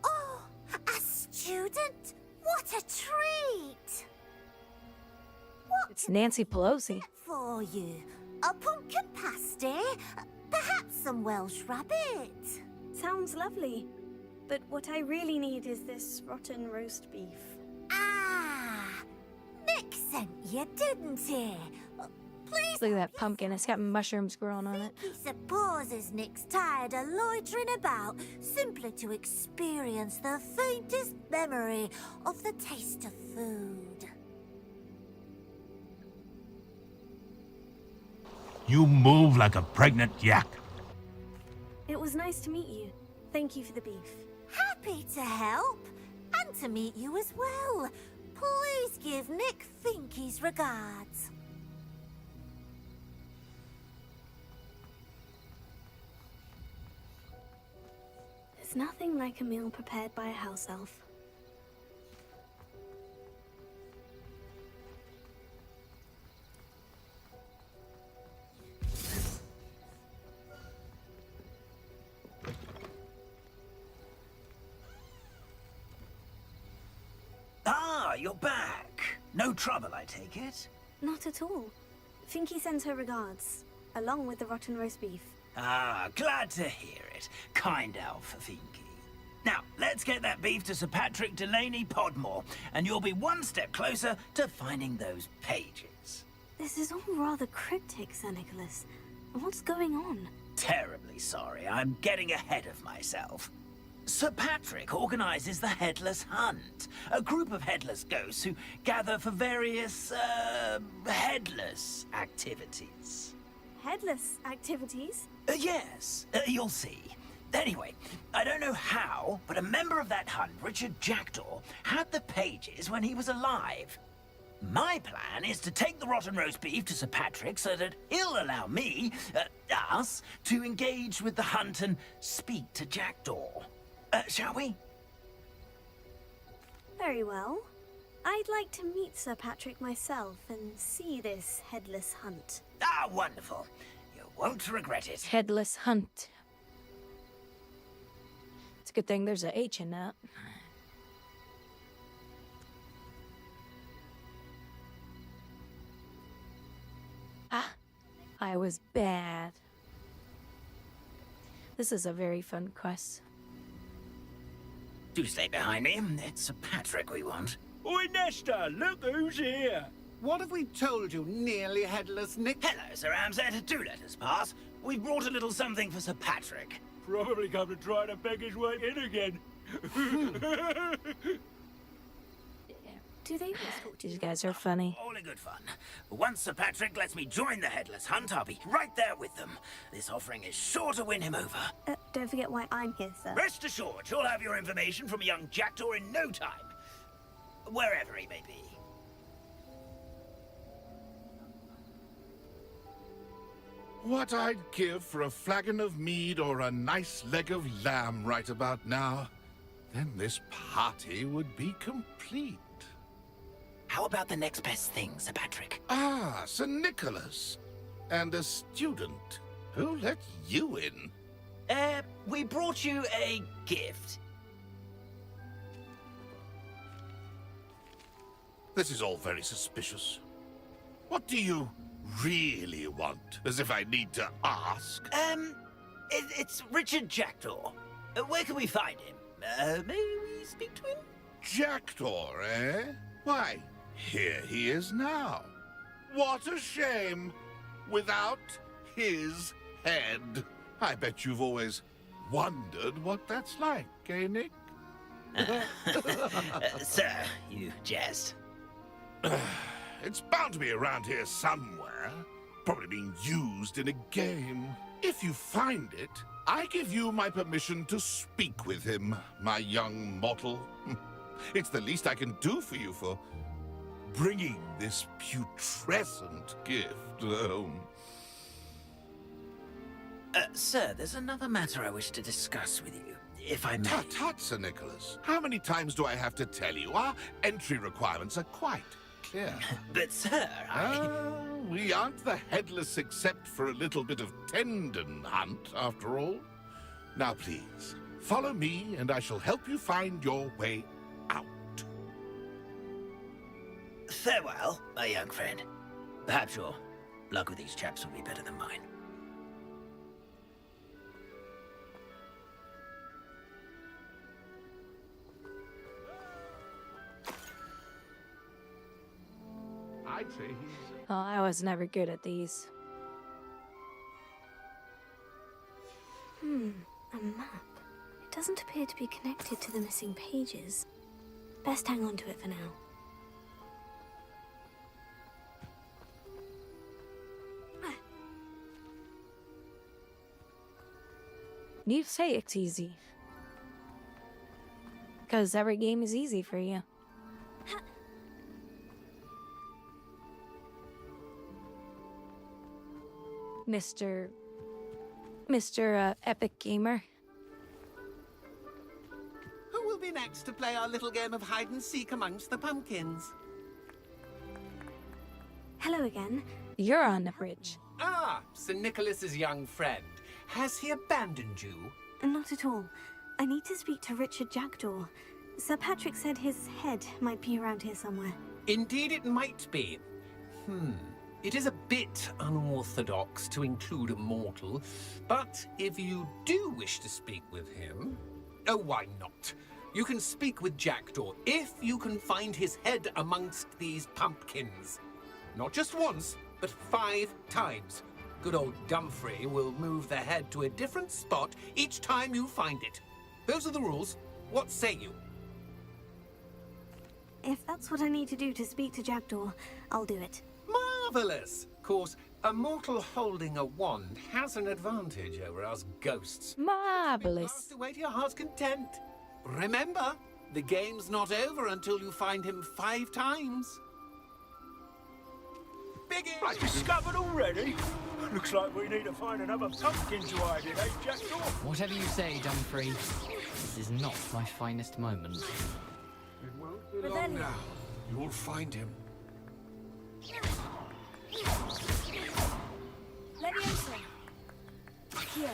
Oh, a student? What a treat! It's Nancy Pelosi. For you, a pumpkin pasty, perhaps some Welsh rabbit. Sounds lovely. But what I really need is this rotten roast beef. Ah, Nick sent you, didn't he? Please. Look at that pumpkin. It's got mushrooms growing on it. He supposes Nick's tired of loitering about, simply to experience the faintest memory of the taste of food. You move like a pregnant yak. It was nice to meet you. Thank you for the beef. Happy to help, and to meet you as well. Please give Nick Finky's regards. There's nothing like a meal prepared by a house elf. Ah, you're back. No trouble, I take it? Not at all. Finky sends her regards, along with the rotten roast beef. Ah, glad to hear it. Kind elf, Finky. Now, let's get that beef to Sir Patrick Delaney Podmore, and you'll be one step closer to finding those pages. This is all rather cryptic, Sir Nicholas. What's going on? Terribly sorry, I'm getting ahead of myself. Sir Patrick organizes the Headless Hunt, a group of headless ghosts who gather for various, headless activities. Headless activities? Yes, you'll see. Anyway, I don't know how, but a member of that hunt, Richard Jackdaw, had the pages when he was alive. My plan is to take the rotten roast beef to Sir Patrick so that he'll allow me, us, to engage with the hunt and speak to Jackdaw. Shall we? Very well. I'd like to meet Sir Patrick myself and see this headless hunt. Ah, wonderful. You won't regret it. Headless Hunt. It's a good thing there's a H in that. Ah, I was bad. This is a very fun quest. Do stay behind me. It's Sir Patrick we want. Oi, Nesta, look who's here. What have we told you, nearly headless Nick? Hello, Sir Ramsay. Do let us pass. We've brought a little something for Sir Patrick. Probably come to try to beg his way in again. Do they always talk to These guys are funny. All in good fun. Once Sir Patrick lets me join the Headless Hunt, I'll be right there with them. This offering is sure to win him over. Don't forget why I'm here, sir. Rest assured, you'll have your information from a young Jackdaw in no time. Wherever he may be. What I'd give for a flagon of mead or a nice leg of lamb right about now. Then this party would be complete. How about the next best thing, Sir Patrick? Ah, Sir Nicholas. And a student. Who let you in? We brought you a gift. This is all very suspicious. What do you really want? As if I need to ask. It's Richard Jackdaw. Where can we find him? May we speak to him? Jackdaw, eh? Why, here he is now. What a shame. Without his head. I bet you've always wondered what that's like, eh, Nick? Sir, you jest. It's bound to be around here somewhere. Probably being used in a game. If you find it, I give you my permission to speak with him, my young mortal. It's the least I can do for you for bringing this putrescent gift home. Sir, there's another matter I wish to discuss with you. if I may. Tut, tut, Sir Nicholas. How many times do I have to tell you? Our entry requirements are quite clear. But, sir, We aren't the headless except for a little bit of tendon hunt, after all. Now, please, follow me, and I shall help you find your way out. Farewell, my young friend. Perhaps your luck with these chaps will be better than mine. I'd say Oh, I was never good at these. A map. It doesn't appear to be connected to the missing pages. Best hang on to it for now. You say it's easy. Because every game is easy for you. Mr. Epic Gamer. Who will be next to play our little game of hide and seek amongst the pumpkins? Hello again. You're on the bridge. Ah, Sir Nicholas's young friend. Has he abandoned you? Not at all. I need to speak to Richard Jackdaw. Sir Patrick said his head might be around here somewhere. Indeed it might be. It is a bit unorthodox to include a mortal, but if you do wish to speak with him... Oh, why not? You can speak with Jackdaw if you can find his head amongst these pumpkins. Not just once, but 5 times. Good old Dumfrey will move the head to a different spot each time you find it. Those are the rules. What say you? If that's what I need to do to speak to Jackdaw, I'll do it. Marvelous! Of course, a mortal holding a wand has an advantage over us ghosts. Marvelous. Cast away to your heart's content. Remember, the game's not over until you find him 5 times. Biggie! Right, discovered already? Looks like we need to find another pumpkin to hide in, eh, Jackdaw? Whatever you say, Dumfrey. This is not my finest moment. It won't be long now. You'll find him. Leviosa. Here.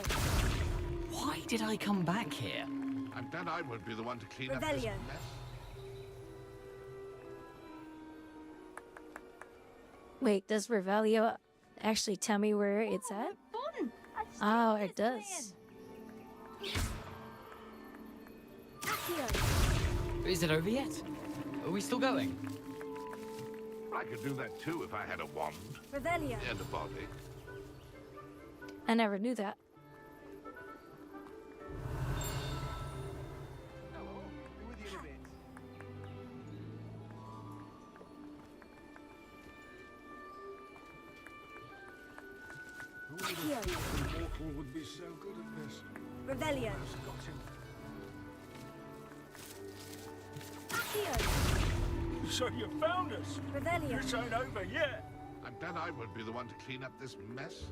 Why did I come back here? I'm glad I won't be the one to clean up this Revelio. mess. Wait, does Revelio actually tell me where it's at? Oh, it does. Is it over yet? Are we still going? I could do that too if I had a wand Revelio. and a body. I never knew that. Who would have thought a mortal would be so good at this? Revelio. Just got him. So you found us? Revelio. This ain't over yet. I'm glad I won't be the one to clean up this mess.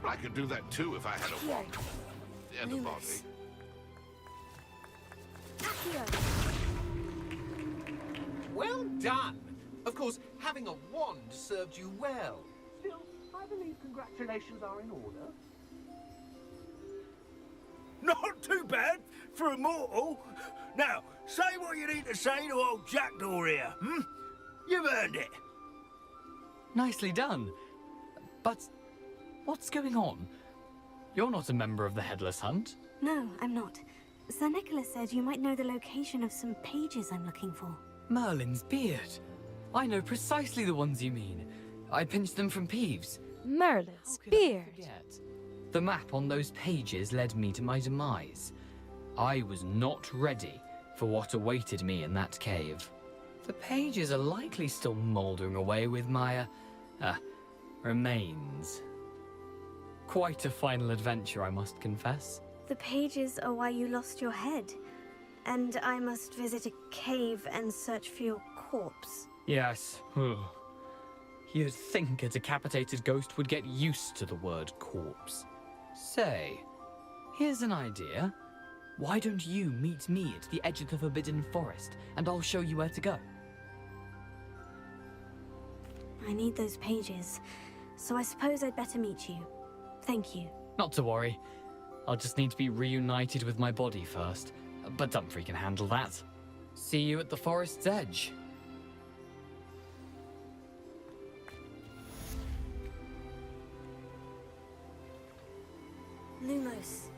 I could do that too if I had a wand and a body. Well done! Of course, having a wand served you well. Still, I believe congratulations are in order. Not too bad for a mortal. Now, say what you need to say to old Jackdaw here, You've earned it. Nicely done. But what's going on? You're not a member of the Headless Hunt. No, I'm not. Sir Nicholas said you might know the location of some pages I'm looking for. Merlin's beard. I know precisely the ones you mean. I pinched them from Peeves. Merlin's beard. The map on those pages led me to my demise. I was not ready for what awaited me in that cave. The pages are likely still mouldering away with my, remains. Quite a final adventure, I must confess. The pages are why you lost your head. And I must visit a cave and search for your corpse. Yes. You'd think a decapitated ghost would get used to the word corpse. Say, here's an idea. Why don't you meet me at the edge of the Forbidden Forest, and I'll show you where to go? I need those pages, so I suppose I'd better meet you. Thank you. Not to worry. I'll just need to be reunited with my body first. But Dumfries can handle that. See you at the forest's edge. Lumos.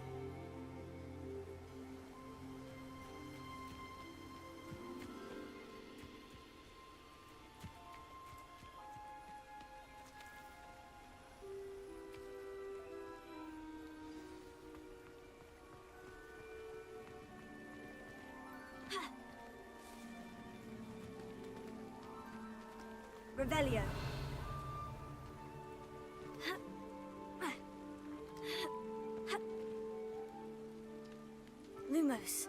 Revelio. Lumos.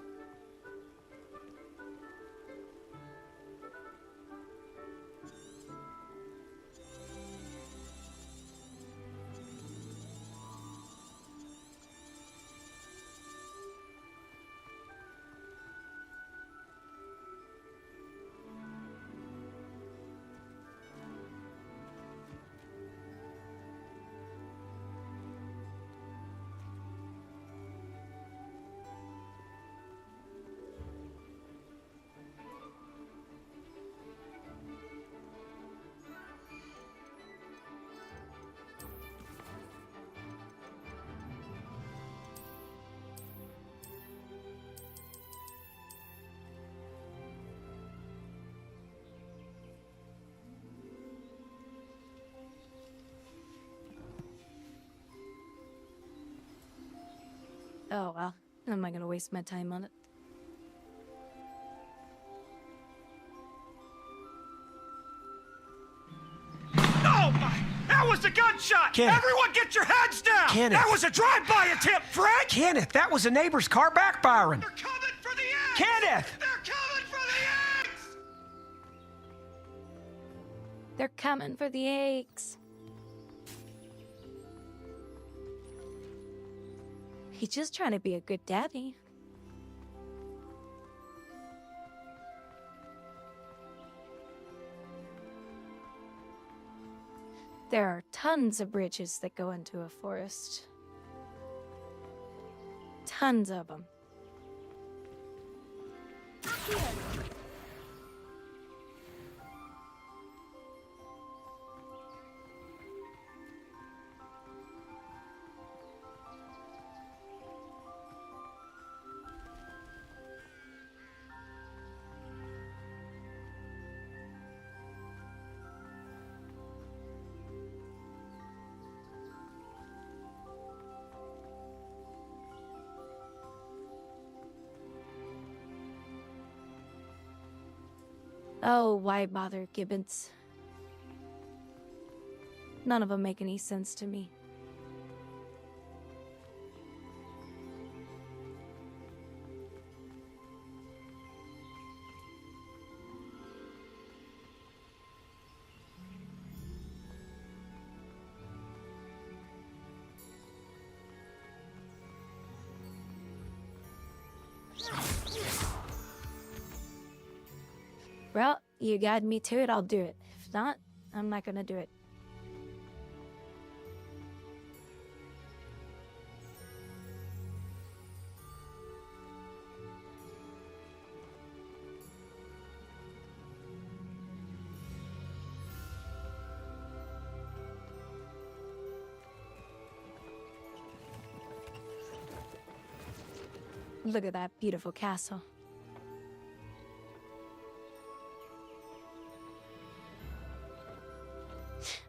Oh, well. Am I gonna waste my time on it? Oh my! That was a gunshot! Kenneth. Everyone get your heads down! Kenneth. That was a drive-by attempt, Frank! Kenneth, that was a neighbor's car backfiring. They're coming for the eggs! Kenneth! They're coming for the eggs! They're coming for the eggs. He's just trying to be a good daddy. There are tons of bridges that go into a forest. Tons of them. Oh, why bother, Gibbons? None of them make any sense to me. Well, you guide me to it, I'll do it. If not, I'm not gonna do it. Look at that beautiful castle.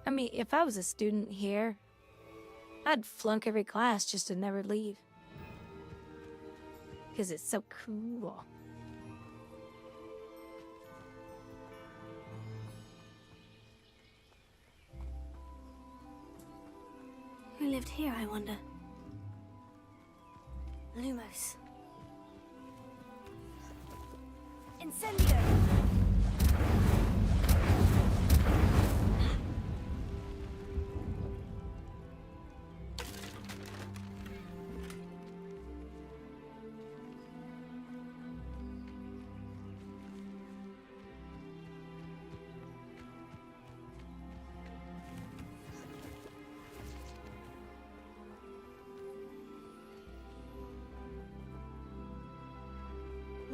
I mean, if I was a student here, I'd flunk every class just to never leave. Because it's so cool. Who lived here, I wonder? Lumos. Incendio!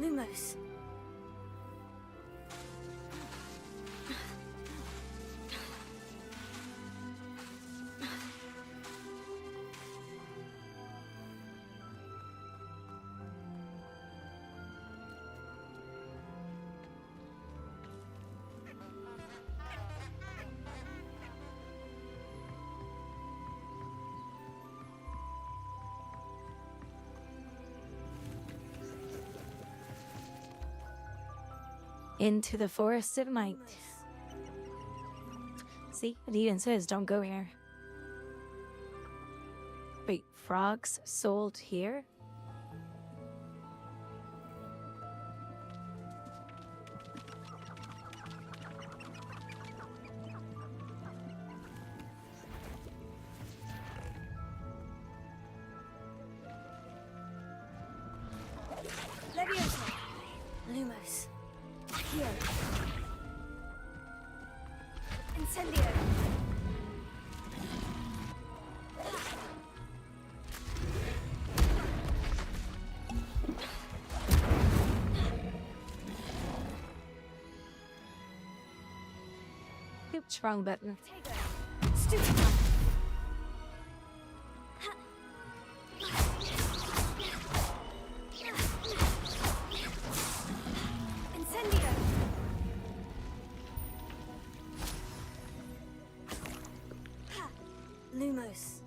Lumos. Into the forests of might. See, it even says don't go here. Wait, frogs sold here? Leviosa. Lumos. Here. Incendio. Oops, wrong button. Stupid. Incendio. Lumos.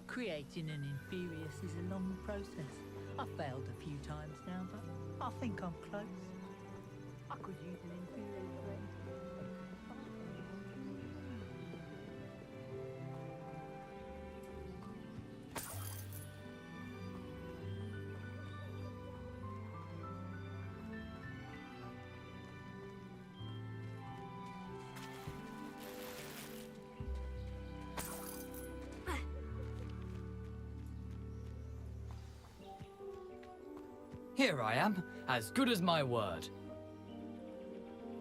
Creating an Inferius is a long process. I've failed a few times now, but I think I'm close. I could use an Inferius friend. Here I am, as good as my word.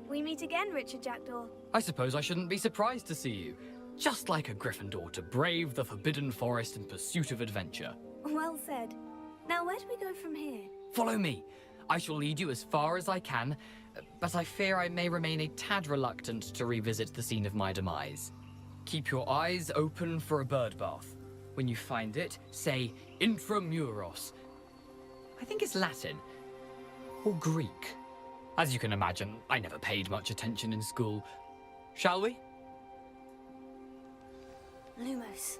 We meet again, Richard Jackdaw. I suppose I shouldn't be surprised to see you. Just like a Gryffindor to brave the Forbidden Forest in pursuit of adventure. Well said. Now, where do we go from here? Follow me. I shall lead you as far as I can, but I fear I may remain a tad reluctant to revisit the scene of my demise. Keep your eyes open for a bird bath. When you find it, say Intramuros. I think it's Latin. Or Greek. As you can imagine, I never paid much attention in school. Shall we? Lumos.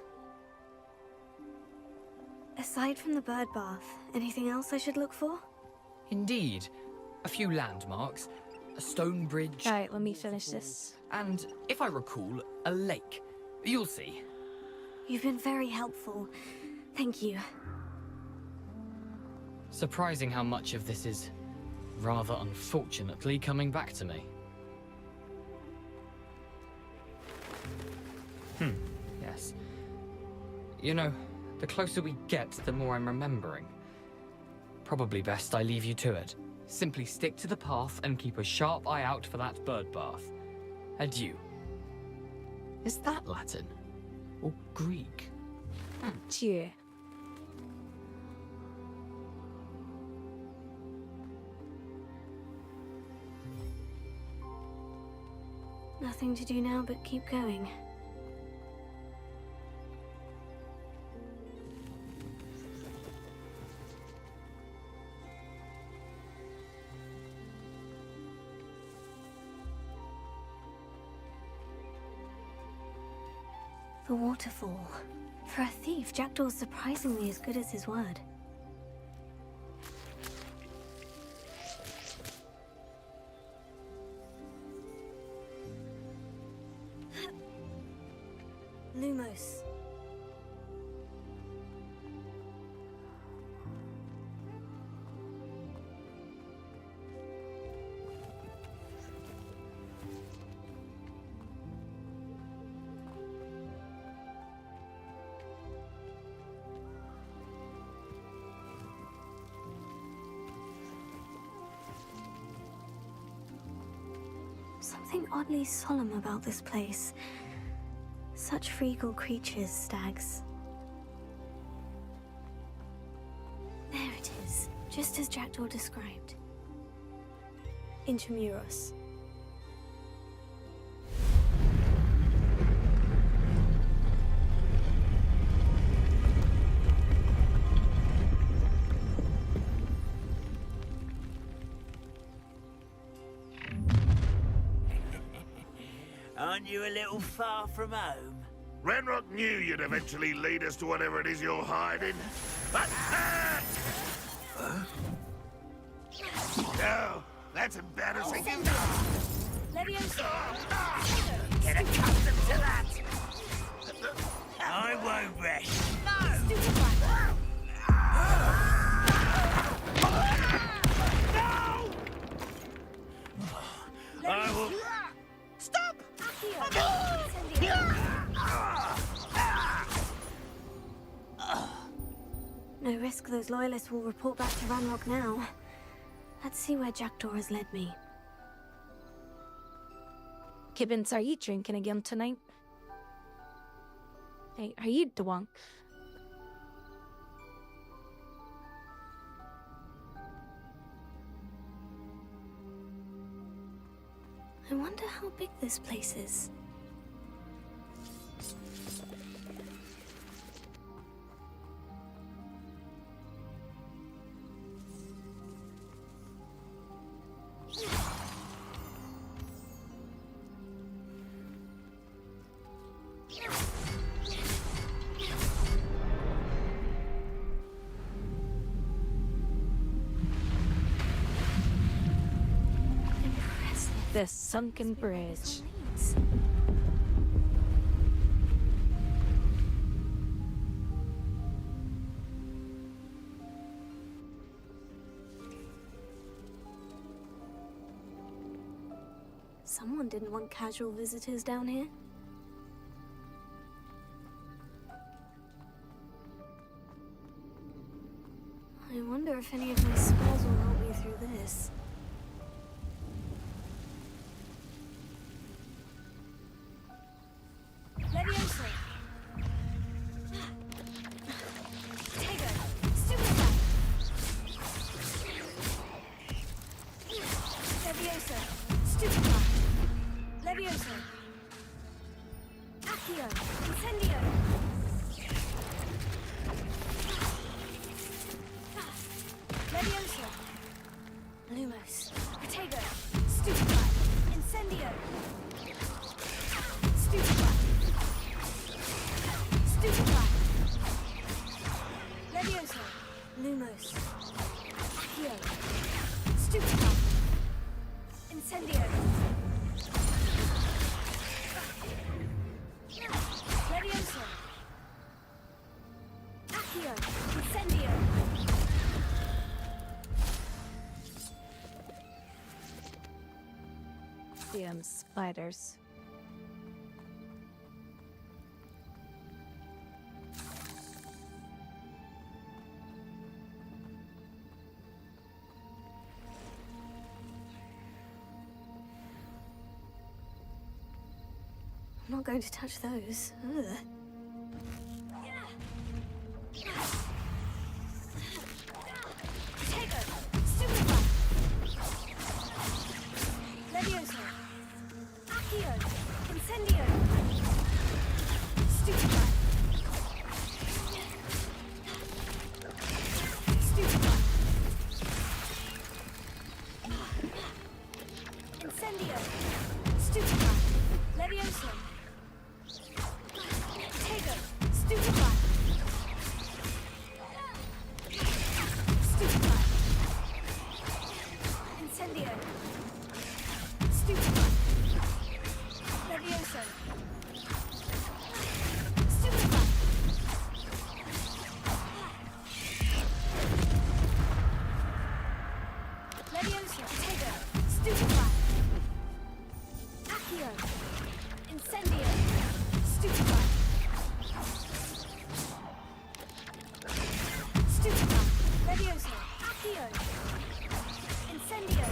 Aside from the bird bath, anything else I should look for? Indeed. A few landmarks, a stone bridge. Alright, let me finish this. And, if I recall, a lake. You'll see. You've been very helpful. Thank you. Surprising how much of this is, rather unfortunately, coming back to me. Yes. You know, the closer we get, the more I'm remembering. Probably best I leave you to it. Simply stick to the path and keep a sharp eye out for that bird bath. Adieu. Is that Latin? Or Greek? Cheer. Nothing to do now but keep going. The waterfall. For a thief, Jackdaw's surprisingly as good as his word. Lumos. Something oddly solemn about this place. Such regal creatures, stags. There it is, just as Jackdaw described. Intramuros. Aren't you a little far from home? Renrock knew you'd eventually lead us to whatever it is you're hiding. No, that's embarrassing. Get accustomed to that! I won't rest. No! I will... Stop! No risk those loyalists will report back to Ranrock now. Let's see where Jackdaw has led me. Kibbins, are you drinking again tonight? Hey, are you drunk? I wonder how big this place is. The sunken bridge. Someone didn't want casual visitors down here. I wonder if any of my spells will help me through this. Leviosa! Tego! Stupefy! Leviosa! Stupefy! Leviosa! Accio! Incendio! Leviosa! Lumos! Protego! Stupefy! Incendio! Stupefy! Stupefy! Leviosa! Lumos! Accio! Stupefy! Incendio! Leviosa! Accio! Incendio! Damn spiders. I'm not going to touch those. Ugh. Protego! Stupefy! Leviosa! Accio! Incendio! Stupefy! Stupefy! Incendio! Stupefy! Leviosa! Protego! Stupefy! Stupefy! Incendio! Stupefy! Leviosa! Stupefy! Leviosa! Protego! Stupefy! Accio! Incendio! Stupefy! Stupefy! Leviosa! Accio! Incendio!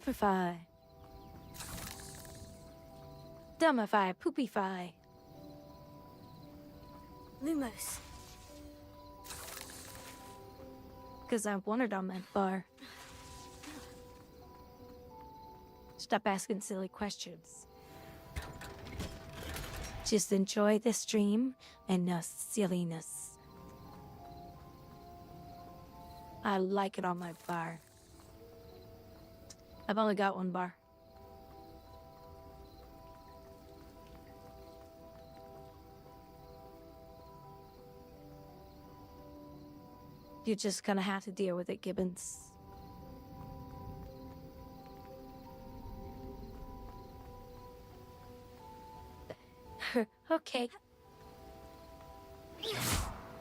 Stupefy. Dumbify. Poopify. Lumos. Because I wanted on that bar. Stop asking silly questions. Just enjoy the stream and no silliness. I like it on my bar. I've only got one bar. You're just gonna have to deal with it, Gibbons. Okay.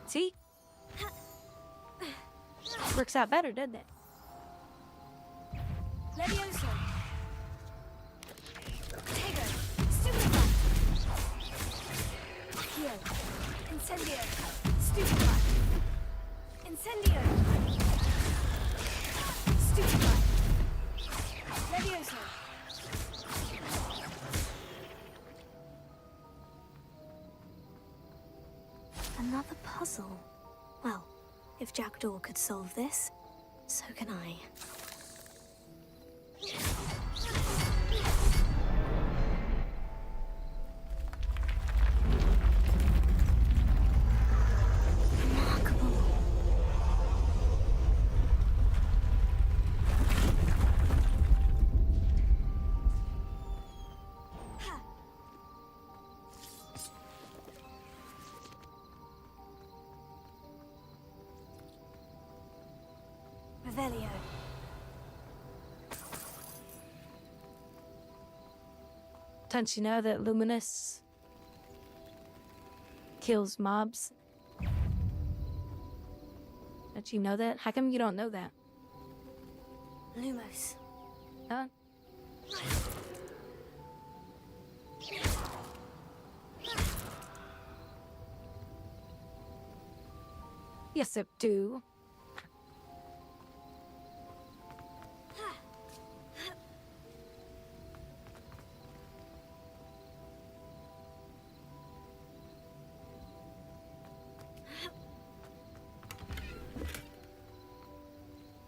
See? Works out better, doesn't it? Levioso. Tego. Stupefy. Accio. Incendio. Stupefy. Incendio. Stupefy. Levioso. Another puzzle. Well, if Jackdaw could solve this, so can I. Revelio. Don't you know that Luminous kills mobs? Don't you know that? How come you don't know that? Lumos. Huh? Yes, I do.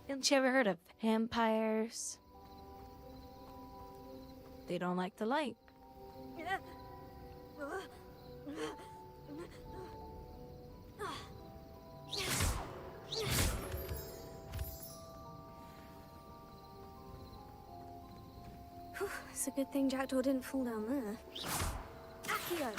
Haven't you ever heard of vampires? They don't like the light. It's a good thing Jackdaw didn't fall down there. Accio.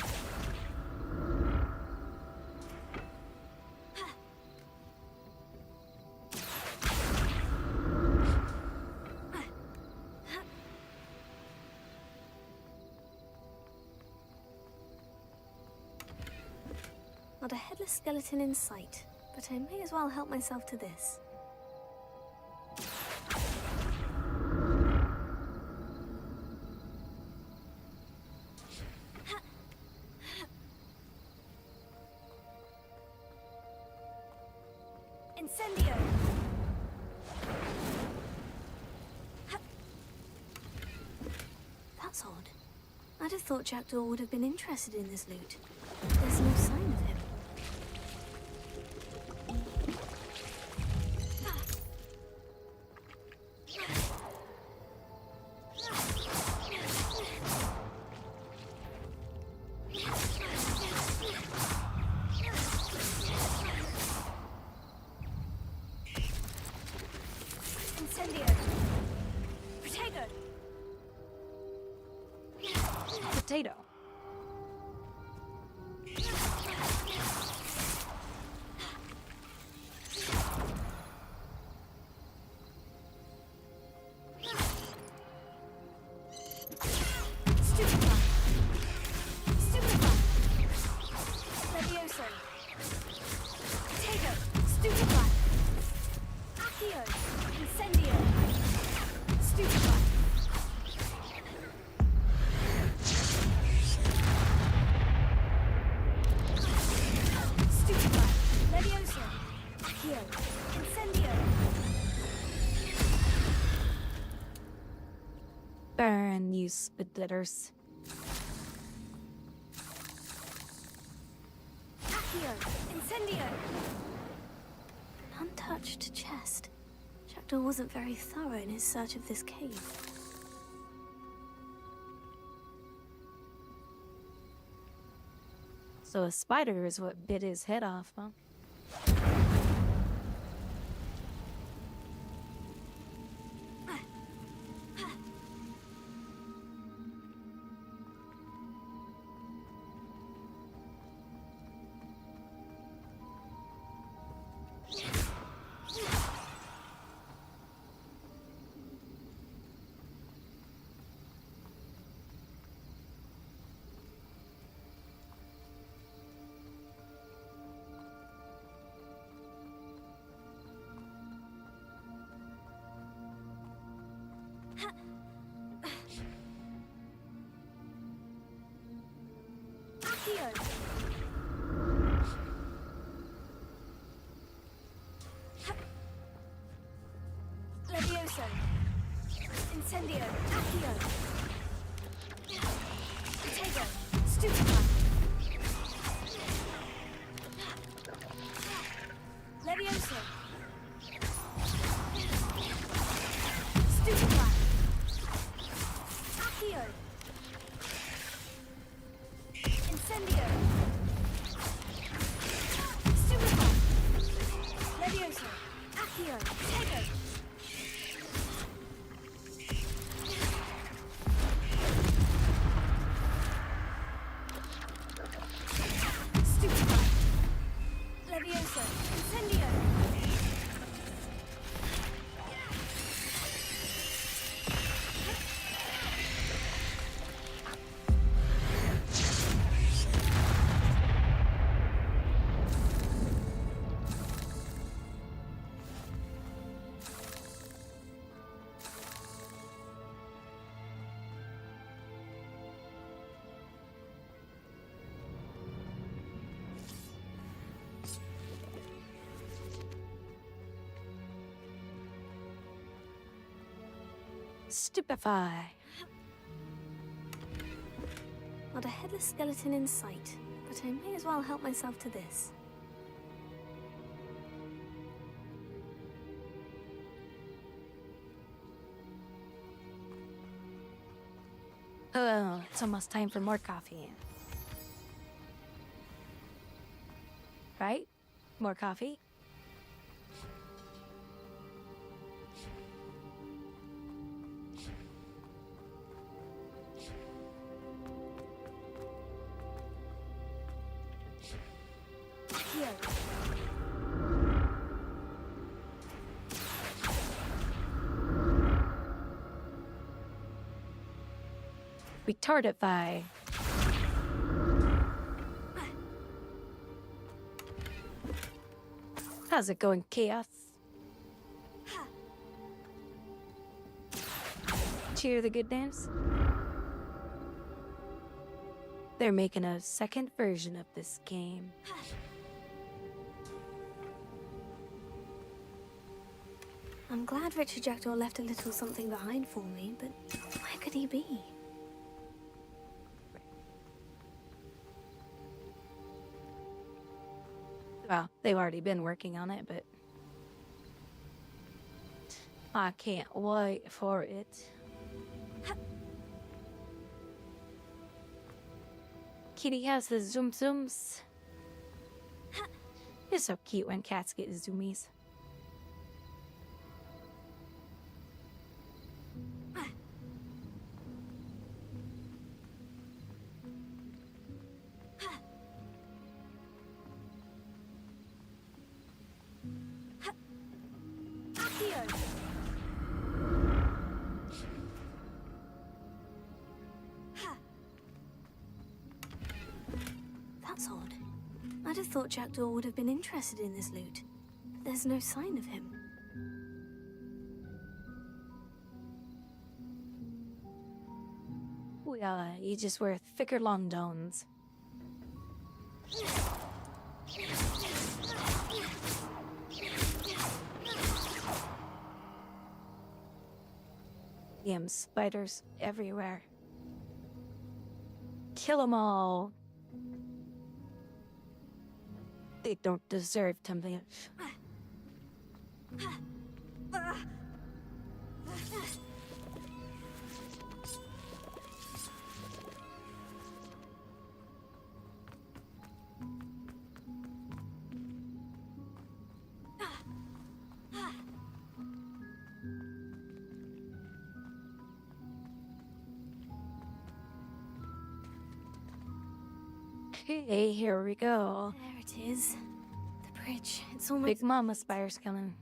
Not a headless skeleton in sight, but I may as well help myself to this. Incendio! That's odd. I'd have thought Jackdaw would have been interested in this loot. There's no sign of him. Incendio! Protego! Potato. Burn, you spitlitters. Accio! Incendio! An untouched chest. Jackdaw wasn't very thorough in his search of this cave. So a spider is what bit his head off, huh? Accio! Levioso! Incendio! Accio! Potato! Stupefy! Levioso! Stupefy! Accio! Incendio! Stupefy! Levioso! Accio! Potato! Stupefy! Levioso! Incendio! Stupefy. Not a headless skeleton in sight, but I may as well help myself to this. Oh, it's almost time for more coffee. Right? More coffee? Here. Retardify. How's it going, Chaos? Cheer the good names? They're making a second version of this game. I'm glad Richard Jackdaw left a little something behind for me, but where could he be? Well, they've already been working on it, but I can't wait for it. Kitty has the zoom zooms. It's so cute when cats get zoomies. That's odd. I'd have thought Jackdaw would have been interested in this loot. But there's no sign of him. Well, you just wear thicker long dones. Damn spiders everywhere. Kill them all. They don't deserve to live. Okay, here we go. There it is. The bridge. It's almost... Big Mama spider's coming.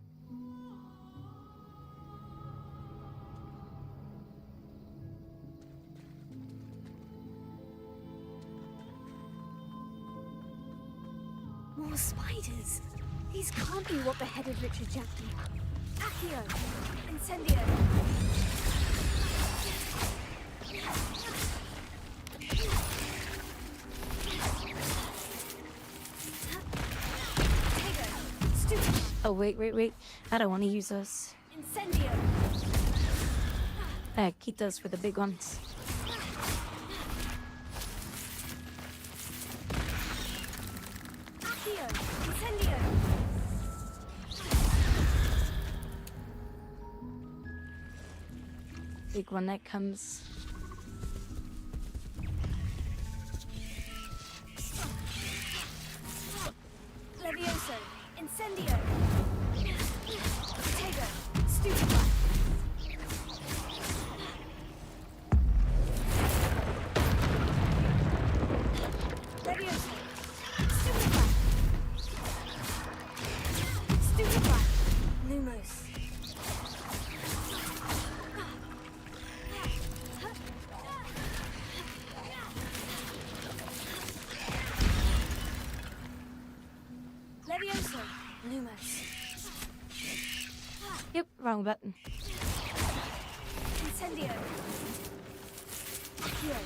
More spiders. These can't be what beheaded Richard Jackson. Accio! Incendio! Oh, wait. I don't want to use those. Incendio! Keep those for the big ones. Accio! Incendio! Big one that comes. Levioso! Incendio! Potato! Stupefy! Levioso! Stupefy! Stupefy! Lumos! Levioso! Lumos! Yep, wrong button. Incendio! Accio!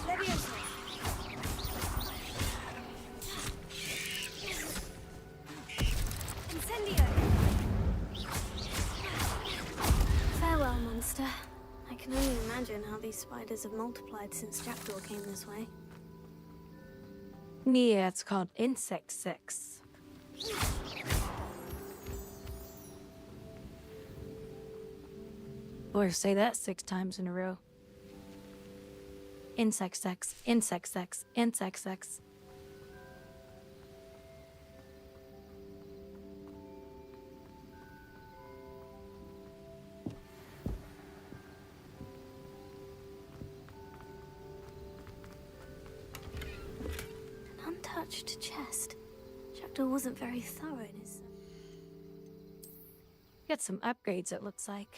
Levioso! Incendio! Farewell, monster. I can only imagine how these spiders have multiplied since Jackdaw came this way. Yeah, it's called insect sex. Or say that 6 times in a row. Insect sex, insect sex, insect sex. An untouched chest. Jackdaw wasn't very thorough in his... Got some upgrades, it looks like.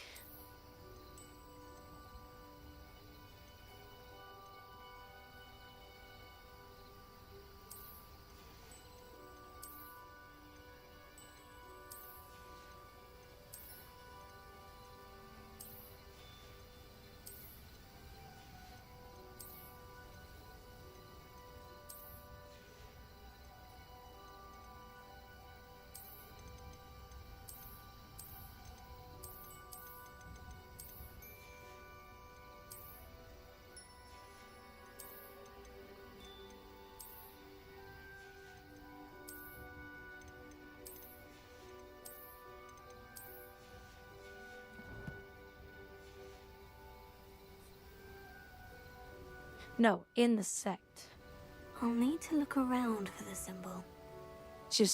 No, in the sect. I'll need to look around for the symbol. She was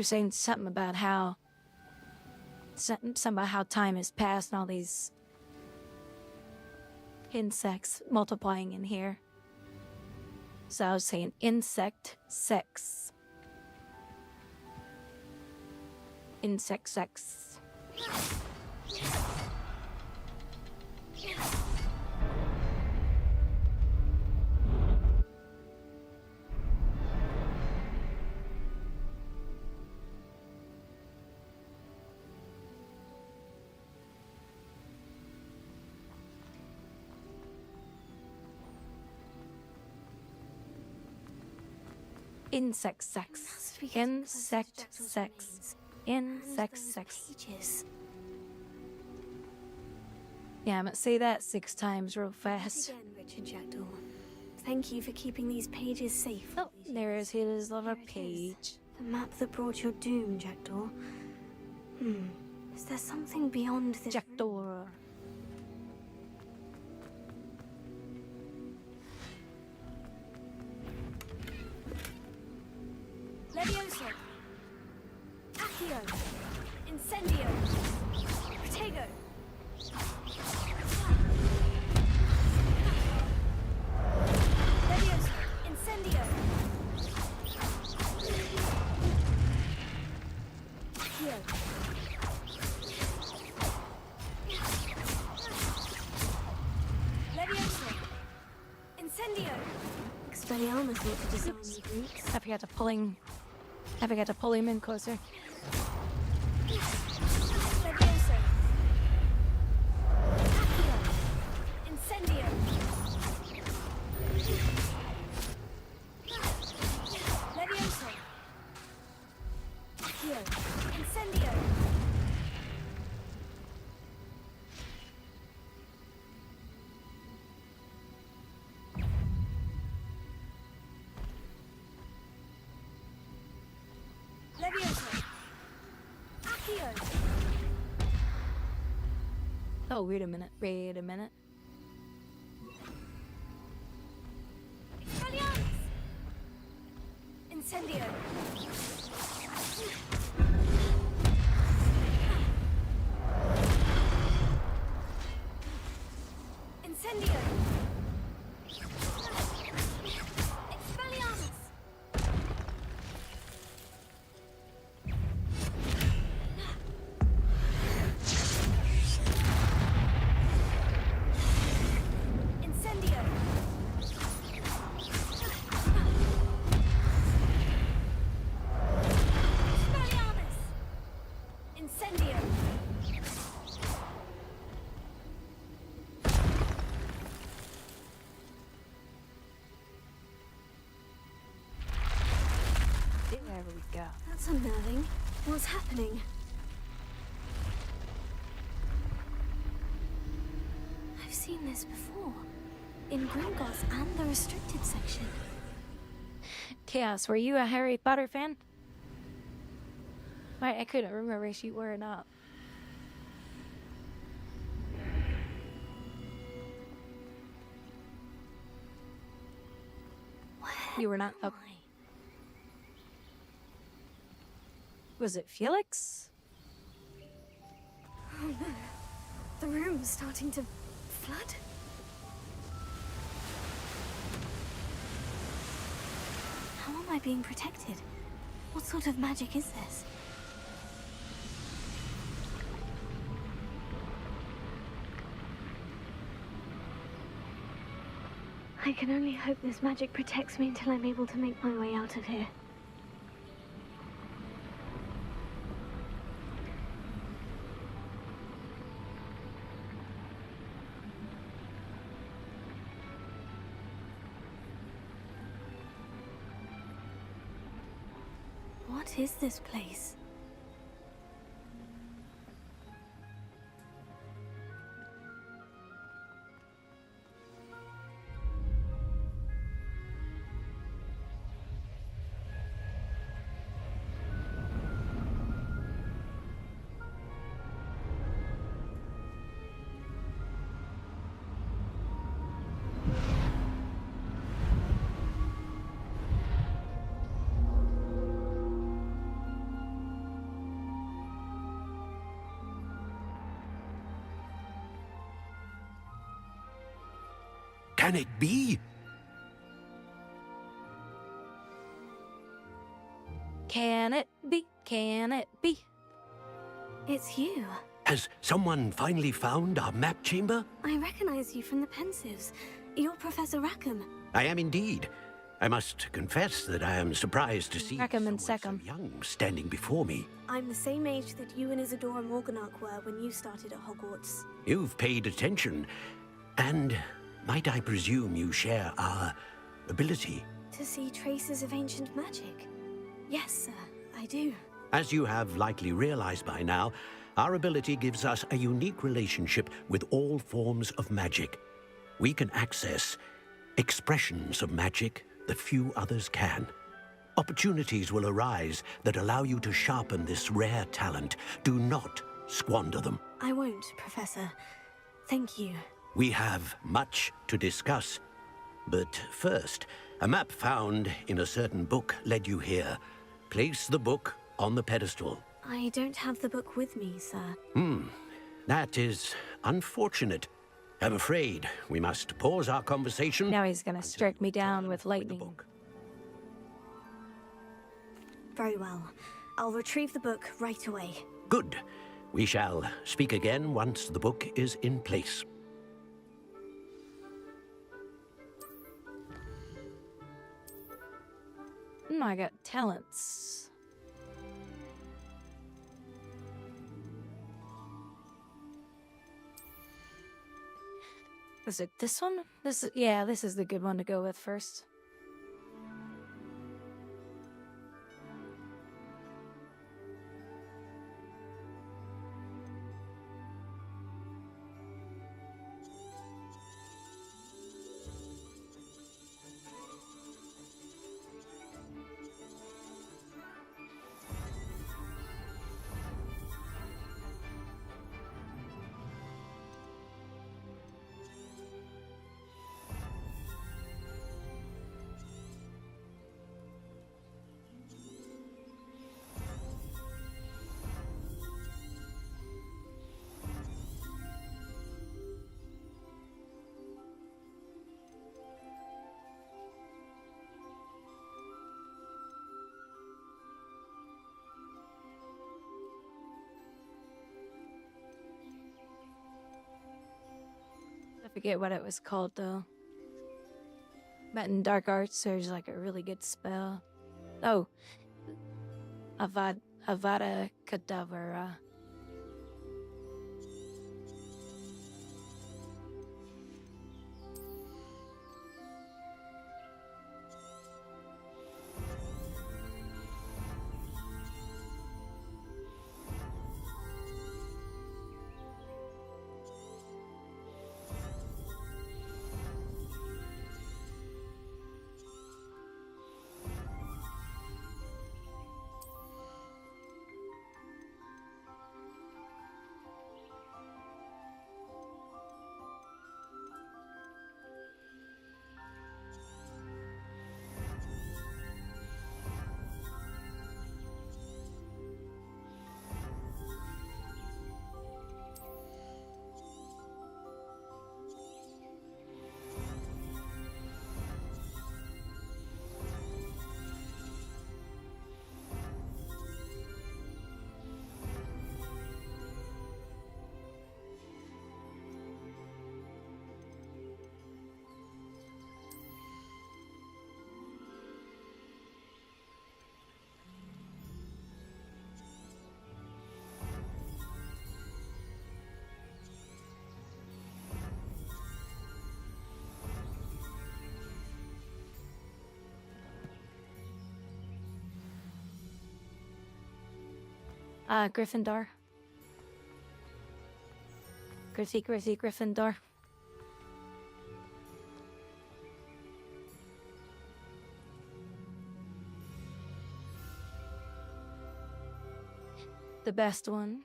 saying something about how time has passed and all these insects multiplying in here. So I was saying insect sex. Insect sex. Insect sex. Insect sex. Insect sex. Pages. Yeah, I'm gonna say that 6 times real fast. Again, Richard Jackdaw. Thank you for keeping these pages safe. Oh, there is his little page. The map that brought your doom, Jackdaw. Is there something beyond this? Jackdaw. Levioso. Accio. Incendio. Protego. Levioso. Incendio. Accio. Levioso. Incendio. Expelliarmus thought to disarm the Greeks. I forgot to pull him in closer. Levioso. Accio. Incendio. Levioso. Accio. Incendio. Levioso. Accio. Oh, wait a minute. Wait a minute. Expelliarmus. Incendio. Incendio. Expelliarmus. Incendio. Expelliarmus. Incendio. There we go. That's unnerving. What's happening? I've seen this before. In Gringotts and the restricted section. Chaos, were you a Harry Potter fan? Right, I couldn't remember if you were or not. You were not. Oh. Was it Felix? Oh no. The room's starting to flood. How am I being protected? What sort of magic is this? I can only hope this magic protects me until I'm able to make my way out of here. What is this place? Can it be? Can it be? Can it be? It's you. Has someone finally found our map chamber? I recognize you from the Pensives. You're Professor Rackham. I am indeed. I must confess that I am surprised to see Rackham and someone so young standing before me. I'm the same age that you and Isadora Morganach were when you started at Hogwarts. You've paid attention, and might I presume you share our ability? To see traces of ancient magic? Yes, sir, I do. As you have likely realized by now, Our ability gives us a unique relationship with all forms of magic. We can access expressions of magic that few others can. Opportunities will arise that allow you to sharpen this rare talent. Do not squander them. I won't, Professor. Thank you. We have much to discuss. But first, a map found in a certain book led you here. Place the book on the pedestal. I don't have the book with me, sir. That is unfortunate. I'm afraid we must pause our conversation. Now he's gonna strike me down with lightning. Very well. I'll retrieve the book right away. Good. We shall speak again once the book is in place. I got talents. Was it this one? This is the good one to go with first. I forget what it was called though. But in Dark Arts, there's like a really good spell. Oh, Avada Kedavra. Gryffindor. Gritty Gryffindor. The best one.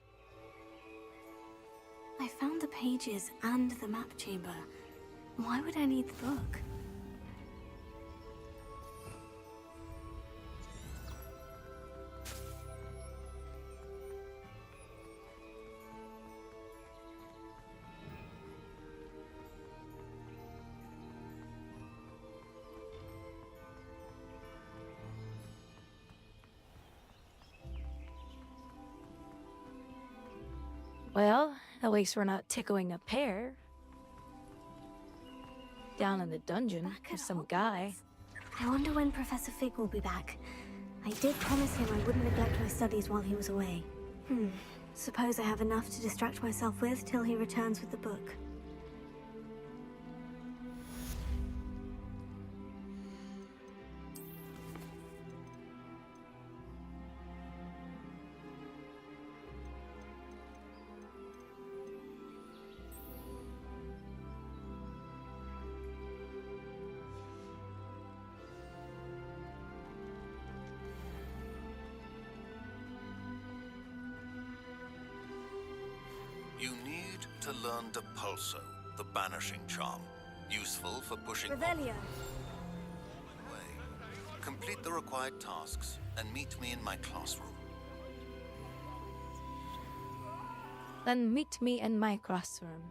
I found the pages and the map chamber. Why would I need the book? Well, at least we're not tickling a pear. Down in the dungeon with some guy. I wonder when Professor Fig will be back. I did promise him I wouldn't neglect my studies while he was away. Suppose I have enough to distract myself with till he returns with the book. to learn Depulso, the banishing charm. Useful for pushing... Revelio. Complete the required tasks and meet me in my classroom. Then meet me in my classroom.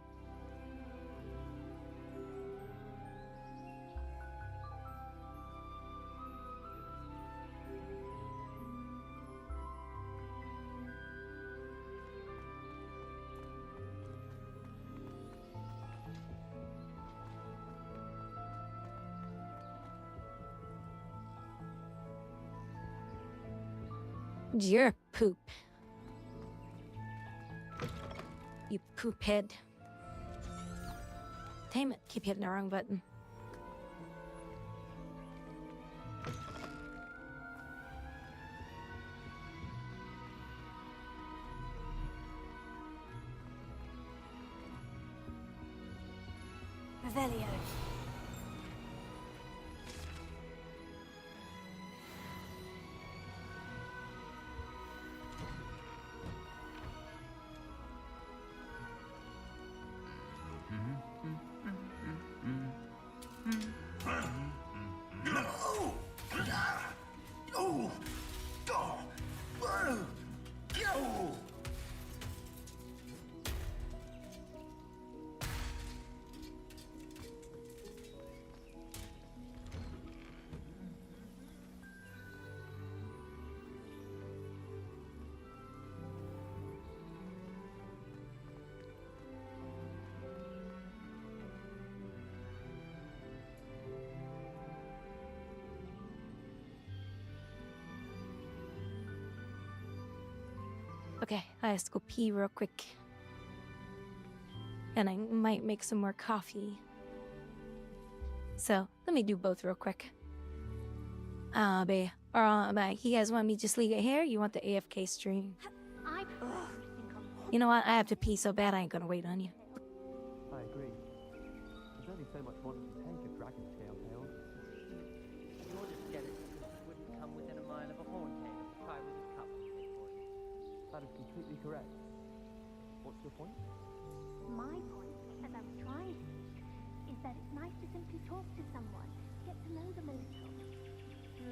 You're poop. You poop head. Damn it, keep hitting the wrong button. Revelio. Okay, I have to go pee real quick. And I might make some more coffee. So, let me do both real quick. You guys want me to just leave it here? You want the AFK stream? You know what? I have to pee so bad I ain't gonna wait on you. I agree. There's only so much one can take of dragon scale tales. In order to get it, it wouldn't come within a mile of a horn cane of the Triwizard Cup. That is completely correct. What's your point? My point, as I was trying to make, is that it's nice to simply talk to someone, get to know them a little.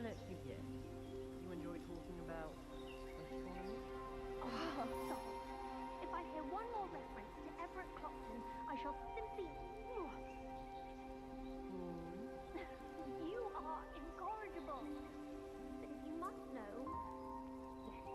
Let's be clear. You enjoy talking about astronomy? Oh, stop. If I hear one more reference to Everett Clopton, I shall simply... You are incorrigible. But if you must know... Yes.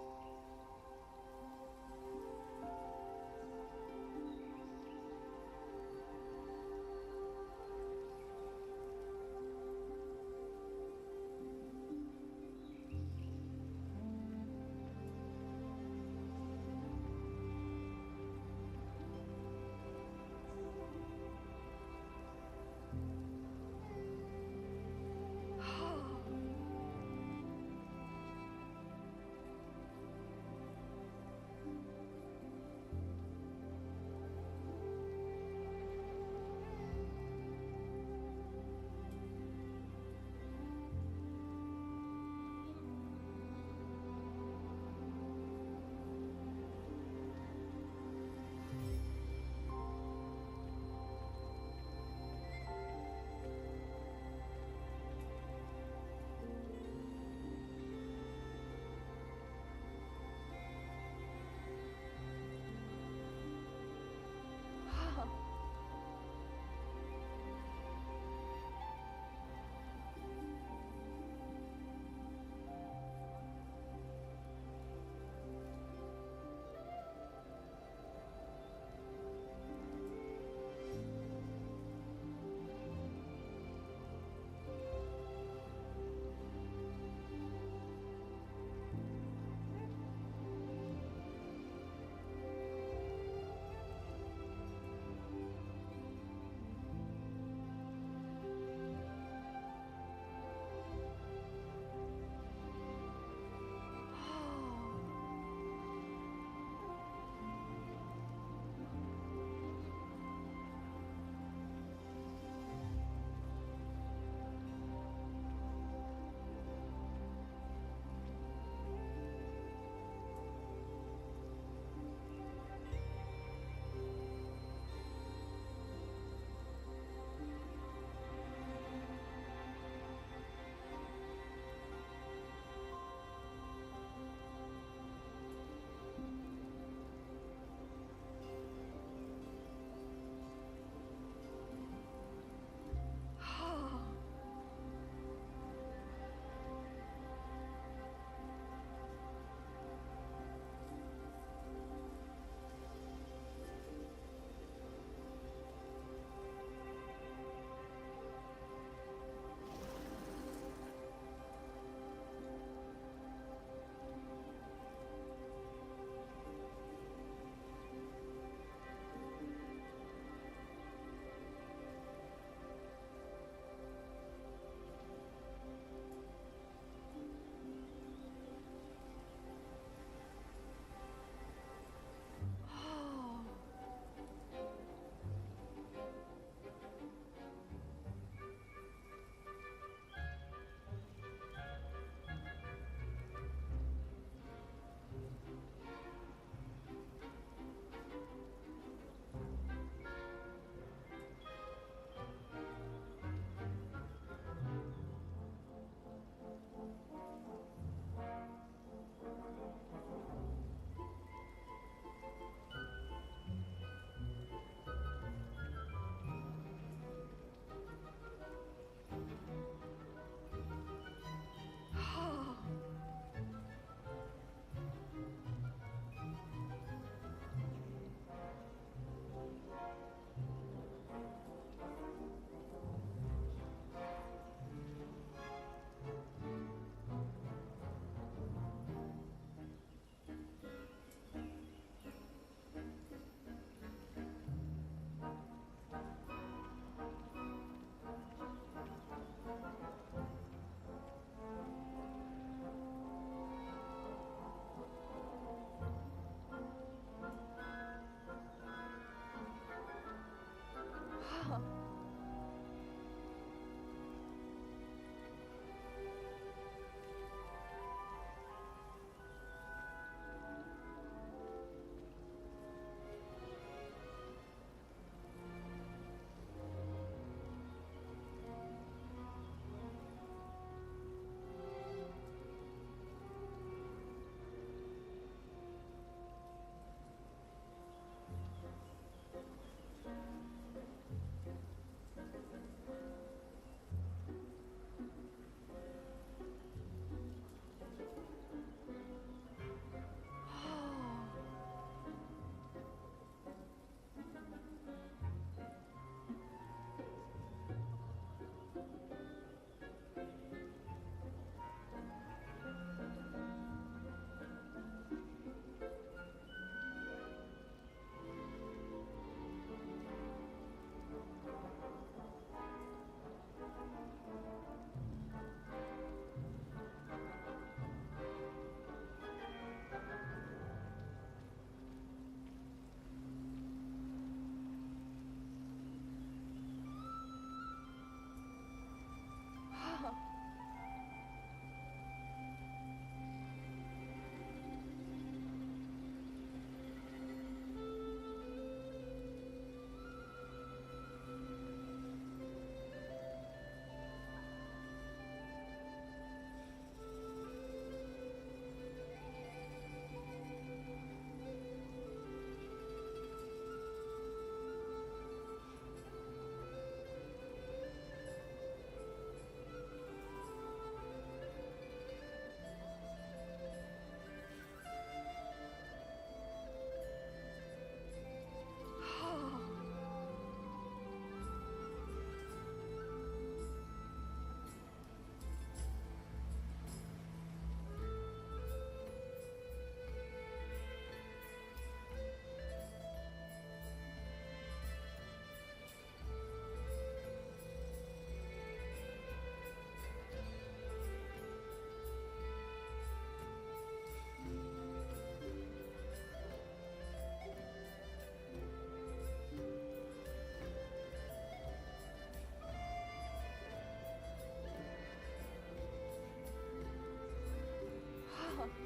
well.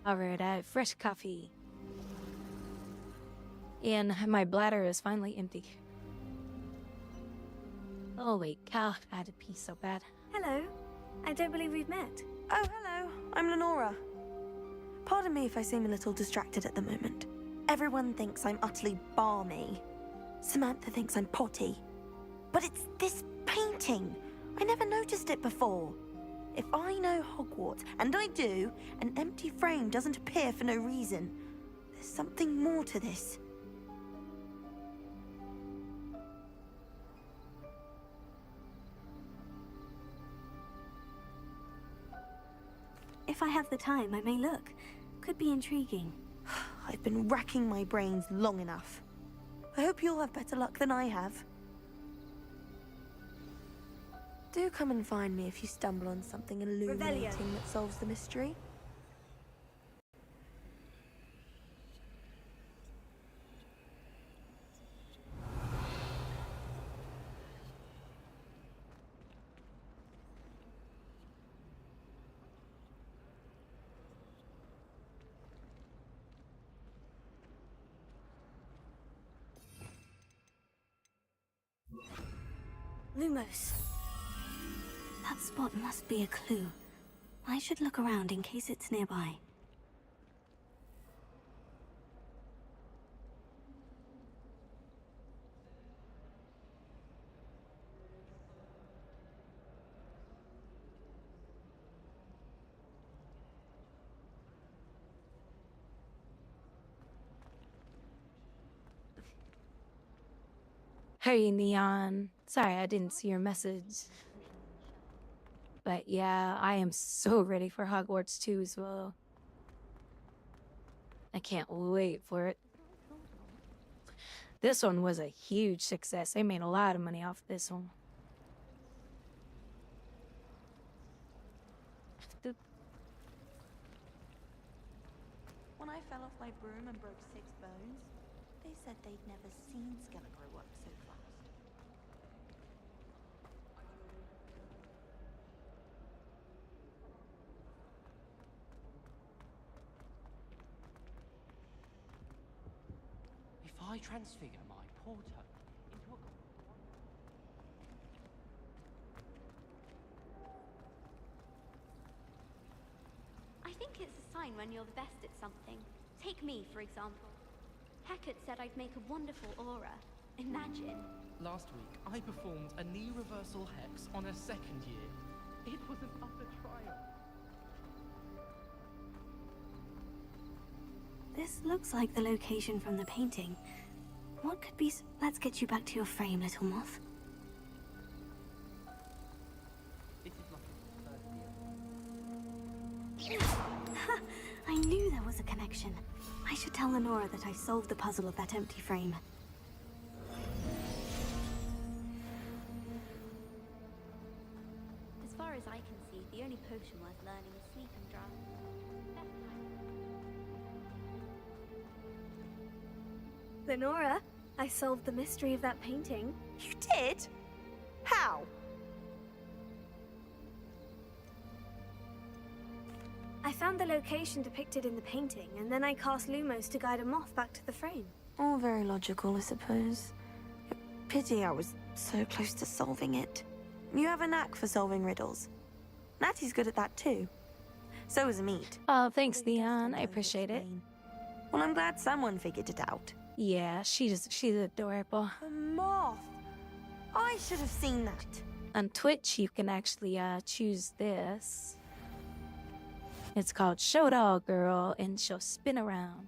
Alright, I have fresh coffee. And my bladder is finally empty. Holy cow, I had to pee so bad. Hello. I don't believe we've met. Oh, hello. I'm Lenora. Pardon me if I seem a little distracted at the moment. Everyone thinks I'm utterly balmy. Samantha thinks I'm potty. But it's this painting. I never noticed it before. If I know Hogwarts, and I do, an empty frame doesn't appear for no reason. There's something more to this. If I have the time, I may look. Could be intriguing. I've been racking my brains long enough. I hope you'll have better luck than I have. Do come and find me if you stumble on something illuminating that solves the mystery. Lumos. That spot must be a clue. I should look around in case it's nearby. Hey, Neon. Sorry, I didn't see your message. But yeah, I am so ready for Hogwarts 2 as well. I can't wait for it. This one was a huge success. They made a lot of money off this one. When I fell off my broom and broke 6 bones, they said they'd never seen Skeletor work so fast. If I transfigure my porter into a... I think it's a sign when you're the best at something. Take me, for example. Hecate said I'd make a wonderful aura. Imagine. Last week, I performed a knee reversal hex on a second year. It was an utter triumph. This looks like the location from the painting. What could be... Let's get you back to your frame, little moth. This is my first year. I knew there was a connection. I should tell Lenora that I solved the puzzle of that empty frame. As far as I can see, the only potion worth learning is sleep and drown. Lenora, I solved the mystery of that painting. You did? How? I found the location depicted in the painting, and then I cast Lumos to guide a moth back to the frame. All very logical, I suppose. Pity I was so close to solving it. You have a knack for solving riddles. Natty's good at that too. So is Meat. Oh, thanks, Leon. I appreciate it. Well, I'm glad someone figured it out. Yeah, she's adorable. A moth! I should have seen that. On Twitch, you can actually choose this. It's called Show Dog Girl, and she'll spin around.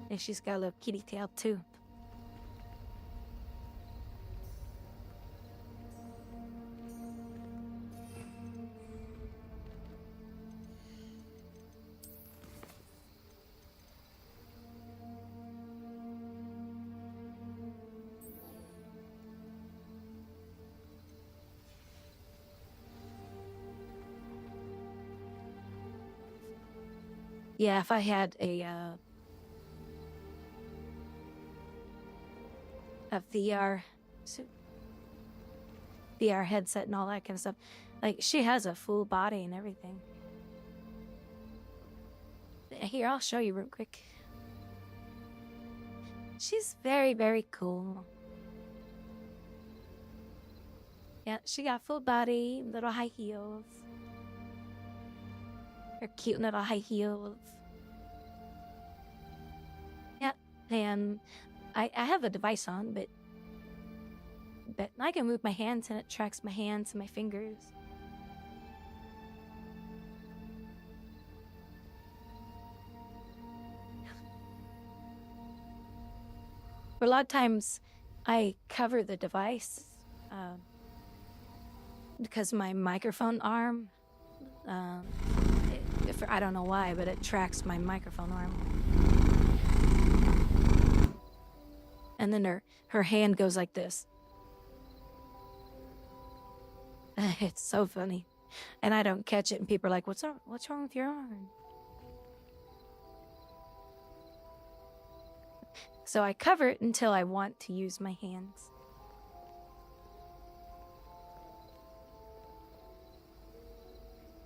And she's got a little kitty tail too. Yeah, if I had a VR headset and all that kind of stuff, like she has a full body and everything. Here, I'll show you real quick. She's very, very cool. Yeah, she got full body, little high heels. Her cute little high heels. Yeah, and I have a device on, but I can move my hands and it tracks my hands and my fingers. But a lot of times I cover the device because my microphone arm, I don't know why, but it tracks my microphone arm. And then her hand goes like this. It's so funny. And I don't catch it and people are like, what's wrong with your arm? So I cover it until I want to use my hands.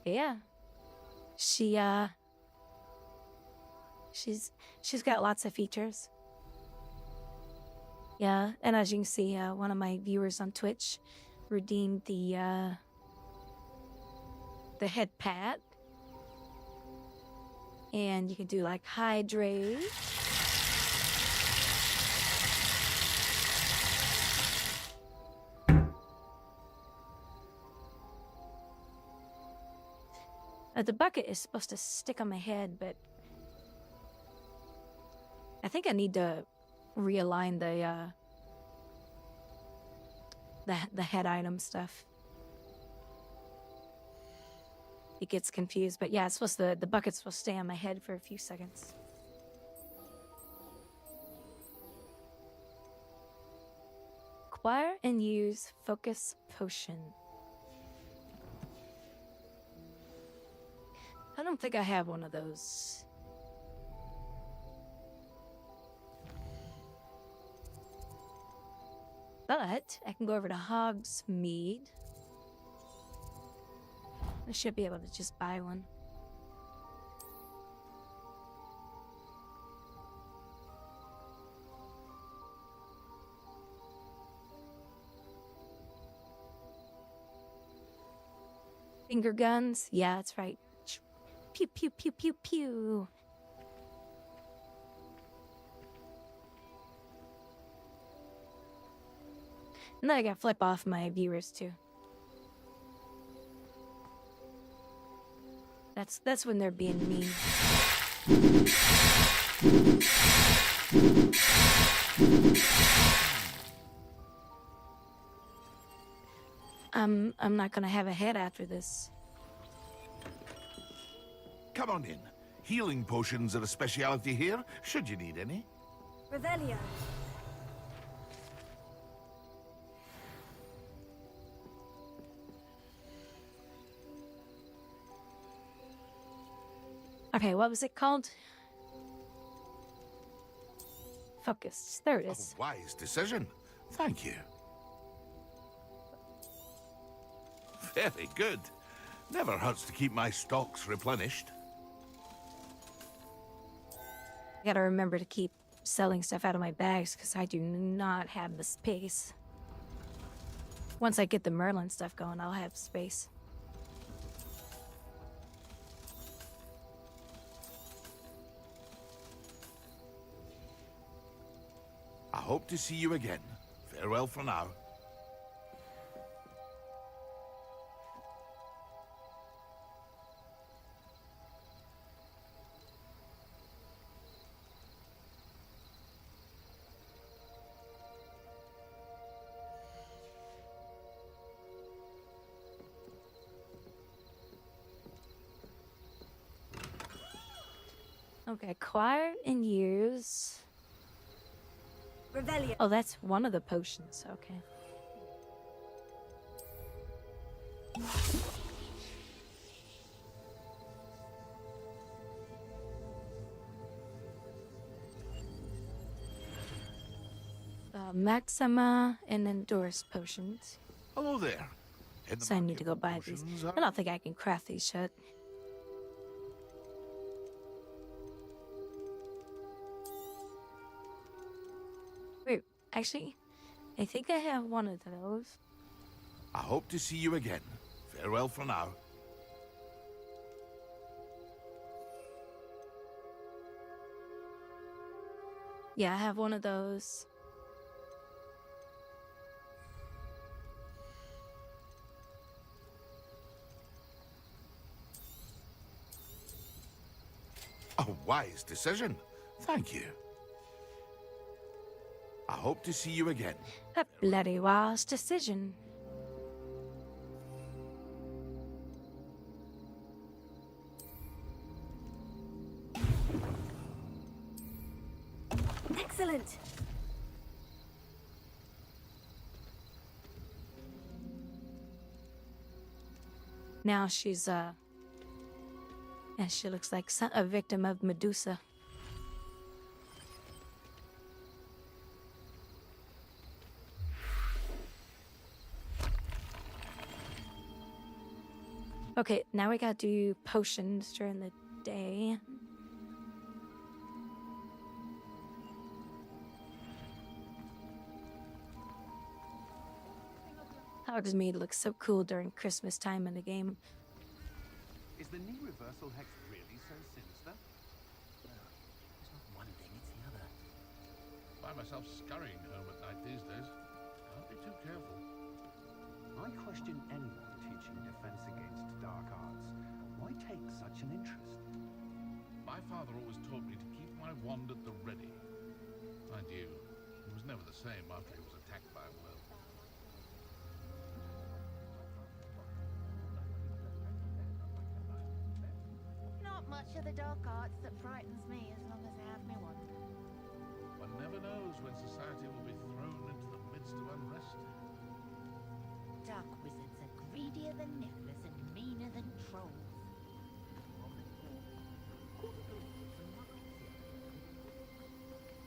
Yeah. She's got lots of features. Yeah, and as you can see, one of my viewers on Twitch redeemed the head pad. And you can do like hydrate. The bucket is supposed to stick on my head, but I think I need to realign the head item stuff. It gets confused, but yeah, it's supposed to, the bucket's supposed to stay on my head for a few seconds. Acquire and use focus potion. I don't think I have one of those. But I can go over to Hogsmeade. I should be able to just buy one. Finger guns? Yeah, that's right. Pew, pew, pew, pew, pew. And then I gotta flip off my viewers too. That's when they're being mean. I'm not gonna have a head after this. Come on in. Healing potions are a speciality here, should you need any. Revelio. Okay, what was it called? Focus. There it is. A wise decision. Thank you. Very good. Never hurts to keep my stocks replenished. I gotta remember to keep selling stuff out of my bags because I do not have the space. Once I get the Merlin stuff going, I'll have space. I hope to see you again. Farewell for now. Okay, acquire and use. Revelio. Oh, that's one of the potions. Okay. Maxima and Endurance potions. Hello there. So I need to go buy these. I don't think I can craft these yet. Actually, I think I have one of those. I hope to see you again. Farewell for now. Yeah, I have one of those. A wise decision. Thank you. I hope to see you again. A bloody wise decision. Excellent. Now she's and she looks like a victim of Medusa. Okay, now we gotta do potions during the day. Hogsmeade looks so cool during Christmas time in the game. Is the knee reversal hex really so sinister? It's not one thing, it's the other. Find myself scurrying home at night these days. Can't be too careful. I question anyone teaching defense against dark arts. Why take such an interest? My father always taught me to keep my wand at the ready. Mind you, he was never the same after he was attacked by a well. Not much of the dark arts that frightens me as long as I have me wand. One never knows when society will be thrown into the midst of unrest. Dark wizards are greedier than nifflers and meaner than trolls.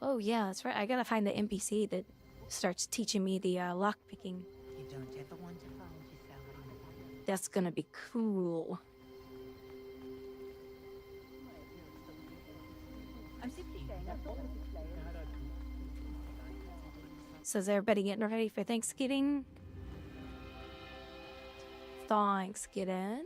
Oh yeah, that's right. I gotta find the NPC that starts teaching me the lockpicking. You don't ever want to find yourself. That's gonna be cool. I'm simply saying I thought I could play it. So is everybody getting ready for Thanksgiving? Thanksgiving.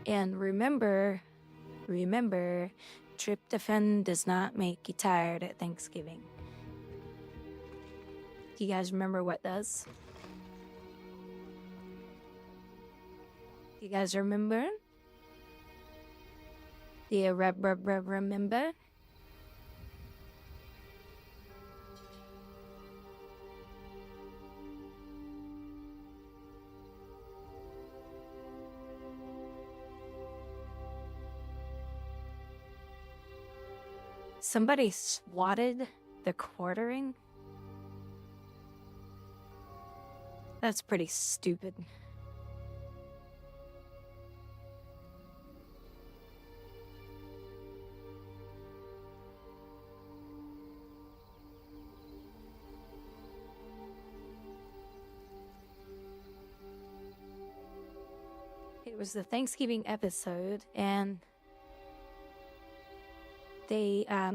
And remember, tryptophan does not make you tired at Thanksgiving. Do you guys remember what does? Do you guys remember? Do you remember? Somebody swatted the quartering? That's pretty stupid. It was the Thanksgiving episode, and they I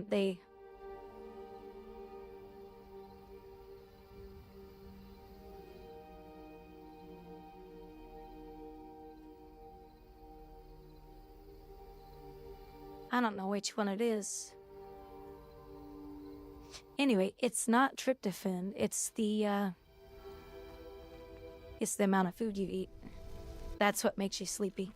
don't know which one it is. Anyway, it's not tryptophan, it's the amount of food you eat. That's what makes you sleepy.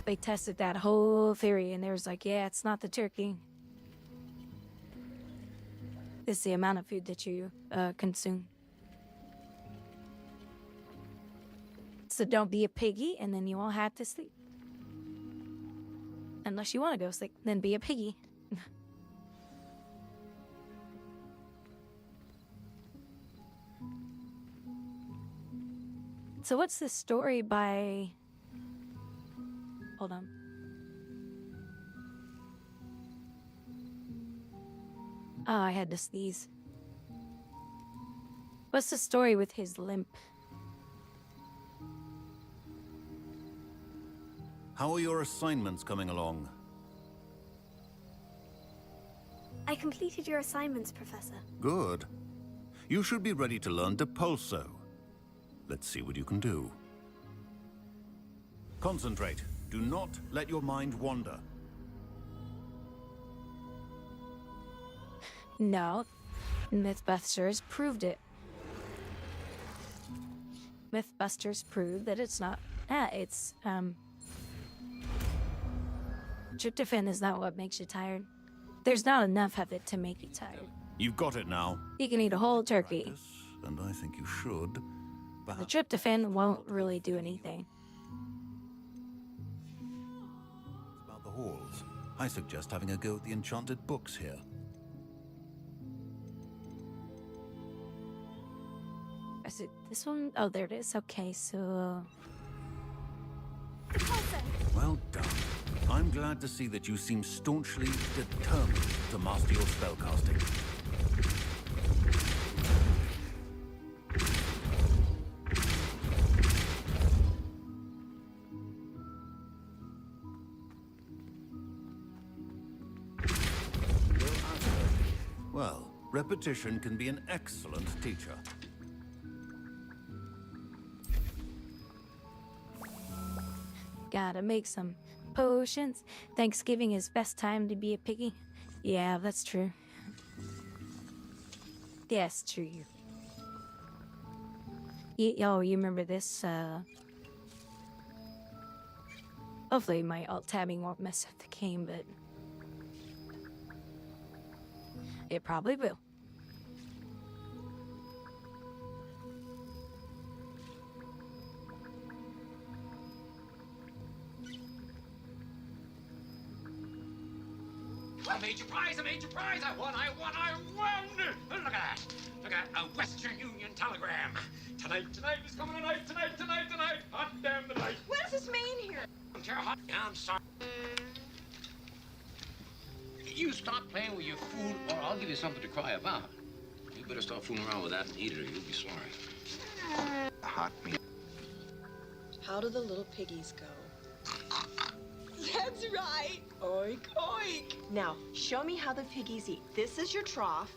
They tested that whole theory and they was like, yeah, it's not the turkey. It's the amount of food that you consume. So don't be a piggy, and then you won't have to sleep. Unless you want to go sleep, then be a piggy. So what's the story by... Hold on. Oh, I had to sneeze. What's the story with his limp? How are your assignments coming along? I completed your assignments, Professor. Good. You should be ready to learn Depulso. Let's see what you can do. Concentrate. Do not let your mind wander. No. Mythbusters proved it. Mythbusters proved that it's not... it's, tryptophan is not what makes you tired. There's not enough of it to make you tired. You've got it now. You can eat a whole turkey. And I think you should. The tryptophan won't really do anything. About the halls. I suggest having a go at the enchanted books here. Is it this one? Oh, there it is. Okay, so... Well done. I'm glad to see that you seem staunchly determined to master your spellcasting. Well, repetition can be an excellent teacher. Gotta make some potions. Thanksgiving is best time to be a piggy. Yeah, that's true. Yes, true. Oh, you remember this? Hopefully my alt-tabbing won't mess up the game, but... it probably will. I made your prize, I made your prize, I won! Look at that! Look at a Western Union telegram. Tonight is coming tonight. Hot damn the night. What does this mean here? I'm sorry. You stop playing with your food, or I'll give you something to cry about. You better stop fooling around with that and eat it, or you'll be sorry. Hot meat. How do the little piggies go? That's right. Oink, oink. Now, show me how the piggies eat. This is your trough.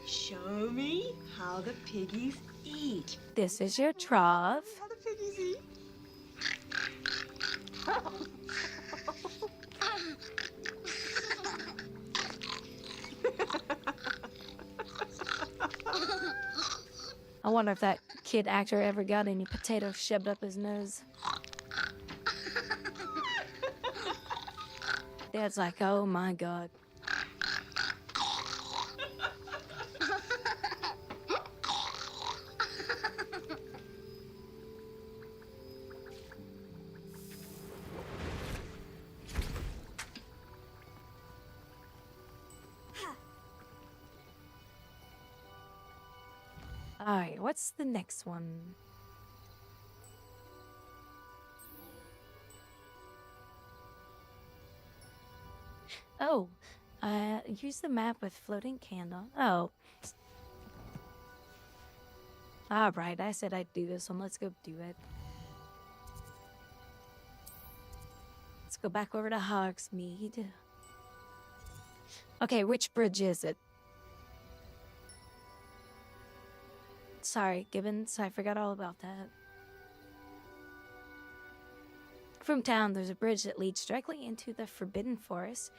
Show me how the piggies eat. This is your trough. How the piggies eat. I wonder if that kid actor ever got any potatoes shoved up his nose. Dad's like, oh my god. Alright, what's the next one? Oh, use the map with floating candle. Oh. Alright, I said I'd do this one. Let's go do it. Let's go back over to Hogsmeade. Okay, which bridge is it? Sorry, Gibbons, I forgot all about that. From town, there's a bridge that leads directly into the Forbidden Forest.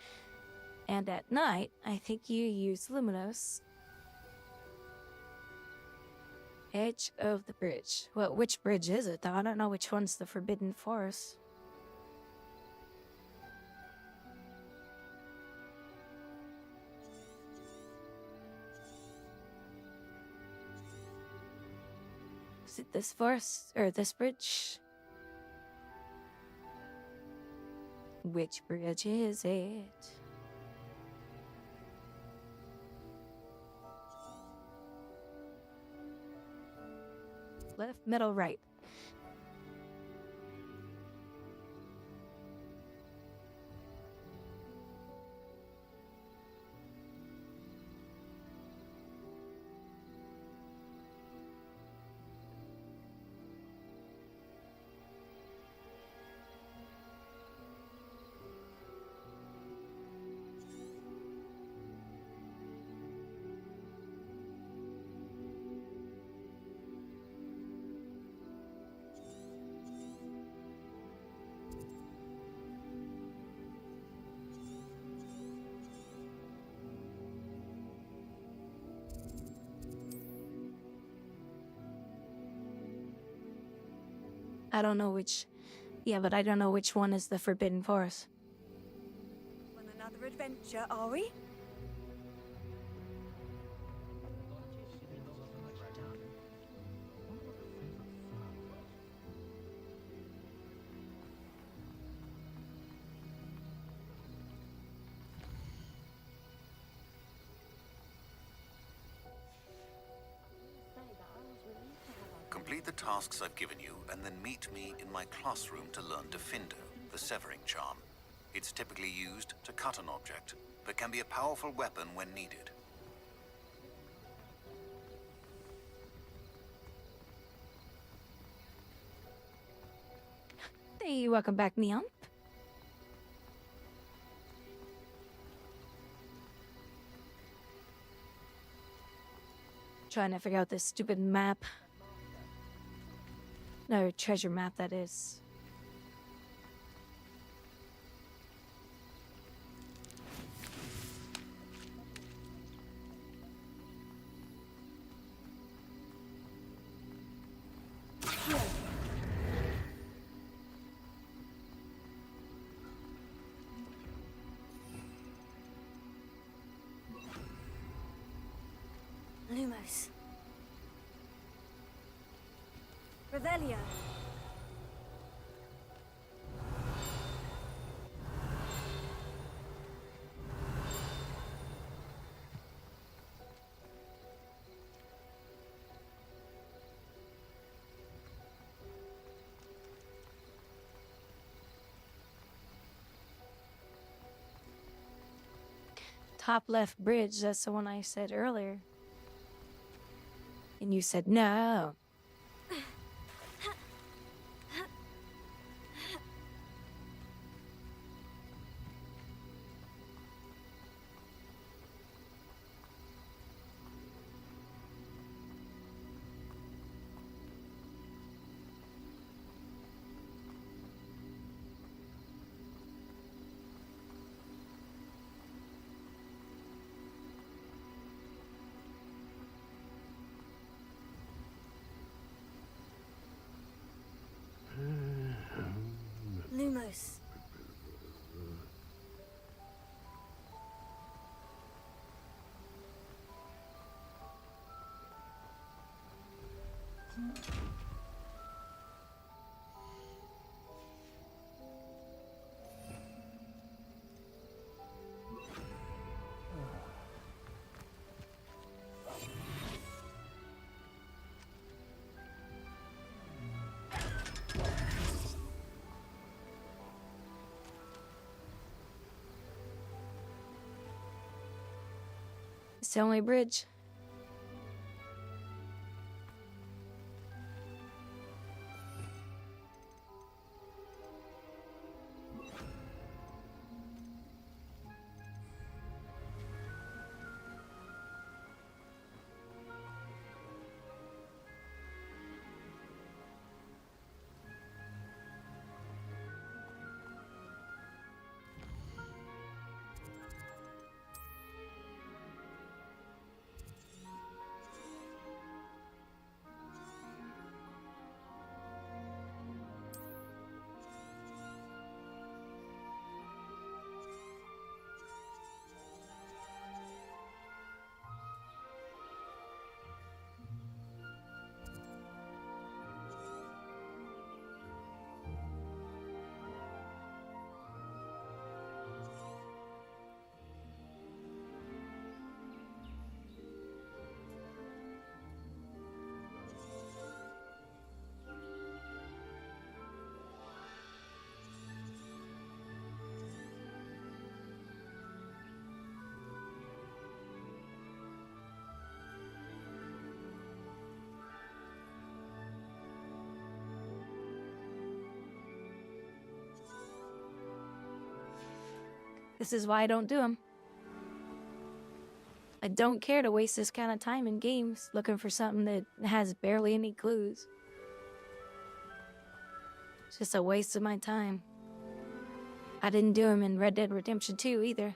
And at night, I think you use Luminos. Edge of the bridge. Well, which bridge is it, though? I don't know which one's the Forbidden Forest. Is it this forest? Or this bridge? Which bridge is it? Left, middle, right. I don't know which. Yeah, but I don't know which one is the Forbidden Forest. On another adventure, are we? Complete the tasks I've given you, and then meet me in my classroom to learn Defindo, the severing charm. It's typically used to cut an object, but can be a powerful weapon when needed. Hey, welcome back, Neon. Trying to figure out this stupid map. No, treasure map, that is. Lumos. Revelio. Top left bridge, that's the one I said earlier. And you said no. Lumos. It's the only bridge. This is why I don't do them. I don't care to waste this kind of time in games looking for something that has barely any clues. It's just a waste of my time. I didn't do them in Red Dead Redemption 2 either.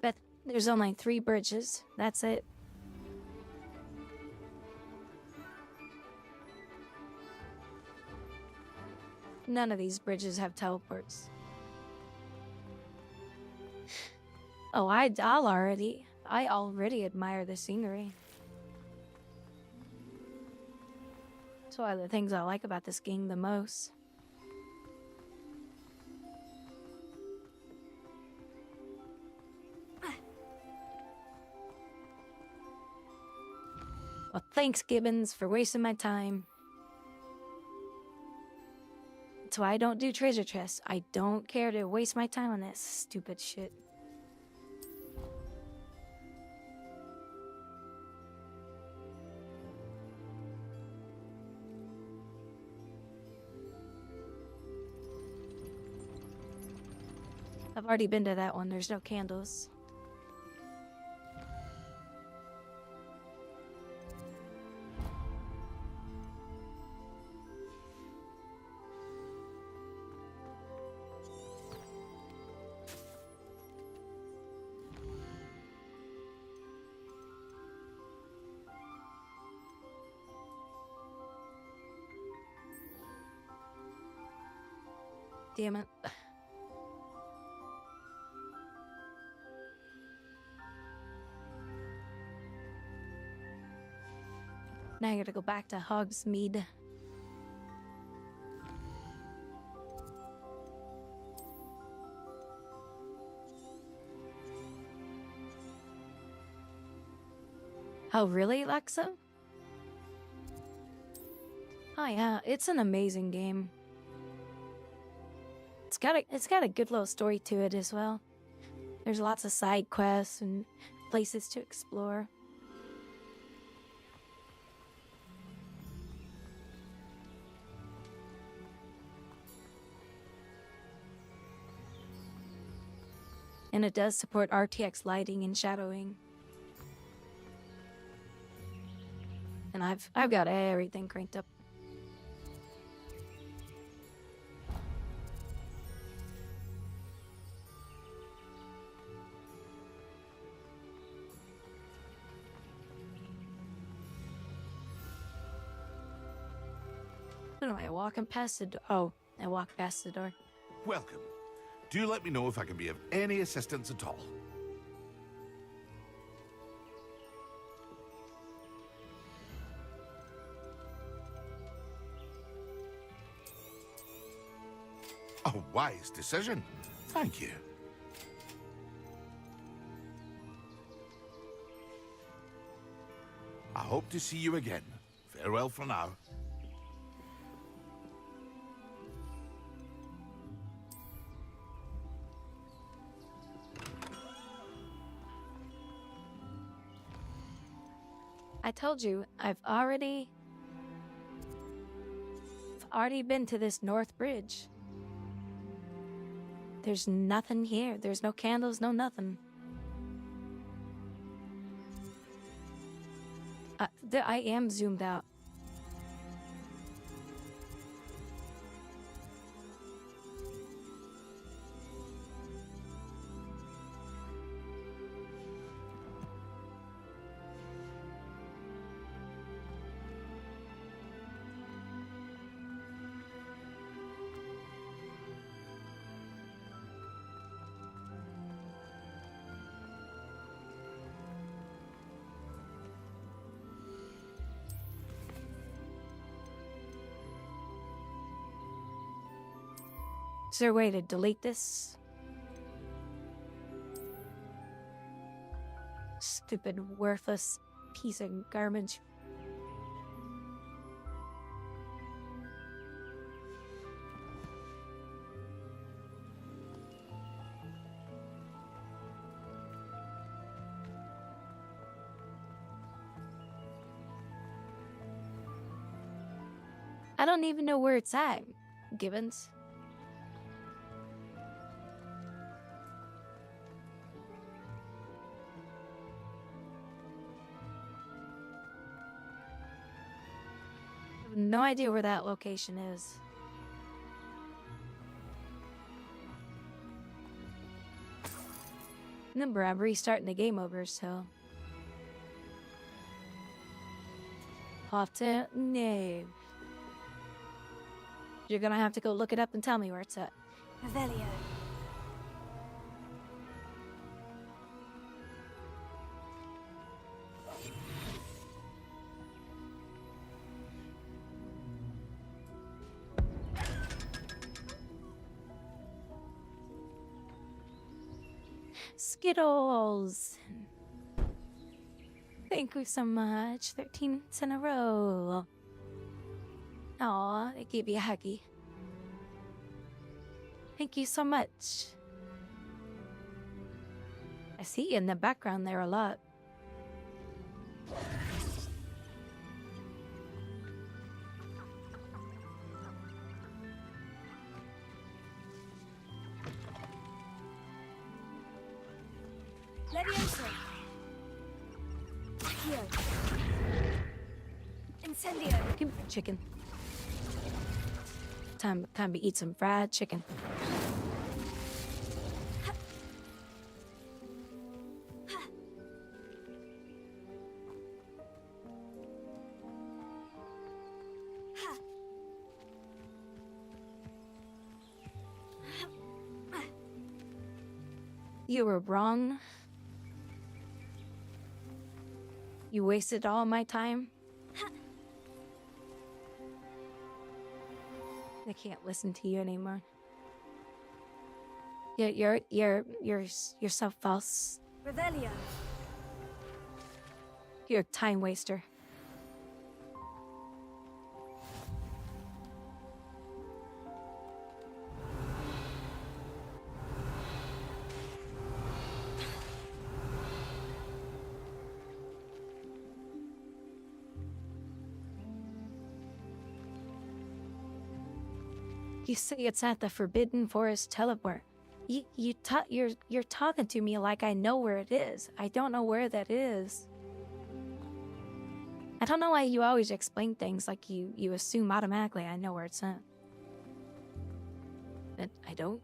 Bet there's only 3 bridges. That's it. None of these bridges have teleports. Oh, I already admire the scenery. It's one of the things I like about this game the most. Well, thanks, Gibbons, for wasting my time. That's why I don't do treasure chests. I don't care to waste my time on this stupid shit. I've already been to that one. There's no candles. Damn it. Now I gotta go back to Hogsmeade. Oh, really, Alexa? Oh yeah, it's an amazing game. It's got a good little story to it as well. There's lots of side quests and places to explore. And it does support RTX lighting and shadowing. And I've got everything cranked up. What am I walking past the door? Oh, I walked past the door. Welcome. Do let me know if I can be of any assistance at all. A wise decision. Thank you. I hope to see you again. Farewell for now. I told you, I've already been to this North Bridge. There's nothing here. There's no candles, no nothing. I am zoomed out. Is there a way to delete this? Stupid, worthless piece of garbage. I don't even know where it's at, Gibbons. I have no idea where that location is. Remember, I'm restarting the game over, so... Off to... No. You're gonna have to go look it up and tell me where it's at. Revelio. Skittles! Thank you so much. 13 months in a row. Aw, they gave you a huggy. Thank you so much. I see you in the background there a lot. Levioso. Accio. Incendio. Give me the chicken. Time to eat some fried chicken. You were wrong. You wasted all my time. I can't listen to you anymore. You're so false. Revelio. You're a time waster. You say it's at the Forbidden Forest teleport. You're talking to me like I know where it is. I don't know where that is. I don't know why you always explain things like you assume automatically I know where it's at. But I don't.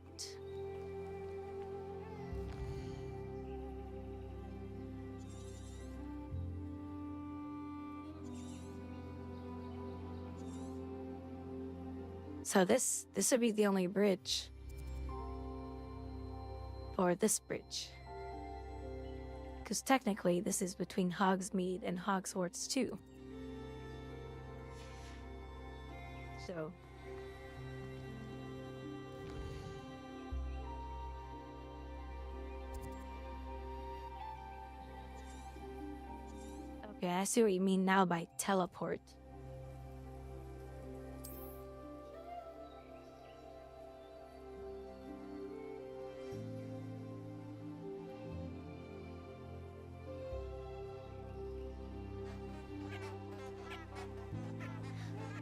So this would be the only bridge. Or this bridge. Because technically this is between Hogsmeade and Hogwarts too. So... Okay, I see what you mean now by teleport.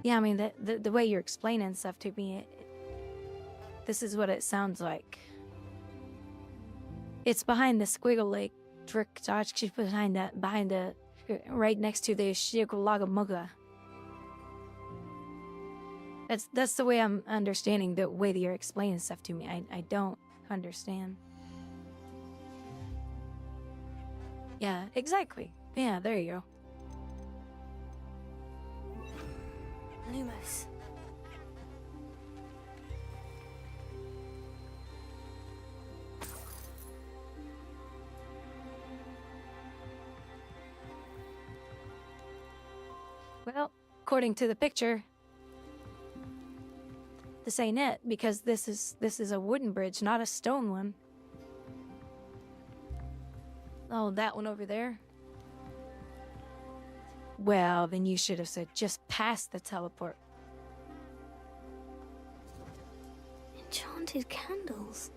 Yeah, I mean, the way you're explaining stuff to me, this is what it sounds like. It's behind the Squiggle Lake, Drick Dodge, behind the, right next to the Shigulaga. That's the way I'm understanding the way that you're explaining stuff to me. I don't understand. Yeah, exactly. Yeah, there you go. Lumos. Well, according to the picture, This ain't it, because this is a wooden bridge, not a stone one. Oh, that one over there. Well, then you should have said just past the teleport. Enchanted candles.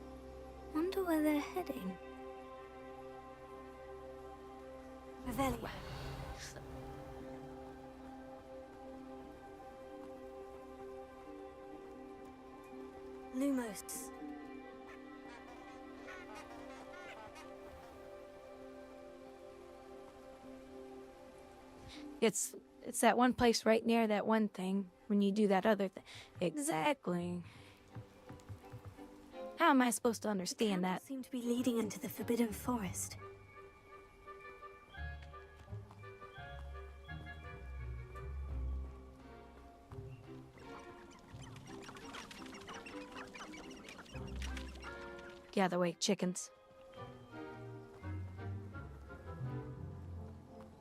Wonder where they're heading. Revelio. Lumos. It's that one place right near that one thing when you do that other thing. Exactly. How am I supposed to understand that? Seem to be leading into the Forbidden Forest. Get out of the way, chickens.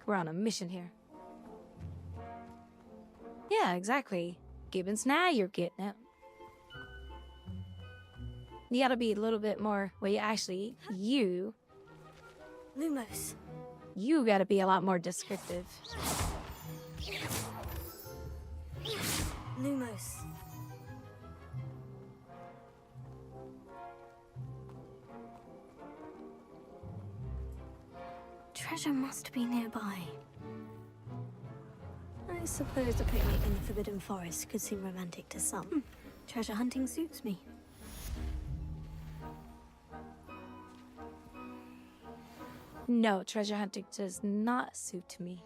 We're on a mission here. Yeah, exactly. Gibbons, now you're getting it. You gotta be a little bit more... Well, actually, you... Lumos. You gotta be a lot more descriptive. Lumos. Treasure must be nearby. I suppose a picnic in the Forbidden Forest could seem romantic to some. Treasure hunting suits me. No, treasure hunting does not suit me.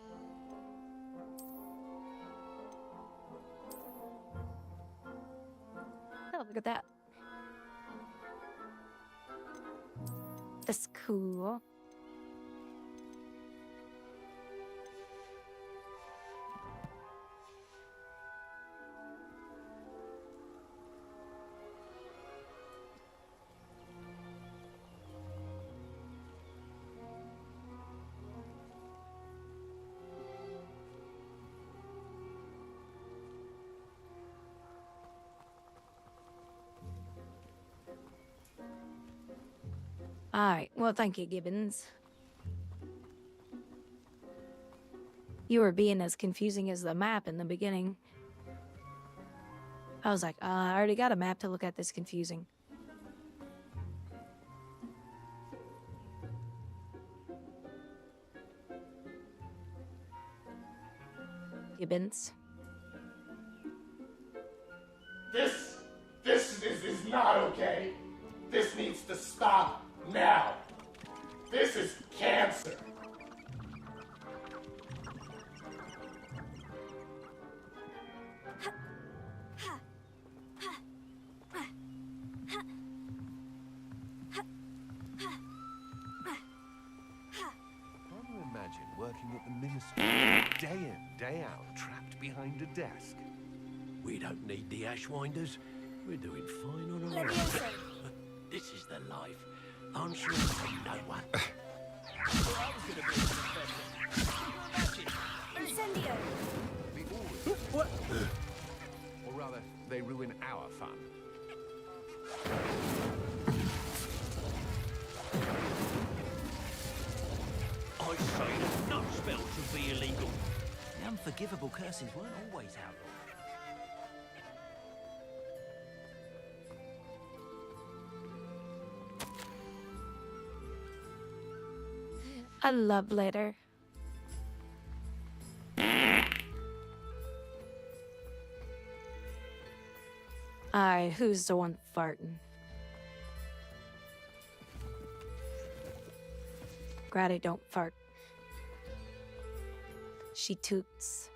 Oh, look at that. That's cool. Alright, well, thank you, Gibbons. You were being as confusing as the map in the beginning. I was like, I already got a map to look at this confusing. Gibbons. This is not okay. This needs to stop now. This is cancer. Can you imagine working at the ministry day in, day out, trapped behind a desk? We don't need the Ashwinders. We're doing fine on our own. This is the life. Answering to no one. Incendio! What? Or rather, they ruin our fun. I say that no spell should be illegal. The unforgivable curses weren't always outlawed. A love letter. Alright, who's the one farting? Grouwdi don't fart. She toots.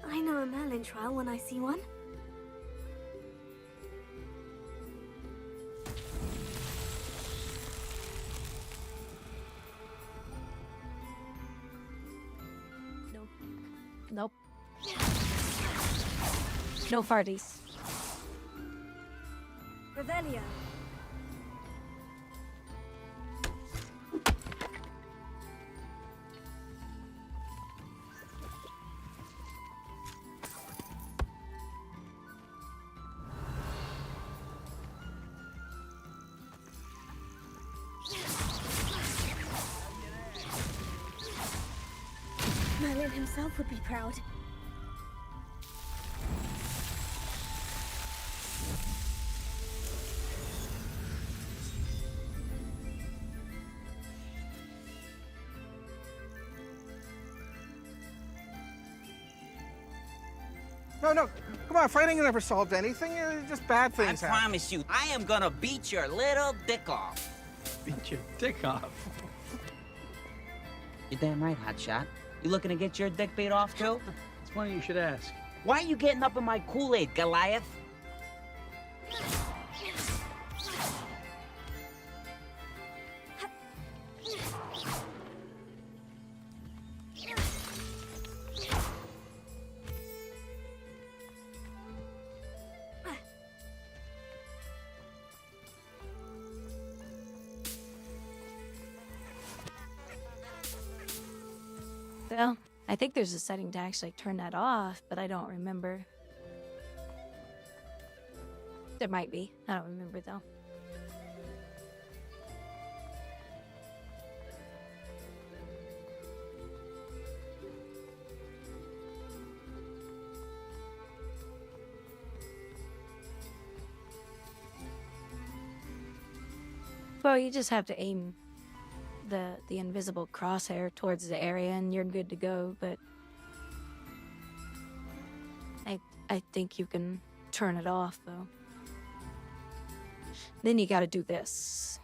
I know a Merlin trial when I see one. Nope. No farties. Revelio. Merlin himself would be proud. No, come on, fighting never solved anything. Just bad things I happen. promise you, I am gonna beat your little dick off. Beat your dick off. You're damn right, Hotshot. You looking to get your dick beat off, too? It's funny you should ask. Why are you getting up in my Kool-Aid, Goliath? Well, I think there's a setting to actually turn that off, but I don't remember. There might be. I don't remember though. Well, you just have to aim the invisible crosshair towards the area and you're good to go, but I think you can turn it off though. Then you gotta do this.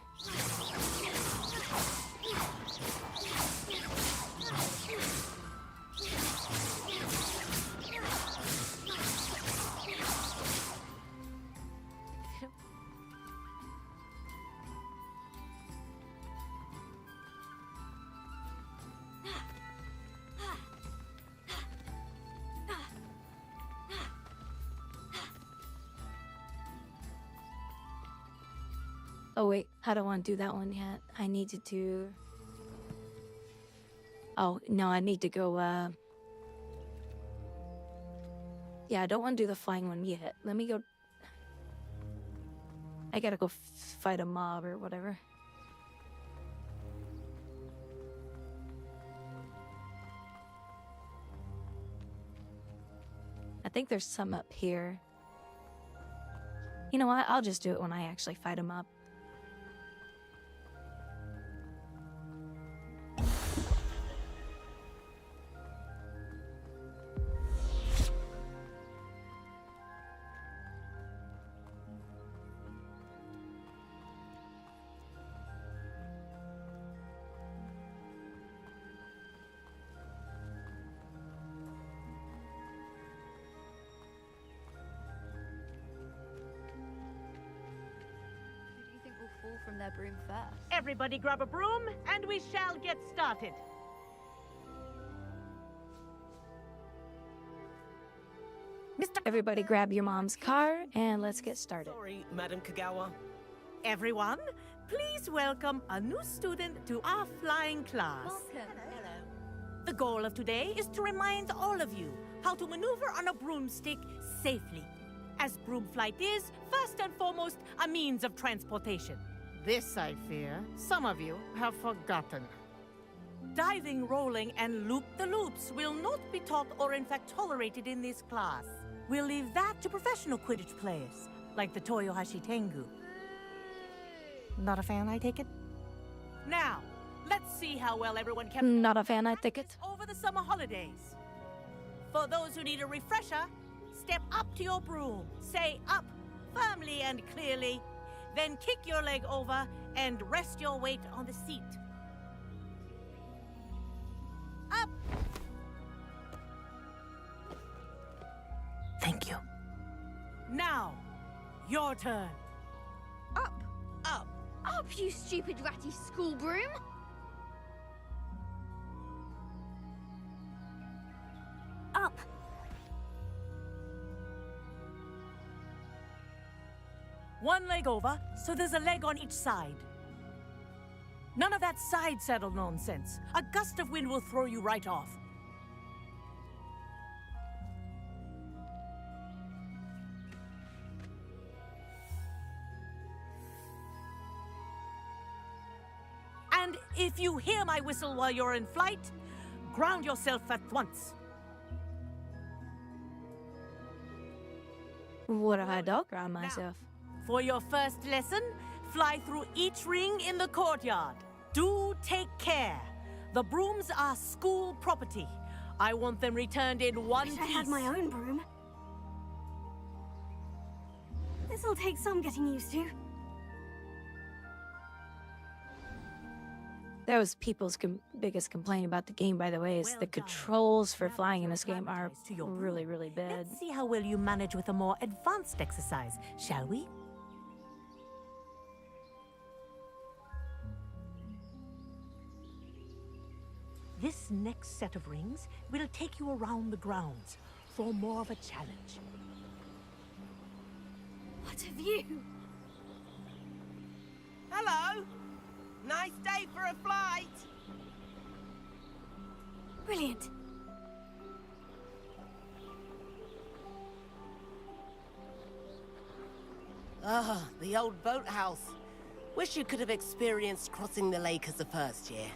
Oh wait, I don't want to do that one yet. I need to do... Oh, no, I need to go, Yeah, I don't want to do the flying one yet. Let me go... I gotta go fight a mob or whatever. I think there's some up here. You know what? I'll just do it when I actually fight him up. From their broom first. Everybody grab a broom, and we shall get started. Everybody grab your mom's car, and let's get started. Sorry, Madam Kagawa. Everyone, please welcome a new student to our flying class. Welcome. Hello. The goal of today is to remind all of you how to maneuver on a broomstick safely, as broom flight is, first and foremost, a means of transportation. This, I fear, some of you have forgotten. Diving, rolling, and loop-the-loops will not be taught or in fact tolerated in this class. We'll leave that to professional Quidditch players, like the Toyohashi Tengu. Not a fan, I take it? Now, let's see how well everyone kept... Not a fan, I take it. ...over the summer holidays. For those who need a refresher, step up to your broom, say up, firmly and clearly, then kick your leg over and rest your weight on the seat. Up! Thank you. Now, your turn. Up! Up! Up, you stupid ratty school broom! Up! One leg over, so there's a leg on each side. None of that side saddle nonsense. A gust of wind will throw you right off. And if you hear my whistle while you're in flight, Ground yourself at once. What if I don't ground myself? For your first lesson, fly through each ring in the courtyard. Do take care. The brooms are school property. I want them returned in one piece. I had my own broom. This'll take some getting used to. That was people's biggest complaint about the game, by the way, is the controls for flying in this game are really, really bad. Let's see how well you manage with a more advanced exercise, shall we? This next set of rings will take you around the grounds for more of a challenge. What a view! Hello! Nice day for a flight! Brilliant. Ah, the old boathouse. Wish you could have experienced crossing the lake as a first year.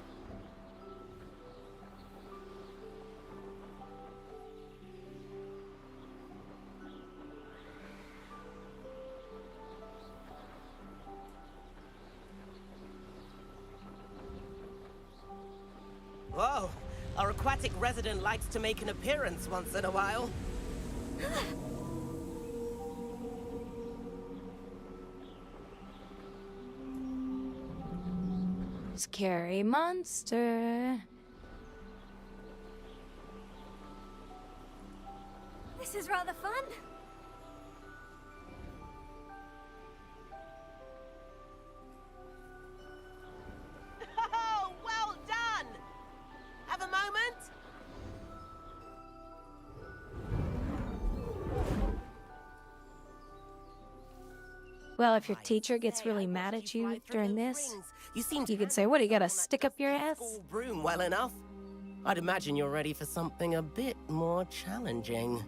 Whoa, our aquatic resident likes to make an appearance once in a while. Scary monster. This is rather fun. Oh, well done! Have a moment? Well, if your teacher gets really mad at you during this, you could say, what, you got a stick up your ass? Broom well enough. I'd imagine you're ready for something a bit more challenging.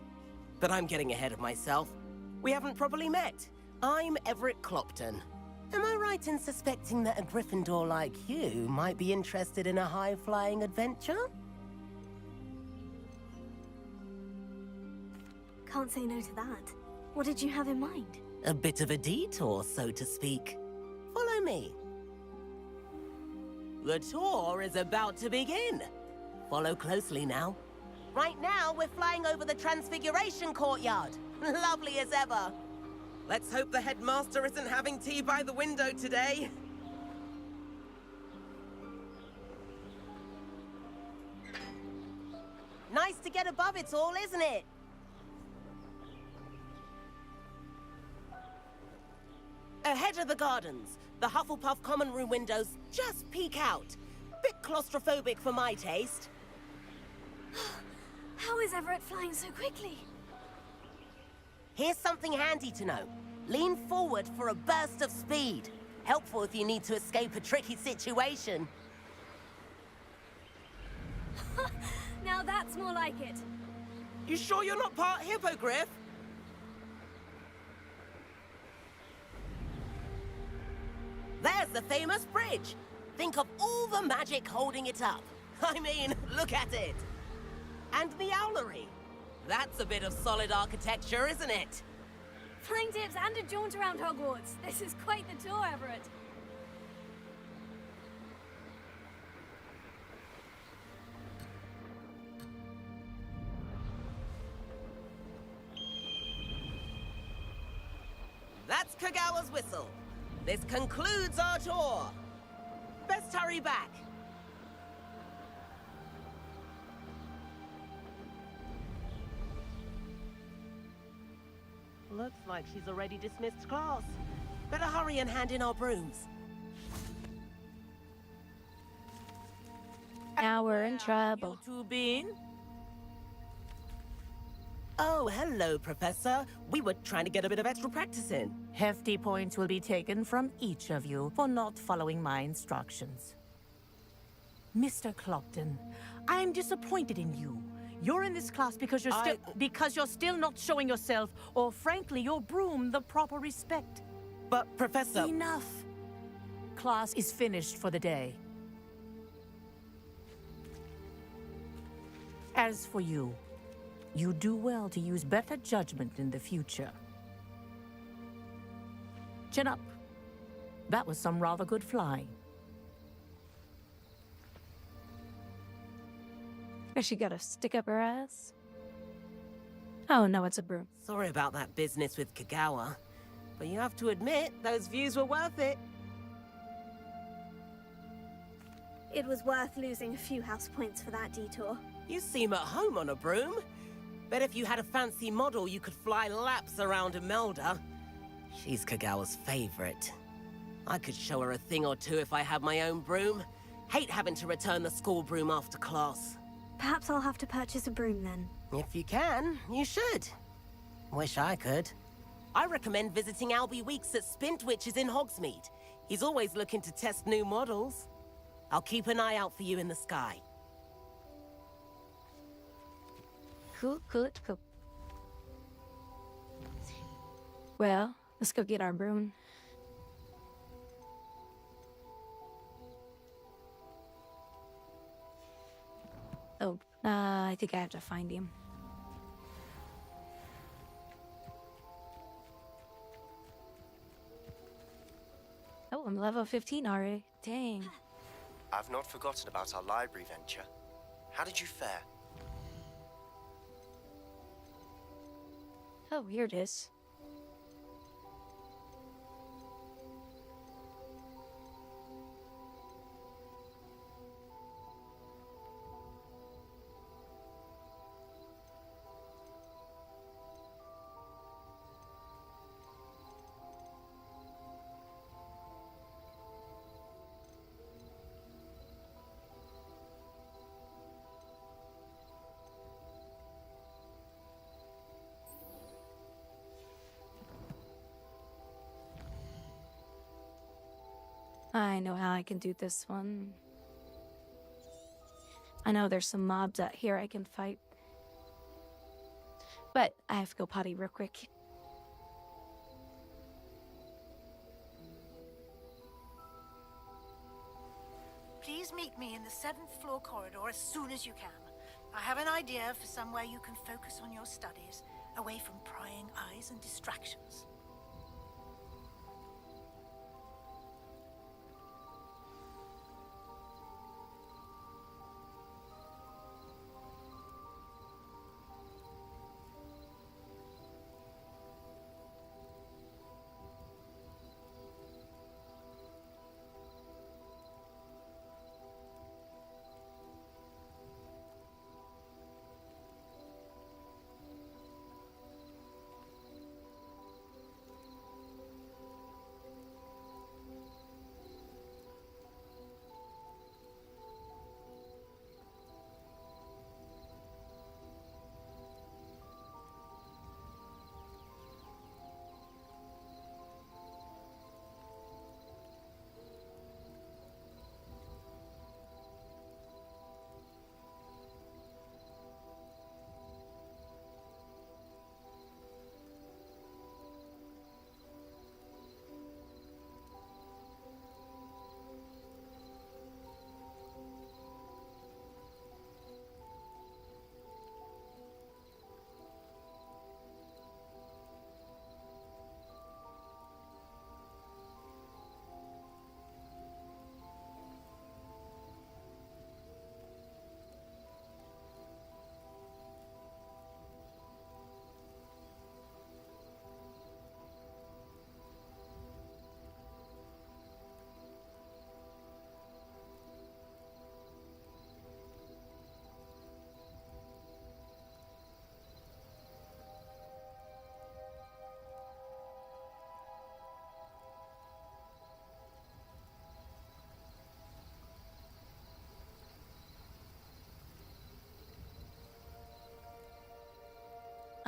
But I'm getting ahead of myself. We haven't properly met. I'm Everett Clopton. Am I right in suspecting that a Gryffindor like you might be interested in a high-flying adventure? Can't say no to that. What did you have in mind? A bit of a detour, so to speak. Follow me. The tour is about to begin. Follow closely now. Right now, we're flying over the Transfiguration Courtyard. Lovely as ever. Let's hope the headmaster isn't having tea by the window today. Nice to get above it all, isn't it? Ahead of the gardens, the Hufflepuff common room windows just peek out. Bit claustrophobic for my taste. How is Everett flying so quickly? Here's something handy to know. Lean forward for a burst of speed. Helpful if you need to escape a tricky situation. Now that's more like it. You sure you're not part hippogriff? There's the famous bridge. Think of all the magic holding it up. I mean, look at it. And the owlery. That's a bit of solid architecture, isn't it? Flying tips and a jaunt around Hogwarts. This is quite the tour, Everett. That's Kagawa's whistle. This concludes our tour. Best hurry back. Looks like she's already dismissed class. Better hurry and hand in our brooms. Now we're in trouble. You two been? Oh, hello, Professor. We were trying to get a bit of extra practice in. Hefty points will be taken from each of you for not following my instructions. Mr. Clopton, I'm disappointed in you. You're in this class because you're still not showing yourself, or frankly, your broom the proper respect. But, Professor... Enough. Class is finished for the day. As for you, you do well to use better judgment in the future. Chin up. That was some rather good flying. Does she got a stick up her ass? Oh no, it's a broom. Sorry about that business with Kagawa, but you have to admit, those views were worth it. It was worth losing a few house points for that detour. You seem at home on a broom. Bet if you had a fancy model, you could fly laps around Imelda. She's Kagawa's favorite. I could show her a thing or two if I had my own broom. Hate having to return the school broom after class. Perhaps I'll have to purchase a broom then. If you can, you should. Wish I could. I recommend visiting Albie Weeks at Spint Witches in Hogsmeade. He's always looking to test new models. I'll keep an eye out for you in the sky. Cool. Well, let's go get our broom. Oh, I think I have to find him. Oh, I'm level 15 already. Dang. I've not forgotten about our library venture. How did you fare? Oh, here it is. I know how I can do this one. I know there's some mobs out here I can fight. But I have to go potty real quick. Please meet me in the 7th floor corridor as soon as you can. I have an idea for somewhere you can focus on your studies, away from prying eyes and distractions.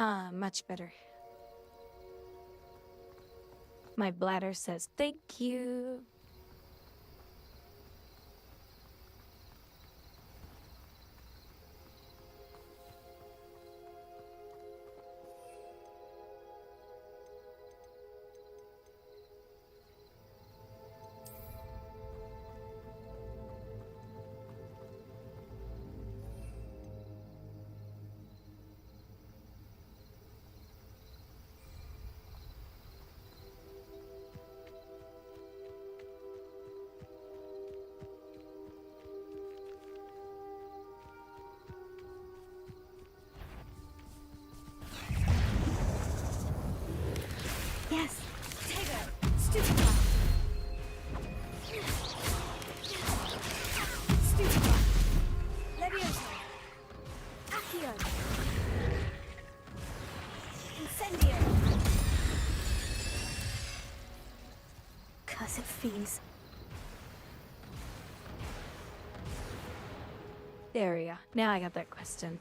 Ah, much better. My bladder says thank you. There we go. Now I got that quest in.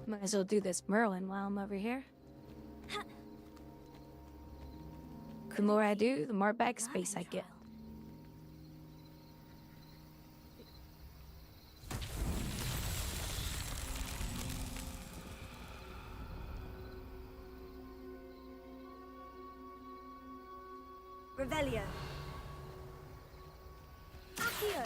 Might as well do this Merlin while I'm over here. The more I do, the more backspace I get. Revelio. Accio.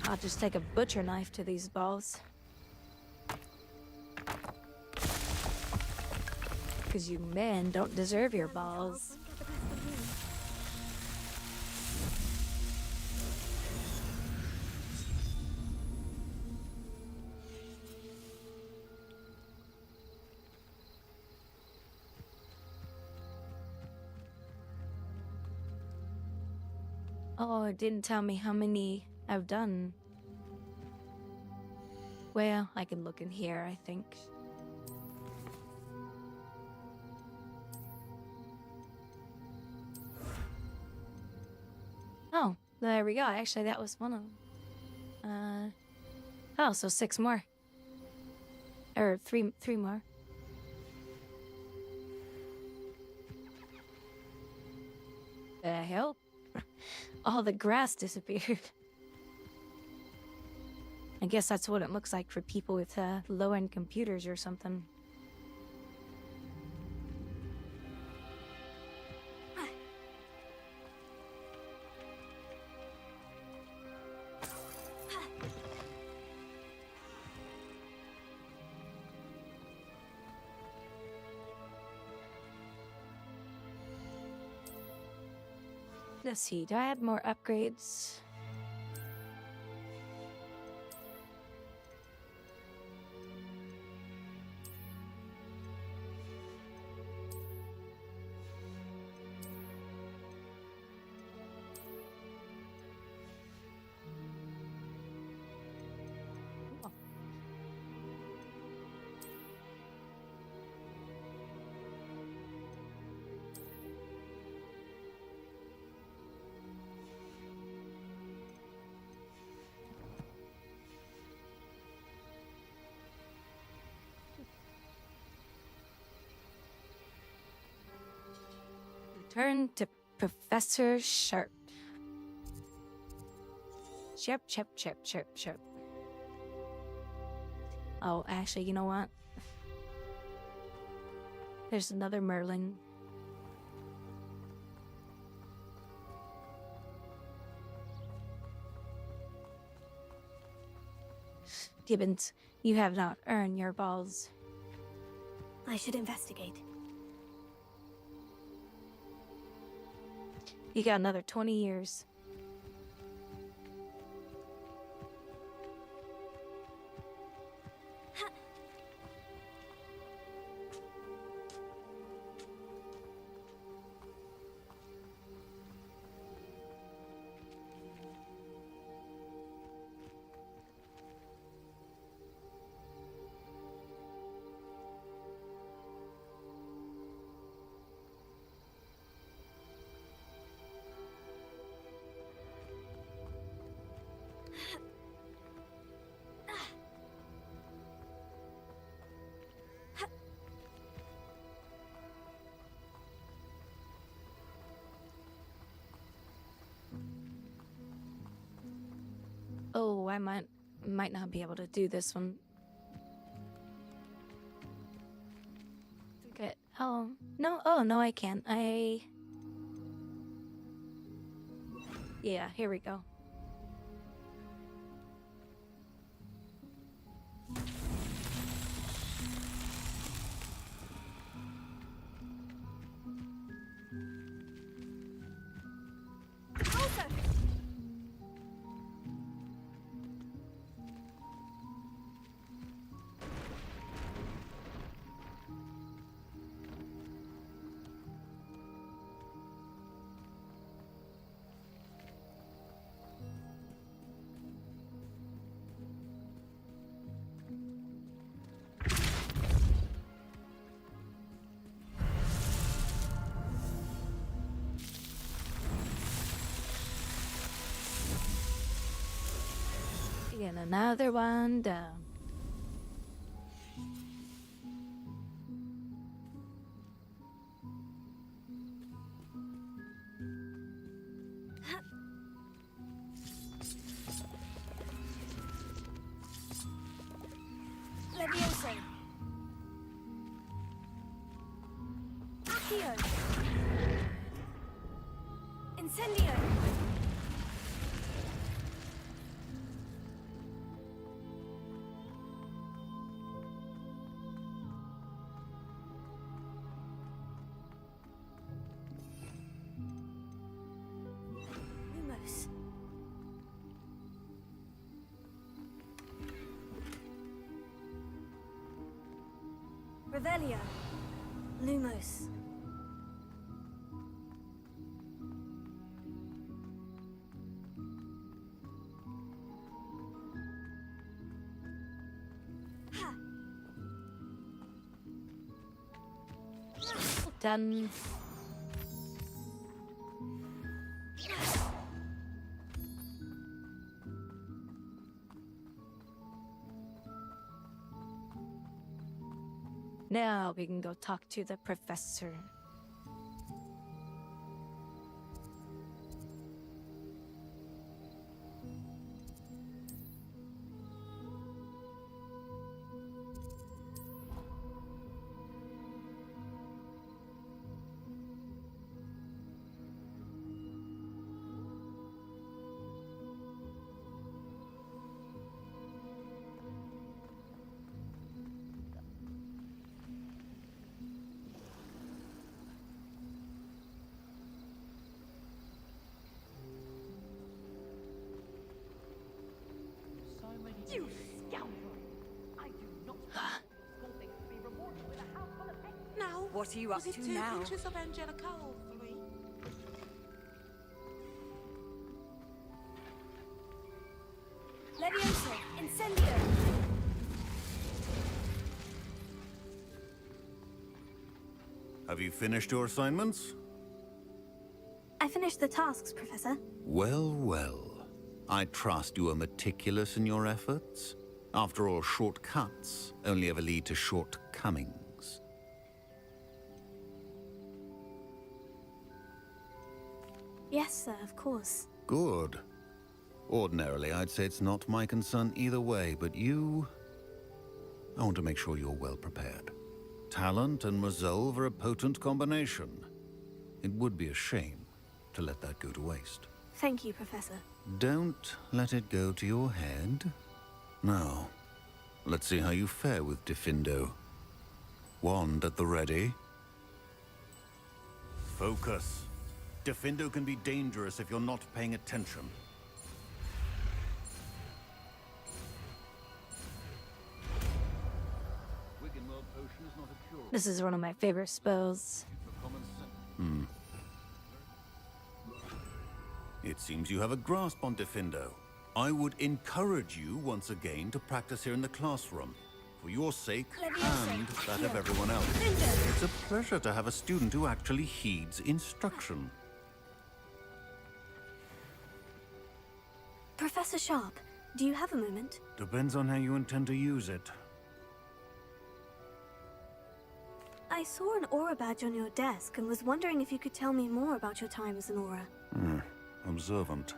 I'll just take a butcher knife to these balls. Because you men don't deserve your balls. Oh, it didn't tell me how many I've done. Well, I can look in here, I think. Oh, there we go. Actually, that was one of them. Oh, so 6 more. Or three more. The hell? All the grass disappeared. I guess that's what it looks like for people with low-end computers or something. Let's see, do I have more upgrades? Return to Professor Sharp. Sharp. Oh, actually, you know what? There's another Merlin. Gibbons, you have not earned your balls. I should investigate. You got another 20 years. Oh, I might not be able to do this one. Okay. Oh, no. Oh, no, I can. Yeah, here we go. Also, And another one down. Levioso. Accio. Incendio. Lumos. Revelio. Lumos. Done. Now we can go talk to the professor. You scoundrel! I do not want school things to be rewarded with a house full of eggs. Now, What are you up was it to 2 now? pinches of Angelica or 3? Levioso. Incendio. Have you finished your assignments? I finished the tasks, Professor. Well, well. I trust you are meticulous in your efforts. After all, shortcuts only ever lead to shortcomings. Yes, sir, of course. Good. Ordinarily, I'd say it's not my concern either way, but you... I want to make sure you're well prepared. Talent and resolve are a potent combination. It would be a shame to let that go to waste. Thank you, Professor. Don't let it go to your head. Now, let's see how you fare with Diffindo. Wand at the ready. Focus. Diffindo can be dangerous if you're not paying attention. This is one of my favorite spells. It seems you have a grasp on Diffindo. I would encourage you once again to practice here in the classroom. For your sake and that of everyone else. It's a pleasure to have a student who actually heeds instruction. Professor Sharp, do you have a moment? Depends on how you intend to use it. I saw an aura badge on your desk and was wondering if you could tell me more about your time as an aura. Observant.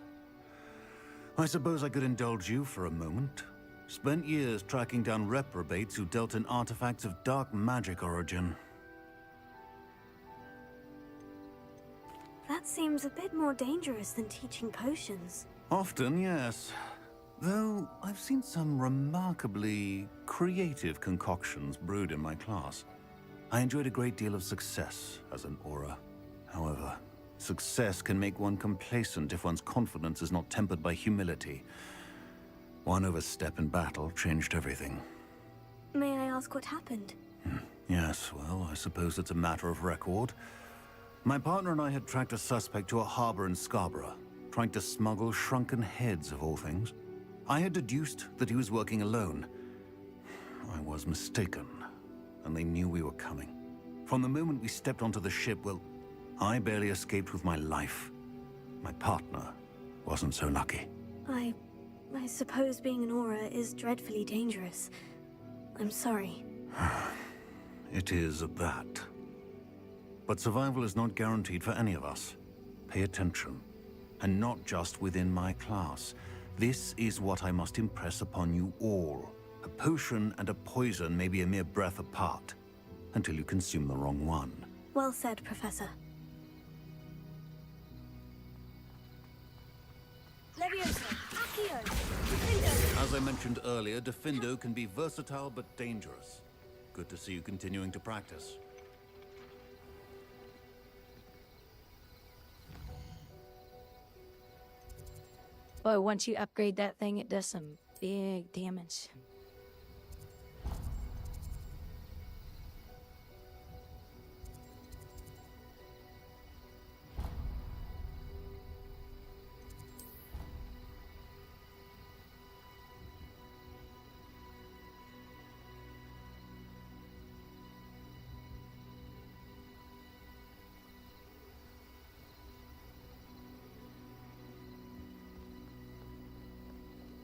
I suppose I could indulge you for a moment. Spent years tracking down reprobates who dealt in artifacts of dark magic origin. That seems a bit more dangerous than teaching potions. Often, yes. Though I've seen some remarkably creative concoctions brewed in my class. I enjoyed a great deal of success as an aura. However, success can make one complacent if one's confidence is not tempered by humility. One overstep in battle changed everything. May I ask what happened? Yes, well, I suppose it's a matter of record. My partner and I had tracked a suspect to a harbor in Scarborough, trying to smuggle shrunken heads of all things. I had deduced that he was working alone. I was mistaken, and they knew we were coming. From the moment we stepped onto the ship, well, I barely escaped with my life. My partner wasn't so lucky. I I suppose being an aura is dreadfully dangerous. I'm sorry. It is at that. But survival is not guaranteed for any of us. Pay attention. And not just within my class. This is what I must impress upon you all. A potion and a poison may be a mere breath apart, until you consume the wrong one. Well said, Professor. Leviosa, Accio, Diffindo. As I mentioned earlier, Diffindo can be versatile but dangerous. Good to see you continuing to practice. But once you upgrade that thing, it does some big damage.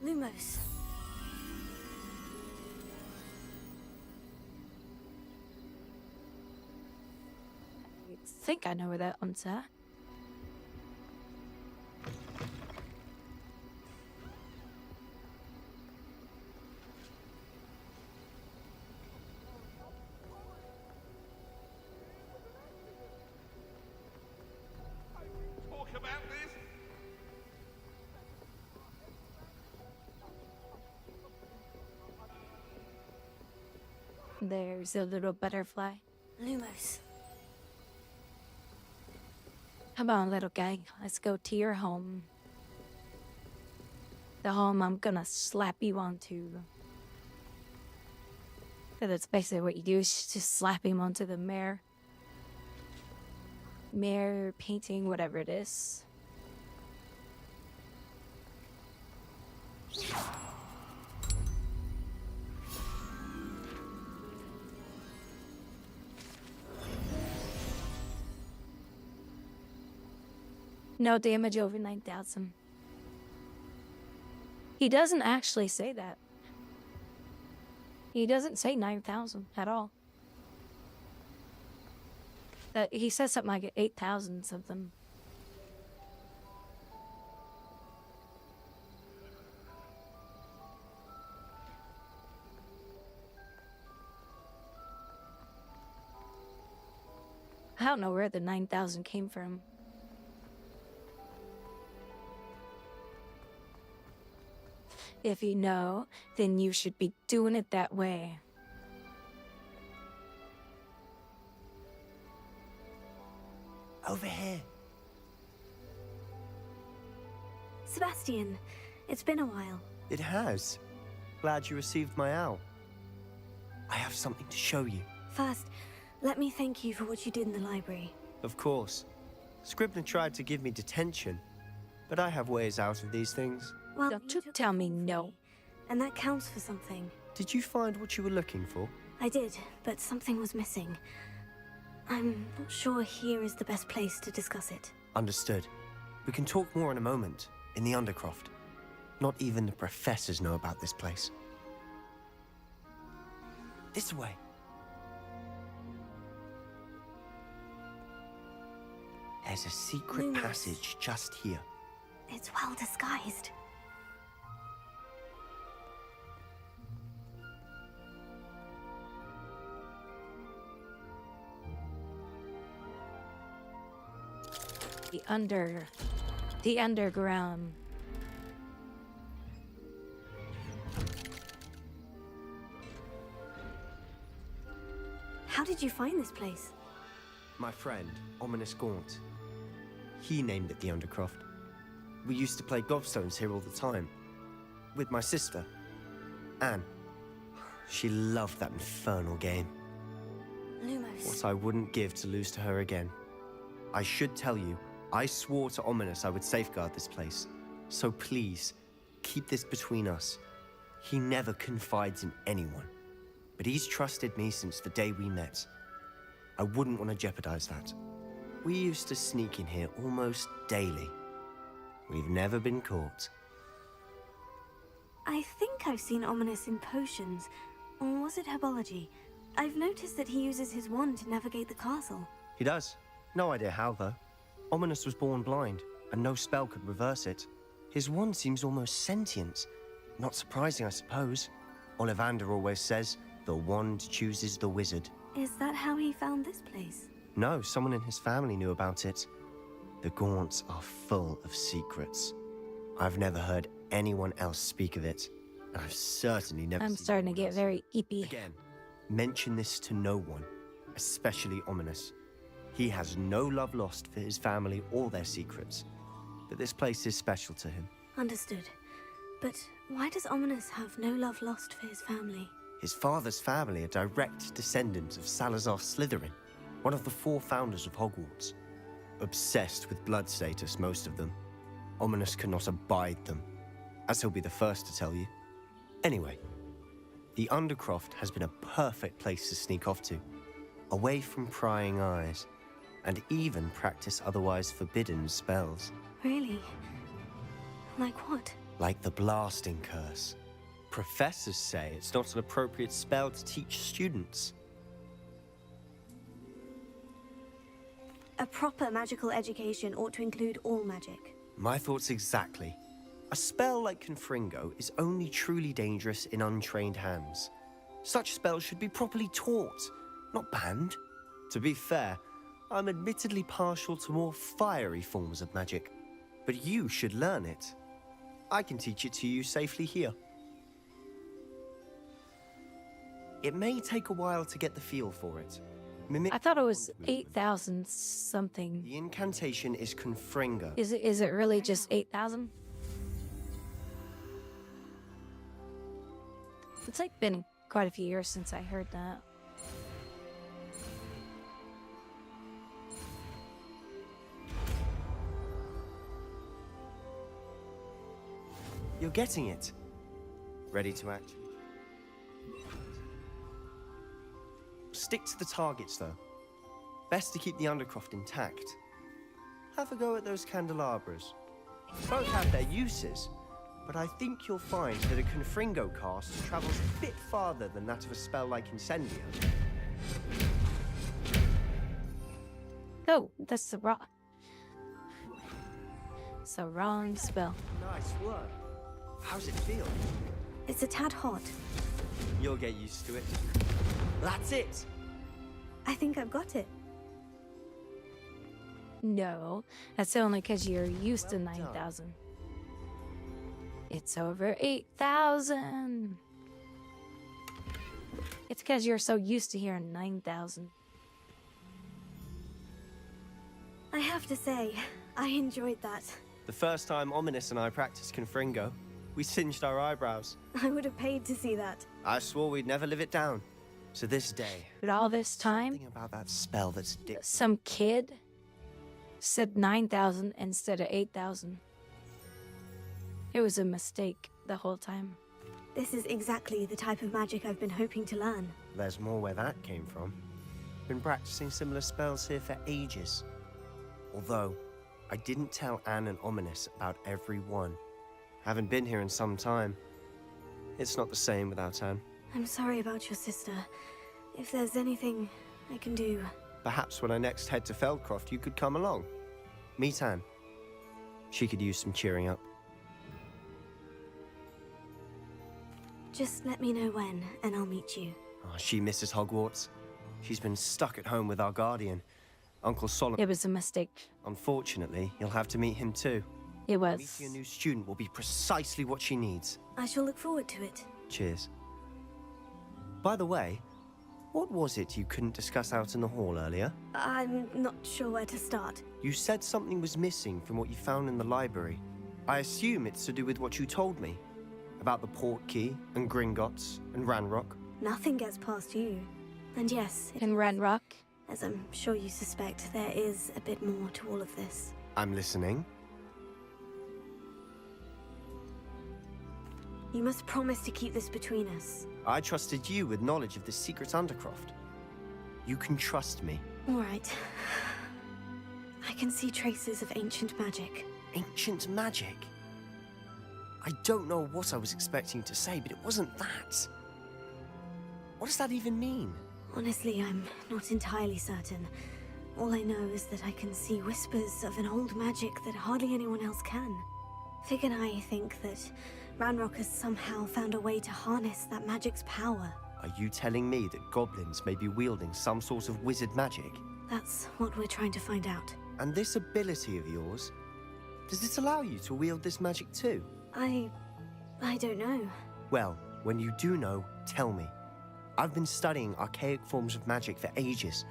Lumos. I think I know where that one's at. Talk about this? There's a little butterfly. Lumos. Come on, little guy. Let's go to your home. The home I'm gonna slap you onto. That's basically what you do, is just slap him onto the mirror. Mirror, painting, whatever it is. No damage over 9,000. He doesn't actually say that. He doesn't say 9,000 at all. That he says something like 8,000 something. I don't know where the 9,000 came from. If you know, then you should be doing it that way. Over here. Sebastian, it's been a while. It has. Glad you received my owl. I have something to show you. First, let me thank you for what you did in the library. Of course. Scribner tried to give me detention, but I have ways out of these things. Well, don't you tell me no. And that counts for something. Did you find what you were looking for? I did, but something was missing. I'm not sure here is the best place to discuss it. Understood. We can talk more in a moment, in the Undercroft. Not even the professors know about this place. This way. There's a secret passage just here. It's well disguised. The underground. How did you find this place? My friend, Ominous Gaunt. He named it the Undercroft. We used to play gobstones here all the time. With my sister, Anne. She loved that infernal game. Lumos. What I wouldn't give to lose to her again. I should tell you, I swore to Ominous I would safeguard this place. So please, keep this between us. He never confides in anyone. But he's trusted me since the day we met. I wouldn't want to jeopardize that. We used to sneak in here almost daily. We've never been caught. I think I've seen Ominous in potions. Or was it herbology? I've noticed that he uses his wand to navigate the castle. He does. No idea how, though. Ominous was born blind, and no spell could reverse it. His wand seems almost sentient. Not surprising, I suppose. Ollivander always says, the wand chooses the wizard. Is that how he found this place? No, someone in his family knew about it. The Gaunts are full of secrets. I've never heard anyone else speak of it. And I've certainly never I'm seen starting to get very eepy. Again, mention this to no one, especially Ominous. He has no love lost for his family or their secrets. But this place is special to him. Understood. But why does Ominous have no love lost for his family? His father's family are direct descendants of Salazar Slytherin, one of the 4 founders of Hogwarts. Obsessed with blood status, most of them. Ominous cannot abide them, as he'll be the first to tell you. Anyway, the Undercroft has been a perfect place to sneak off to, away from prying eyes, and even practice otherwise forbidden spells. Really? Like what? Like the blasting curse. Professors say it's not an appropriate spell to teach students. A proper magical education ought to include all magic. My thoughts exactly. A spell like Confringo is only truly dangerous in untrained hands. Such spells should be properly taught, not banned. To be fair, I'm admittedly partial to more fiery forms of magic, but you should learn it. I can teach it to you safely here. It may take a while to get the feel for it. I thought it was 8,000 something. The incantation is Confringo. Is it really just 8,000? It's like been quite a few years since I heard that. You're getting it. Ready to act? Stick to the targets, though. Best to keep the Undercroft intact. Have a go at those candelabras. Both have their uses, but I think you'll find that a Confringo cast travels a bit farther than that of a spell like Incendio. Oh, that's the wrong. It's the wrong spell. Nice work. How's it feel? It's a tad hot. You'll get used to it. That's it! I think I've got it. No, that's only because you're used to 9,000. It's over 8,000. It's because you're so used to hearing 9,000. I have to say, I enjoyed that. The first time Ominous and I practiced Confringo, we singed our eyebrows. I would have paid to see that. I swore we'd never live it down. So this day, But all this time, something about that spell that's addictive. some kid said 9,000 instead of 8,000. It was a mistake the whole time. This is exactly the type of magic I've been hoping to learn. There's more where that came from. Been practicing similar spells here for ages. Although, I didn't tell Anne and Ominous about every one. Haven't been here in some time. It's not the same without Anne. I'm sorry about your sister. If there's anything I can do... Perhaps when I next head to Feldcroft, you could come along. Meet Anne. She could use some cheering up. Just let me know when, and I'll meet you. Oh, she misses Hogwarts. She's been stuck at home with our guardian, Uncle Solomon. It was a mistake. Unfortunately, you'll have to meet him too. It was. Meeting a new student will be precisely what she needs. I shall look forward to it. Cheers. By the way, what was it you couldn't discuss out in the hall earlier? I'm not sure where to start. You said something was missing from what you found in the library. I assume it's to do with what you told me. About the Portkey, and Gringotts, and Ranrock. Nothing gets past you. And yes... In Ranrock? As I'm sure you suspect, there is a bit more to all of this. I'm listening. You must promise to keep this between us. I trusted you with knowledge of the secret Undercroft. You can trust me. All right. I can see traces of ancient magic. Ancient magic? I don't know what I was expecting to say, but it wasn't that. What does that even mean? Honestly, I'm not entirely certain. All I know is that I can see whispers of an old magic that hardly anyone else can. Fig and I think that Ranrock has somehow found a way to harness that magic's power. Are you telling me that goblins may be wielding some sort of wizard magic? That's what we're trying to find out. And this ability of yours, does it allow you to wield this magic too? I don't know. Well, when you do know, tell me. I've been studying archaic forms of magic for ages.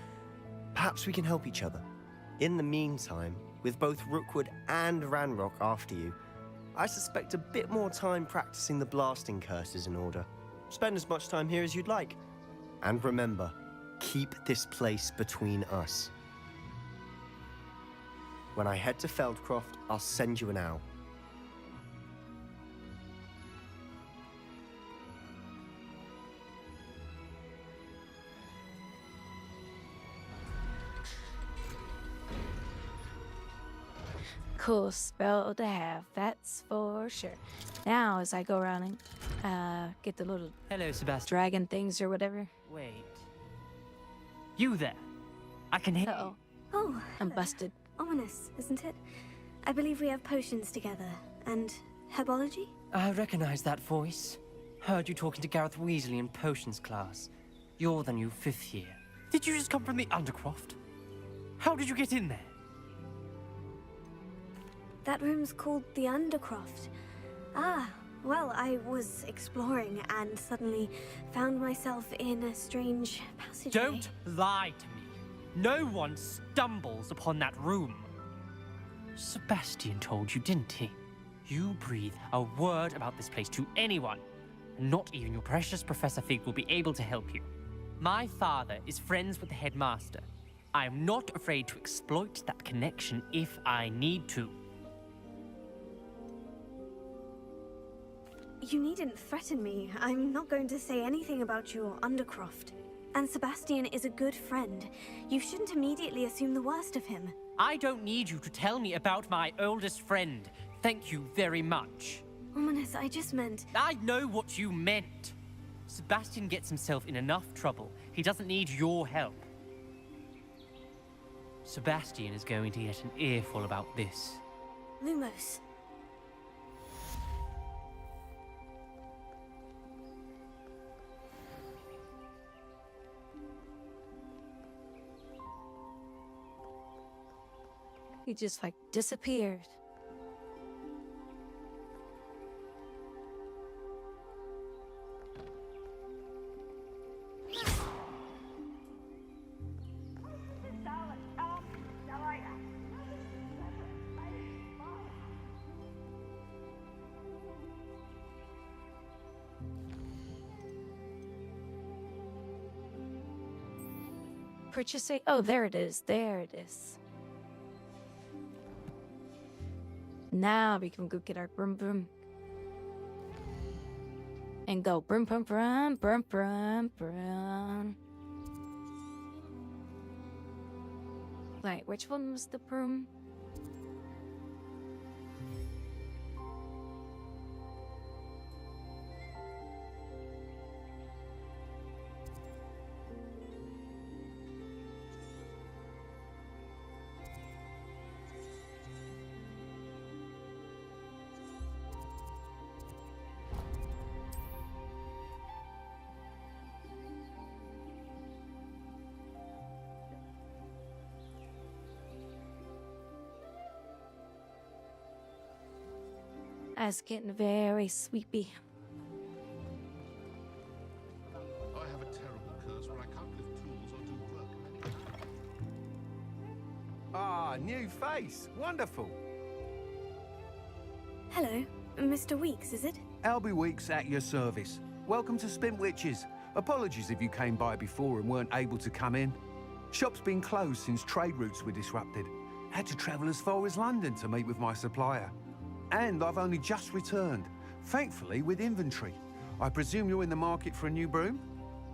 Perhaps we can help each other. In the meantime, with both Rookwood and Ranrock after you, I suspect a bit more time practicing the blasting curse is in order. Spend as much time here as you'd like. And remember, keep this place between us. When I head to Feldcroft, I'll send you an owl. Cool spell to have, that's for sure. Now, as I go around and get the little dragon things or whatever. Wait. You there? I can hear Uh-oh. Oh, I'm busted. Ominous, isn't it? I believe we have potions together. And herbology? I recognize that voice. Heard you talking to Gareth Weasley in potions class. You're the new 5th year. Did you just come from the Undercroft? How did you get in there? That room's called the Undercroft. Ah, well, I was exploring and suddenly found myself in a strange passageway. Don't lie to me. No one stumbles upon that room. Sebastian told you, didn't he? You breathe a word about this place to anyone, and not even your precious Professor Fig will be able to help you. My father is friends with the headmaster. I am not afraid to exploit that connection if I need to. You needn't threaten me. I'm not going to say anything about your Undercroft. And Sebastian is a good friend. You shouldn't immediately assume the worst of him. I don't need you to tell me about my oldest friend. Thank you very much. Ominous, I just meant... I know what you meant. Sebastian gets himself in enough trouble. He doesn't need your help. Sebastian is going to get an earful about this. Lumos. He just like disappeared. Purchase a... Oh, there it is. There it is. Now we can go get our broom broom. And go broom broom broom broom broom broom. Wait, which one was the broom? That's getting very sleepy. I have a terrible curse where I can't lift tools or do work of any kind. Ah, new face. Wonderful. Hello, Mr. Weeks, is it? Albie Weeks at your service. Welcome to Spint Witches. Apologies if you came by before and weren't able to come in. Shop's been closed since trade routes were disrupted. Had to travel as far as London to meet with my supplier. And I've only just returned, thankfully with inventory. I presume you're in the market for a new broom?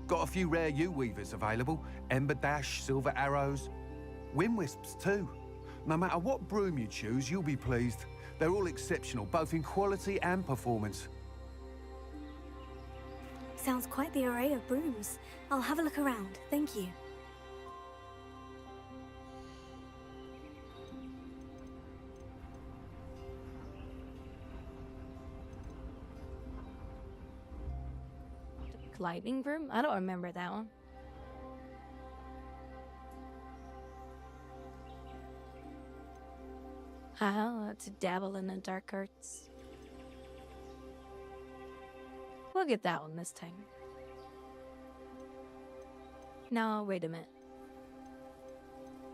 Got a few rare yew-weavers available, Ember Dash, Silver Arrows, Wind Wisps too. No matter what broom you choose, you'll be pleased. They're all exceptional, both in quality and performance. Sounds quite the array of brooms. I'll have a look around. Thank you. Gliding broom? I don't remember that one. How to dabble in the dark arts. We'll get that one this time. No, wait a minute.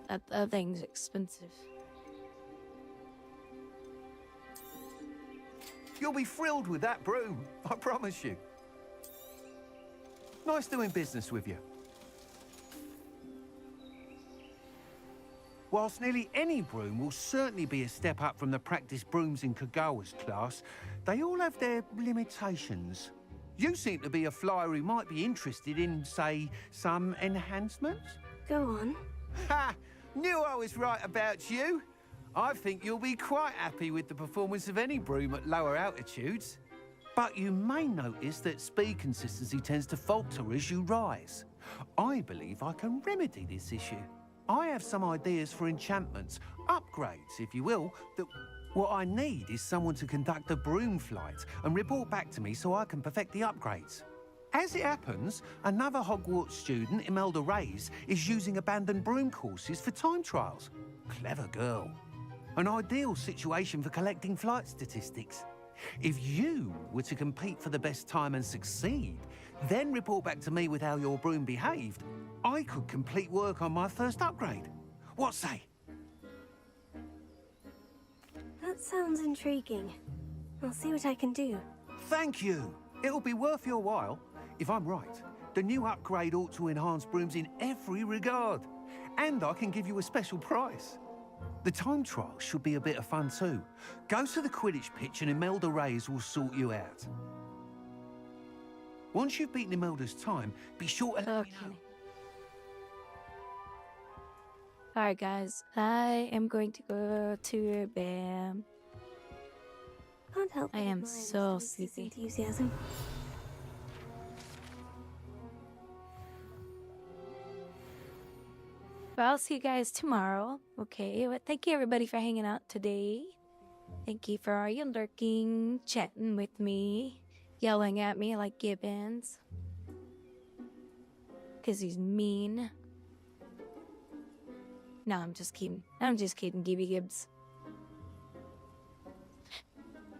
That thing's expensive. You'll be thrilled with that broom, I promise you. Nice doing business with you. Whilst nearly any broom will certainly be a step up from the practice brooms in Kagawa's class, they all have their limitations. You seem to be a flyer who might be interested in, say, some enhancements? Go on. Ha! Knew I was right about you. I think you'll be quite happy with the performance of any broom at lower altitudes. But you may notice that speed consistency tends to falter as you rise. I believe I can remedy this issue. I have some ideas for enchantments, upgrades, if you will, that what I need is someone to conduct a broom flight and report back to me so I can perfect the upgrades. As it happens, another Hogwarts student, Imelda Reyes, is using abandoned broom courses for time trials. Clever girl. An ideal situation for collecting flight statistics. If you were to compete for the best time and succeed, then report back to me with how your broom behaved, I could complete work on my first upgrade. What say? That sounds intriguing. I'll see what I can do. Thank you. It'll be worth your while. If I'm right, the new upgrade ought to enhance brooms in every regard. And I can give you a special price. The time trial should be a bit of fun too. Go to the Quidditch pitch and Imelda Reyes will sort you out. Once you've beaten Imelda's time, be sure to let me know. Alright guys, I am going to go to bed. Can't help I am so sleepy. Enthusiasm. But I'll see you guys tomorrow. Okay, well, thank you everybody for hanging out today. Thank you for all you lurking, chatting with me, yelling at me like Gibbons. 'Cause he's mean. No, I'm just kidding. I'm just kidding, Gibby Gibbs.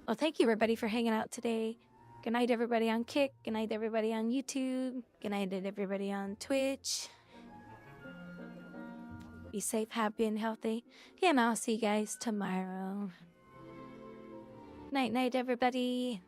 Well, thank you everybody for hanging out today. Good night everybody on Kick. Good night everybody on YouTube. Good night everybody on Twitch. Be safe, happy, and healthy. Yeah, and I'll see you guys tomorrow. Night, night, everybody.